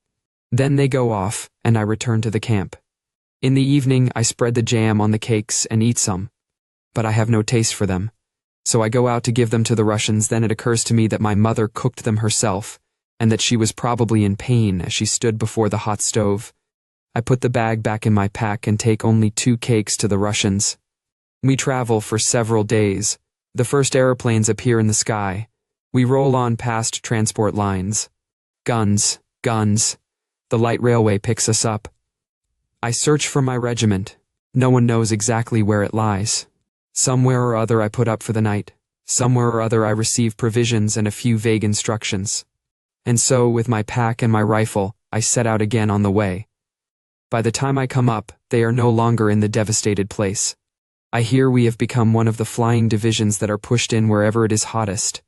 Then they go off, and I return to the camp. In the evening I spread the jam on the cakes and eat some. But I have no taste for them. So I go out to give them to the Russians. Then it occurs to me that my mother cooked them herself, and that she was probably in pain as she stood before the hot stove. I put the bag back in my pack and take only 2 cakes to the Russians. We travel for several days. The first aeroplanes appear in the sky. We roll on past transport lines. Guns, guns. The light railway picks us up. I search for my regiment. No one knows exactly where it lies. Somewhere or other I put up for the night. Somewhere or other I receive provisions and a few vague instructions. And so, with my pack and my rifle, I set out again on the way. By the time I come up, they are no longer in the devastated place. I hear we have become one of the flying divisions that are pushed in wherever it is hottest.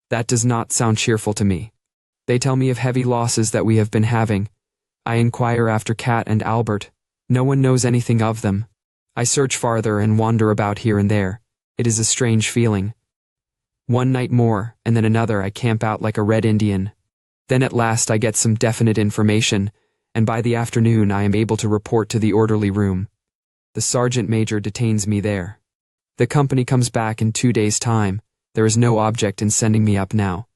That does not sound cheerful to me. They tell me of heavy losses that we have been having. I inquire after Kat and Albert. No one knows anything of them. I search farther and wander about here and there. It is a strange feeling. One night more, and then another I camp out like a red Indian. Then at last I get some definite information, and by the afternoon I am able to report to the orderly room. The sergeant major detains me there. The company comes back in 2 days' time. There is no object in sending me up now.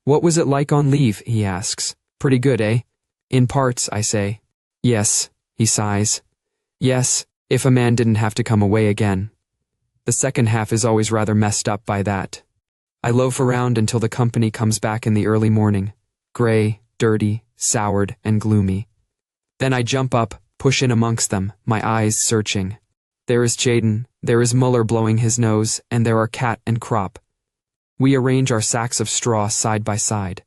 What was it like on leave? He asks. Pretty good, eh? In parts, I say. Yes, he sighs. Yes, if a man didn't have to come away again. The second half is always rather messed up by that. I loaf around until the company comes back in the early morning. Grey, dirty, soured, and gloomy. Then I jump up, push in amongst them, my eyes searching. There is Chaden, there is Muller blowing his nose, and there are Cat and Crop. We arrange our sacks of straw side by side.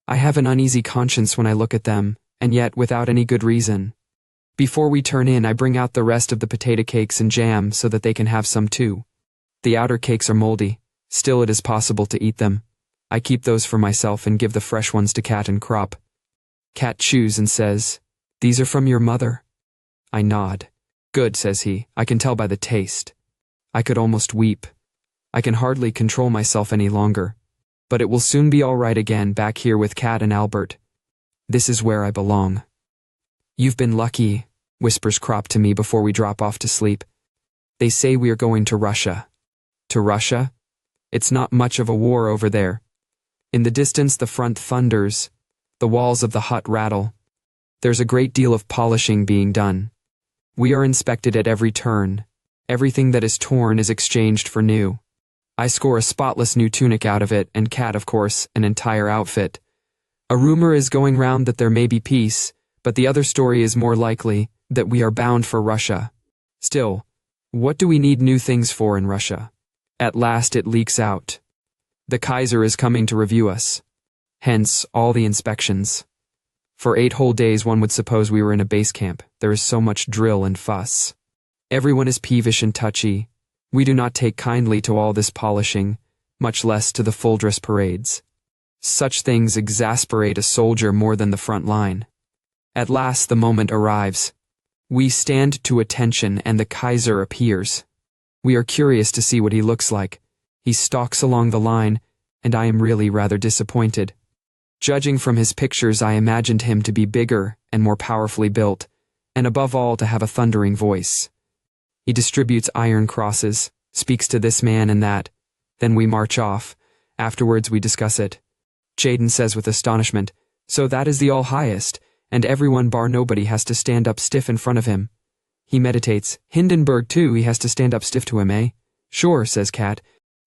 I have an uneasy conscience when I look at them, and yet without any good reason. Before we turn in, I bring out the rest of the potato cakes and jam so that they can have some too. The outer cakes are moldy, still it is possible to eat them. I keep those for myself and give the fresh ones to Cat and Crop. Cat chews and says, "These are from your mother?" I nod. "Good," says he, "I can tell by the taste." I could almost weep. I can hardly control myself any longer. But it will soon be all right again back here with Cat and Albert. This is where I belong. "You've been lucky," whispers Crop to me before we drop off to sleep. "They say we are going to Russia." To Russia? It's not much of a war over there. In the distance the front thunders. The walls of the hut rattle. There's a great deal of polishing being done. We are inspected at every turn. Everything that is torn is exchanged for new. I score a spotless new tunic out of it, and Cat, of course, an entire outfit. A rumor is going round that there may be peace, but the other story is more likely, that we are bound for Russia. Still, what do we need new things for in Russia? At last it leaks out. The Kaiser is coming to review us. Hence, all the inspections. For 8 whole days one would suppose we were in a base camp. There is so much drill and fuss. Everyone is peevish and touchy. We do not take kindly to all this polishing, much less to the full-dress parades. Such things exasperate a soldier more than the front line. At last the moment arrives. We stand to attention and the Kaiser appears. We are curious to see what he looks like. He stalks along the line, and I am really rather disappointed. Judging from his pictures, I imagined him to be bigger and more powerfully built, and above all to have a thundering voice. He distributes iron crosses, speaks to this man and that. Then we march off. Afterwards we discuss it. Jaden says with astonishment, "So that is the all-highest, and everyone bar nobody has to stand up stiff in front of him." He meditates. "Hindenburg too, he has to stand up stiff to him, eh?" "Sure," says Kat.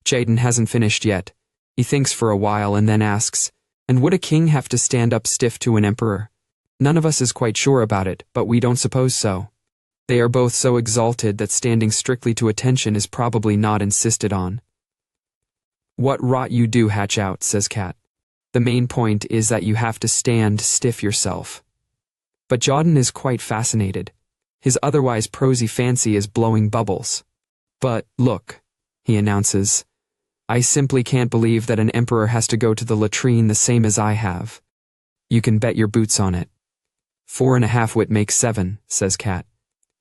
Jaden hasn't finished yet. He thinks for a while and then asks, "And would a king have to stand up stiff to an emperor?" None of us is quite sure about it, but we don't suppose so. They are both so exalted that standing strictly to attention is probably not insisted on. "What rot you do hatch out," says Kat. "The main point is that you have to stand stiff yourself." But Jaden is quite fascinated. His otherwise prosy fancy is blowing bubbles. "But, look," he announces, "I simply can't believe that an emperor has to go to the latrine the same as I have. You can bet your boots on it." 4.5 wit makes 7, says Kat.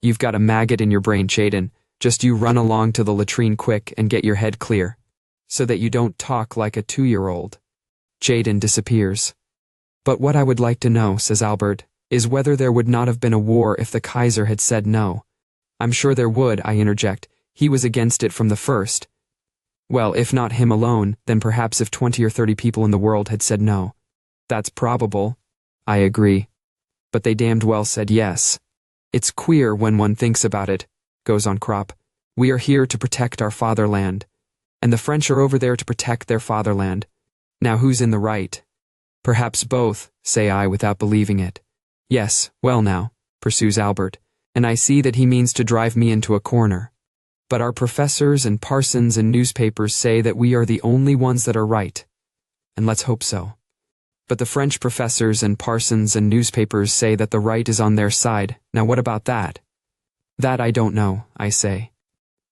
"You've got a maggot in your brain, Jaden. Just you run along to the latrine quick and get your head clear, so that you don't talk like a 2-year-old. Jaden disappears. "But what I would like to know," says Albert, "is whether there would not have been a war if the Kaiser had said no." "I'm sure there would," I interject. "He was against it from the first." "Well, if not him alone, then perhaps if 20 or 30 people in the world had said no." "That's probable." I agree. "But they damned well said yes." "It's queer when one thinks about it," goes on Krop. "We are here to protect our fatherland, and the French are over there to protect their fatherland. Now who's in the right?" "Perhaps both," say I without believing it. "Yes, well now," pursues Albert, and I see that he means to drive me into a corner. "But our professors and parsons and newspapers say that we are the only ones that are right. And let's hope so. But the French professors and parsons and newspapers say that the right is on their side. Now what about that?" "That I don't know," I say.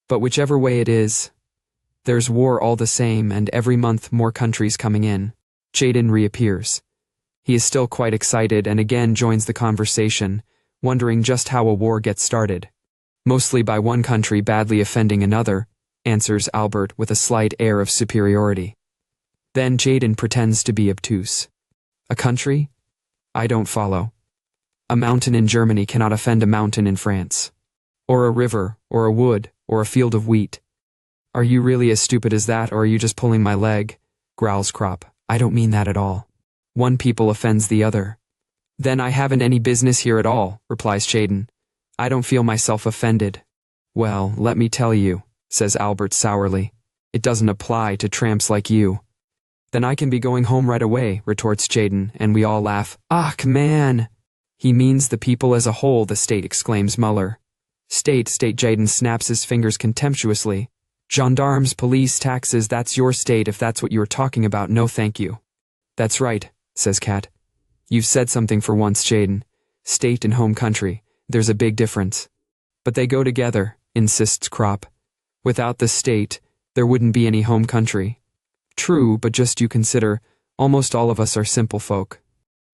"But whichever way it is, there's war all the same, and every month more countries coming in." Jaden reappears. He is still quite excited and again joins the conversation, wondering just how a war gets started. "Mostly by one country badly offending another," answers Albert with a slight air of superiority. Then Jaden pretends to be obtuse. "A country? I don't follow. A mountain in Germany cannot offend a mountain in France. Or a river, or a wood, or a field of wheat." "Are you really as stupid as that, or are you just pulling my leg?" growls Krop. "I don't mean that at all. One people offends the other." "Then I haven't any business here at all," replies Jaden. "I don't feel myself offended." "Well, let me tell you," says Albert sourly. "It doesn't apply to tramps like you." "Then I can be going home right away," retorts Jaden, and we all laugh. "Ach, man!" "He means the people as a whole, the state," exclaims Muller. State, Jaden snaps his fingers contemptuously. "Gendarmes, police, taxes, that's your state if that's what you were talking about, no thank you." "That's right," says Kat. "You've said something for once, Jaden. State and home country, there's a big difference." "But they go together," insists Krop. "Without the state, there wouldn't be any home country." "True, but just you consider, almost all of us are simple folk.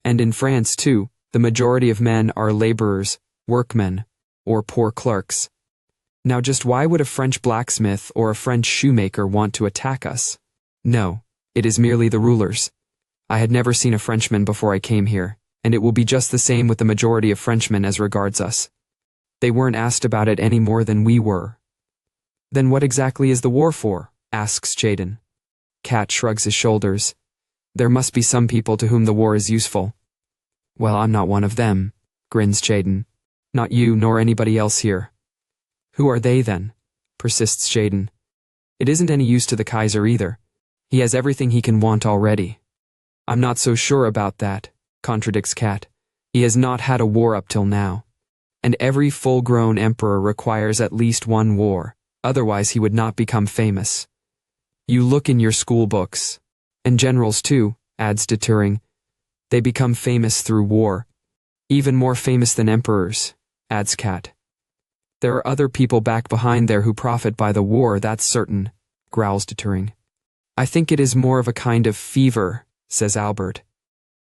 And in France, too, the majority of men are laborers, workmen, or poor clerks. Now just why would a French blacksmith or a French shoemaker want to attack us? No, it is merely the rulers. I had never seen a Frenchman before I came here, and it will be just the same with the majority of Frenchmen as regards us. They weren't asked about it any more than we were." "Then what exactly is the war for?" asks Jaden. Kat shrugs his shoulders. "There must be some people to whom the war is useful." "Well, I'm not one of them," grins Jaden. "Not you nor anybody else here." "Who are they then?" persists Jaden. "It isn't any use to the Kaiser either. He has everything he can want already." "I'm not so sure about that," contradicts Kat. "He has not had a war up till now. And every full-grown emperor requires at least one war, otherwise he would not become famous. You look in your school books. And generals too," adds de Turing. "They become famous through war. Even more famous than emperors," adds Kat. "There are other people back behind there who profit by the war, that's certain," growls de Turing. "I think it is more of a kind of fever," says Albert.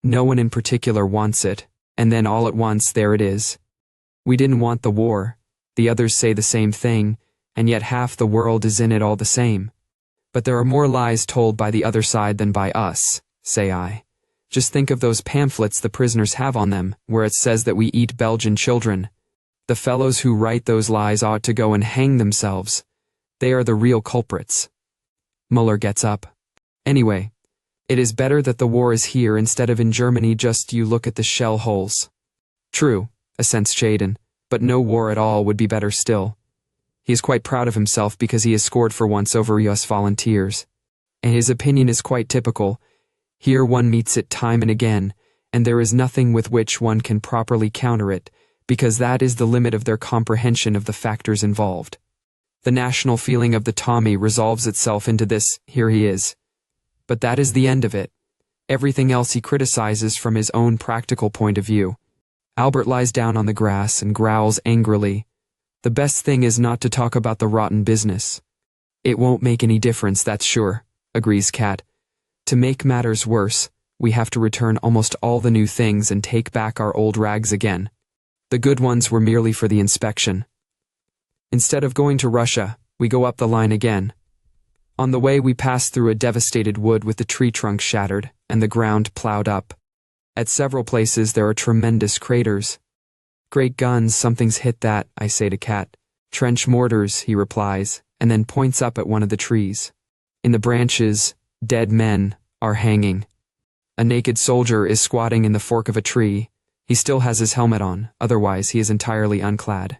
No one in particular wants it, and then all at once there it is. We didn't want the war, the others say the same thing, and yet half the world is in it all the same. But there are more lies told by the other side than by us, say I. Just think of those pamphlets the prisoners have on them, where it says that we eat Belgian children. The fellows who write those lies ought to go and hang themselves. They are the real culprits. Muller gets up. Anyway, it is better that the war is here instead of in Germany. Just you look at the shell holes. True, assents Chaden, but no war at all would be better still. He is quite proud of himself because he has scored for once over us volunteers. And his opinion is quite typical. Here one meets it time and again, and there is nothing with which one can properly counter it, because that is the limit of their comprehension of the factors involved. The national feeling of the Tommy resolves itself into this, here he is. But that is the end of it. Everything else he criticizes from his own practical point of view. Albert lies down on the grass and growls angrily. The best thing is not to talk about the rotten business. It won't make any difference, that's sure, agrees Cat. To make matters worse, we have to return almost all the new things and take back our old rags again. The good ones were merely for the inspection. Instead of going to Russia, we go up the line again. On the way we pass through a devastated wood with the tree trunks shattered and the ground plowed up. At several places there are tremendous craters. Great guns, something's hit that, I say to Cat. Trench mortars, he replies, and then points up at one of the trees. In the branches, dead men are hanging. A naked soldier is squatting in the fork of a tree. He still has his helmet on, otherwise he is entirely unclad.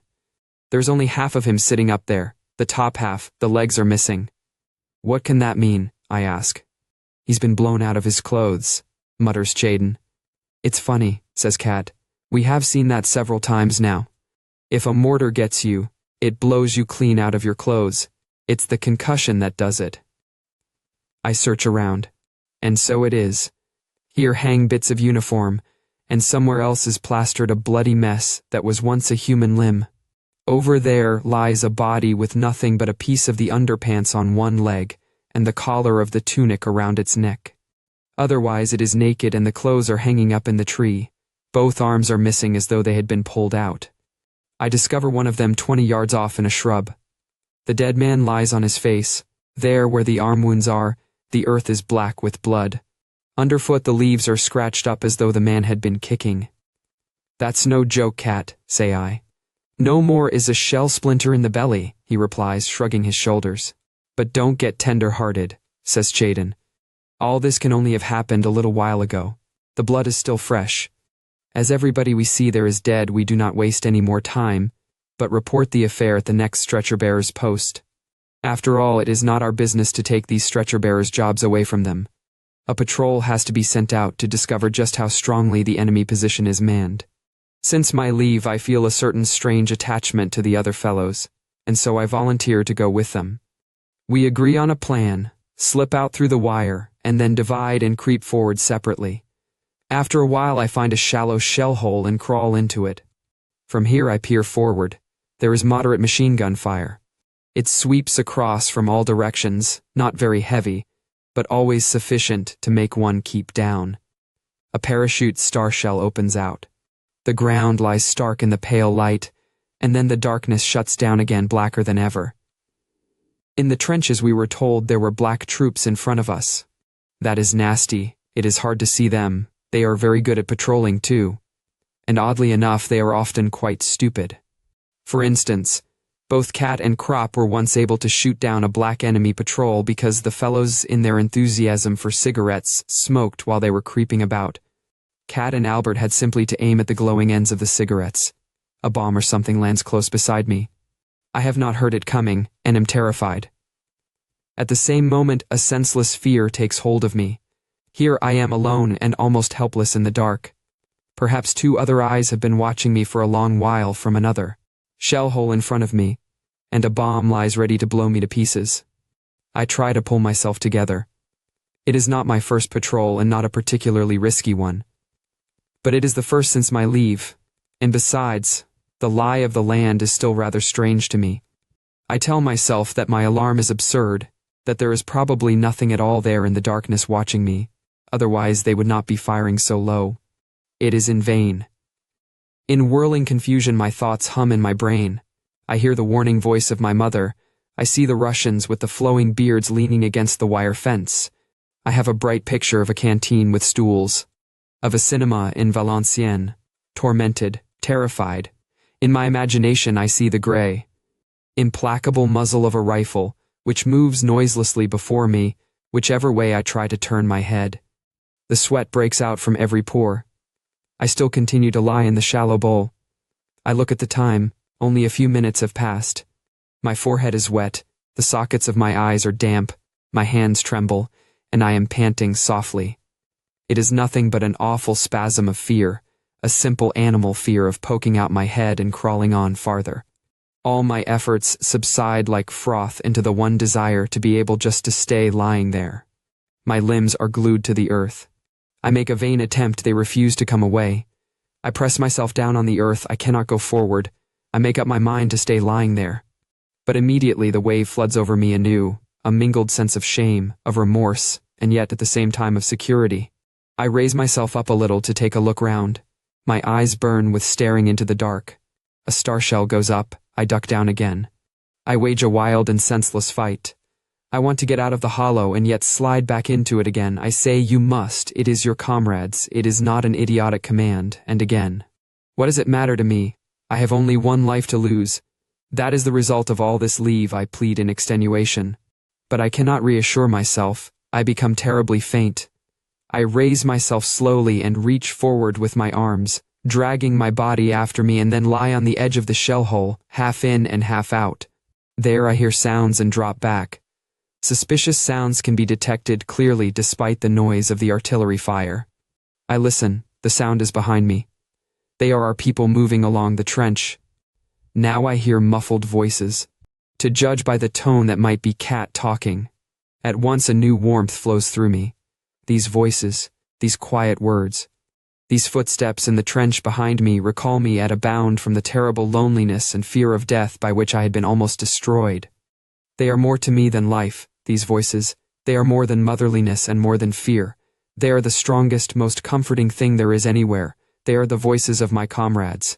There's only half of him sitting up there, the top half, the legs are missing. What can that mean, I ask. He's been blown out of his clothes, mutters Chaden. It's funny, says Cat. We have seen that several times now. If a mortar gets you, it blows you clean out of your clothes. It's the concussion that does it. I search around. And so it is. Here hang bits of uniform, and somewhere else is plastered a bloody mess that was once a human limb. Over there lies a body with nothing but a piece of the underpants on one leg and the collar of the tunic around its neck. Otherwise it is naked and the clothes are hanging up in the tree. Both arms are missing as though they had been pulled out. I discover one of them 20 yards off in a shrub. The dead man lies on his face. There where the arm wounds are, the earth is black with blood. Underfoot the leaves are scratched up as though the man had been kicking. That's no joke, Cat, say I. No more is a shell splinter in the belly, he replies, shrugging his shoulders. But don't get tender-hearted, says Chaden. All this can only have happened a little while ago. The blood is still fresh. As everybody we see there is dead, we do not waste any more time, but report the affair at the next stretcher-bearer's post. After all, it is not our business to take these stretcher-bearers' jobs away from them. A patrol has to be sent out to discover just how strongly the enemy position is manned. Since my leave, I feel a certain strange attachment to the other fellows, and so I volunteer to go with them. We agree on a plan, slip out through the wire, and then divide and creep forward separately. After a while I find a shallow shell hole and crawl into it. From here I peer forward. There is moderate machine gun fire. It sweeps across from all directions, not very heavy, but always sufficient to make one keep down. A parachute star shell opens out. The ground lies stark in the pale light, and then the darkness shuts down again, blacker than ever. In the trenches we were told there were black troops in front of us. That is nasty. It is hard to see them. They are very good at patrolling too. And oddly enough, they are often quite stupid. For instance, both Cat and Crop were once able to shoot down a black enemy patrol because the fellows, in their enthusiasm for cigarettes, smoked while they were creeping about. Cat and Albert had simply to aim at the glowing ends of the cigarettes. A bomb or something lands close beside me. I have not heard it coming, and am terrified. At the same moment, a senseless fear takes hold of me. Here I am alone and almost helpless in the dark. Perhaps two other eyes have been watching me for a long while from another. Shell hole in front of me, and a bomb lies ready to blow me to pieces. I try to pull myself together. It is not my first patrol and not a particularly risky one. But it is the first since my leave, and besides, the lie of the land is still rather strange to me. I tell myself that my alarm is absurd, that there is probably nothing at all there in the darkness watching me. otherwise they would not be firing so low. It is in vain. In whirling confusion my thoughts hum in my brain. I hear the warning voice of my mother. I see the Russians with the flowing beards leaning against the wire fence. I have a bright picture of a canteen with stools, of a cinema in Valenciennes, tormented, terrified. In my imagination I see the gray, implacable muzzle of a rifle, which moves noiselessly before me, whichever way I try to turn my head. The sweat breaks out from every pore. I still continue to lie in the shallow bowl. I look at the time. Only a few minutes have passed. My forehead is wet, the sockets of my eyes are damp, my hands tremble, and I am panting softly. It is nothing but an awful spasm of fear, a simple animal fear of poking out my head and crawling on farther. All my efforts subside like froth into the one desire to be able just to stay lying there. My limbs are glued to the earth. I make a vain attempt, they refuse to come away. I press myself down on the earth, I cannot go forward. I make up my mind to stay lying there. But immediately the wave floods over me anew, a mingled sense of shame, of remorse, and yet at the same time of security. I raise myself up a little to take a look round. My eyes burn with staring into the dark. A star shell goes up, I duck down again. I wage a wild and senseless fight. I want to get out of the hollow and yet slide back into it again. I say, you must, it is your comrades, it is not an idiotic command, and again. What does it matter to me? I have only one life to lose. That is the result of all this leave, I plead in extenuation. But I cannot reassure myself. I become terribly faint. I raise myself slowly and reach forward with my arms, dragging my body after me, and then lie on the edge of the shell hole, half in and half out. There I hear sounds and drop back. Suspicious sounds can be detected clearly despite the noise of the artillery fire. I listen, the sound is behind me. They are our people moving along the trench. Now I hear muffled voices. To judge by the tone, that might be cat talking. At once a new warmth flows through me. These voices, these quiet words, these footsteps in the trench behind me recall me at a bound from the terrible loneliness and fear of death by which I had been almost destroyed. They are more to me than life, these voices. They are more than motherliness and more than fear. They are the strongest, most comforting thing there is anywhere. They are the voices of my comrades.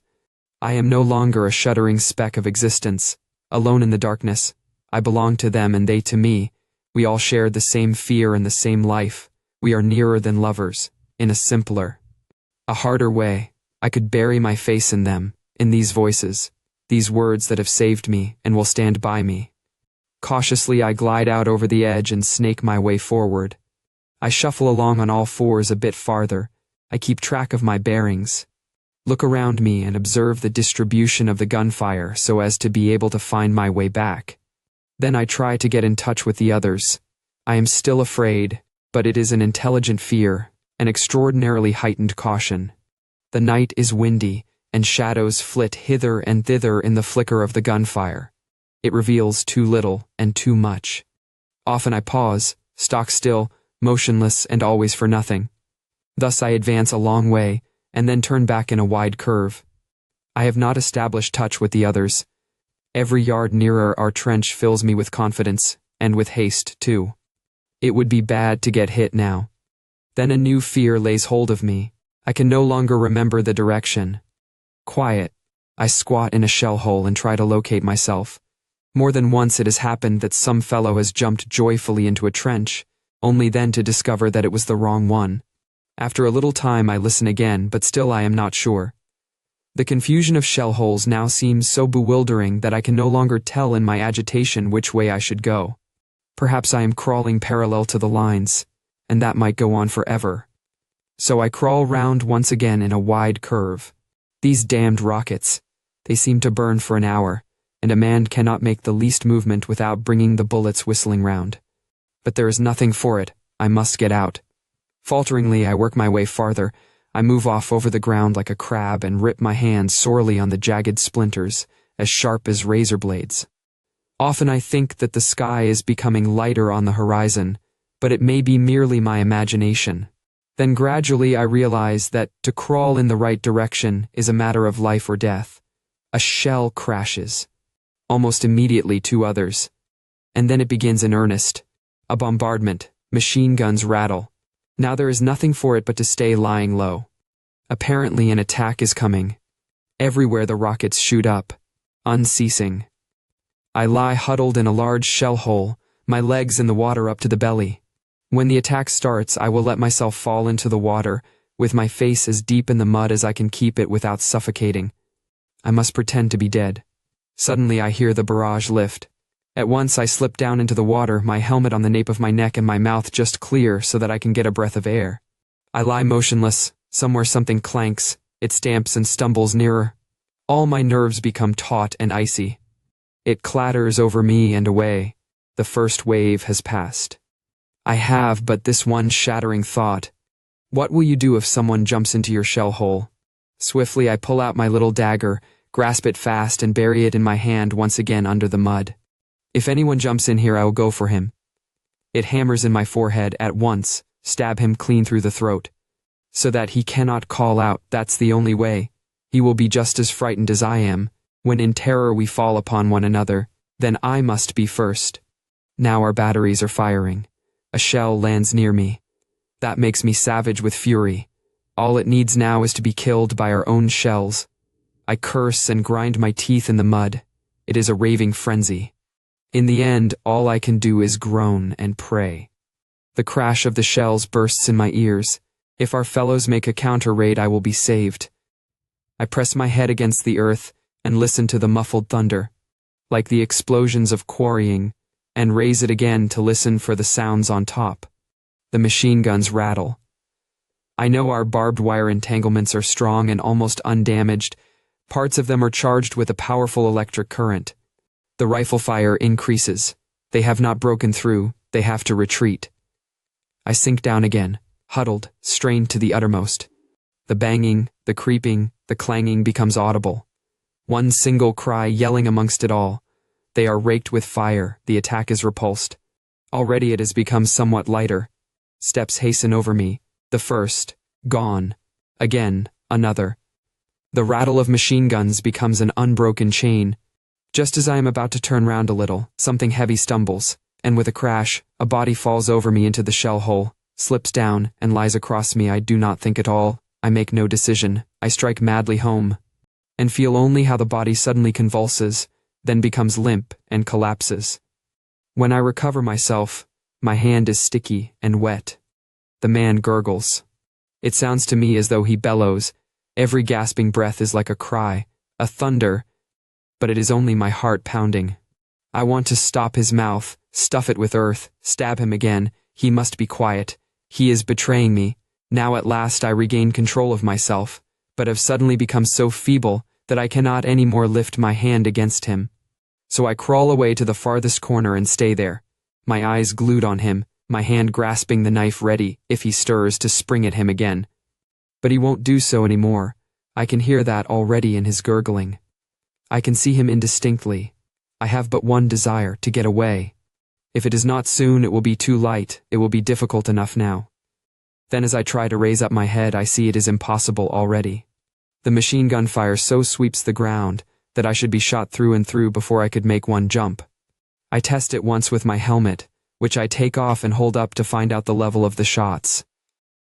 I am no longer a shuddering speck of existence, alone in the darkness. I belong to them and they to me. We all share the same fear and the same life. We are nearer than lovers, in a simpler, a harder way. I could bury my face in them, in these voices, these words that have saved me and will stand by me. Cautiously I glide out over the edge and snake my way forward. I shuffle along on all fours a bit farther. I keep track of my bearings. Look around me and observe the distribution of the gunfire so as to be able to find my way back. Then I try to get in touch with the others. I am still afraid, but it is an intelligent fear, an extraordinarily heightened caution. The night is windy, and shadows flit hither and thither in the flicker of the gunfire. It reveals too little and too much. Often I pause, stock still, motionless and always for nothing. Thus I advance a long way, and then turn back in a wide curve. I have not established touch with the others. Every yard nearer our trench fills me with confidence, and with haste, too. It would be bad to get hit now. Then a new fear lays hold of me. I can no longer remember the direction. Quiet. I squat in a shell hole and try to locate myself. More than once it has happened that some fellow has jumped joyfully into a trench, only then to discover that it was the wrong one. After a little time I listen again, but still I am not sure. The confusion of shell holes now seems so bewildering that I can no longer tell in my agitation which way I should go. Perhaps I am crawling parallel to the lines, and that might go on forever. So I crawl round once again in a wide curve. These damned rockets, they seem to burn for an hour, and a man cannot make the least movement without bringing the bullets whistling round. But there is nothing for it, I must get out. Falteringly I work my way farther. I move off over the ground like a crab and rip my hands sorely on the jagged splinters, as sharp as razor blades. Often I think that the sky is becoming lighter on the horizon, but it may be merely my imagination. Then gradually I realize that to crawl in the right direction is a matter of life or death. A shell crashes. Almost immediately 2 others. And then it begins in earnest. A bombardment, machine guns rattle. Now there is nothing for it but to stay lying low. Apparently an attack is coming. Everywhere the rockets shoot up, unceasing. I lie huddled in a large shell hole, my legs in the water up to the belly. When the attack starts, I will let myself fall into the water, with my face as deep in the mud as I can keep it without suffocating. I must pretend to be dead. Suddenly I hear the barrage lift. At once I slip down into the water, my helmet on the nape of my neck and my mouth just clear so that I can get a breath of air. I lie motionless, somewhere something clanks, it stamps and stumbles nearer. All my nerves become taut and icy. It clatters over me and away. The first wave has passed. I have but this one shattering thought. What will you do if someone jumps into your shell hole? Swiftly I pull out my little dagger, grasp it fast and bury it in my hand once again under the mud. If anyone jumps in here, I will go for him. It hammers in my forehead at once, stab him clean through the throat. So that he cannot call out, that's the only way. He will be just as frightened as I am. When in terror we fall upon one another, then I must be first. Now our batteries are firing. A shell lands near me. That makes me savage with fury. All it needs now is to be killed by our own shells. I curse and grind my teeth in the mud. It is a raving frenzy. In the end, all I can do is groan and pray. The crash of the shells bursts in my ears. If our fellows make a counter-raid, I will be saved. I press my head against the earth and listen to the muffled thunder, like the explosions of quarrying, and raise it again to listen for the sounds on top. The machine guns rattle. I know our barbed wire entanglements are strong and almost undamaged. Parts of them are charged with a powerful electric current. The rifle fire increases. They have not broken through, they have to retreat. I sink down again, huddled, strained to the uttermost. The banging, the creeping, the clanging becomes audible. One single cry yelling amongst it all. They are raked with fire, the attack is repulsed. Already it has become somewhat lighter. Steps hasten over me. The first, gone. Again, another. The rattle of machine guns becomes an unbroken chain. Just as I am about to turn round a little, something heavy stumbles, and with a crash, a body falls over me into the shell hole, slips down, and lies across me. I do not think at all. I make no decision. I strike madly home, and feel only how the body suddenly convulses, then becomes limp and collapses. When I recover myself, my hand is sticky and wet. The man gurgles. It sounds to me as though he bellows. Every gasping breath is like a cry, a thunder, but it is only my heart pounding. I want to stop his mouth, stuff it with earth, stab him again. He must be quiet. He is betraying me. Now at last I regain control of myself, but have suddenly become so feeble that I cannot any more lift my hand against him. So I crawl away to the farthest corner and stay there, my eyes glued on him, my hand grasping the knife ready, if he stirs, to spring at him again. But he won't do so anymore. I can hear that already in his gurgling. I can see him indistinctly. I have but one desire, to get away. If it is not soon, it will be too light. It will be difficult enough now. Then as I try to raise up my head, I see it is impossible already. The machine gun fire so sweeps the ground that I should be shot through and through before I could make one jump. I test it once with my helmet, which I take off and hold up to find out the level of the shots.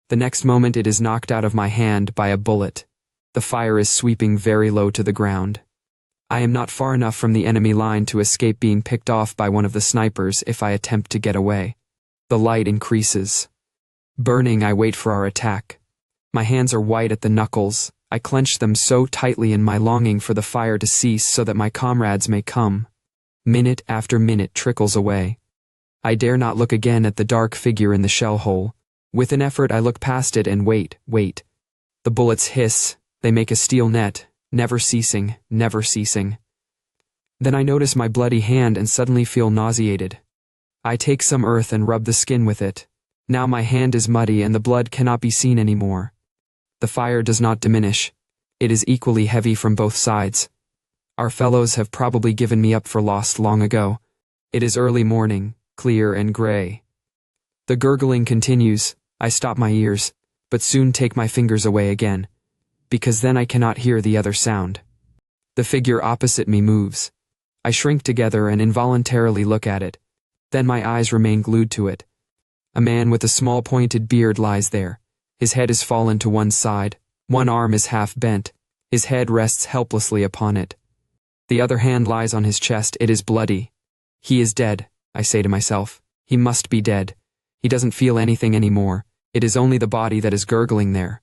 The next moment it is knocked out of my hand by a bullet. The fire is sweeping very low to the ground. I am not far enough from the enemy line to escape being picked off by one of the snipers if I attempt to get away. The light increases. Burning, I wait for our attack. My hands are white at the knuckles. I clench them so tightly in my longing for the fire to cease so that my comrades may come. Minute after minute trickles away. I dare not look again at the dark figure in the shell hole. With an effort I look past it and wait. The bullets hiss. They make a steel net, never ceasing. Then I notice my bloody hand and suddenly feel nauseated. I take some earth and rub the skin with it. Now my hand is muddy and the blood cannot be seen anymore. The fire does not diminish. It is equally heavy from both sides. Our fellows have probably given me up for lost long ago. It is early morning, clear and gray. The gurgling continues. I stop my ears, but soon take my fingers away again, because then I cannot hear the other sound. The figure opposite me moves. I shrink together and involuntarily look at it. Then my eyes remain glued to it. A man with a small pointed beard lies there. His head is fallen to one side, one arm is half bent, his head rests helplessly upon it. The other hand lies on his chest, it is bloody. He is dead, I say to myself. He must be dead. He doesn't feel anything anymore. It is only the body that is gurgling there.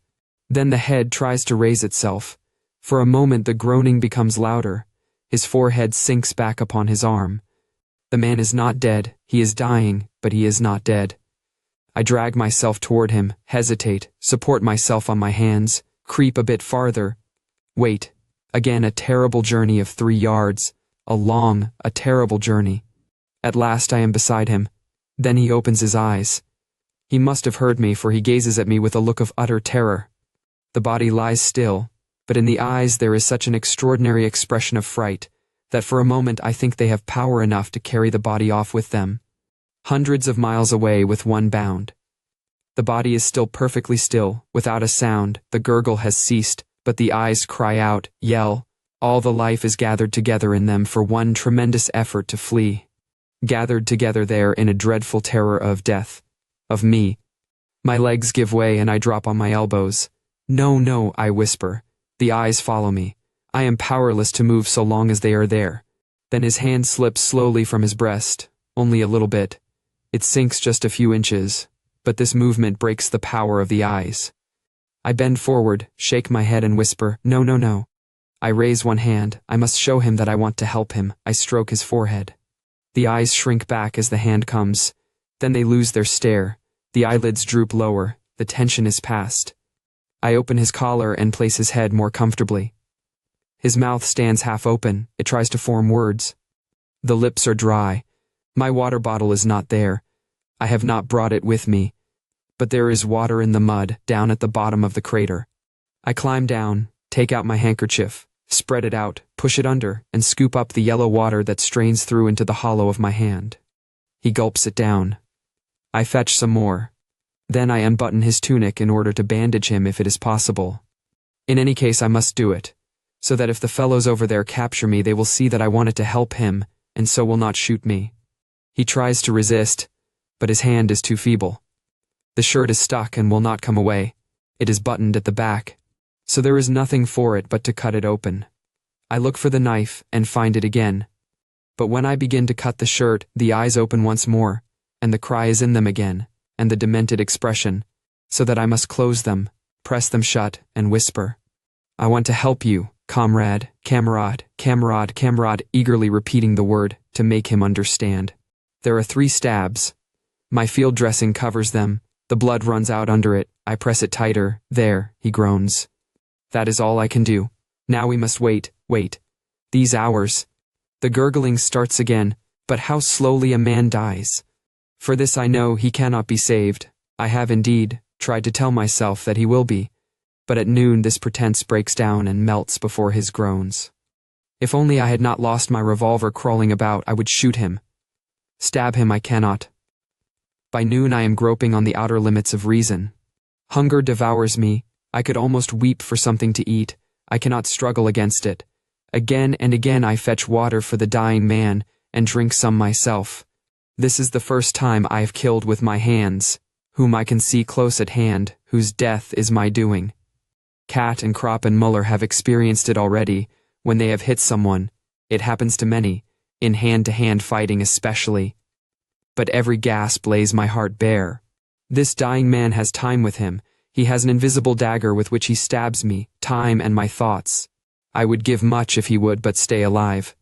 Then the head tries to raise itself. For a moment the groaning becomes louder. His forehead sinks back upon his arm. The man is not dead, he is dying, but he is not dead. I drag myself toward him, hesitate, support myself on my hands, creep a bit farther. Wait. Again a terrible journey of 3 yards. A terrible journey. At last I am beside him. Then he opens his eyes. He must have heard me, for he gazes at me with a look of utter terror. The body lies still, but in the eyes there is such an extraordinary expression of fright, that for a moment I think they have power enough to carry the body off with them. Hundreds of miles away with one bound. The body is still perfectly still, without a sound, the gurgle has ceased, but the eyes cry out, yell. All the life is gathered together in them for one tremendous effort to flee. Gathered together there in a dreadful terror of death. Of me. My legs give way and I drop on my elbows. No, no, I whisper. The eyes follow me. I am powerless to move so long as they are there. Then his hand slips slowly from his breast, only a little bit. It sinks just a few inches, but this movement breaks the power of the eyes. I bend forward, shake my head and whisper, no, no, no. I raise one hand, I must show him that I want to help him. I stroke his forehead. The eyes shrink back as the hand comes. Then they lose their stare. The eyelids droop lower. The tension is past. I open his collar and place his head more comfortably. His mouth stands half open. It tries to form words. The lips are dry. My water bottle is not there. I have not brought it with me. But there is water in the mud, down at the bottom of the crater. I climb down, take out my handkerchief, spread it out, push it under, and scoop up the yellow water that strains through into the hollow of my hand. He gulps it down. I fetch some more. Then I unbutton his tunic in order to bandage him if it is possible. In any case I must do it, so that if the fellows over there capture me they will see that I wanted to help him, and so will not shoot me. He tries to resist, but his hand is too feeble. The shirt is stuck and will not come away. It is buttoned at the back, so there is nothing for it but to cut it open. I look for the knife and find it again. But when I begin to cut the shirt, the eyes open once more, and the cry is in them again, and the demented expression, so that I must close them, press them shut, and whisper. I want to help you, comrade, camarade, camarade, camarade, eagerly repeating the word, to make him understand. There are 3 stabs. My field dressing covers them, the blood runs out under it, I press it tighter, there, he groans. That is all I can do. Now we must wait. These hours. The gurgling starts again, but how slowly a man dies. For this I know he cannot be saved. I have indeed tried to tell myself that he will be, but at noon this pretense breaks down and melts before his groans. If only I had not lost my revolver crawling about, I would shoot him. Stab him I cannot. By noon I am groping on the outer limits of reason. Hunger devours me. I could almost weep for something to eat. I cannot struggle against it. Again and again I fetch water for the dying man, and drink some myself. This is the first time I have killed with my hands, whom I can see close at hand, whose death is my doing. Cat and Krop and Muller have experienced it already, when they have hit someone. It happens to many, in hand-to-hand fighting especially. But every gasp lays my heart bare. This dying man has time with him. He has an invisible dagger with which he stabs me, time and my thoughts. I would give much if he would but stay alive.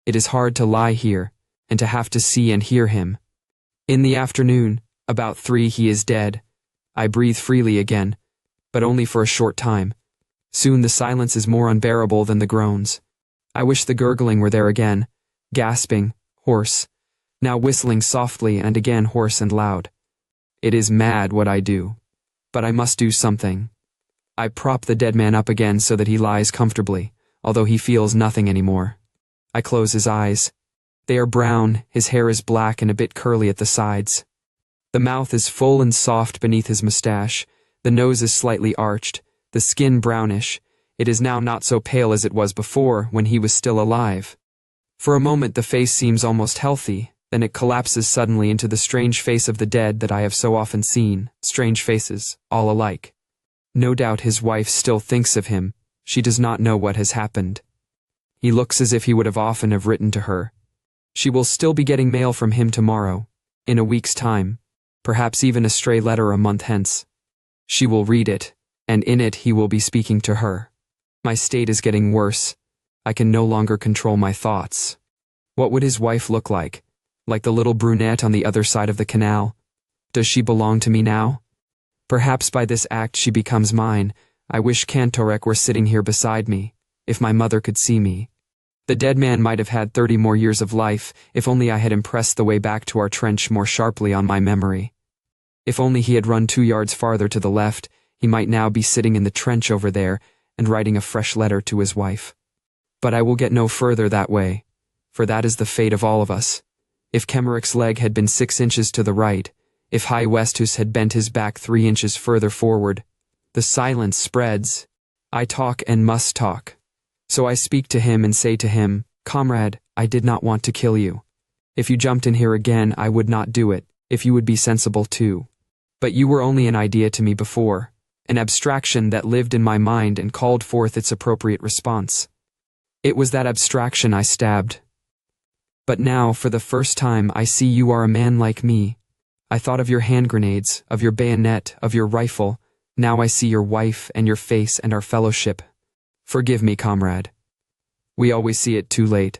It is hard to lie here, and to have to see and hear him. In the afternoon, about 3, he is dead. I breathe freely again, but only for a short time. Soon the silence is more unbearable than the groans. I wish the gurgling were there again, gasping, hoarse, now whistling softly and again hoarse and loud. It is mad what I do. But I must do something. I prop the dead man up again so that he lies comfortably, although he feels nothing anymore. I close his eyes. They are brown, his hair is black and a bit curly at the sides. The mouth is full and soft beneath his mustache, the nose is slightly arched, the skin brownish. It is now not so pale as it was before when he was still alive. For a moment the face seems almost healthy, Then it collapses suddenly into the strange face of the dead that I have so often seen, strange faces, all alike. No doubt his wife still thinks of him. She does not know what has happened. He looks as if he would have often have written to her. She will still be getting mail from him tomorrow, in a week's time, perhaps even a stray letter a month hence. She will read it, and in it he will be speaking to her. My state is getting worse. I can no longer control my thoughts. What would his wife look like? Like the little brunette on the other side of the canal? Does she belong to me now? Perhaps by this act she becomes mine. I wish Erich were sitting here beside me, if my mother could see me. The dead man might have had 30 more years of life, if only I had impressed the way back to our trench more sharply on my memory. If only he had run 2 yards farther to the left, he might now be sitting in the trench over there and writing a fresh letter to his wife. But I will get no further that way, for that is the fate of all of us. If Erich's leg had been 6 inches to the right, if High Westhus had bent his back 3 inches further forward, the silence spreads. I talk and must talk. So I speak to him and say to him, "Comrade, I did not want to kill you. If you jumped in here again, I would not do it, if you would be sensible too. But you were only an idea to me before, an abstraction that lived in my mind and called forth its appropriate response. It was that abstraction I stabbed. But now, for the first time, I see you are a man like me. I thought of your hand grenades, of your bayonet, of your rifle. Now I see your wife and your face and our fellowship. Forgive me, comrade. We always see it too late.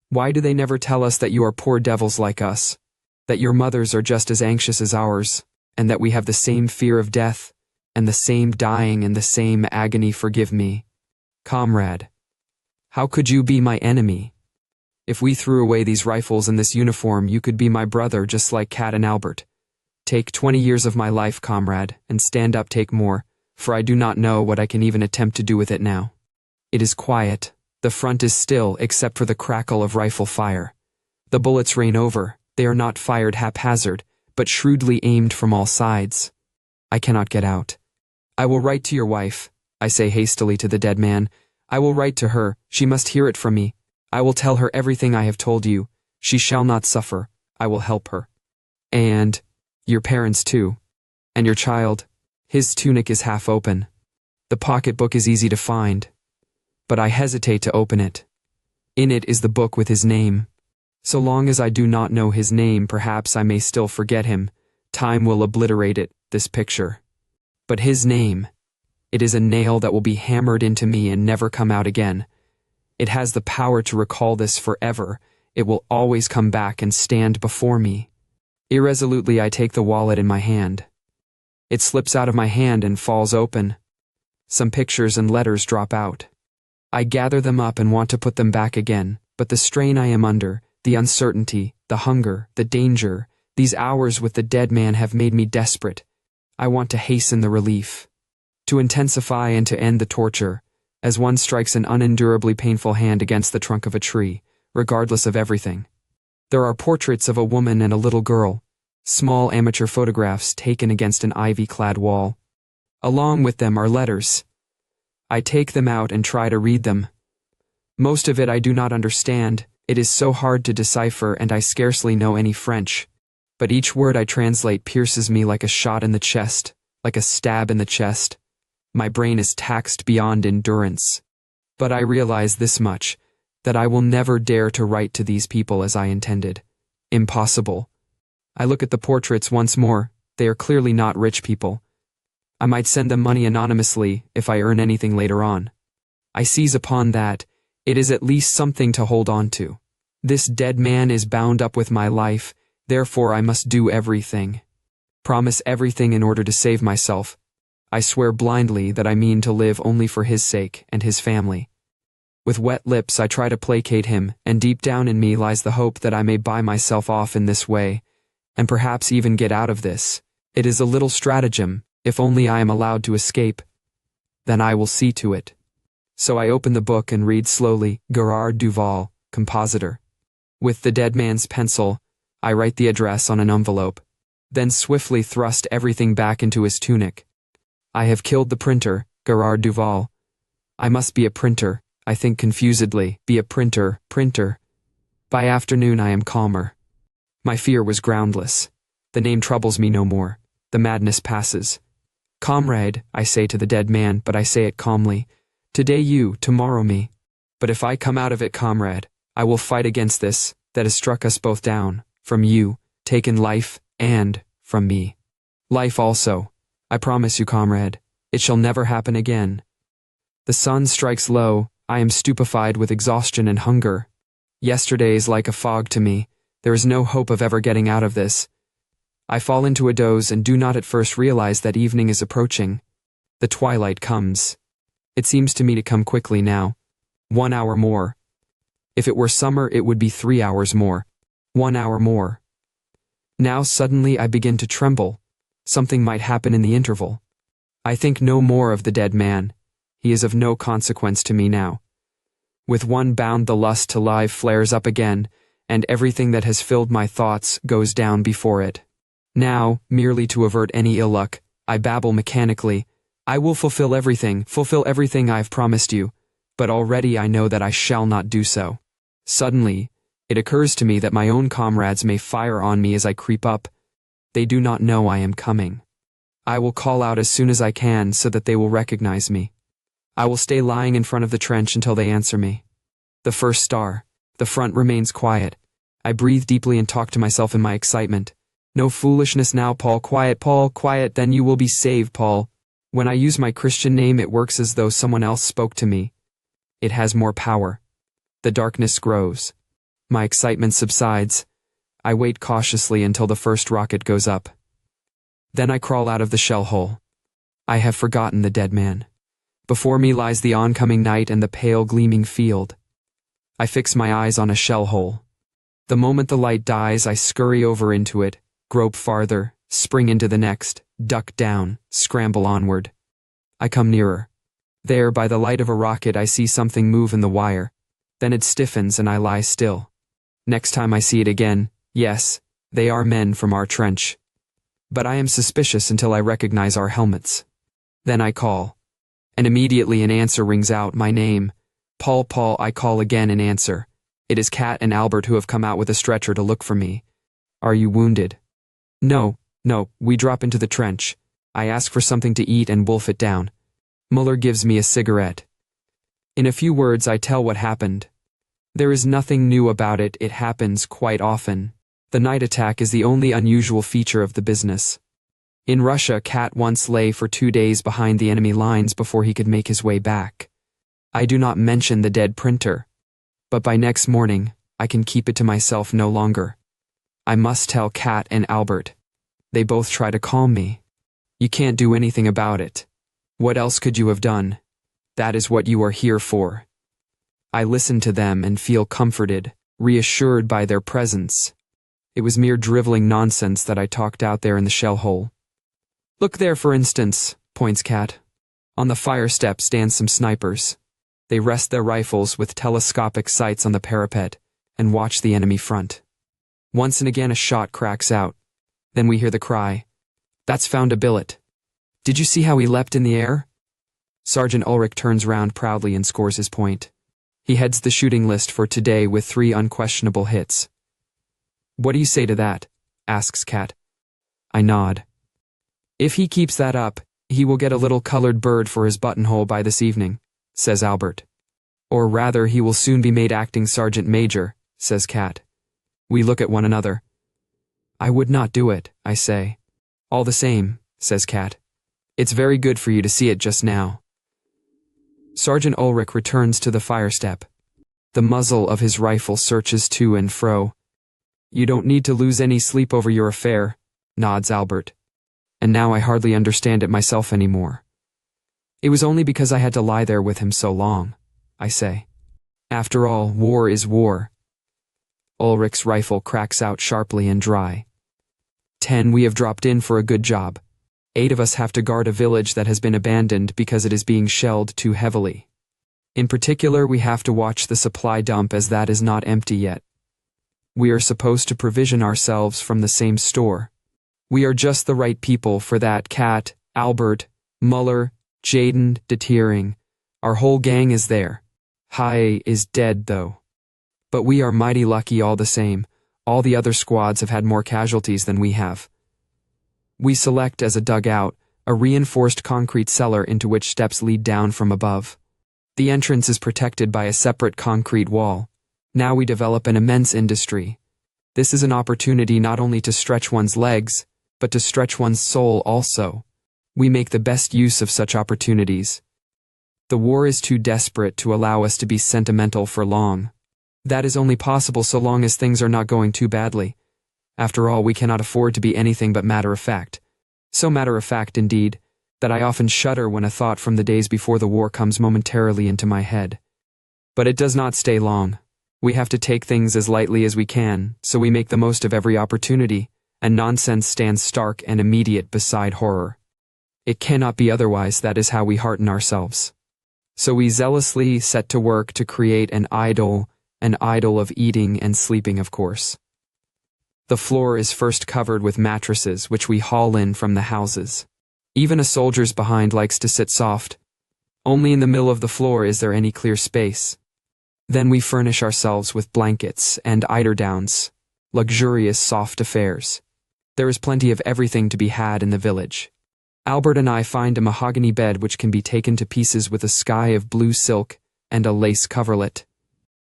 Why do they never tell us that you are poor devils like us, that your mothers are just as anxious as ours, and that we have the same fear of death, and the same dying and the same agony? Forgive me. Comrade, how could you be my enemy? If we threw away these rifles and this uniform, you could be my brother just like Kat and Albert. Take 20 years of my life, comrade, and stand up, take more, for I do not know what I can even attempt to do with it now. It is quiet. The front is still except for the crackle of rifle fire. The bullets rain over. They are not fired haphazard, but shrewdly aimed from all sides. I cannot get out. I will write to your wife, I say hastily to the dead man. I will write to her. She must hear it from me. I will tell her everything I have told you. She shall not suffer. I will help her. And your parents too. And your child. His tunic is half open. The pocketbook is easy to find. But I hesitate to open it. In it is the book with his name. So long as I do not know his name, perhaps I may still forget him. Time will obliterate it, this picture. But his name, it is a nail that will be hammered into me and never come out again. It has the power to recall this forever. It will always come back and stand before me. Irresolutely I take the wallet in my hand. It slips out of my hand and falls open. Some pictures and letters drop out. I gather them up and want to put them back again, but the strain I am under, the uncertainty, the hunger, the danger, these hours with the dead man have made me desperate. I want to hasten the relief, to intensify and to end the torture, as one strikes an unendurably painful hand against the trunk of a tree, regardless of everything. There are portraits of a woman and a little girl, small amateur photographs taken against an ivy-clad wall. Along with them are letters. I take them out and try to read them. Most of it I do not understand. It is so hard to decipher and I scarcely know any French. But each word I translate pierces me like a shot in the chest, like a stab in the chest. My brain is taxed beyond endurance. But I realize this much, that I will never dare to write to these people as I intended. Impossible. I look at the portraits once more. They are clearly not rich people. I might send them money anonymously if I earn anything later on. I seize upon that. It is at least something to hold on to. This dead man is bound up with my life, therefore I must do everything. Promise everything in order to save myself. I swear blindly that I mean to live only for his sake and his family. With wet lips I try to placate him, and deep down in me lies the hope that I may buy myself off in this way, and perhaps even get out of this. It is a little stratagem, if only I am allowed to escape. Then I will see to it. So I open the book and read slowly, Gerard Duval, compositor. With the dead man's pencil, I write the address on an envelope, then swiftly thrust everything back into his tunic. I have killed the printer, Gerard Duval. I must be a printer, I think confusedly, be a printer. By afternoon I am calmer. My fear was groundless. The name troubles me no more. The madness passes. Comrade, I say to the dead man, but I say it calmly. Today you, tomorrow me. But if I come out of it, comrade, I will fight against this, that has struck us both down, from you, taken life, and, from me. Life also. I promise you, comrade, it shall never happen again. The sun strikes low, I am stupefied with exhaustion and hunger. Yesterday is like a fog to me, there is no hope of ever getting out of this. I fall into a doze and do not at first realize that evening is approaching. The twilight comes. It seems to me to come quickly now. 1 hour more. If it were summer, it would be 3 hours more. 1 hour more. Now suddenly I begin to tremble. Something might happen in the interval. I think no more of the dead man. He is of no consequence to me now. With one bound the lust to live flares up again, and everything that has filled my thoughts goes down before it. Now, merely to avert any ill luck, I babble mechanically. I will fulfill everything I have promised you, but already I know that I shall not do so. Suddenly, it occurs to me that my own comrades may fire on me as I creep up. They do not know I am coming. I will call out as soon as I can so that they will recognize me. I will stay lying in front of the trench until they answer me. The first star. The front remains quiet. I breathe deeply and talk to myself in my excitement. No foolishness now, Paul, quiet, then you will be saved, Paul. When I use my Christian name, it works as though someone else spoke to me. It has more power. The darkness grows. My excitement subsides. I wait cautiously until the first rocket goes up. Then I crawl out of the shell hole. I have forgotten the dead man. Before me lies the oncoming night and the pale gleaming field. I fix my eyes on a shell hole. The moment the light dies, I scurry over into it, grope farther, spring into the next, duck down, scramble onward. I come nearer. There, by the light of a rocket, I see something move in the wire. Then it stiffens and I lie still. Next time I see it again, yes, they are men from our trench. But I am suspicious until I recognize our helmets. Then I call. And immediately an answer rings out, my name. Paul, I call again in answer. It is Kat and Albert who have come out with a stretcher to look for me. Are you wounded? No, we drop into the trench. I ask for something to eat and wolf it down. Muller gives me a cigarette. In a few words I tell what happened. There is nothing new about it, it happens quite often. The night attack is the only unusual feature of the business. In Russia, Kat once lay for 2 days behind the enemy lines before he could make his way back. I do not mention the dead printer. But by next morning, I can keep it to myself no longer. I must tell Kat and Albert. They both try to calm me. You can't do anything about it. What else could you have done? That is what you are here for. I listen to them and feel comforted, reassured by their presence. It was mere driveling nonsense that I talked out there in the shell hole. Look there, for instance, points Kat. On the fire step stand some snipers. They rest their rifles with telescopic sights on the parapet and watch the enemy front. Once and again a shot cracks out. Then we hear the cry, "That's found a billet." Did you see how he leapt in the air? Sergeant Ulrich turns round proudly and scores his point. He heads the shooting list for today with 3 unquestionable hits. What do you say to that? Asks Kat. I nod. If he keeps that up, he will get a little colored bird for his buttonhole by this evening, says Albert. Or rather, he will soon be made acting sergeant major, says Kat. We look at one another. I would not do it, I say. All the same, says Kat. It's very good for you to see it just now. Sergeant Ulrich returns to the fire step. The muzzle of his rifle searches to and fro. You don't need to lose any sleep over your affair, nods Albert. And now I hardly understand it myself anymore. It was only because I had to lie there with him so long, I say. After all, war is war. Ulrich's rifle cracks out sharply and dry. 10 we have dropped in for a good job. 8 of us have to guard a village that has been abandoned because it is being shelled too heavily. In particular, we have to watch the supply dump as that is not empty yet. We are supposed to provision ourselves from the same store. We are just the right people for that. Kat, Albert, Muller, Jaden, Detiering. Our whole gang is there. Haye is dead though. But we are mighty lucky all the same. All the other squads have had more casualties than we have. We select as a dugout a reinforced concrete cellar into which steps lead down from above. The entrance is protected by a separate concrete wall. Now we develop an immense industry. This is an opportunity not only to stretch one's legs, but to stretch one's soul also. We make the best use of such opportunities. The war is too desperate to allow us to be sentimental for long. That is only possible so long as things are not going too badly. After all, we cannot afford to be anything but matter-of-fact. So matter-of-fact, indeed, that I often shudder when a thought from the days before the war comes momentarily into my head. But it does not stay long. We have to take things as lightly as we can, so we make the most of every opportunity, and nonsense stands stark and immediate beside horror. It cannot be otherwise. That is how we hearten ourselves. So we zealously set to work to create an idol of eating and sleeping, of course. The floor is first covered with mattresses which we haul in from the houses. Even a soldier's behind likes to sit soft. Only in the middle of the floor is there any clear space. Then we furnish ourselves with blankets and eiderdowns, luxurious soft affairs. There is plenty of everything to be had in the village. Albert and I find a mahogany bed which can be taken to pieces with a sky of blue silk and a lace coverlet.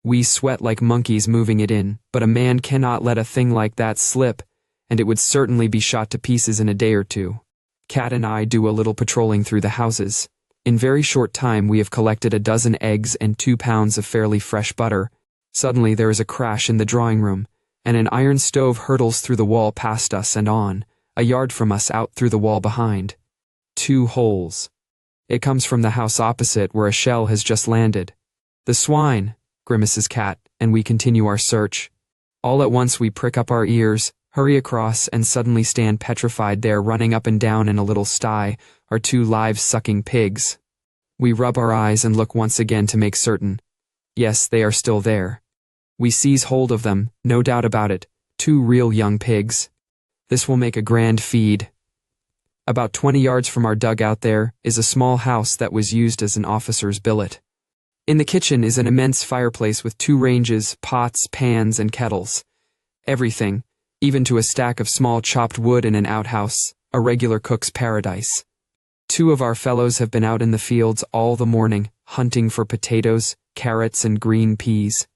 We sweat like monkeys moving it in, but a man cannot let a thing like that slip, and it would certainly be shot to pieces in a day or two. Kat and I do a little patrolling through the houses. In very short time we have collected a dozen eggs and 2 pounds of fairly fresh butter. Suddenly there is a crash in the drawing room, and an iron stove hurtles through the wall past us and on, a yard from us out through the wall behind. 2 holes. It comes from the house opposite where a shell has just landed. "The swine," grimaces Kat, and we continue our search. All at once we prick up our ears, hurry across, and suddenly stand petrified there. Running up and down in a little sty are 2 live sucking pigs. We rub our eyes and look once again to make certain. Yes, they are still there. We seize hold of them, no doubt about it, 2 real young pigs. This will make a grand feed. About 20 yards from our dugout there is a small house that was used as an officer's billet. In the kitchen is an immense fireplace with 2 ranges, pots, pans, and kettles. Everything, even to a stack of small chopped wood in an outhouse, a regular cook's paradise. 2 of our fellows have been out in the fields all the morning, hunting for potatoes, carrots, and green peas.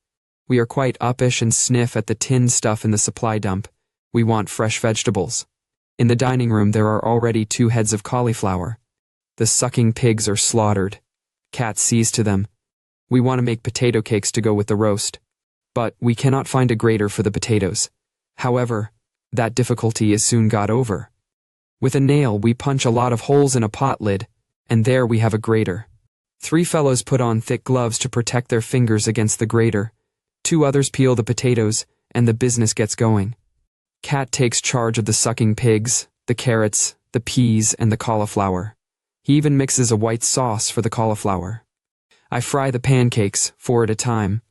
We are quite uppish and sniff at the tinned stuff in the supply dump. We want fresh vegetables. In the dining room there are already 2 heads of cauliflower. The sucking pigs are slaughtered. Kat sees to them. We want to make potato cakes to go with the roast. But we cannot find a grater for the potatoes. However, that difficulty is soon got over. With a nail we punch a lot of holes in a pot lid, and there we have a grater. 3 fellows put on thick gloves to protect their fingers against the grater. 2 others peel the potatoes, and the business gets going. Kat takes charge of the sucking pigs, the carrots, the peas, and the cauliflower. He even mixes a white sauce for the cauliflower. I fry the pancakes, 4 at a time.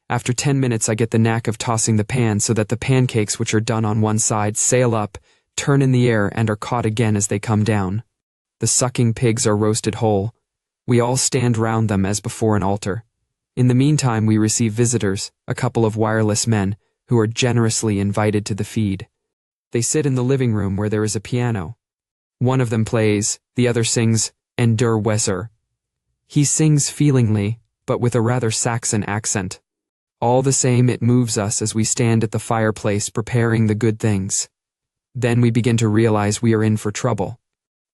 After 10 minutes I get the knack of tossing the pan so that the pancakes which are done on one side sail up, turn in the air, and are caught again as they come down. The sucking pigs are roasted whole. We all stand round them as before an altar. In the meantime we receive visitors, a couple of wireless men, who are generously invited to the feed. They sit in the living room where there is a piano. One of them plays, the other sings, "En der Weser." He sings feelingly, but with a rather Saxon accent. All the same it moves us as we stand at the fireplace preparing the good things. Then we begin to realize we are in for trouble.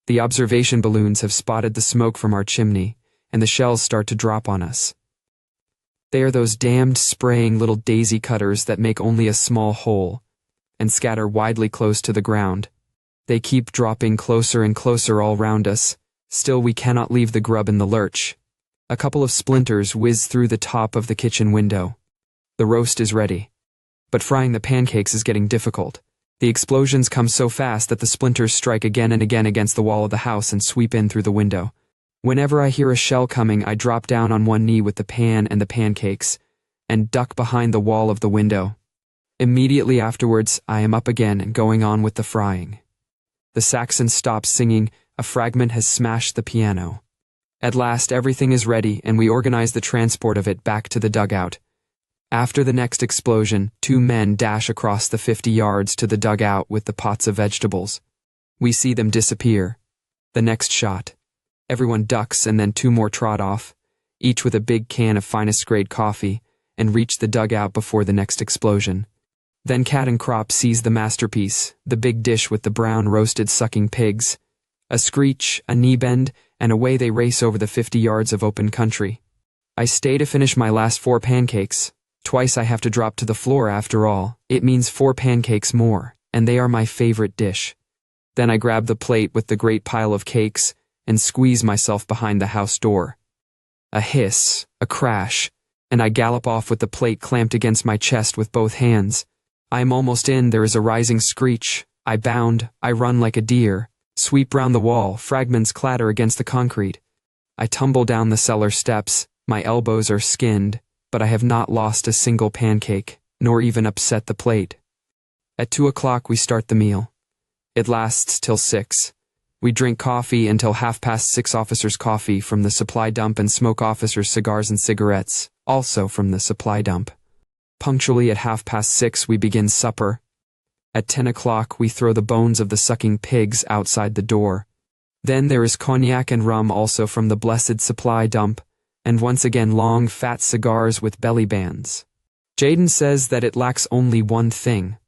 The observation balloons have spotted the smoke from our chimney, and the shells start to drop on us. They are those damned spraying little daisy cutters that make only a small hole, and scatter widely close to the ground. They keep dropping closer and closer all round us. Still we cannot leave the grub in the lurch. A couple of splinters whiz through the top of the kitchen window. The roast is ready. But frying the pancakes is getting difficult. The explosions come so fast that the splinters strike again and again against the wall of the house and sweep in through the window. Whenever I hear a shell coming, I drop down on one knee with the pan and the pancakes, and duck behind the wall of the window. Immediately afterwards, I am up again and going on with the frying. The Saxon stops singing. A fragment has smashed the piano. At last everything is ready, and we organize the transport of it back to the dugout. After the next explosion, 2 men dash across the 50 yards to the dugout with the pots of vegetables. We see them disappear. The next shot. Everyone ducks and then 2 more trot off, each with a big can of finest grade coffee, and reach the dugout before the next explosion. Then Cat and Crop seize the masterpiece, the big dish with the brown roasted sucking pigs. A screech, a knee bend, and away they race over the 50 yards of open country. I stay to finish my last 4 pancakes. Twice I have to drop to the floor after all. It means 4 pancakes more, and they are my favorite dish. Then I grab the plate with the great pile of cakes and squeeze myself behind the house door. A hiss, a crash, and I gallop off with the plate clamped against my chest with both hands. I am almost in, there is a rising screech. I bound, I run like a deer, sweep round the wall, fragments clatter against the concrete. I tumble down the cellar steps, my elbows are skinned, but I have not lost a single pancake, nor even upset the plate. At 2 o'clock we start the meal. It lasts till 6. We drink coffee until 6:30 officers' coffee from the supply dump and smoke officers' cigars and cigarettes, also from the supply dump. Punctually at 6:30 we begin supper. At 10 o'clock we throw the bones of the sucking pigs outside the door. Then there is cognac and rum also from the blessed supply dump, and once again long fat cigars with belly bands. Jaden says that it lacks only one thing: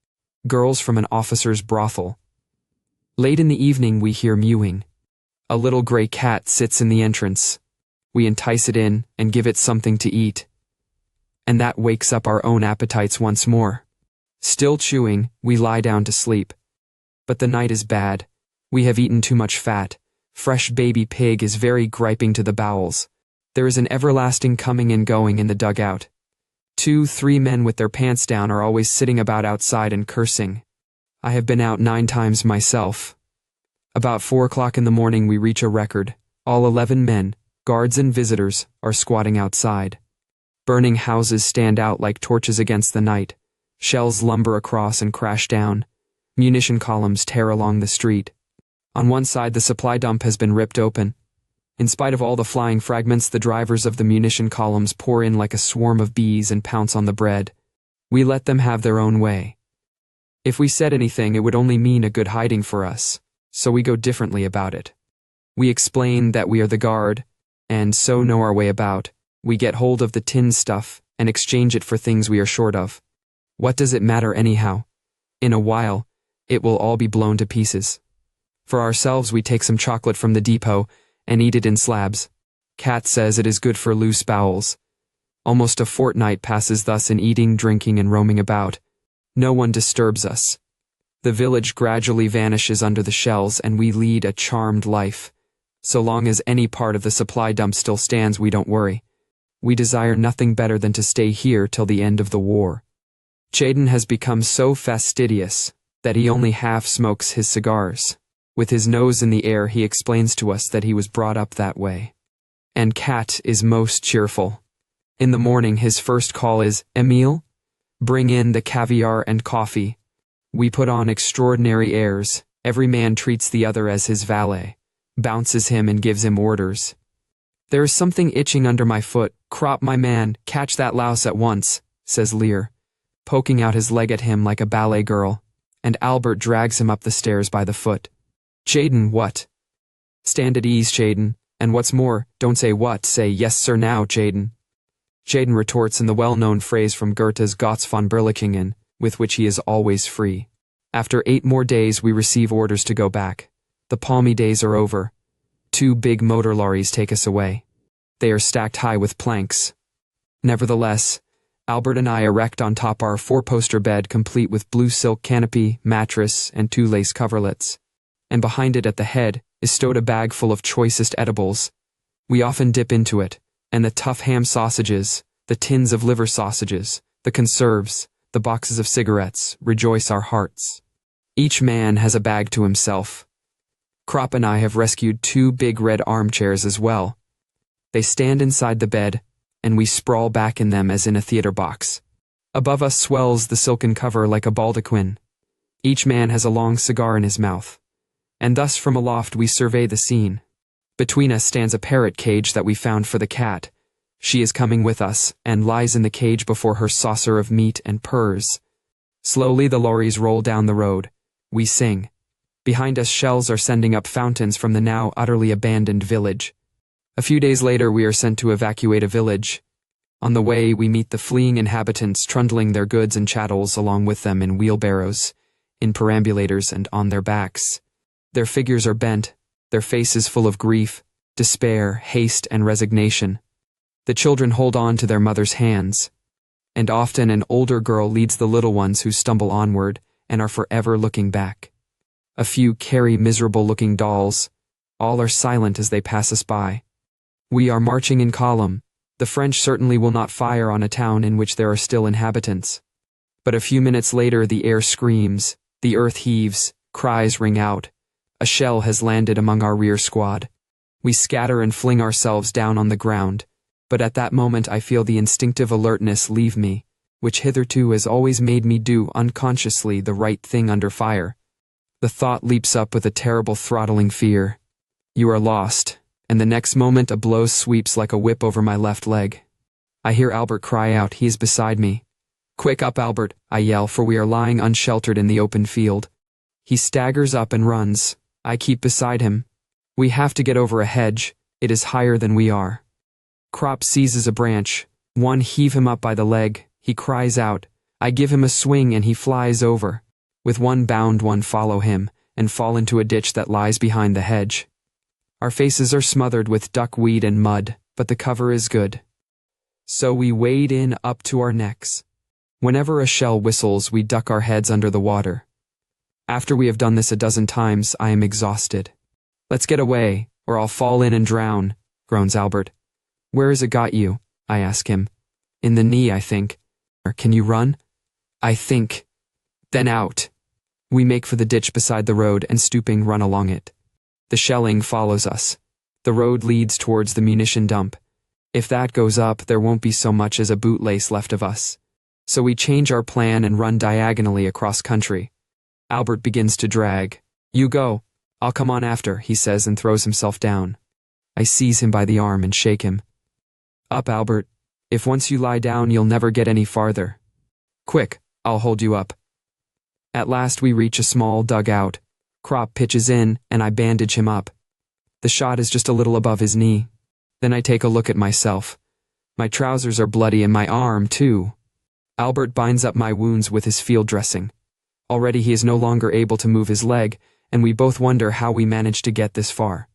girls from an officer's brothel. Late in the evening we hear mewing. A little gray cat sits in the entrance. We entice it in and give it something to eat. And that wakes up our own appetites once more. Still chewing, we lie down to sleep. But the night is bad. We have eaten too much fat. Fresh baby pig is very griping to the bowels. There is an everlasting coming and going in the dugout. 2-3 men with their pants down are always sitting about outside and cursing. I have been out 9 times myself. About 4 o'clock in the morning we reach a record. All 11 men, guards and visitors, are squatting outside. Burning houses stand out like torches against the night. Shells lumber across and crash down. Munition columns tear along the street. On one side the supply dump has been ripped open. In spite of all the flying fragments, the drivers of the munition columns pour in like a swarm of bees and pounce on the bread. We let them have their own way. If we said anything, it would only mean a good hiding for us, so we go differently about it. We explain that we are the guard, and so know our way about. We get hold of the tin stuff and exchange it for things we are short of. What does it matter anyhow? In a while, it will all be blown to pieces. For ourselves, we take some chocolate from the depot and eat it in slabs. Cat says it is good for loose bowels. Almost a fortnight passes thus in eating, drinking, and roaming about. No one disturbs us. The village gradually vanishes under the shells, and we lead a charmed life. So long as any part of the supply dump still stands, we don't worry. We desire nothing better than to stay here till the end of the war. Jaden has become so fastidious that he only half smokes his cigars. With his nose in the air, he explains to us that he was brought up that way. And Cat is most cheerful. In the morning, his first call is, "Emile, bring in the caviar and coffee." We put on extraordinary airs. Every man treats the other as his valet, bounces him and gives him orders. "There is something itching under my foot. Crop, my man, catch that louse at once," says Lear, poking out his leg at him like a ballet girl, and Albert drags him up the stairs by the foot. "Jaden, what?" "Stand at ease, Jaden, and what's more, don't say what, say yes sir now, Jaden." Jaden retorts in the well-known phrase from Goethe's Gotts von Berlichingen, with which he is always free. After 8 more days we receive orders to go back. The palmy days are over. 2 big motor lorries take us away. They are stacked high with planks. Nevertheless, Albert and I erect on top our 4-poster bed complete with blue silk canopy, mattress, and 2 lace coverlets. And behind it at the head is stowed a bag full of choicest edibles. We often dip into it, and the tough ham sausages, the tins of liver sausages, the conserves, the boxes of cigarettes rejoice our hearts. Each man has a bag to himself. Crop and I have rescued 2 big red armchairs as well. They stand inside the bed, and we sprawl back in them as in a theater box. Above us swells the silken cover like a baldaquin. Each man has a long cigar in his mouth, and thus from aloft we survey the scene. Between us stands a parrot cage that we found for the cat. She is coming with us, and lies in the cage before her saucer of meat and purrs. Slowly the lorries roll down the road. We sing. Behind us shells are sending up fountains from the now utterly abandoned village. A few days later we are sent to evacuate a village. On the way we meet the fleeing inhabitants trundling their goods and chattels along with them in wheelbarrows, in perambulators and on their backs. Their figures are bent, their faces full of grief, despair, haste, and resignation. The children hold on to their mother's hands, and often an older girl leads the little ones who stumble onward and are forever looking back. A few carry miserable-looking dolls. All are silent as they pass us by. We are marching in column. The French certainly will not fire on a town in which there are still inhabitants. But a few minutes later the air screams, the earth heaves, cries ring out. A shell has landed among our rear squad. We scatter and fling ourselves down on the ground, but at that moment I feel the instinctive alertness leave me, which hitherto has always made me do unconsciously the right thing under fire. The thought leaps up with a terrible throttling fear. You are lost, and the next moment a blow sweeps like a whip over my left leg. I hear Albert cry out. He is beside me. "Quick up, Albert," I yell, for we are lying unsheltered in the open field. He staggers up and runs. I keep beside him. We have to get over a hedge. It is higher than we are. Crop seizes a branch. One heave him up by the leg. He cries out. I give him a swing and he flies over. With one bound one follow him, and fall into a ditch that lies behind the hedge. Our faces are smothered with duckweed and mud, but the cover is good. So we wade in up to our necks. Whenever a shell whistles, we duck our heads under the water. After we have done this a dozen times, I am exhausted. "Let's get away, or I'll fall in and drown," groans Albert. "Where has it got you?" I ask him. "In the knee, I think." "Can you run?" "I think." "Then out." We make for the ditch beside the road and stooping run along it. The shelling follows us. The road leads towards the munition dump. If that goes up, there won't be so much as a bootlace left of us. So we change our plan and run diagonally across country. Albert begins to drag. "You go. I'll come on after," he says and throws himself down. I seize him by the arm and shake him. "Up, Albert. If once you lie down, you'll never get any farther. Quick, I'll hold you up." At last we reach a small dugout. Crop pitches in, and I bandage him up. The shot is just a little above his knee. Then I take a look at myself. My trousers are bloody and my arm, too. Albert binds up my wounds with his field dressing. Already he is no longer able to move his leg, and we both wonder how we managed to get this far.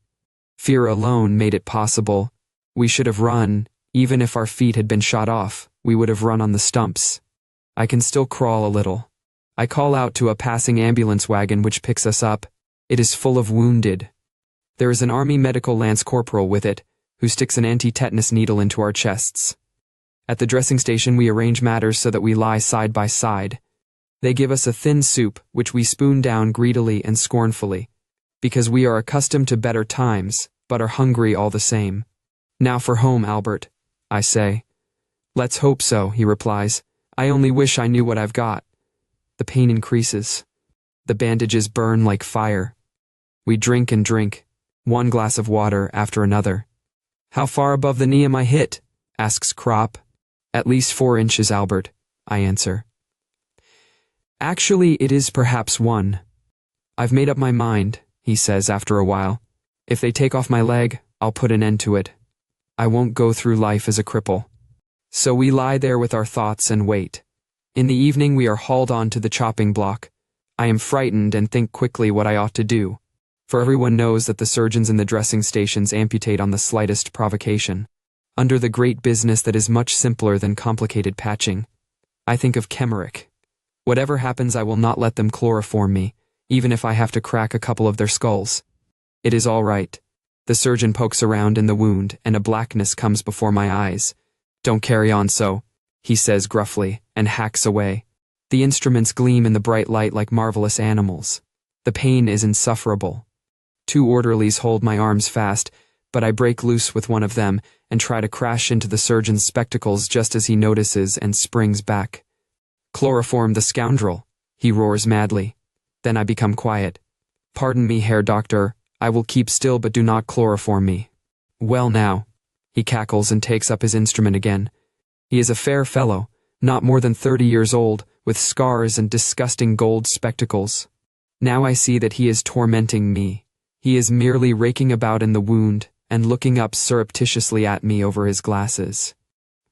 Fear alone made it possible. We should have run. Even if our feet had been shot off, we would have run on the stumps. I can still crawl a little. I call out to a passing ambulance wagon which picks us up. It is full of wounded. There is an army medical lance corporal with it, who sticks an anti-tetanus needle into our chests. At the dressing station we arrange matters so that we lie side by side. They give us a thin soup, which we spoon down greedily and scornfully, because we are accustomed to better times, but are hungry all the same. "Now for home, Albert," I say. "Let's hope so," he replies. "I only wish I knew what I've got." The pain increases. The bandages burn like fire. We drink and drink, one glass of water after another. "How far above the knee am I hit?" asks Crop. "At least 4 inches, Albert," I answer. "Actually, it is perhaps 1. I've made up my mind," he says after a while. "If they take off my leg, I'll put an end to it. I won't go through life as a cripple." So we lie there with our thoughts and wait. In the evening we are hauled on to the chopping block. I am frightened and think quickly what I ought to do, for everyone knows that the surgeons in the dressing stations amputate on the slightest provocation, under the great business that is much simpler than complicated patching. I think of Erich. Whatever happens, I will not let them chloroform me, even if I have to crack a couple of their skulls. It is all right. The surgeon pokes around in the wound, and a blackness comes before my eyes. "Don't carry on so," he says gruffly, and hacks away. The instruments gleam in the bright light like marvelous animals. The pain is insufferable. 2 orderlies hold my arms fast, but I break loose with one of them and try to crash into the surgeon's spectacles just as he notices and springs back. "Chloroform the scoundrel," he roars madly. Then I become quiet. "Pardon me, Herr Doctor, I will keep still, but do not chloroform me." "Well now," He cackles and takes up his instrument again. He is a fair fellow, not more than 30 years old, with scars and disgusting gold spectacles. Now I see that he is tormenting me. He is merely raking about in the wound and looking up surreptitiously at me over his glasses.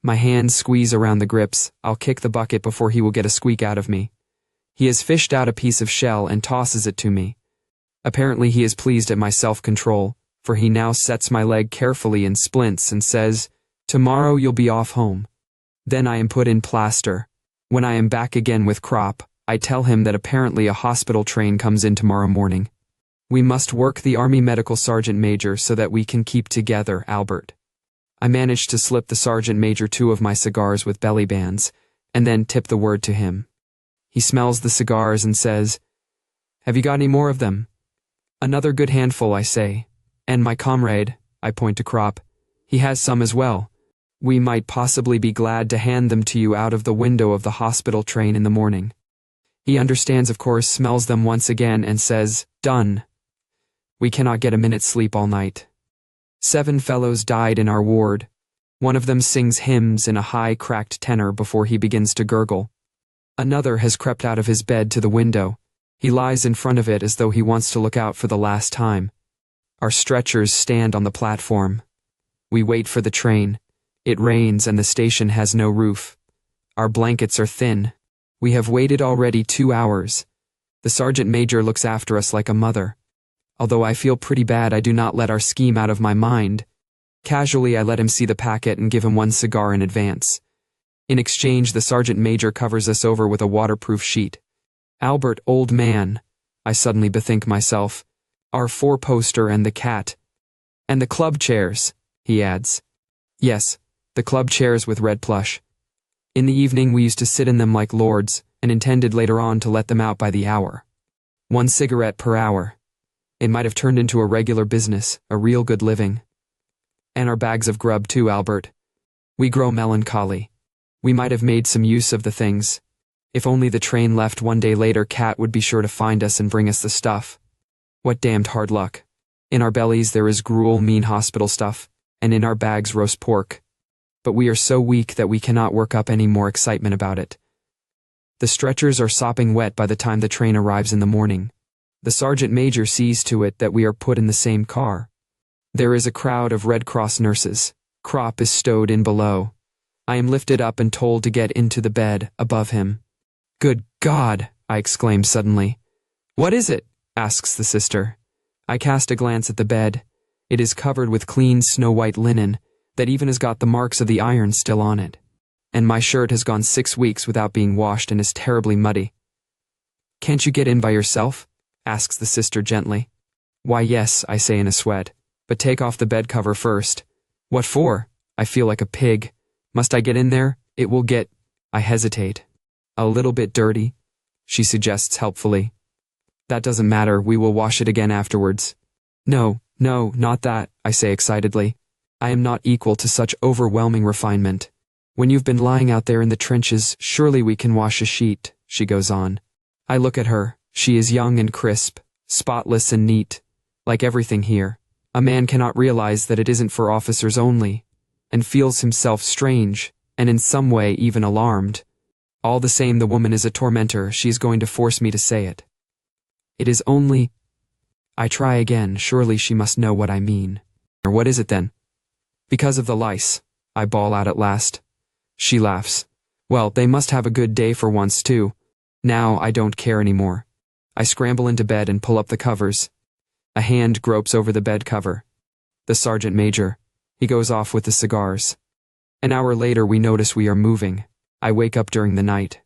My hands squeeze around the grips. I'll kick the bucket before he will get a squeak out of me. He has fished out a piece of shell and tosses it to me. Apparently he is pleased at my self-control, for he now sets my leg carefully in splints and says, "Tomorrow you'll be off home." Then I am put in plaster. When I am back again with Crop, I tell him that apparently a hospital train comes in tomorrow morning. We must work the Army Medical Sergeant Major so that we can keep together, Albert. I manage to slip the Sergeant Major 2 of my cigars with belly bands, and then tip the word to him. He smells the cigars and says, "Have you got any more of them?" "Another good handful," I say. "And my comrade," I point to Crop, "he has some as well. We might possibly be glad to hand them to you out of the window of the hospital train in the morning." He understands, of course, smells them once again, and says, "Done." We cannot get a minute's sleep all night. 7 fellows died in our ward. One of them sings hymns in a high, cracked tenor before he begins to gurgle. Another has crept out of his bed to the window. He lies in front of it as though he wants to look out for the last time. Our stretchers stand on the platform. We wait for the train. It rains and the station has no roof. Our blankets are thin. We have waited already 2 hours. The Sergeant Major looks after us like a mother. Although I feel pretty bad, I do not let our scheme out of my mind. Casually, I let him see the packet and give him 1 cigar in advance. In exchange, the Sergeant Major covers us over with a waterproof sheet. "Albert, old man," I suddenly bethink myself, "our 4-poster and the cat. And the club chairs," he adds. "Yes, the club chairs with red plush. In the evening we used to sit in them like lords, and intended later on to let them out by the hour. 1 cigarette per hour. It might have turned into a regular business, a real good living. And our bags of grub too, Albert. We grow melancholy. We might have made some use of the things. If only the train left 1 day later, Cat would be sure to find us and bring us the stuff. What damned hard luck. In our bellies there is gruel, mean hospital stuff, and in our bags roast pork. But we are so weak that we cannot work up any more excitement about it. The stretchers are sopping wet by the time the train arrives in the morning. The Sergeant Major sees to it that we are put in the same car. There is a crowd of Red Cross nurses. Crop is stowed in below. I am lifted up and told to get into the bed above him. "Good God!" I exclaim suddenly. "What is it?" asks the sister. I cast a glance at the bed. It is covered with clean snow-white linen that even has got the marks of the iron still on it. And my shirt has gone 6 weeks without being washed and is terribly muddy. "Can't you get in by yourself?" asks the sister gently. "Why, yes," I say in a sweat, "but take off the bed cover first." "What for?" I feel like a pig. "Must I get in there? It will get—" I hesitate. "A little bit dirty," she suggests helpfully. "That doesn't matter, we will wash it again afterwards." No, not that," I say excitedly. "I am not equal to such overwhelming refinement. When you've been lying out there in the trenches, surely we can wash a sheet," she goes on. I look at her. She is young and crisp, spotless and neat. Like everything here, a man cannot realize that it isn't for officers only, and feels himself strange, and in some way even alarmed. All the same, the woman is a tormentor. She is going to force me to say it. "It is only—" I try again. Surely she must know what I mean. Or what is it then? "Because of the lice," I bawl out at last. She laughs. "Well, they must have a good day for once, too. Now I don't care anymore." I scramble into bed and pull up the covers. A hand gropes over the bed cover. The Sergeant Major. He goes off with the cigars. An hour later we notice we are moving. I wake up during the night.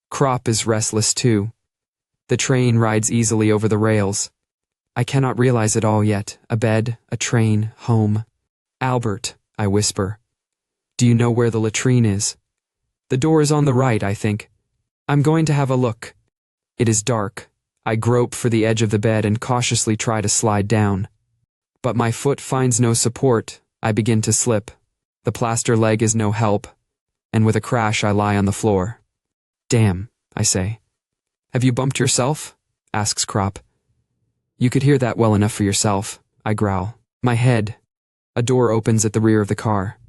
Crop is restless too. The train rides easily over the rails. I cannot realize it all yet. A bed, a train, home. "Albert," I whisper. "Do you know where the latrine is?" "The door is on the right, I think." "I'm going to have a look." It is dark. I grope for the edge of the bed and cautiously try to slide down. But my foot finds no support. I begin to slip. The plaster leg is no help, and with a crash I lie on the floor. "Damn," I say. "Have you bumped yourself?" asks Crop. "You could hear that well enough for yourself," I growl. "My head." A door opens at the rear of the car.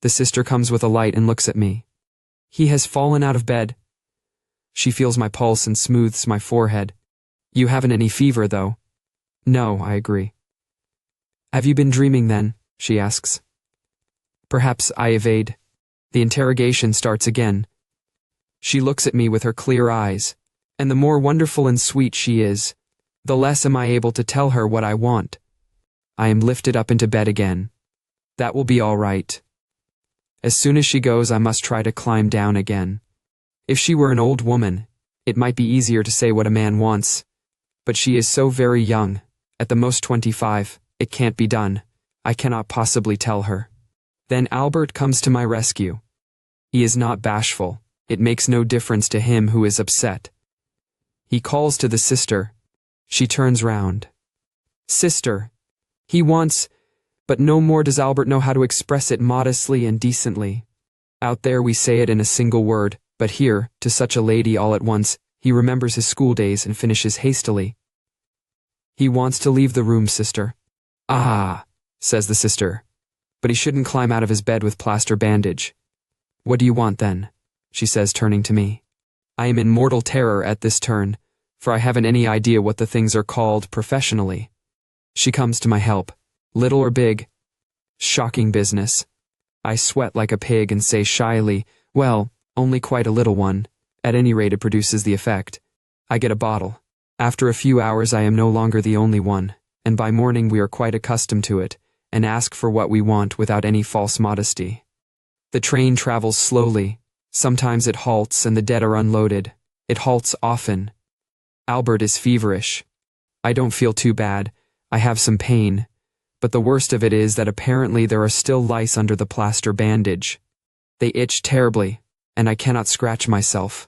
The sister comes with a light and looks at me. He has fallen out of bed. She feels my pulse and smooths my forehead. You haven't any fever, though. No, I agree. Have you been dreaming then? She asks. Perhaps, I evade. The interrogation starts again. She looks at me with her clear eyes, and the more wonderful and sweet she is, the less am I able to tell her what I want. I am lifted up into bed again. That will be all right. As soon as she goes, I must try to climb down again. If she were an old woman, it might be easier to say what a man wants. But she is so very young, at the most 25, it can't be done. I cannot possibly tell her. Then Albert comes to my rescue. He is not bashful. It makes no difference to him who is upset. He calls to the sister. She turns round. Sister. He wants, but no more does Albert know how to express it modestly and decently. Out there we say it in a single word, but here, to such a lady all at once, he remembers his school days and finishes hastily. He wants to leave the room, sister. Ah, says the sister. But he shouldn't climb out of his bed with plaster bandage. What do you want then? She says, turning to me. I am in mortal terror at this turn, for I haven't any idea what the things are called professionally. She comes to my help, little or big. Shocking business. I sweat like a pig and say shyly, well, only quite a little one. At any rate, it produces the effect. I get a bottle. After a few hours I am no longer the only one, and by morning we are quite accustomed to it, and ask for what we want without any false modesty. The train travels slowly. Sometimes it halts and the dead are unloaded. It halts often. Albert is feverish. I don't feel too bad. I have some pain. But the worst of it is that apparently there are still lice under the plaster bandage. They itch terribly, and I cannot scratch myself.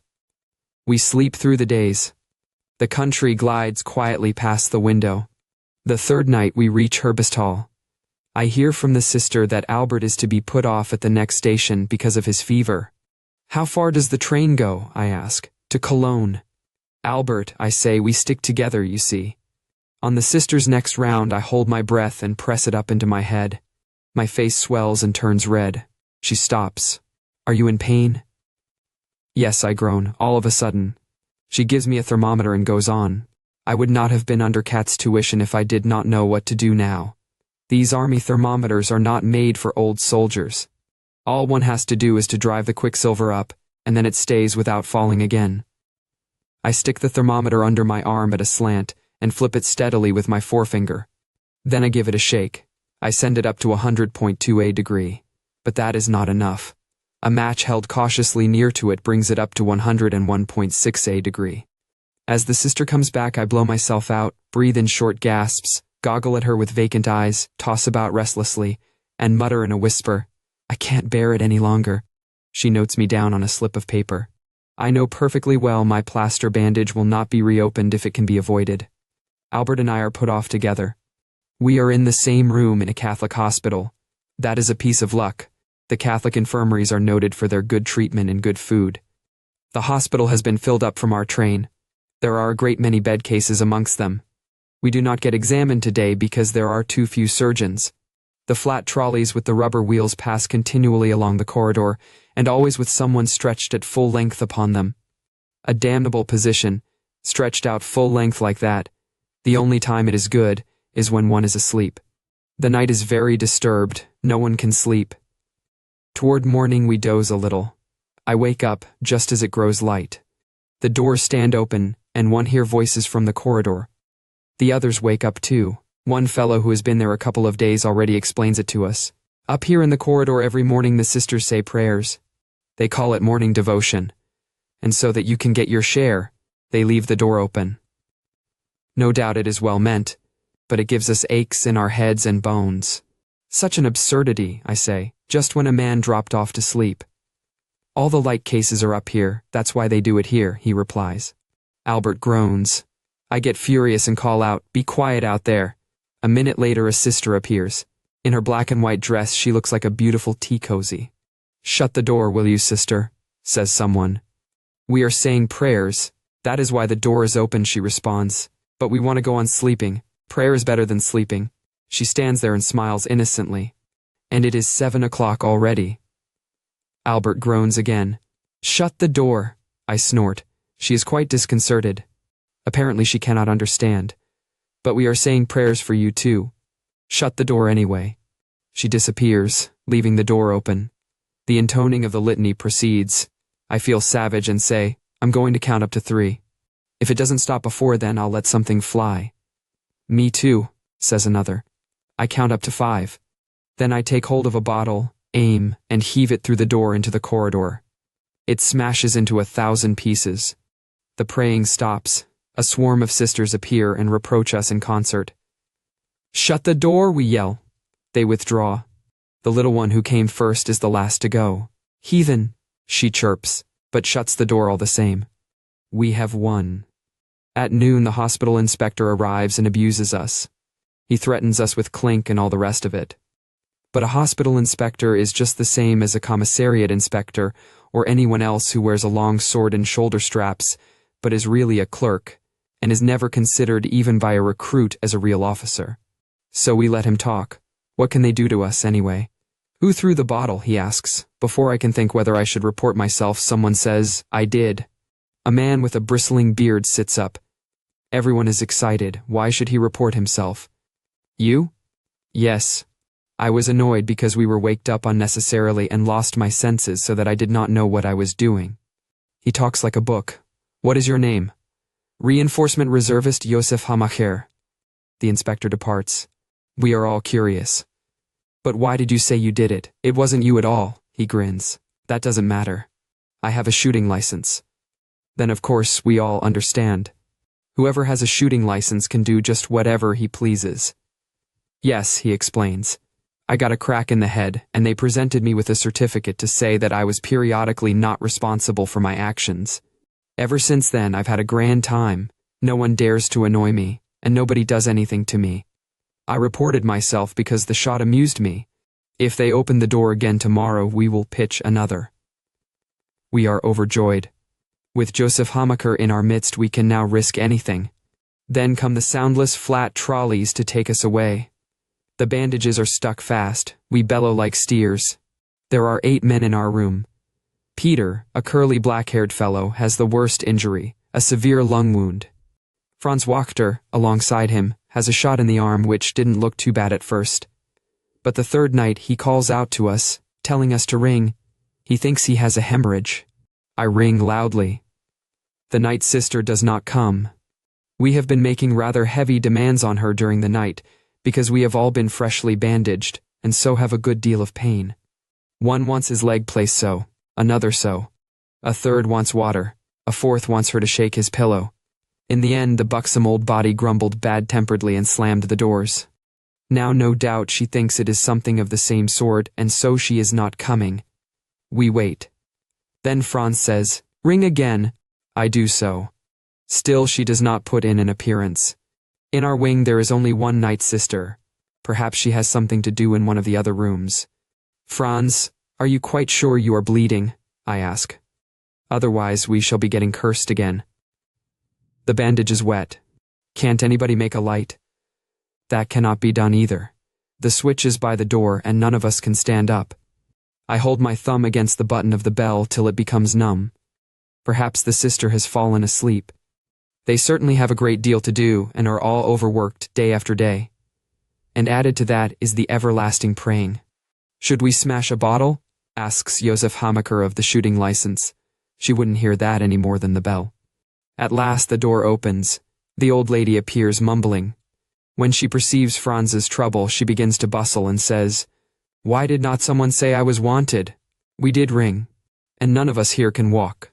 We sleep through the days. The country glides quietly past the window. The third night we reach Herbestal. I hear from the sister that Albert is to be put off at the next station because of his fever. How far does the train go? I ask. To Cologne. Albert, I say, we stick together, you see. On the sister's next round I hold my breath and press it up into my head. My face swells and turns red. She stops. Are you in pain? Yes, I groan, all of a sudden. She gives me a thermometer and goes on. I would not have been under Cat's tuition if I did not know what to do now. These army thermometers are not made for old soldiers. All one has to do is to drive the quicksilver up, and then it stays without falling again. I stick the thermometer under my arm at a slant and flip it steadily with my forefinger. Then I give it a shake. I send it up to 100.2 degree. But that is not enough. A match held cautiously near to it brings it up to 101.6 degree. As the sister comes back, I blow myself out, breathe in short gasps, goggle at her with vacant eyes, toss about restlessly, and mutter in a whisper, I can't bear it any longer. She notes me down on a slip of paper. I know perfectly well my plaster bandage will not be reopened if it can be avoided. Albert and I are put off together. We are in the same room in a Catholic hospital. That is a piece of luck. The Catholic infirmaries are noted for their good treatment and good food. The hospital has been filled up from our train. There are a great many bed cases amongst them. We do not get examined today because there are too few surgeons. The flat trolleys with the rubber wheels pass continually along the corridor, and always with someone stretched at full length upon them. A damnable position, stretched out full length like that. The only time it is good is when one is asleep. The night is very disturbed, no one can sleep. Toward morning we doze a little. I wake up just as it grows light. The doors stand open, and one hears voices from the corridor. The others wake up too. One fellow who has been there a couple of days already explains it to us. Up here in the corridor every morning the sisters say prayers. They call it morning devotion. And so that you can get your share, they leave the door open. No doubt it is well meant, but it gives us aches in our heads and bones. Such an absurdity, I say, just when a man dropped off to sleep. All the light cases are up here, that's why they do it here, he replies. Albert groans. I get furious and call out, be quiet out there. A minute later a sister appears. In her black and white dress she looks like a beautiful tea cozy. Shut the door, will you, sister? Says someone. We are saying prayers. That is why the door is open, she responds. But we want to go on sleeping. Prayer is better than sleeping. She stands there and smiles innocently. And it is 7 o'clock already. Albert groans again. Shut the door, I snort. She is quite disconcerted. Apparently she cannot understand. But we are saying prayers for you too. Shut the door anyway. She disappears, leaving the door open. The intoning of the litany proceeds. I feel savage and say, I'm going to count up to 3. If it doesn't stop before then, I'll let something fly. Me too, says another. I count up to 5. Then I take hold of a bottle, aim, and heave it through the door into the corridor. It smashes into 1,000 pieces. The praying stops. A swarm of sisters appear and reproach us in concert. Shut the door, we yell. They withdraw. The little one who came first is the last to go. Heathen, she chirps, but shuts the door all the same. We have won. At noon, the hospital inspector arrives and abuses us. He threatens us with clink and all the rest of it. But a hospital inspector is just the same as a commissariat inspector or anyone else who wears a long sword and shoulder straps, but is really a clerk, and is never considered even by a recruit as a real officer. So we let him talk. What can they do to us anyway? Who threw the bottle, he asks. Before I can think whether I should report myself, someone says, I did. A man with a bristling beard sits up. Everyone is excited. Why should he report himself? You? Yes. I was annoyed because we were waked up unnecessarily and lost my senses so that I did not know what I was doing. He talks like a book. What is your name? Reinforcement Reservist Josef Hamacher. The inspector departs. We are all curious. But why did you say you did it? It wasn't you at all, he grins. That doesn't matter. I have a shooting license. Then of course we all understand. Whoever has a shooting license can do just whatever he pleases. Yes, he explains. I got a crack in the head, and they presented me with a certificate to say that I was periodically not responsible for my actions. Ever since then, I've had a grand time. No one dares to annoy me, and nobody does anything to me. I reported myself because the shot amused me. If they open the door again tomorrow, we will pitch another. We are overjoyed. With Joseph Hamacher in our midst, we can now risk anything. Then come the soundless, flat trolleys to take us away. The bandages are stuck fast. We bellow like steers. There are 8 men in our room. Peter, a curly black-haired fellow, has the worst injury, a severe lung wound. Franz Wachter, alongside him, has a shot in the arm which didn't look too bad at first. But the third night he calls out to us, telling us to ring. He thinks he has a hemorrhage. I ring loudly. The night sister does not come. We have been making rather heavy demands on her during the night, because we have all been freshly bandaged, and so have a good deal of pain. One wants his leg placed so, another so. A third wants water, a fourth wants her to shake his pillow. In the end, the buxom old body grumbled bad-temperedly and slammed the doors. Now no doubt she thinks it is something of the same sort, and so she is not coming. We wait. Then Franz says, ring again. I do so. Still she does not put in an appearance. In our wing there is only one night sister. Perhaps she has something to do in one of the other rooms. Franz, are you quite sure you are bleeding? I ask. Otherwise we shall be getting cursed again. The bandage is wet. Can't anybody make a light? That cannot be done either. The switch is by the door and none of us can stand up. I hold my thumb against the button of the bell till it becomes numb. Perhaps the sister has fallen asleep. They certainly have a great deal to do and are all overworked day after day. And added to that is the everlasting praying. Should we smash a bottle? Asks Josef Hamacher of the shooting license. She wouldn't hear that any more than the bell. At last the door opens. The old lady appears mumbling. When she perceives Franz's trouble, she begins to bustle and says, Why did not someone say I was wanted? We did ring. And none of us here can walk.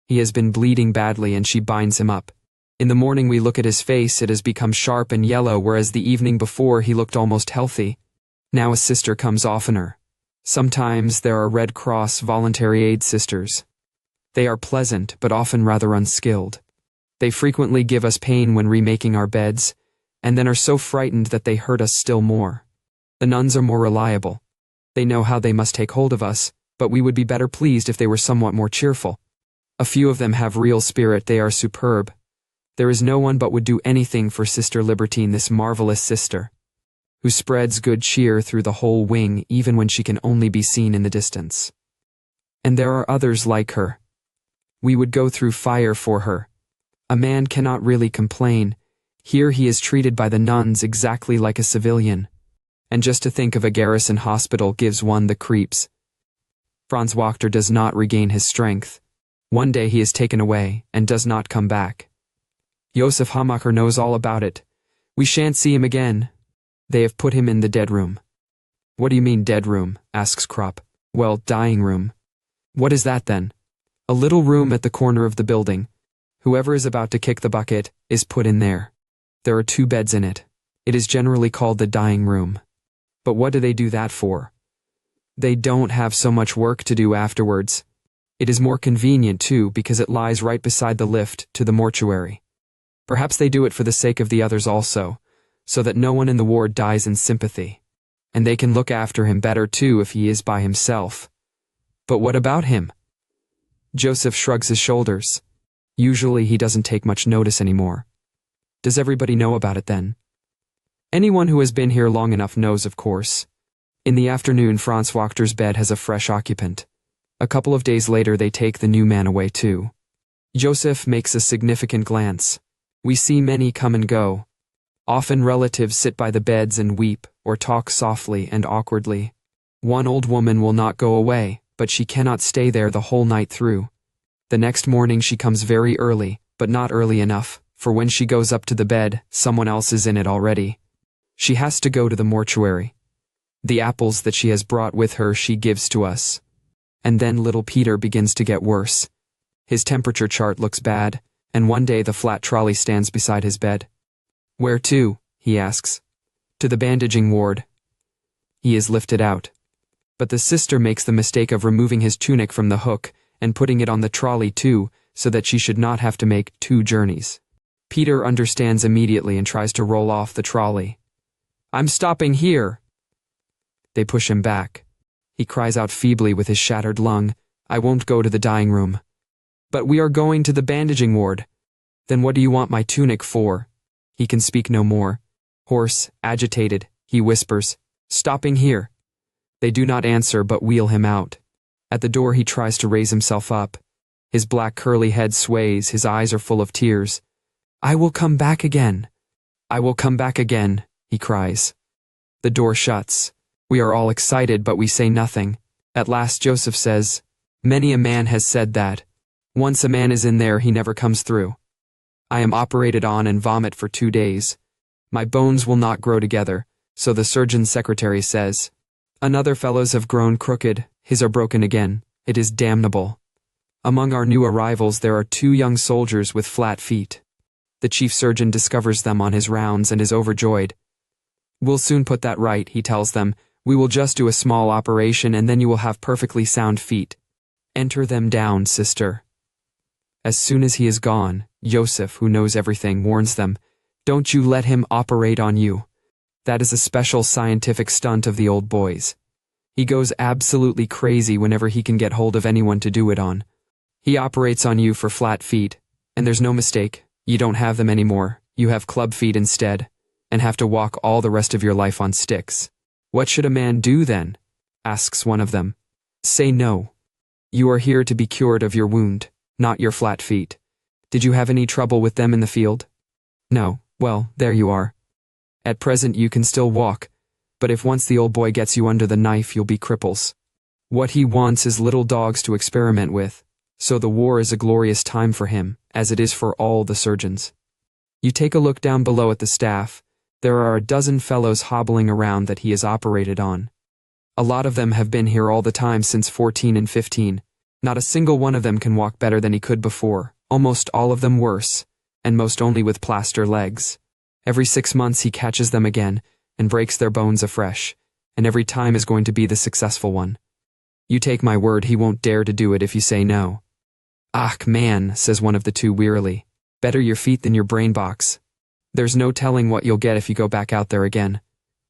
He has been bleeding badly and she binds him up. In the morning we look at his face, it has become sharp and yellow, whereas the evening before he looked almost healthy. Now a sister comes oftener. Sometimes there are Red Cross voluntary aid sisters. They are pleasant, but often rather unskilled. They frequently give us pain when remaking our beds, and then are so frightened that they hurt us still more. The nuns are more reliable. They know how they must take hold of us, but we would be better pleased if they were somewhat more cheerful. A few of them have real spirit, they are superb. There is no one but would do anything for Sister Libertine, this marvelous sister. who spreads good cheer through the whole wing even when she can only be seen in the distance. And there are others like her. We would go through fire for her. A man cannot really complain. Here he is treated by the nuns exactly like a civilian. And just to think of a garrison hospital gives one the creeps. Franz Wachter does not regain his strength. One day he is taken away and does not come back. Josef Hammacher knows all about it. We shan't see him again. They have put him in the dead room. What do you mean dead room? Asks Kropp. Well, dying room. What is that then? A little room at the corner of the building. Whoever is about to kick the bucket is put in there. There are 2 beds in it. It is generally called the dying room. But what do they do that for? They don't have so much work to do afterwards. It is more convenient too because it lies right beside the lift to the mortuary. Perhaps they do it for the sake of the others also, so that no one in the ward dies in sympathy. And they can look after him better too if he is by himself. But what about him? Joseph shrugs his shoulders. Usually he doesn't take much notice anymore. Does everybody know about it then? Anyone who has been here long enough knows, of course. In the afternoon, Franz Wachter's bed has a fresh occupant. A couple of days later they take the new man away too. Joseph makes a significant glance. We see many come and go. Often relatives sit by the beds and weep, or talk softly and awkwardly. One old woman will not go away, but she cannot stay there the whole night through. The next morning she comes very early, but not early enough, for when she goes up to the bed, someone else is in it already. She has to go to the mortuary. The apples that she has brought with her she gives to us. And then little Peter begins to get worse. His temperature chart looks bad, and one day the flat trolley stands beside his bed. Where to? He asks. To the bandaging ward. He is lifted out. But the sister makes the mistake of removing his tunic from the hook and putting it on the trolley too, so that she should not have to make 2 journeys. Peter understands immediately and tries to roll off the trolley. I'm stopping here. They push him back. He cries out feebly with his shattered lung, I won't go to the dying room. But we are going to the bandaging ward. Then what do you want my tunic for? He can speak no more. Hoarse, agitated, he whispers, stopping here. They do not answer but wheel him out. At the door he tries to raise himself up. His black curly head sways, his eyes are full of tears. I will come back again. I will come back again, he cries. The door shuts. We are all excited but we say nothing. At last Joseph says, Many a man has said that. Once a man is in there he never comes through. I am operated on and vomit for 2 days. My bones will not grow together, so the surgeon's secretary says. Another fellows have grown crooked, his are broken again. It is damnable. Among our new arrivals there are 2 young soldiers with flat feet. The chief surgeon discovers them on his rounds and is overjoyed. We'll soon put that right, he tells them. We will just do a small operation and then you will have perfectly sound feet. Enter them down, sister. As soon as he is gone, Joseph, who knows everything, warns them, Don't you let him operate on you. That is a special scientific stunt of the old boys. He goes absolutely crazy whenever he can get hold of anyone to do it on. He operates on you for flat feet, and there's no mistake, you don't have them anymore, you have club feet instead, and have to walk all the rest of your life on sticks. What should a man do then? Asks one of them. Say no. You are here to be cured of your wound, not your flat feet. Did you have any trouble with them in the field? No, well, there you are. At present you can still walk, but if once the old boy gets you under the knife you'll be cripples. What he wants is little dogs to experiment with, so the war is a glorious time for him, as it is for all the surgeons. You take a look down below at the staff, there are a dozen fellows hobbling around that he has operated on. A lot of them have been here all the time since 14 and 15. Not a single one of them can walk better than he could before, almost all of them worse, and most only with plaster legs. Every 6 months he catches them again, and breaks their bones afresh, and every time is going to be the successful one. You take my word he won't dare to do it if you say no. Ach, man, says one of the 2 wearily. Better your feet than your brain box. There's no telling what you'll get if you go back out there again.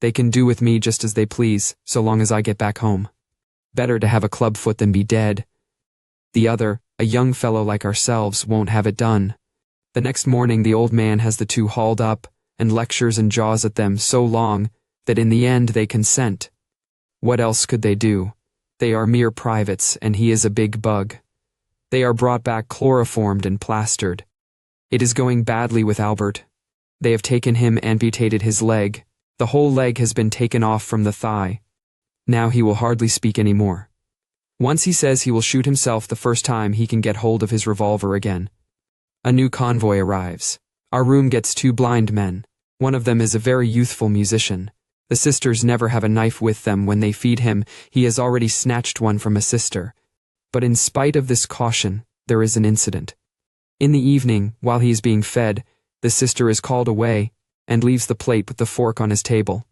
They can do with me just as they please, so long as I get back home. Better to have a club foot than be dead. The other, a young fellow like ourselves, won't have it done. The next morning the old man has the 2 hauled up, and lectures and jaws at them so long that in the end they consent. What else could they do? They are mere privates, and he is a big bug. They are brought back chloroformed and plastered. It is going badly with Albert. They have taken him, amputated his leg. The whole leg has been taken off from the thigh. Now he will hardly speak any more. Once he says he will shoot himself the first time he can get hold of his revolver again. A new convoy arrives. Our room gets 2 blind men. One of them is a very youthful musician. The sisters never have a knife with them when they feed him. He has already snatched one from a sister. But in spite of this caution, there is an incident. In the evening, while he is being fed, the sister is called away and leaves the plate with the fork on his table.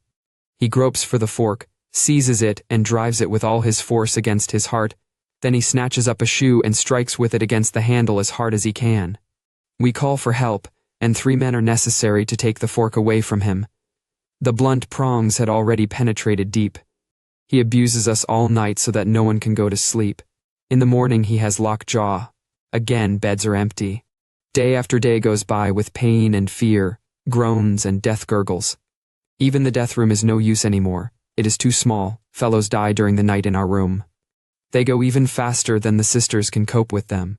He gropes for the fork, seizes it, and drives it with all his force against his heart. Then he snatches up a shoe and strikes with it against the handle as hard as he can. We call for help, and 3 men are necessary to take the fork away from him. The blunt prongs had already penetrated deep. He abuses us all night so that no one can go to sleep. In the morning he has lockjaw. Again beds are empty. Day after day goes by with pain and fear, groans and death gurgles. Even the death room is no use anymore. It is too small. Fellows die during the night in our room. They go even faster than the sisters can cope with them.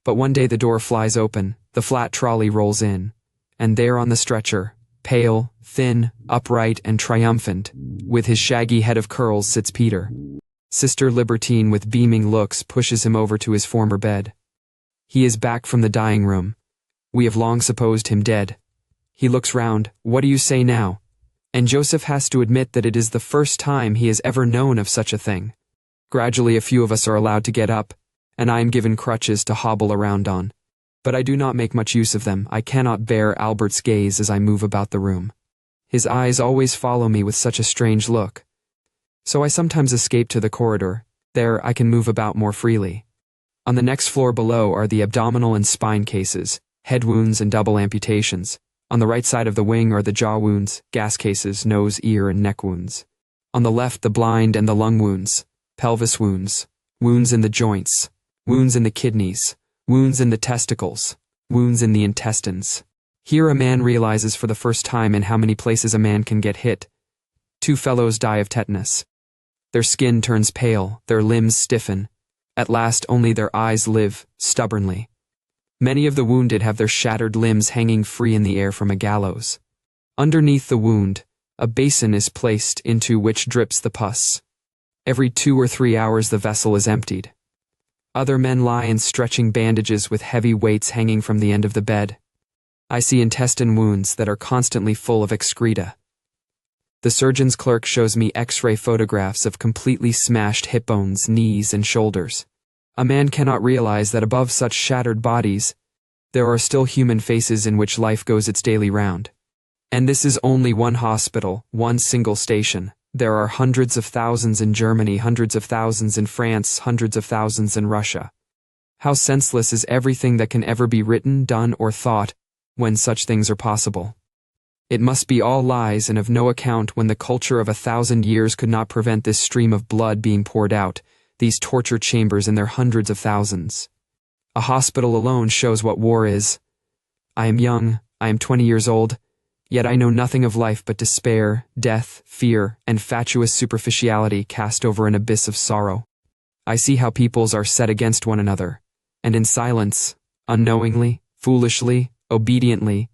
But one day the door flies open, the flat trolley rolls in, and there on the stretcher, pale, thin, upright, and triumphant, with his shaggy head of curls sits Peter. Sister Libertine with beaming looks pushes him over to his former bed. He is back from the dying room. We have long supposed him dead. He looks round. What do you say now? And Joseph has to admit that it is the first time he has ever known of such a thing. Gradually a few of us are allowed to get up, and I am given crutches to hobble around on. But I do not make much use of them. I cannot bear Albert's gaze as I move about the room. His eyes always follow me with such a strange look. So I sometimes escape to the corridor. There I can move about more freely. On the next floor below are the abdominal and spine cases, head wounds and double amputations. On the right side of the wing are the jaw wounds, gas cases, nose, ear, and neck wounds. On the left the blind and the lung wounds, pelvis wounds, wounds in the joints, wounds in the kidneys, wounds in the testicles, wounds in the intestines. Here a man realizes for the first time in how many places a man can get hit. 2 fellows die of tetanus. Their skin turns pale, their limbs stiffen. At last only their eyes live, stubbornly. Many of the wounded have their shattered limbs hanging free in the air from a gallows. Underneath the wound, a basin is placed into which drips the pus. Every 2 or 3 hours the vessel is emptied. Other men lie in stretching bandages with heavy weights hanging from the end of the bed. I see intestine wounds that are constantly full of excreta. The surgeon's clerk shows me X-ray photographs of completely smashed hip bones, knees, and shoulders. A man cannot realize that above such shattered bodies, there are still human faces in which life goes its daily round. And this is only one hospital, one single station. There are hundreds of thousands in Germany, hundreds of thousands in France, hundreds of thousands in Russia. How senseless is everything that can ever be written, done, or thought when such things are possible. It must be all lies and of no account when the culture of 1,000 years could not prevent this stream of blood being poured out, these torture chambers in their hundreds of thousands. A hospital alone shows what war is. I am young, I am 20 years old, yet I know nothing of life but despair, death, fear, and fatuous superficiality cast over an abyss of sorrow. I see how peoples are set against one another, and in silence, unknowingly, foolishly, obediently,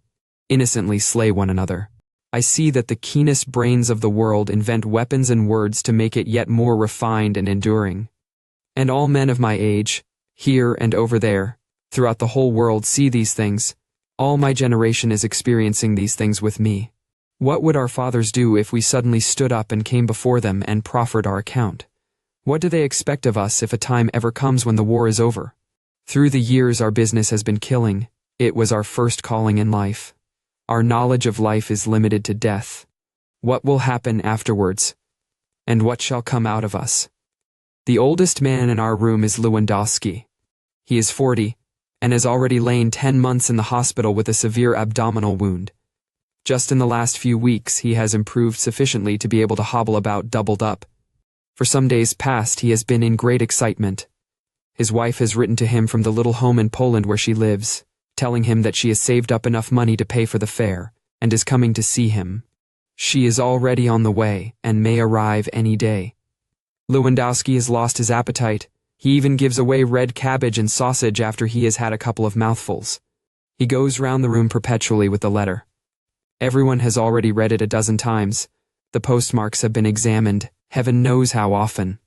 innocently slay one another. I see that the keenest brains of the world invent weapons and words to make it yet more refined and enduring. And all men of my age, here and over there, throughout the whole world see these things. All my generation is experiencing these things with me. What would our fathers do if we suddenly stood up and came before them and proffered our account? What do they expect of us if a time ever comes when the war is over? Through the years our business has been killing. It was our first calling in life. Our knowledge of life is limited to death. What will happen afterwards? And what shall come out of us? The oldest man in our room is Lewandowski. He is 40, and has already lain 10 months in the hospital with a severe abdominal wound. Just in the last few weeks he has improved sufficiently to be able to hobble about doubled up. For some days past he has been in great excitement. His wife has written to him from the little home in Poland where she lives, telling him that she has saved up enough money to pay for the fare, and is coming to see him. She is already on the way and may arrive any day. Lewandowski has lost his appetite. He even gives away red cabbage and sausage after he has had a couple of mouthfuls. He goes round the room perpetually with the letter. Everyone has already read it a dozen times. The postmarks have been examined, heaven knows how often.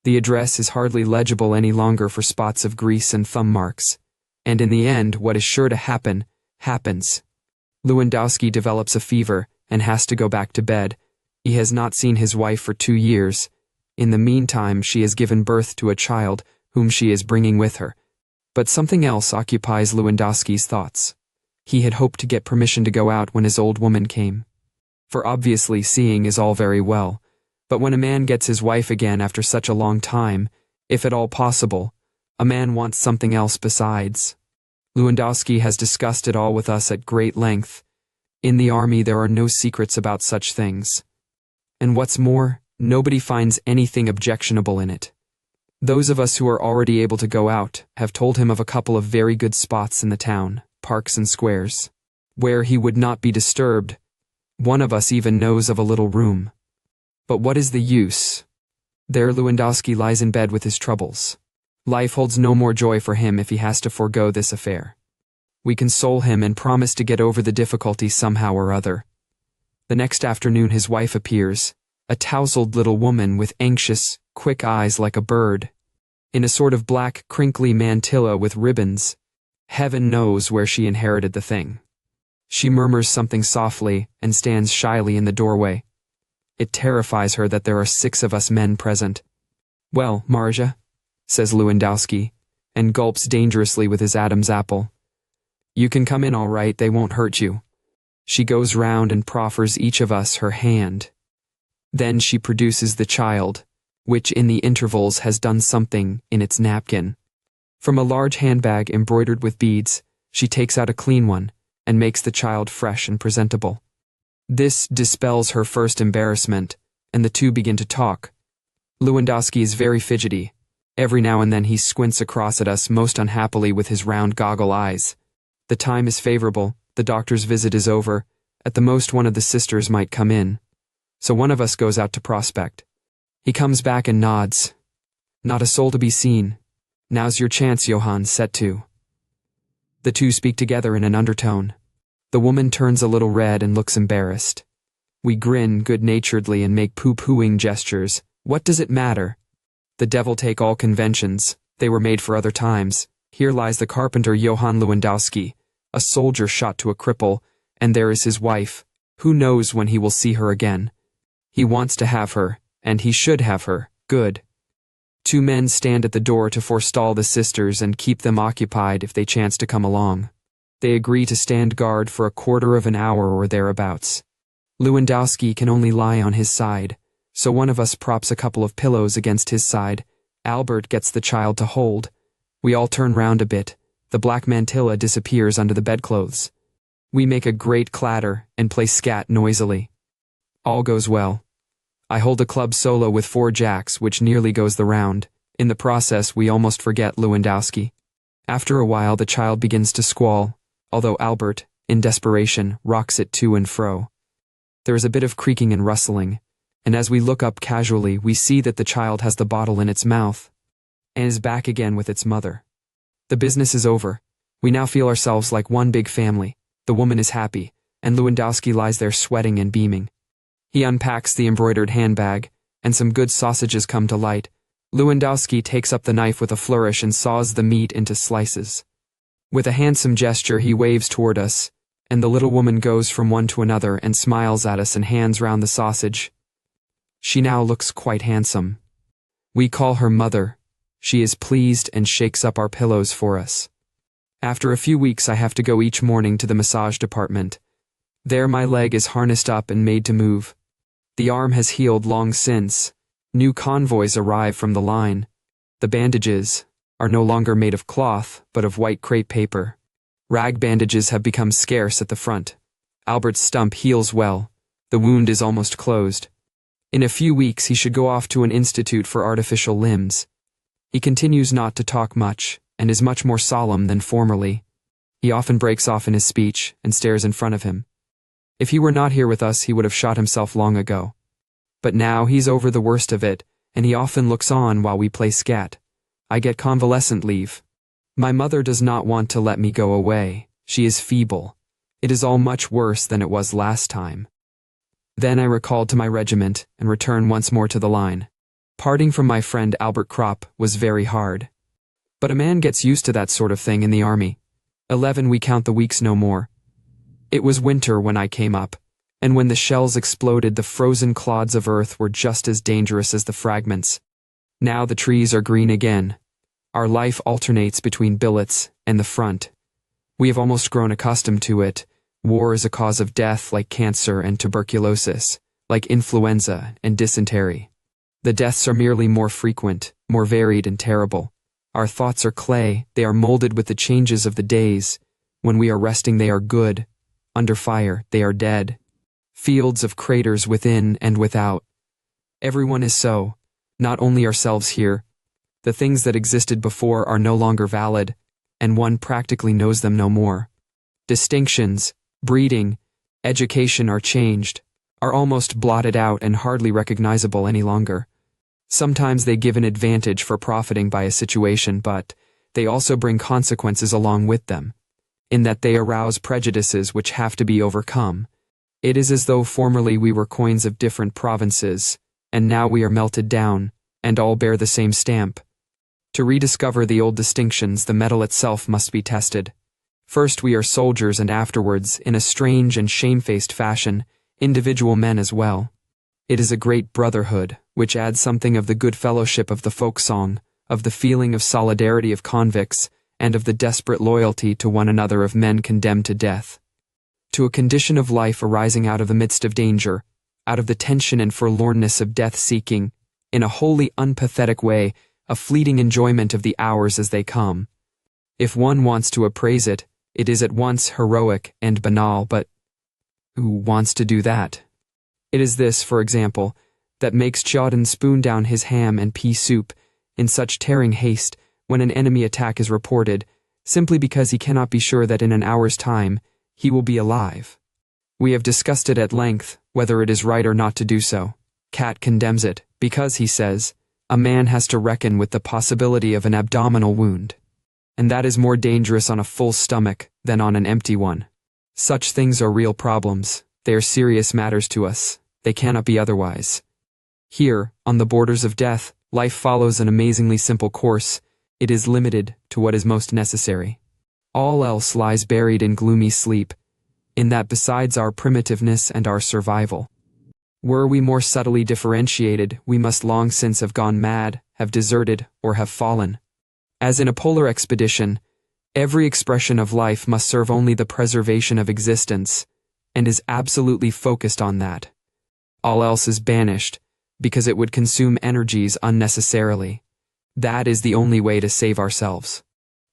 The address is hardly legible any longer for spots of grease and thumb marks. And in the end, what is sure to happen, happens. Lewandowski develops a fever and has to go back to bed. He has not seen his wife for 2 years. In the meantime, she has given birth to a child whom she is bringing with her. But something else occupies Lewandowski's thoughts. He had hoped to get permission to go out when his old woman came. For obviously seeing is all very well, but when a man gets his wife again after such a long time, if at all possible, a man wants something else besides. Lewandowski has discussed it all with us at great length. In the army there are no secrets about such things. And what's more, nobody finds anything objectionable in it. Those of us who are already able to go out have told him of a couple of very good spots in the town, parks and squares, where he would not be disturbed. One of us even knows of a little room. But what is the use? There Lewandowski lies in bed with his troubles. Life holds no more joy for him if he has to forego this affair. We console him and promise to get over the difficulty somehow or other. The next afternoon his wife appears, a tousled little woman with anxious, quick eyes like a bird, in a sort of black, crinkly mantilla with ribbons. Heaven knows where she inherited the thing. She murmurs something softly and stands shyly in the doorway. It terrifies her that there are 6 of us men present. "Well, Marja," says Lewandowski, and gulps dangerously with his Adam's apple. "You can come in all right, they won't hurt you." She goes round and proffers each of us her hand. Then she produces the child, which in the intervals has done something in its napkin. From a large handbag embroidered with beads, she takes out a clean one and makes the child fresh and presentable. This dispels her first embarrassment, and the two begin to talk. Lewandowski is very fidgety. Every now and then he squints across at us most unhappily with his round goggle eyes. The time is favorable, the doctor's visit is over, at the most one of the sisters might come in. So one of us goes out to prospect. He comes back and nods. Not a soul to be seen. "Now's your chance, Johann, set to." The two speak together in an undertone. The woman turns a little red and looks embarrassed. We grin good-naturedly and make pooh-poohing gestures. What does it matter? The devil take all conventions, they were made for other times. Here lies the carpenter Johann Lewandowski, a soldier shot to a cripple, and there is his wife. Who knows when he will see her again? He wants to have her, and he should have her. Good. 2 men stand at the door to forestall the sisters and keep them occupied if they chance to come along. They agree to stand guard for a quarter of an hour or thereabouts. Lewandowski can only lie on his side, so one of us props a couple of pillows against his side. Albert gets the child to hold. We all turn round a bit. The black mantilla disappears under the bedclothes. We make a great clatter and play scat noisily. All goes well. I hold a club solo with 4 jacks, which nearly goes the round. In the process, we almost forget Lewandowski. After a while, the child begins to squall, although Albert, in desperation, rocks it to and fro. There is a bit of creaking and rustling, and as we look up casually, we see that the child has the bottle in its mouth and is back again with its mother. The business is over. We now feel ourselves like one big family. The woman is happy, and Lewandowski lies there sweating and beaming. He unpacks the embroidered handbag, and some good sausages come to light. Lewandowski takes up the knife with a flourish and saws the meat into slices. With a handsome gesture he waves toward us, and the little woman goes from one to another and smiles at us and hands round the sausage. She now looks quite handsome. We call her Mother. She is pleased and shakes up our pillows for us. After a few weeks I have to go each morning to the massage department. There my leg is harnessed up and made to move. The arm has healed long since. New convoys arrive from the line. The bandages are no longer made of cloth, but of white crepe paper. Rag bandages have become scarce at the front. Albert's stump heals well. The wound is almost closed. In a few weeks he should go off to an institute for artificial limbs. He continues not to talk much, and is much more solemn than formerly. He often breaks off in his speech and stares in front of him. If he were not here with us, he would have shot himself long ago. But now he's over the worst of it, and he often looks on while we play scat. I get convalescent leave. My mother does not want to let me go away. She is feeble. It is all much worse than it was last time. Then I recalled to my regiment and returned once more to the line. Parting from my friend Albert Kropp was very hard. But a man gets used to that sort of thing in the army. 11 we count the weeks no more. It was winter when I came up, and when the shells exploded, the frozen clods of earth were just as dangerous as the fragments. Now the trees are green again. Our life alternates between billets and the front. We have almost grown accustomed to it. War is a cause of death like cancer and tuberculosis, like influenza and dysentery. The deaths are merely more frequent, more varied and terrible. Our thoughts are clay, they are molded with the changes of the days. When we are resting, they are good. Under fire, they are dead. Fields of craters within and without. Everyone is so, not only ourselves here. The things that existed before are no longer valid, and one practically knows them no more. Distinctions, breeding, education are changed, are almost blotted out and hardly recognizable any longer. Sometimes they give an advantage for profiting by a situation, but they also bring consequences along with them, in that they arouse prejudices which have to be overcome. It is as though formerly we were coins of different provinces, and now we are melted down, and all bear the same stamp. To rediscover the old distinctions, the metal itself must be tested. First we are soldiers, and afterwards, in a strange and shamefaced fashion, individual men as well. It is a great brotherhood, which adds something of the good fellowship of the folk song, of the feeling of solidarity of convicts, and of the desperate loyalty to one another of men condemned to death. To a condition of life arising out of the midst of danger, out of the tension and forlornness of death-seeking, in a wholly unpathetic way, a fleeting enjoyment of the hours as they come. If one wants to appraise it, it is at once heroic and banal, but who wants to do that? It is this, for example, that makes Chawdin spoon down his ham and pea soup in such tearing haste when an enemy attack is reported, simply because he cannot be sure that in an hour's time he will be alive. We have discussed it at length, whether it is right or not to do so. Cat condemns it, because, he says, a man has to reckon with the possibility of an abdominal wound. And that is more dangerous on a full stomach than on an empty one. Such things are real problems. They are serious matters to us. They cannot be otherwise. Here, on the borders of death, life follows an amazingly simple course. It is limited to what is most necessary. All else lies buried in gloomy sleep, in that besides our primitiveness and our survival. Were we more subtly differentiated, we must long since have gone mad, have deserted, or have fallen. As in a polar expedition, every expression of life must serve only the preservation of existence, and is absolutely focused on that. All else is banished, because it would consume energies unnecessarily. That is the only way to save ourselves.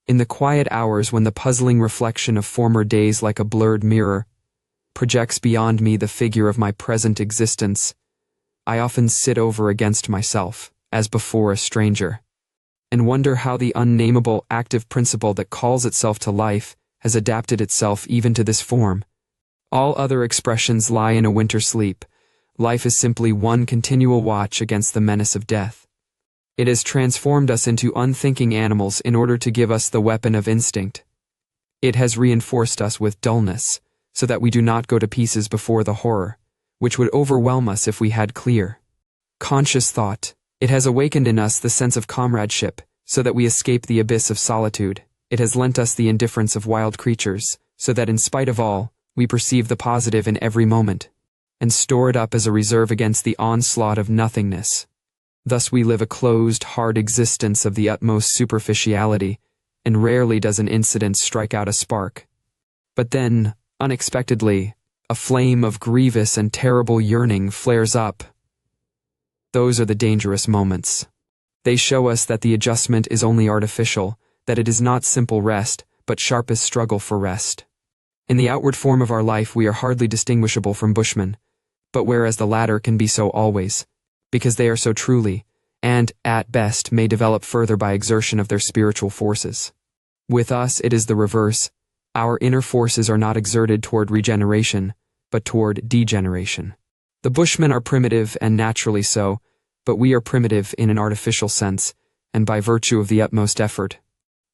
In the quiet hours when the puzzling reflection of former days like a blurred mirror projects beyond me the figure of my present existence, I often sit over against myself, as before a stranger, and wonder how the unnameable active principle that calls itself to life has adapted itself even to this form. All other expressions lie in a winter sleep. Life is simply one continual watch against the menace of death. It has transformed us into unthinking animals in order to give us the weapon of instinct. It has reinforced us with dullness, so that we do not go to pieces before the horror, which would overwhelm us if we had clear, conscious thought. It has awakened in us the sense of comradeship, so that we escape the abyss of solitude. It has lent us the indifference of wild creatures, so that in spite of all, we perceive the positive in every moment, and store it up as a reserve against the onslaught of nothingness. Thus we live a closed, hard existence of the utmost superficiality, and rarely does an incident strike out a spark. But then, unexpectedly, a flame of grievous and terrible yearning flares up. Those are the dangerous moments. They show us that the adjustment is only artificial, that it is not simple rest, but sharpest struggle for rest. In the outward form of our life we are hardly distinguishable from bushmen, but whereas the latter can be so always, because they are so truly, and, at best, may develop further by exertion of their spiritual forces. With us it is the reverse. Our inner forces are not exerted toward regeneration, but toward degeneration. The Bushmen are primitive and naturally so, but we are primitive in an artificial sense, and by virtue of the utmost effort.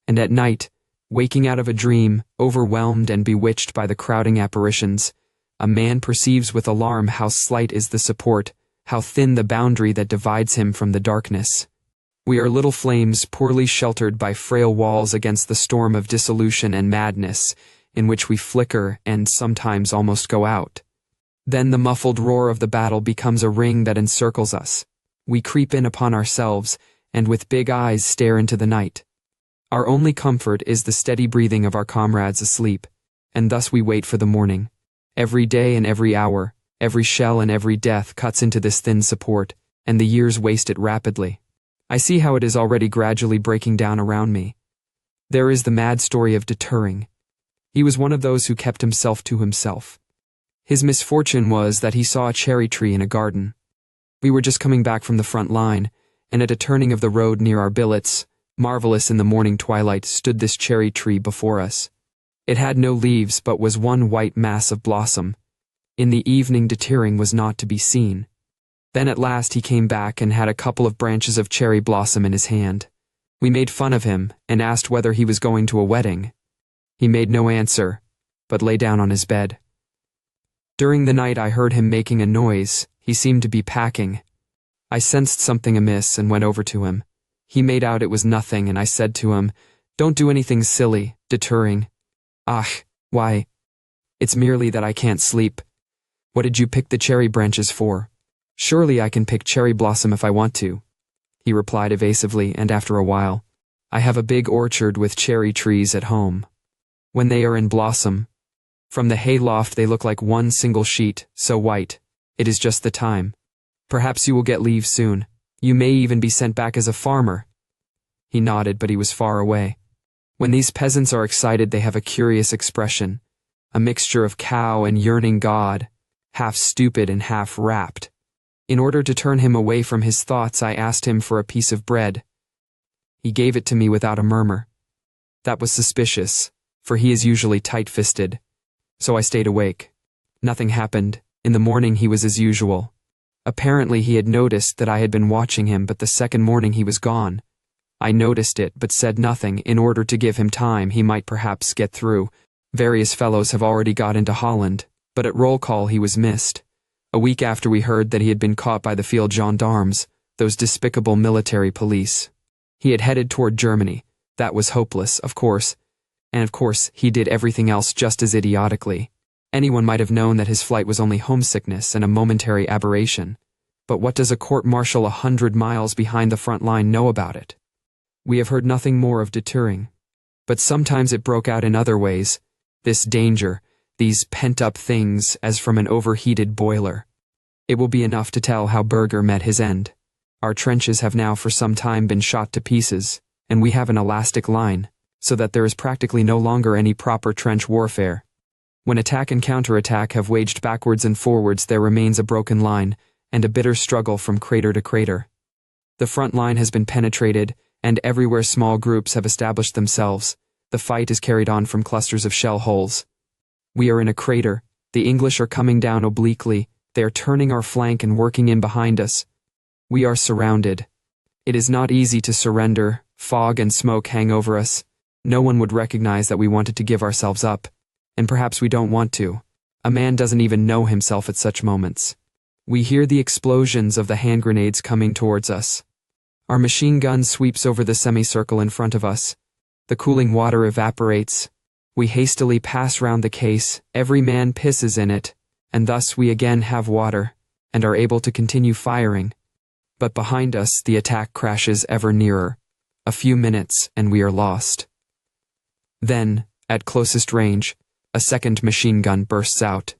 And at night, waking out of a dream, overwhelmed and bewitched by the crowding apparitions, a man perceives with alarm how slight is the support, how thin the boundary that divides him from the darkness. We are little flames poorly sheltered by frail walls against the storm of dissolution and madness, in which we flicker and sometimes almost go out. Then the muffled roar of the battle becomes a ring that encircles us. We creep in upon ourselves, and with big eyes stare into the night. Our only comfort is the steady breathing of our comrades asleep, and thus we wait for the morning. Every day and every hour, every shell and every death cuts into this thin support, and the years waste it rapidly. I see how it is already gradually breaking down around me. There is the mad story of deterring. He was one of those who kept himself to himself. His misfortune was that he saw a cherry tree in a garden. We were just coming back from the front line, and at a turning of the road near our billets, marvelous in the morning twilight, stood this cherry tree before us. It had no leaves but was one white mass of blossom. In the evening deterring was not to be seen. Then at last he came back and had a couple of branches of cherry blossom in his hand. We made fun of him and asked whether he was going to a wedding. He made no answer, but lay down on his bed. During the night I heard him making a noise. He seemed to be packing. I sensed something amiss and went over to him. He made out it was nothing, and I said to him, "Don't do anything silly, deterring." "Ah, why? It's merely that I can't sleep." "What did you pick the cherry branches for?" "Surely I can pick cherry blossom if I want to," he replied evasively, and after a while, "I have a big orchard with cherry trees at home. When they are in blossom, from the hay loft they look like one single sheet, so white. It is just the time. Perhaps you will get leave soon. You may even be sent back as a farmer." He nodded, but he was far away. When these peasants are excited they have a curious expression, a mixture of cow and yearning God, half stupid and half rapt. In order to turn him away from his thoughts, I asked him for a piece of bread. He gave it to me without a murmur. That was suspicious, for he is usually tight-fisted. So I stayed awake. Nothing happened. In the morning he was as usual. Apparently he had noticed that I had been watching him, but the second morning he was gone. I noticed it, but said nothing, in order to give him time. He might perhaps get through. Various fellows have already got into Holland, but at roll call he was missed. A week after we heard that he had been caught by the field gendarmes, those despicable military police. He had headed toward Germany. That was hopeless, of course. And of course, he did everything else just as idiotically. Anyone might have known that his flight was only homesickness and a momentary aberration. But what does a court-martial 100 miles behind the front line know about it? We have heard nothing more of deterring. But sometimes it broke out in other ways. This danger, these pent-up things as from an overheated boiler. It will be enough to tell how Berger met his end. Our trenches have now for some time been shot to pieces, and we have an elastic line, so that there is practically no longer any proper trench warfare. When attack and counterattack have waged backwards and forwards, there remains a broken line, and a bitter struggle from crater to crater. The front line has been penetrated, and everywhere small groups have established themselves. The fight is carried on from clusters of shell holes. We are in a crater. The English are coming down obliquely. They are turning our flank and working in behind us. We are surrounded. It is not easy to surrender. Fog and smoke hang over us. No one would recognize that we wanted to give ourselves up. And perhaps we don't want to. A man doesn't even know himself at such moments. We hear the explosions of the hand grenades coming towards us. Our machine gun sweeps over the semicircle in front of us. The cooling water evaporates. We hastily pass round the case. Every man pisses in it, and thus we again have water, and are able to continue firing. But behind us the attack crashes ever nearer. A few minutes, and we are lost. Then, at closest range, a second machine gun bursts out.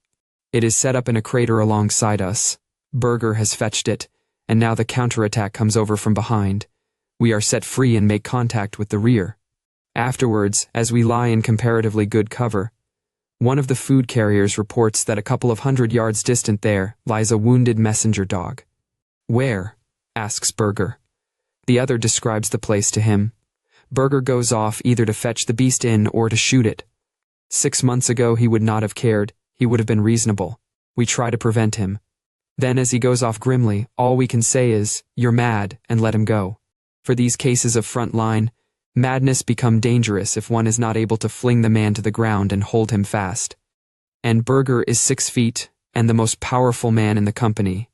It is set up in a crater alongside us. Berger has fetched it, and now the counterattack comes over from behind. We are set free and make contact with the rear. Afterwards, as we lie in comparatively good cover, one of the food carriers reports that a couple of 100 yards distant there lies a wounded messenger dog. "Where?" asks Berger. The other describes the place to him. Berger goes off either to fetch the beast in or to shoot it. 6 months ago he would not have cared. He would have been reasonable. We try to prevent him. Then as he goes off grimly, all we can say is, "You're mad," and let him go. For these cases of front line, madness become dangerous if one is not able to fling the man to the ground and hold him fast. And Berger is 6 feet, and the most powerful man in the company.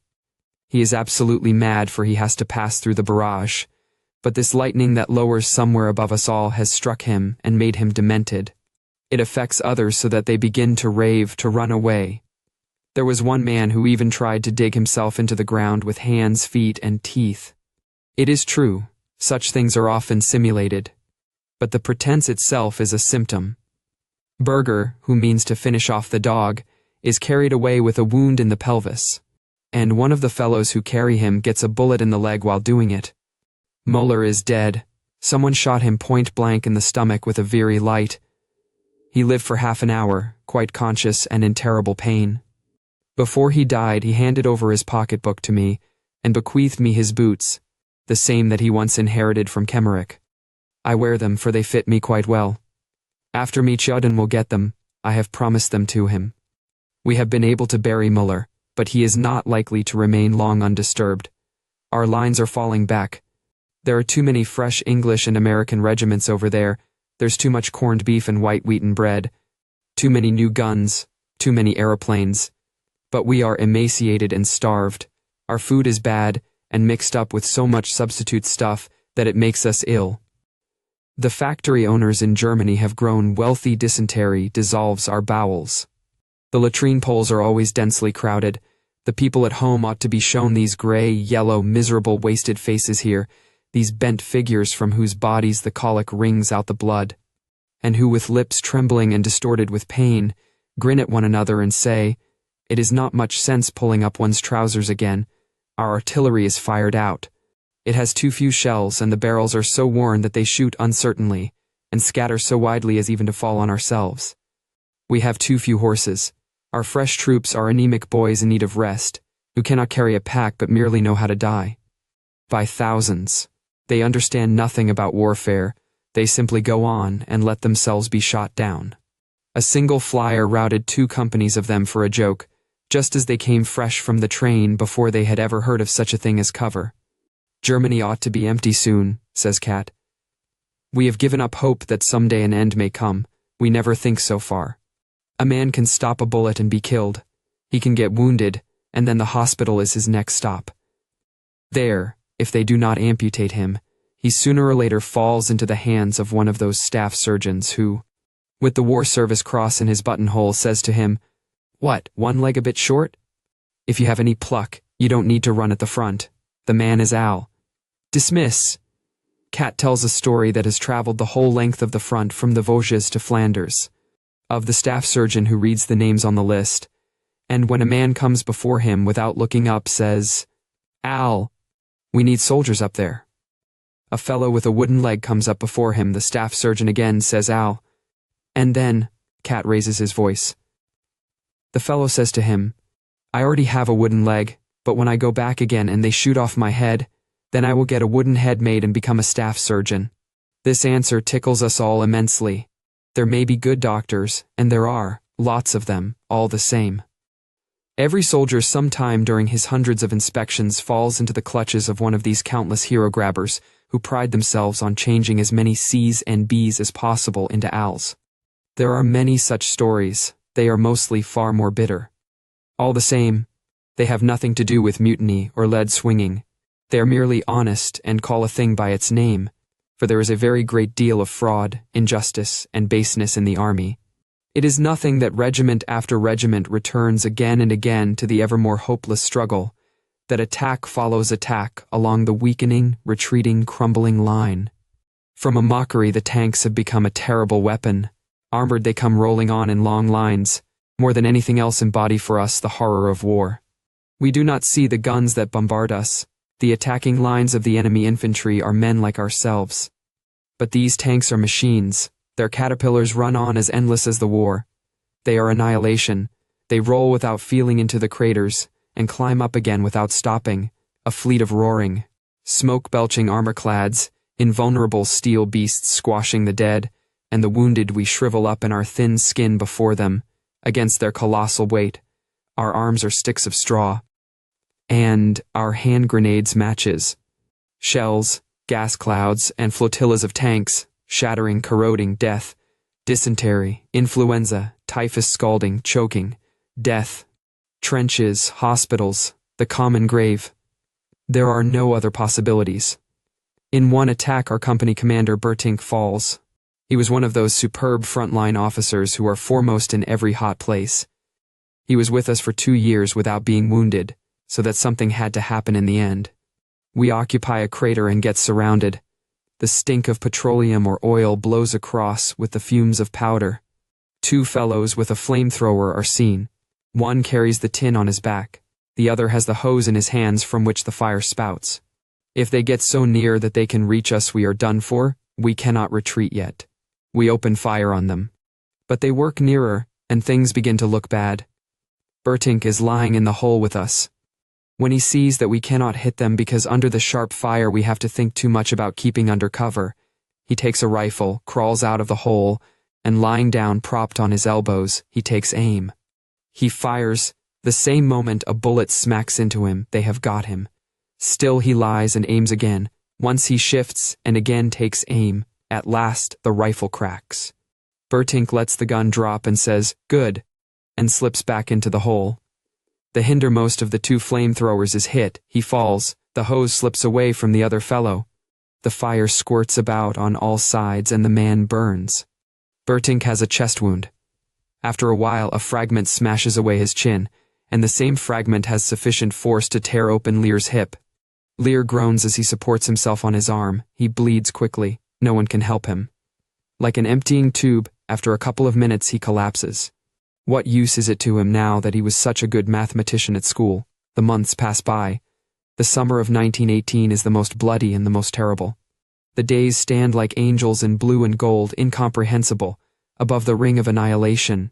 He is absolutely mad, for he has to pass through the barrage. But this lightning that lowers somewhere above us all has struck him and made him demented. It affects others so that they begin to rave, to run away. There was one man who even tried to dig himself into the ground with hands, feet, and teeth. It is true, such things are often simulated. But the pretense itself is a symptom. Berger, who means to finish off the dog, is carried away with a wound in the pelvis. And one of the fellows who carry him gets a bullet in the leg while doing it. Muller is dead. Someone shot him point blank in the stomach with a very light. He lived for half an hour, quite conscious and in terrible pain. Before he died, he handed over his pocketbook to me and bequeathed me his boots, the same that he once inherited from Remarque. I wear them, for they fit me quite well. After me Chudden will get them, I have promised them to him. We have been able to bury Muller, but he is not likely to remain long undisturbed. Our lines are falling back. There are too many fresh English and American regiments over there. There's too much corned beef and white wheaten bread. Too many new guns, too many aeroplanes. But we are emaciated and starved. Our food is bad and mixed up with so much substitute stuff that it makes us ill. The factory owners in Germany have grown wealthy. Dysentery dissolves our bowels. The latrine poles are always densely crowded. The people at home ought to be shown these gray, yellow, miserable, wasted faces here, these bent figures from whose bodies the colic wrings out the blood, and who with lips trembling and distorted with pain, grin at one another and say, "It is not much sense pulling up one's trousers again. Our artillery is fired out. It has too few shells, and the barrels are so worn that they shoot uncertainly, and scatter so widely as even to fall on ourselves. We have too few horses. Our fresh troops are anemic boys in need of rest, who cannot carry a pack but merely know how to die. By thousands. They understand nothing about warfare. They simply go on and let themselves be shot down. A single flyer routed 2 companies of them for a joke, just as they came fresh from the train before they had ever heard of such a thing as cover. Germany ought to be empty soon, says Cat. We have given up hope that someday an end may come. We never think so far. A man can stop a bullet and be killed. He can get wounded, and then the hospital is his next stop. There, if they do not amputate him, he sooner or later falls into the hands of one of those staff surgeons who, with the war service cross in his buttonhole, says to him, "What, one leg a bit short? If you have any pluck, you don't need to run at the front. The man is Al. Dismiss." Cat tells a story that has traveled the whole length of the front from the Vosges to Flanders, of the staff surgeon who reads the names on the list, and when a man comes before him without looking up says, "Al, we need soldiers up there." A fellow with a wooden leg comes up before him, the staff surgeon again says, "Al." And then, Cat raises his voice. The fellow says to him, "I already have a wooden leg, but when I go back again and they shoot off my head, then I will get a wooden head made and become a staff surgeon." This answer tickles us all immensely. There may be good doctors, and there are, lots of them, all the same. Every soldier sometime during his hundreds of inspections falls into the clutches of one of these countless hero-grabbers who pride themselves on changing as many C's and B's as possible into Al's. There are many such stories. They are mostly far more bitter. All the same, they have nothing to do with mutiny or lead swinging. They are merely honest and call a thing by its name, for there is a very great deal of fraud, injustice, and baseness in the army. It is nothing that regiment after regiment returns again and again to the ever more hopeless struggle, that attack follows attack along the weakening, retreating, crumbling line. From a mockery, the tanks have become a terrible weapon. Armored, they come rolling on in long lines. More than anything else embody for us the horror of war. We do not see the guns that bombard us. The attacking lines of the enemy infantry are men like ourselves. But these tanks are machines. Their caterpillars run on as endless as the war. They are annihilation. They roll without feeling into the craters, and climb up again without stopping, a fleet of roaring, smoke-belching armor-clads, invulnerable steel beasts squashing the dead, and the wounded we shrivel up in our thin skin before them, against their colossal weight. our arms are sticks of straw, and our hand grenades matches. Shells, gas clouds, and flotillas of tanks, shattering, corroding, death, dysentery, influenza, typhus, scalding, choking, death, trenches, hospitals, the common grave. There are no other possibilities. In one attack, our company commander Bertink falls. He was one of those superb frontline officers who are foremost in every hot place. He was with us for 2 years without being wounded, so that something had to happen in the end. We occupy a crater and get surrounded. The stink of petroleum or oil blows across with the fumes of powder. 2 fellows with a flamethrower are seen. One carries the tin on his back. The other has the hose in his hands from which the fire spouts. If they get so near that they can reach us, we are done for. We cannot retreat yet. We open fire on them. But they work nearer, and things begin to look bad. Bertink is lying in the hole with us. When he sees that we cannot hit them because under the sharp fire we have to think too much about keeping under cover, he takes a rifle, crawls out of the hole, and lying down propped on his elbows, he takes aim. He fires. The same moment a bullet smacks into him, they have got him. Still he lies and aims again. Once he shifts and again takes aim. At last the rifle cracks. Bertink lets the gun drop and says, "Good," and slips back into the hole. The hindermost of the 2 flamethrowers is hit, he falls, the hose slips away from the other fellow. The fire squirts about on all sides and the man burns. Bertink has a chest wound. After a while a fragment smashes away his chin, and the same fragment has sufficient force to tear open Lear's hip. Lear groans as he supports himself on his arm. He bleeds quickly. No one can help him. Like an emptying tube, after a couple of minutes he collapses. What use is it to him now that he was such a good mathematician at school? The months pass by. The summer of 1918 is the most bloody and the most terrible. The days stand like angels in blue and gold, incomprehensible, above the ring of annihilation.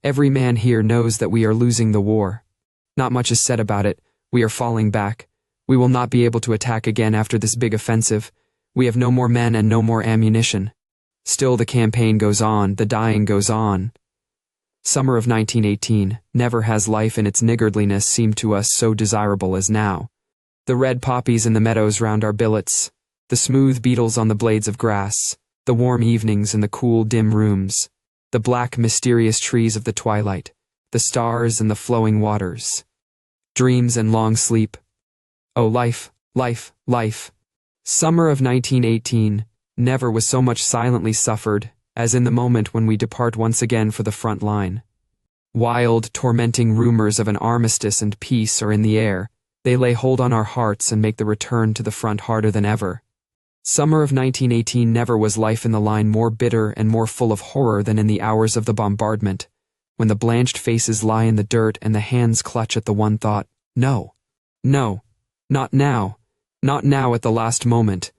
Every man here knows that we are losing the war. Not much is said about it. We are falling back. We will not be able to attack again after this big offensive. We have no more men and no more ammunition. Still the campaign goes on, the dying goes on. Summer of 1918, never has life in its niggardliness seemed to us so desirable as now. The red poppies in the meadows round our billets, the smooth beetles on the blades of grass, the warm evenings in the cool, dim rooms, the black, mysterious trees of the twilight, the stars and the flowing waters. Dreams and long sleep. Oh, life, life, life. Summer of 1918, never was so much silently suffered as in the moment when we depart once again for the front line. Wild, tormenting rumors of an armistice and peace are in the air. They lay hold on our hearts and make the return to the front harder than ever. Summer of 1918, never was life in the line more bitter and more full of horror than in the hours of the bombardment, when the blanched faces lie in the dirt and the hands clutch at the one thought, no, no, not now, not now at the last moment.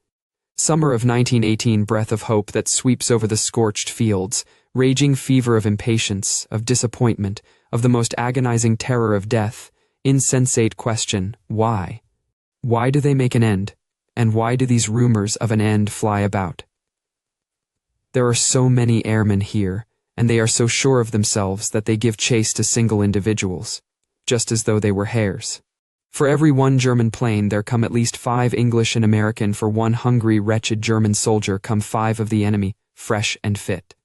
Summer of 1918, breath of hope that sweeps over the scorched fields, raging fever of impatience, of disappointment, of the most agonizing terror of death, insensate question, why? Why do they make an end? And why do these rumors of an end fly about? There are so many airmen here, and they are so sure of themselves that they give chase to single individuals, just as though they were hares. For every one German plane there come at least 5 English and American. For one hungry, wretched German soldier come 5 of the enemy, fresh and fit.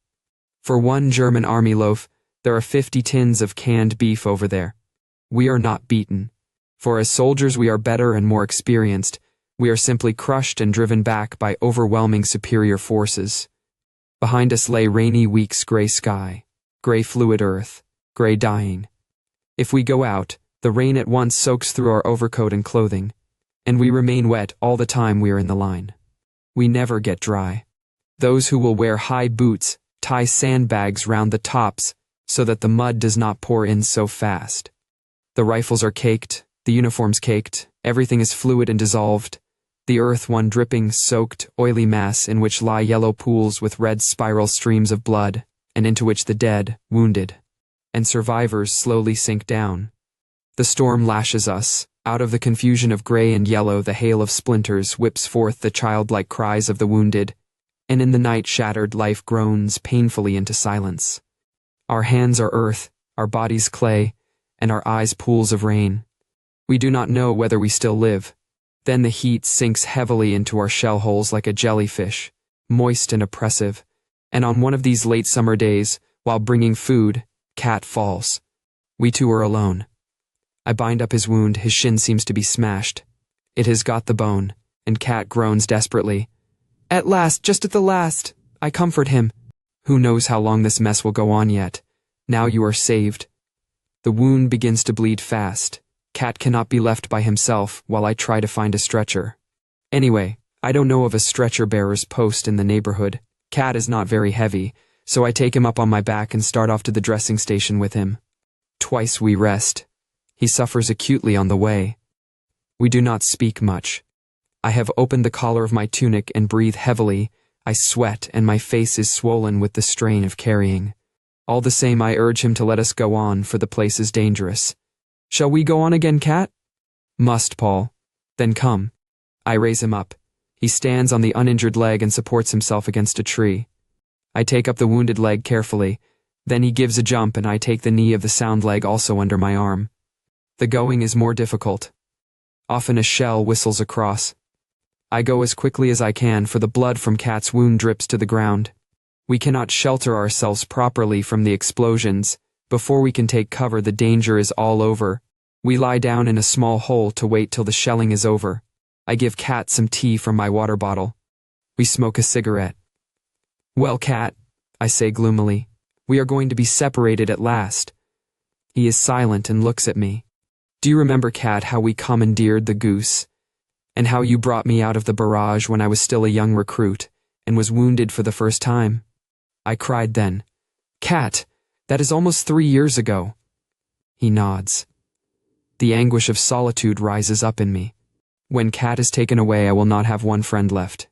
For one German army loaf, there are 50 tins of canned beef over there. We are not beaten. For as soldiers we are better and more experienced. We are simply crushed and driven back by overwhelming superior forces. Behind us lay rainy weeks, gray sky, gray fluid earth, gray dying. If we go out, the rain at once soaks through our overcoat and clothing, and we remain wet all the time we are in the line. We never get dry. Those who will wear high boots tie sandbags round the tops so that the mud does not pour in so fast. The rifles are caked, the uniforms caked, everything is fluid and dissolved. The earth one dripping, soaked, oily mass in which lie yellow pools with red spiral streams of blood, and into which the dead, wounded, and survivors slowly sink down. The storm lashes us. Out of the confusion of gray and yellow the hail of splinters whips forth the childlike cries of the wounded, and in the night shattered life groans painfully into silence. Our hands are earth, our bodies clay, and our eyes pools of rain. We do not know whether we still live. Then the heat sinks heavily into our shell holes like a jellyfish, moist and oppressive, and on one of these late summer days, while bringing food, Cat falls. We two are alone. I bind up his wound, his shin seems to be smashed. It has got the bone, and Cat groans desperately. At last, just at the last, I comfort him. Who knows how long this mess will go on yet? Now you are saved. The wound begins to bleed fast. Cat cannot be left by himself while I try to find a stretcher. Anyway, I don't know of a stretcher-bearer's post in the neighborhood. Cat is not very heavy, so I take him up on my back and start off to the dressing station with him. Twice we rest. He suffers acutely on the way. We do not speak much. I have opened the collar of my tunic and breathe heavily. I sweat and my face is swollen with the strain of carrying. All the same, I urge him to let us go on, for the place is dangerous. Shall we go on again, Cat? Must, Paul. Then come. I raise him up. He stands on the uninjured leg and supports himself against a tree. I take up the wounded leg carefully. Then he gives a jump and I take the knee of the sound leg also under my arm. The going is more difficult. Often a shell whistles across. I go as quickly as I can, for the blood from Cat's wound drips to the ground. We cannot shelter ourselves properly from the explosions. Before we can take cover, the danger is all over. We lie down in a small hole to wait till the shelling is over. I give Cat some tea from my water bottle. We smoke a cigarette. Well, Cat, I say gloomily, we are going to be separated at last. He is silent and looks at me. Do you remember, Cat, how we commandeered the goose? And how you brought me out of the barrage when I was still a young recruit, and was wounded for the first time? I cried then. Cat, that is almost 3 years ago. He nods. The anguish of solitude rises up in me. When Cat is taken away, I will not have one friend left.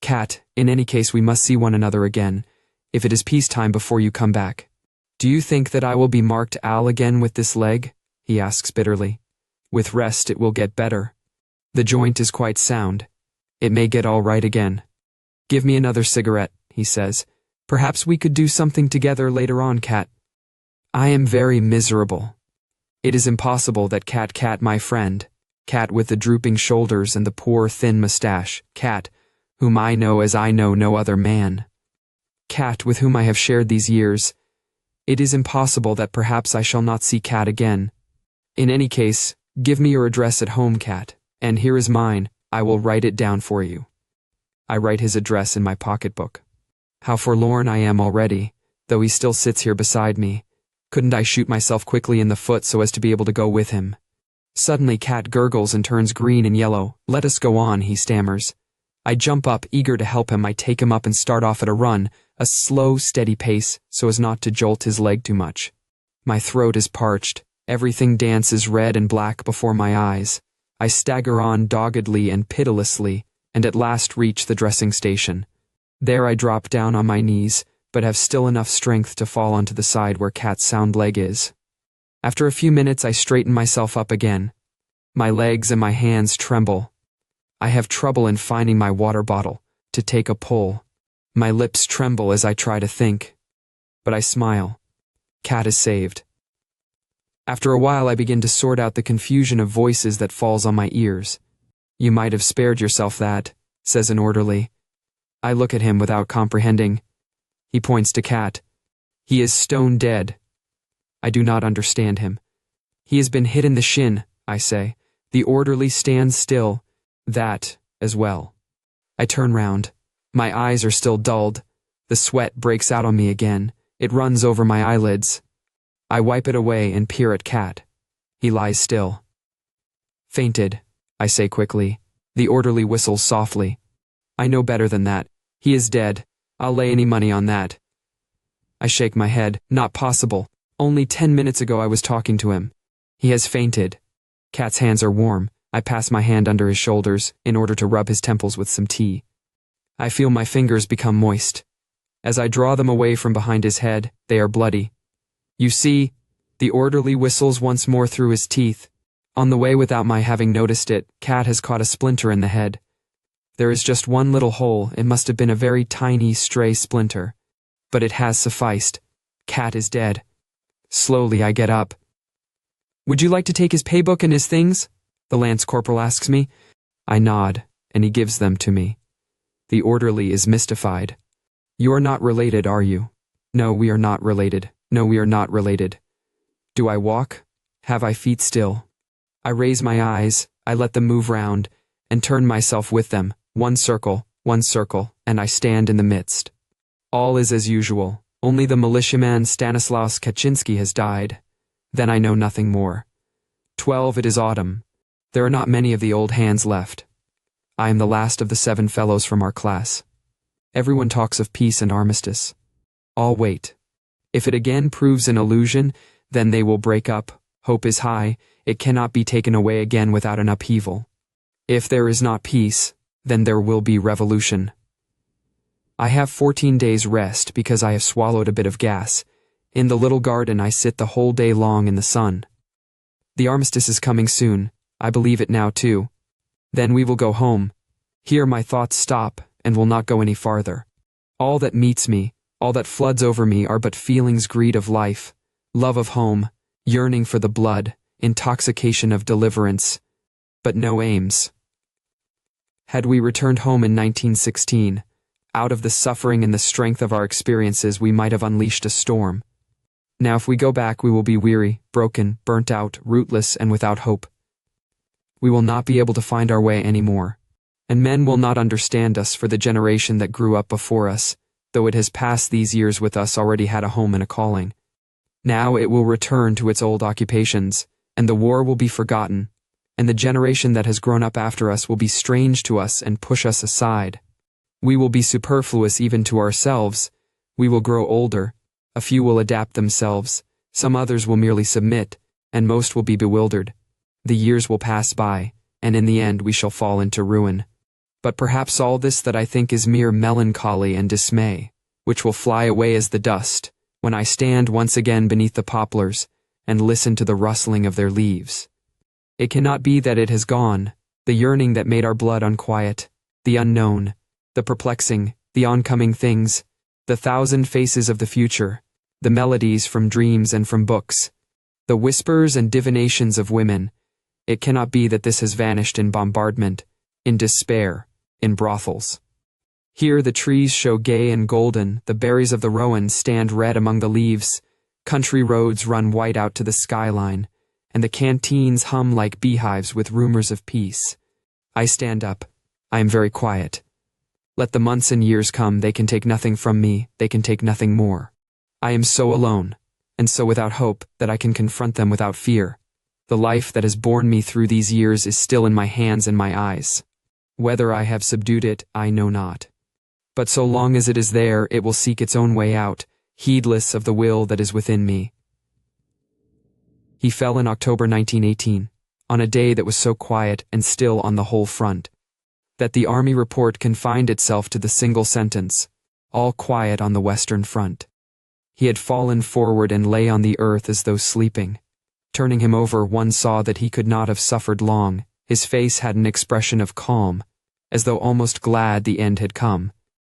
Cat, in any case we must see one another again, if it is peacetime before you come back. Do you think that I will be marked Al again with this leg? He asks bitterly. With rest it will get better. The joint is quite sound. It may get all right again. Give me another cigarette, he says. Perhaps we could do something together later on, Cat. I am very miserable. It is impossible that Cat, my friend, Cat with the drooping shoulders and the poor thin mustache, Cat, whom I know as I know no other man. Cat with whom I have shared these years. It is impossible that perhaps I shall not see Cat again. In any case, give me your address at home, Cat, and here is mine. I will write it down for you. I write his address in my pocketbook. How forlorn I am already, though he still sits here beside me. Couldn't I shoot myself quickly in the foot so as to be able to go with him? Suddenly Cat gurgles and turns green and yellow. Let us go on, he stammers. I jump up, eager to help him. I take him up and start off at a run, a slow, steady pace, so as not to jolt his leg too much. My throat is parched. Everything dances red and black before my eyes. I stagger on doggedly and pitilessly, and at last reach the dressing station. There I drop down on my knees, but have still enough strength to fall onto the side where Cat's sound leg is. After a few minutes I straighten myself up again. My legs and my hands tremble. I have trouble in finding my water bottle to take a pull. My lips tremble as I try to think. But I smile. Cat is saved. After a while I begin to sort out the confusion of voices that falls on my ears. You might have spared yourself that, says an orderly. I look at him without comprehending. He points to Cat. He is stone dead. I do not understand him. He has been hit in the shin, I say. The orderly stands still. That, as well. I turn round. My eyes are still dulled. The sweat breaks out on me again. It runs over my eyelids. I wipe it away and peer at Cat. He lies still. Fainted, I say quickly. The orderly whistles softly. I know better than that. He is dead. I'll lay any money on that. I shake my head. Not possible. Only 10 minutes ago I was talking to him. He has fainted. Cat's hands are warm. I pass my hand under his shoulders in order to rub his temples with some tea. I feel my fingers become moist. As I draw them away from behind his head, they are bloody. You see, the orderly whistles once more through his teeth. On the way, without my having noticed it, Cat has caught a splinter in the head. There is just one little hole. It must have been a very tiny, stray splinter. But it has sufficed. Cat is dead. Slowly I get up. Would you like to take his paybook and his things? The lance corporal asks me. I nod, and he gives them to me. The orderly is mystified. You are not related, are you? No, we are not related. No, we are not related. Do I walk? Have I feet still? I raise my eyes, I let them move round, and turn myself with them, one circle, and I stand in the midst. All is as usual, only the militiaman Stanislaus Kaczynski has died. Then I know nothing more. 12. It is autumn. There are not many of the old hands left. I am the last of the 7 fellows from our class. Everyone talks of peace and armistice. All wait. If it again proves an illusion, then they will break up. Hope is high, it cannot be taken away again without an upheaval. If there is not peace, then there will be revolution. I have 14 days rest because I have swallowed a bit of gas. In the little garden I sit the whole day long in the sun. The armistice is coming soon, I believe it now too. Then we will go home. Here my thoughts stop and will not go any farther. All that meets me, all that floods over me are but feelings, greed of life, love of home, yearning for the blood, intoxication of deliverance, but no aims. Had we returned home in 1916, out of the suffering and the strength of our experiences we might have unleashed a storm. Now if we go back we will be weary, broken, burnt out, rootless, and without hope. We will not be able to find our way any more, and men will not understand us, for the generation that grew up before us, though it has passed these years with us, already had a home and a calling. Now it will return to its old occupations, and the war will be forgotten, and the generation that has grown up after us will be strange to us and push us aside. We will be superfluous even to ourselves. We will grow older, a few will adapt themselves, some others will merely submit, and most will be bewildered. The years will pass by, and in the end we shall fall into ruin. But perhaps all this that I think is mere melancholy and dismay, which will fly away as the dust, when I stand once again beneath the poplars, and listen to the rustling of their leaves. It cannot be that it has gone, the yearning that made our blood unquiet, the unknown, the perplexing, the oncoming things, the 1,000 faces of the future, the melodies from dreams and from books, the whispers and divinations of women. It cannot be that this has vanished in bombardment, in despair, in brothels. Here the trees show gay and golden, the berries of the rowan stand red among the leaves, country roads run white out to the skyline, and the canteens hum like beehives with rumors of peace. I stand up. I am very quiet. Let the months and years come, they can take nothing from me, they can take nothing more. I am so alone, and so without hope, that I can confront them without fear. The life that has borne me through these years is still in my hands and my eyes. Whether I have subdued it, I know not. But so long as it is there, it will seek its own way out, heedless of the will that is within me. He fell in October 1918, on a day that was so quiet and still on the whole front, that the army report confined itself to the single sentence, all quiet on the Western Front. He had fallen forward and lay on the earth as though sleeping. Turning him over, one saw that he could not have suffered long. His face had an expression of calm, as though almost glad the end had come.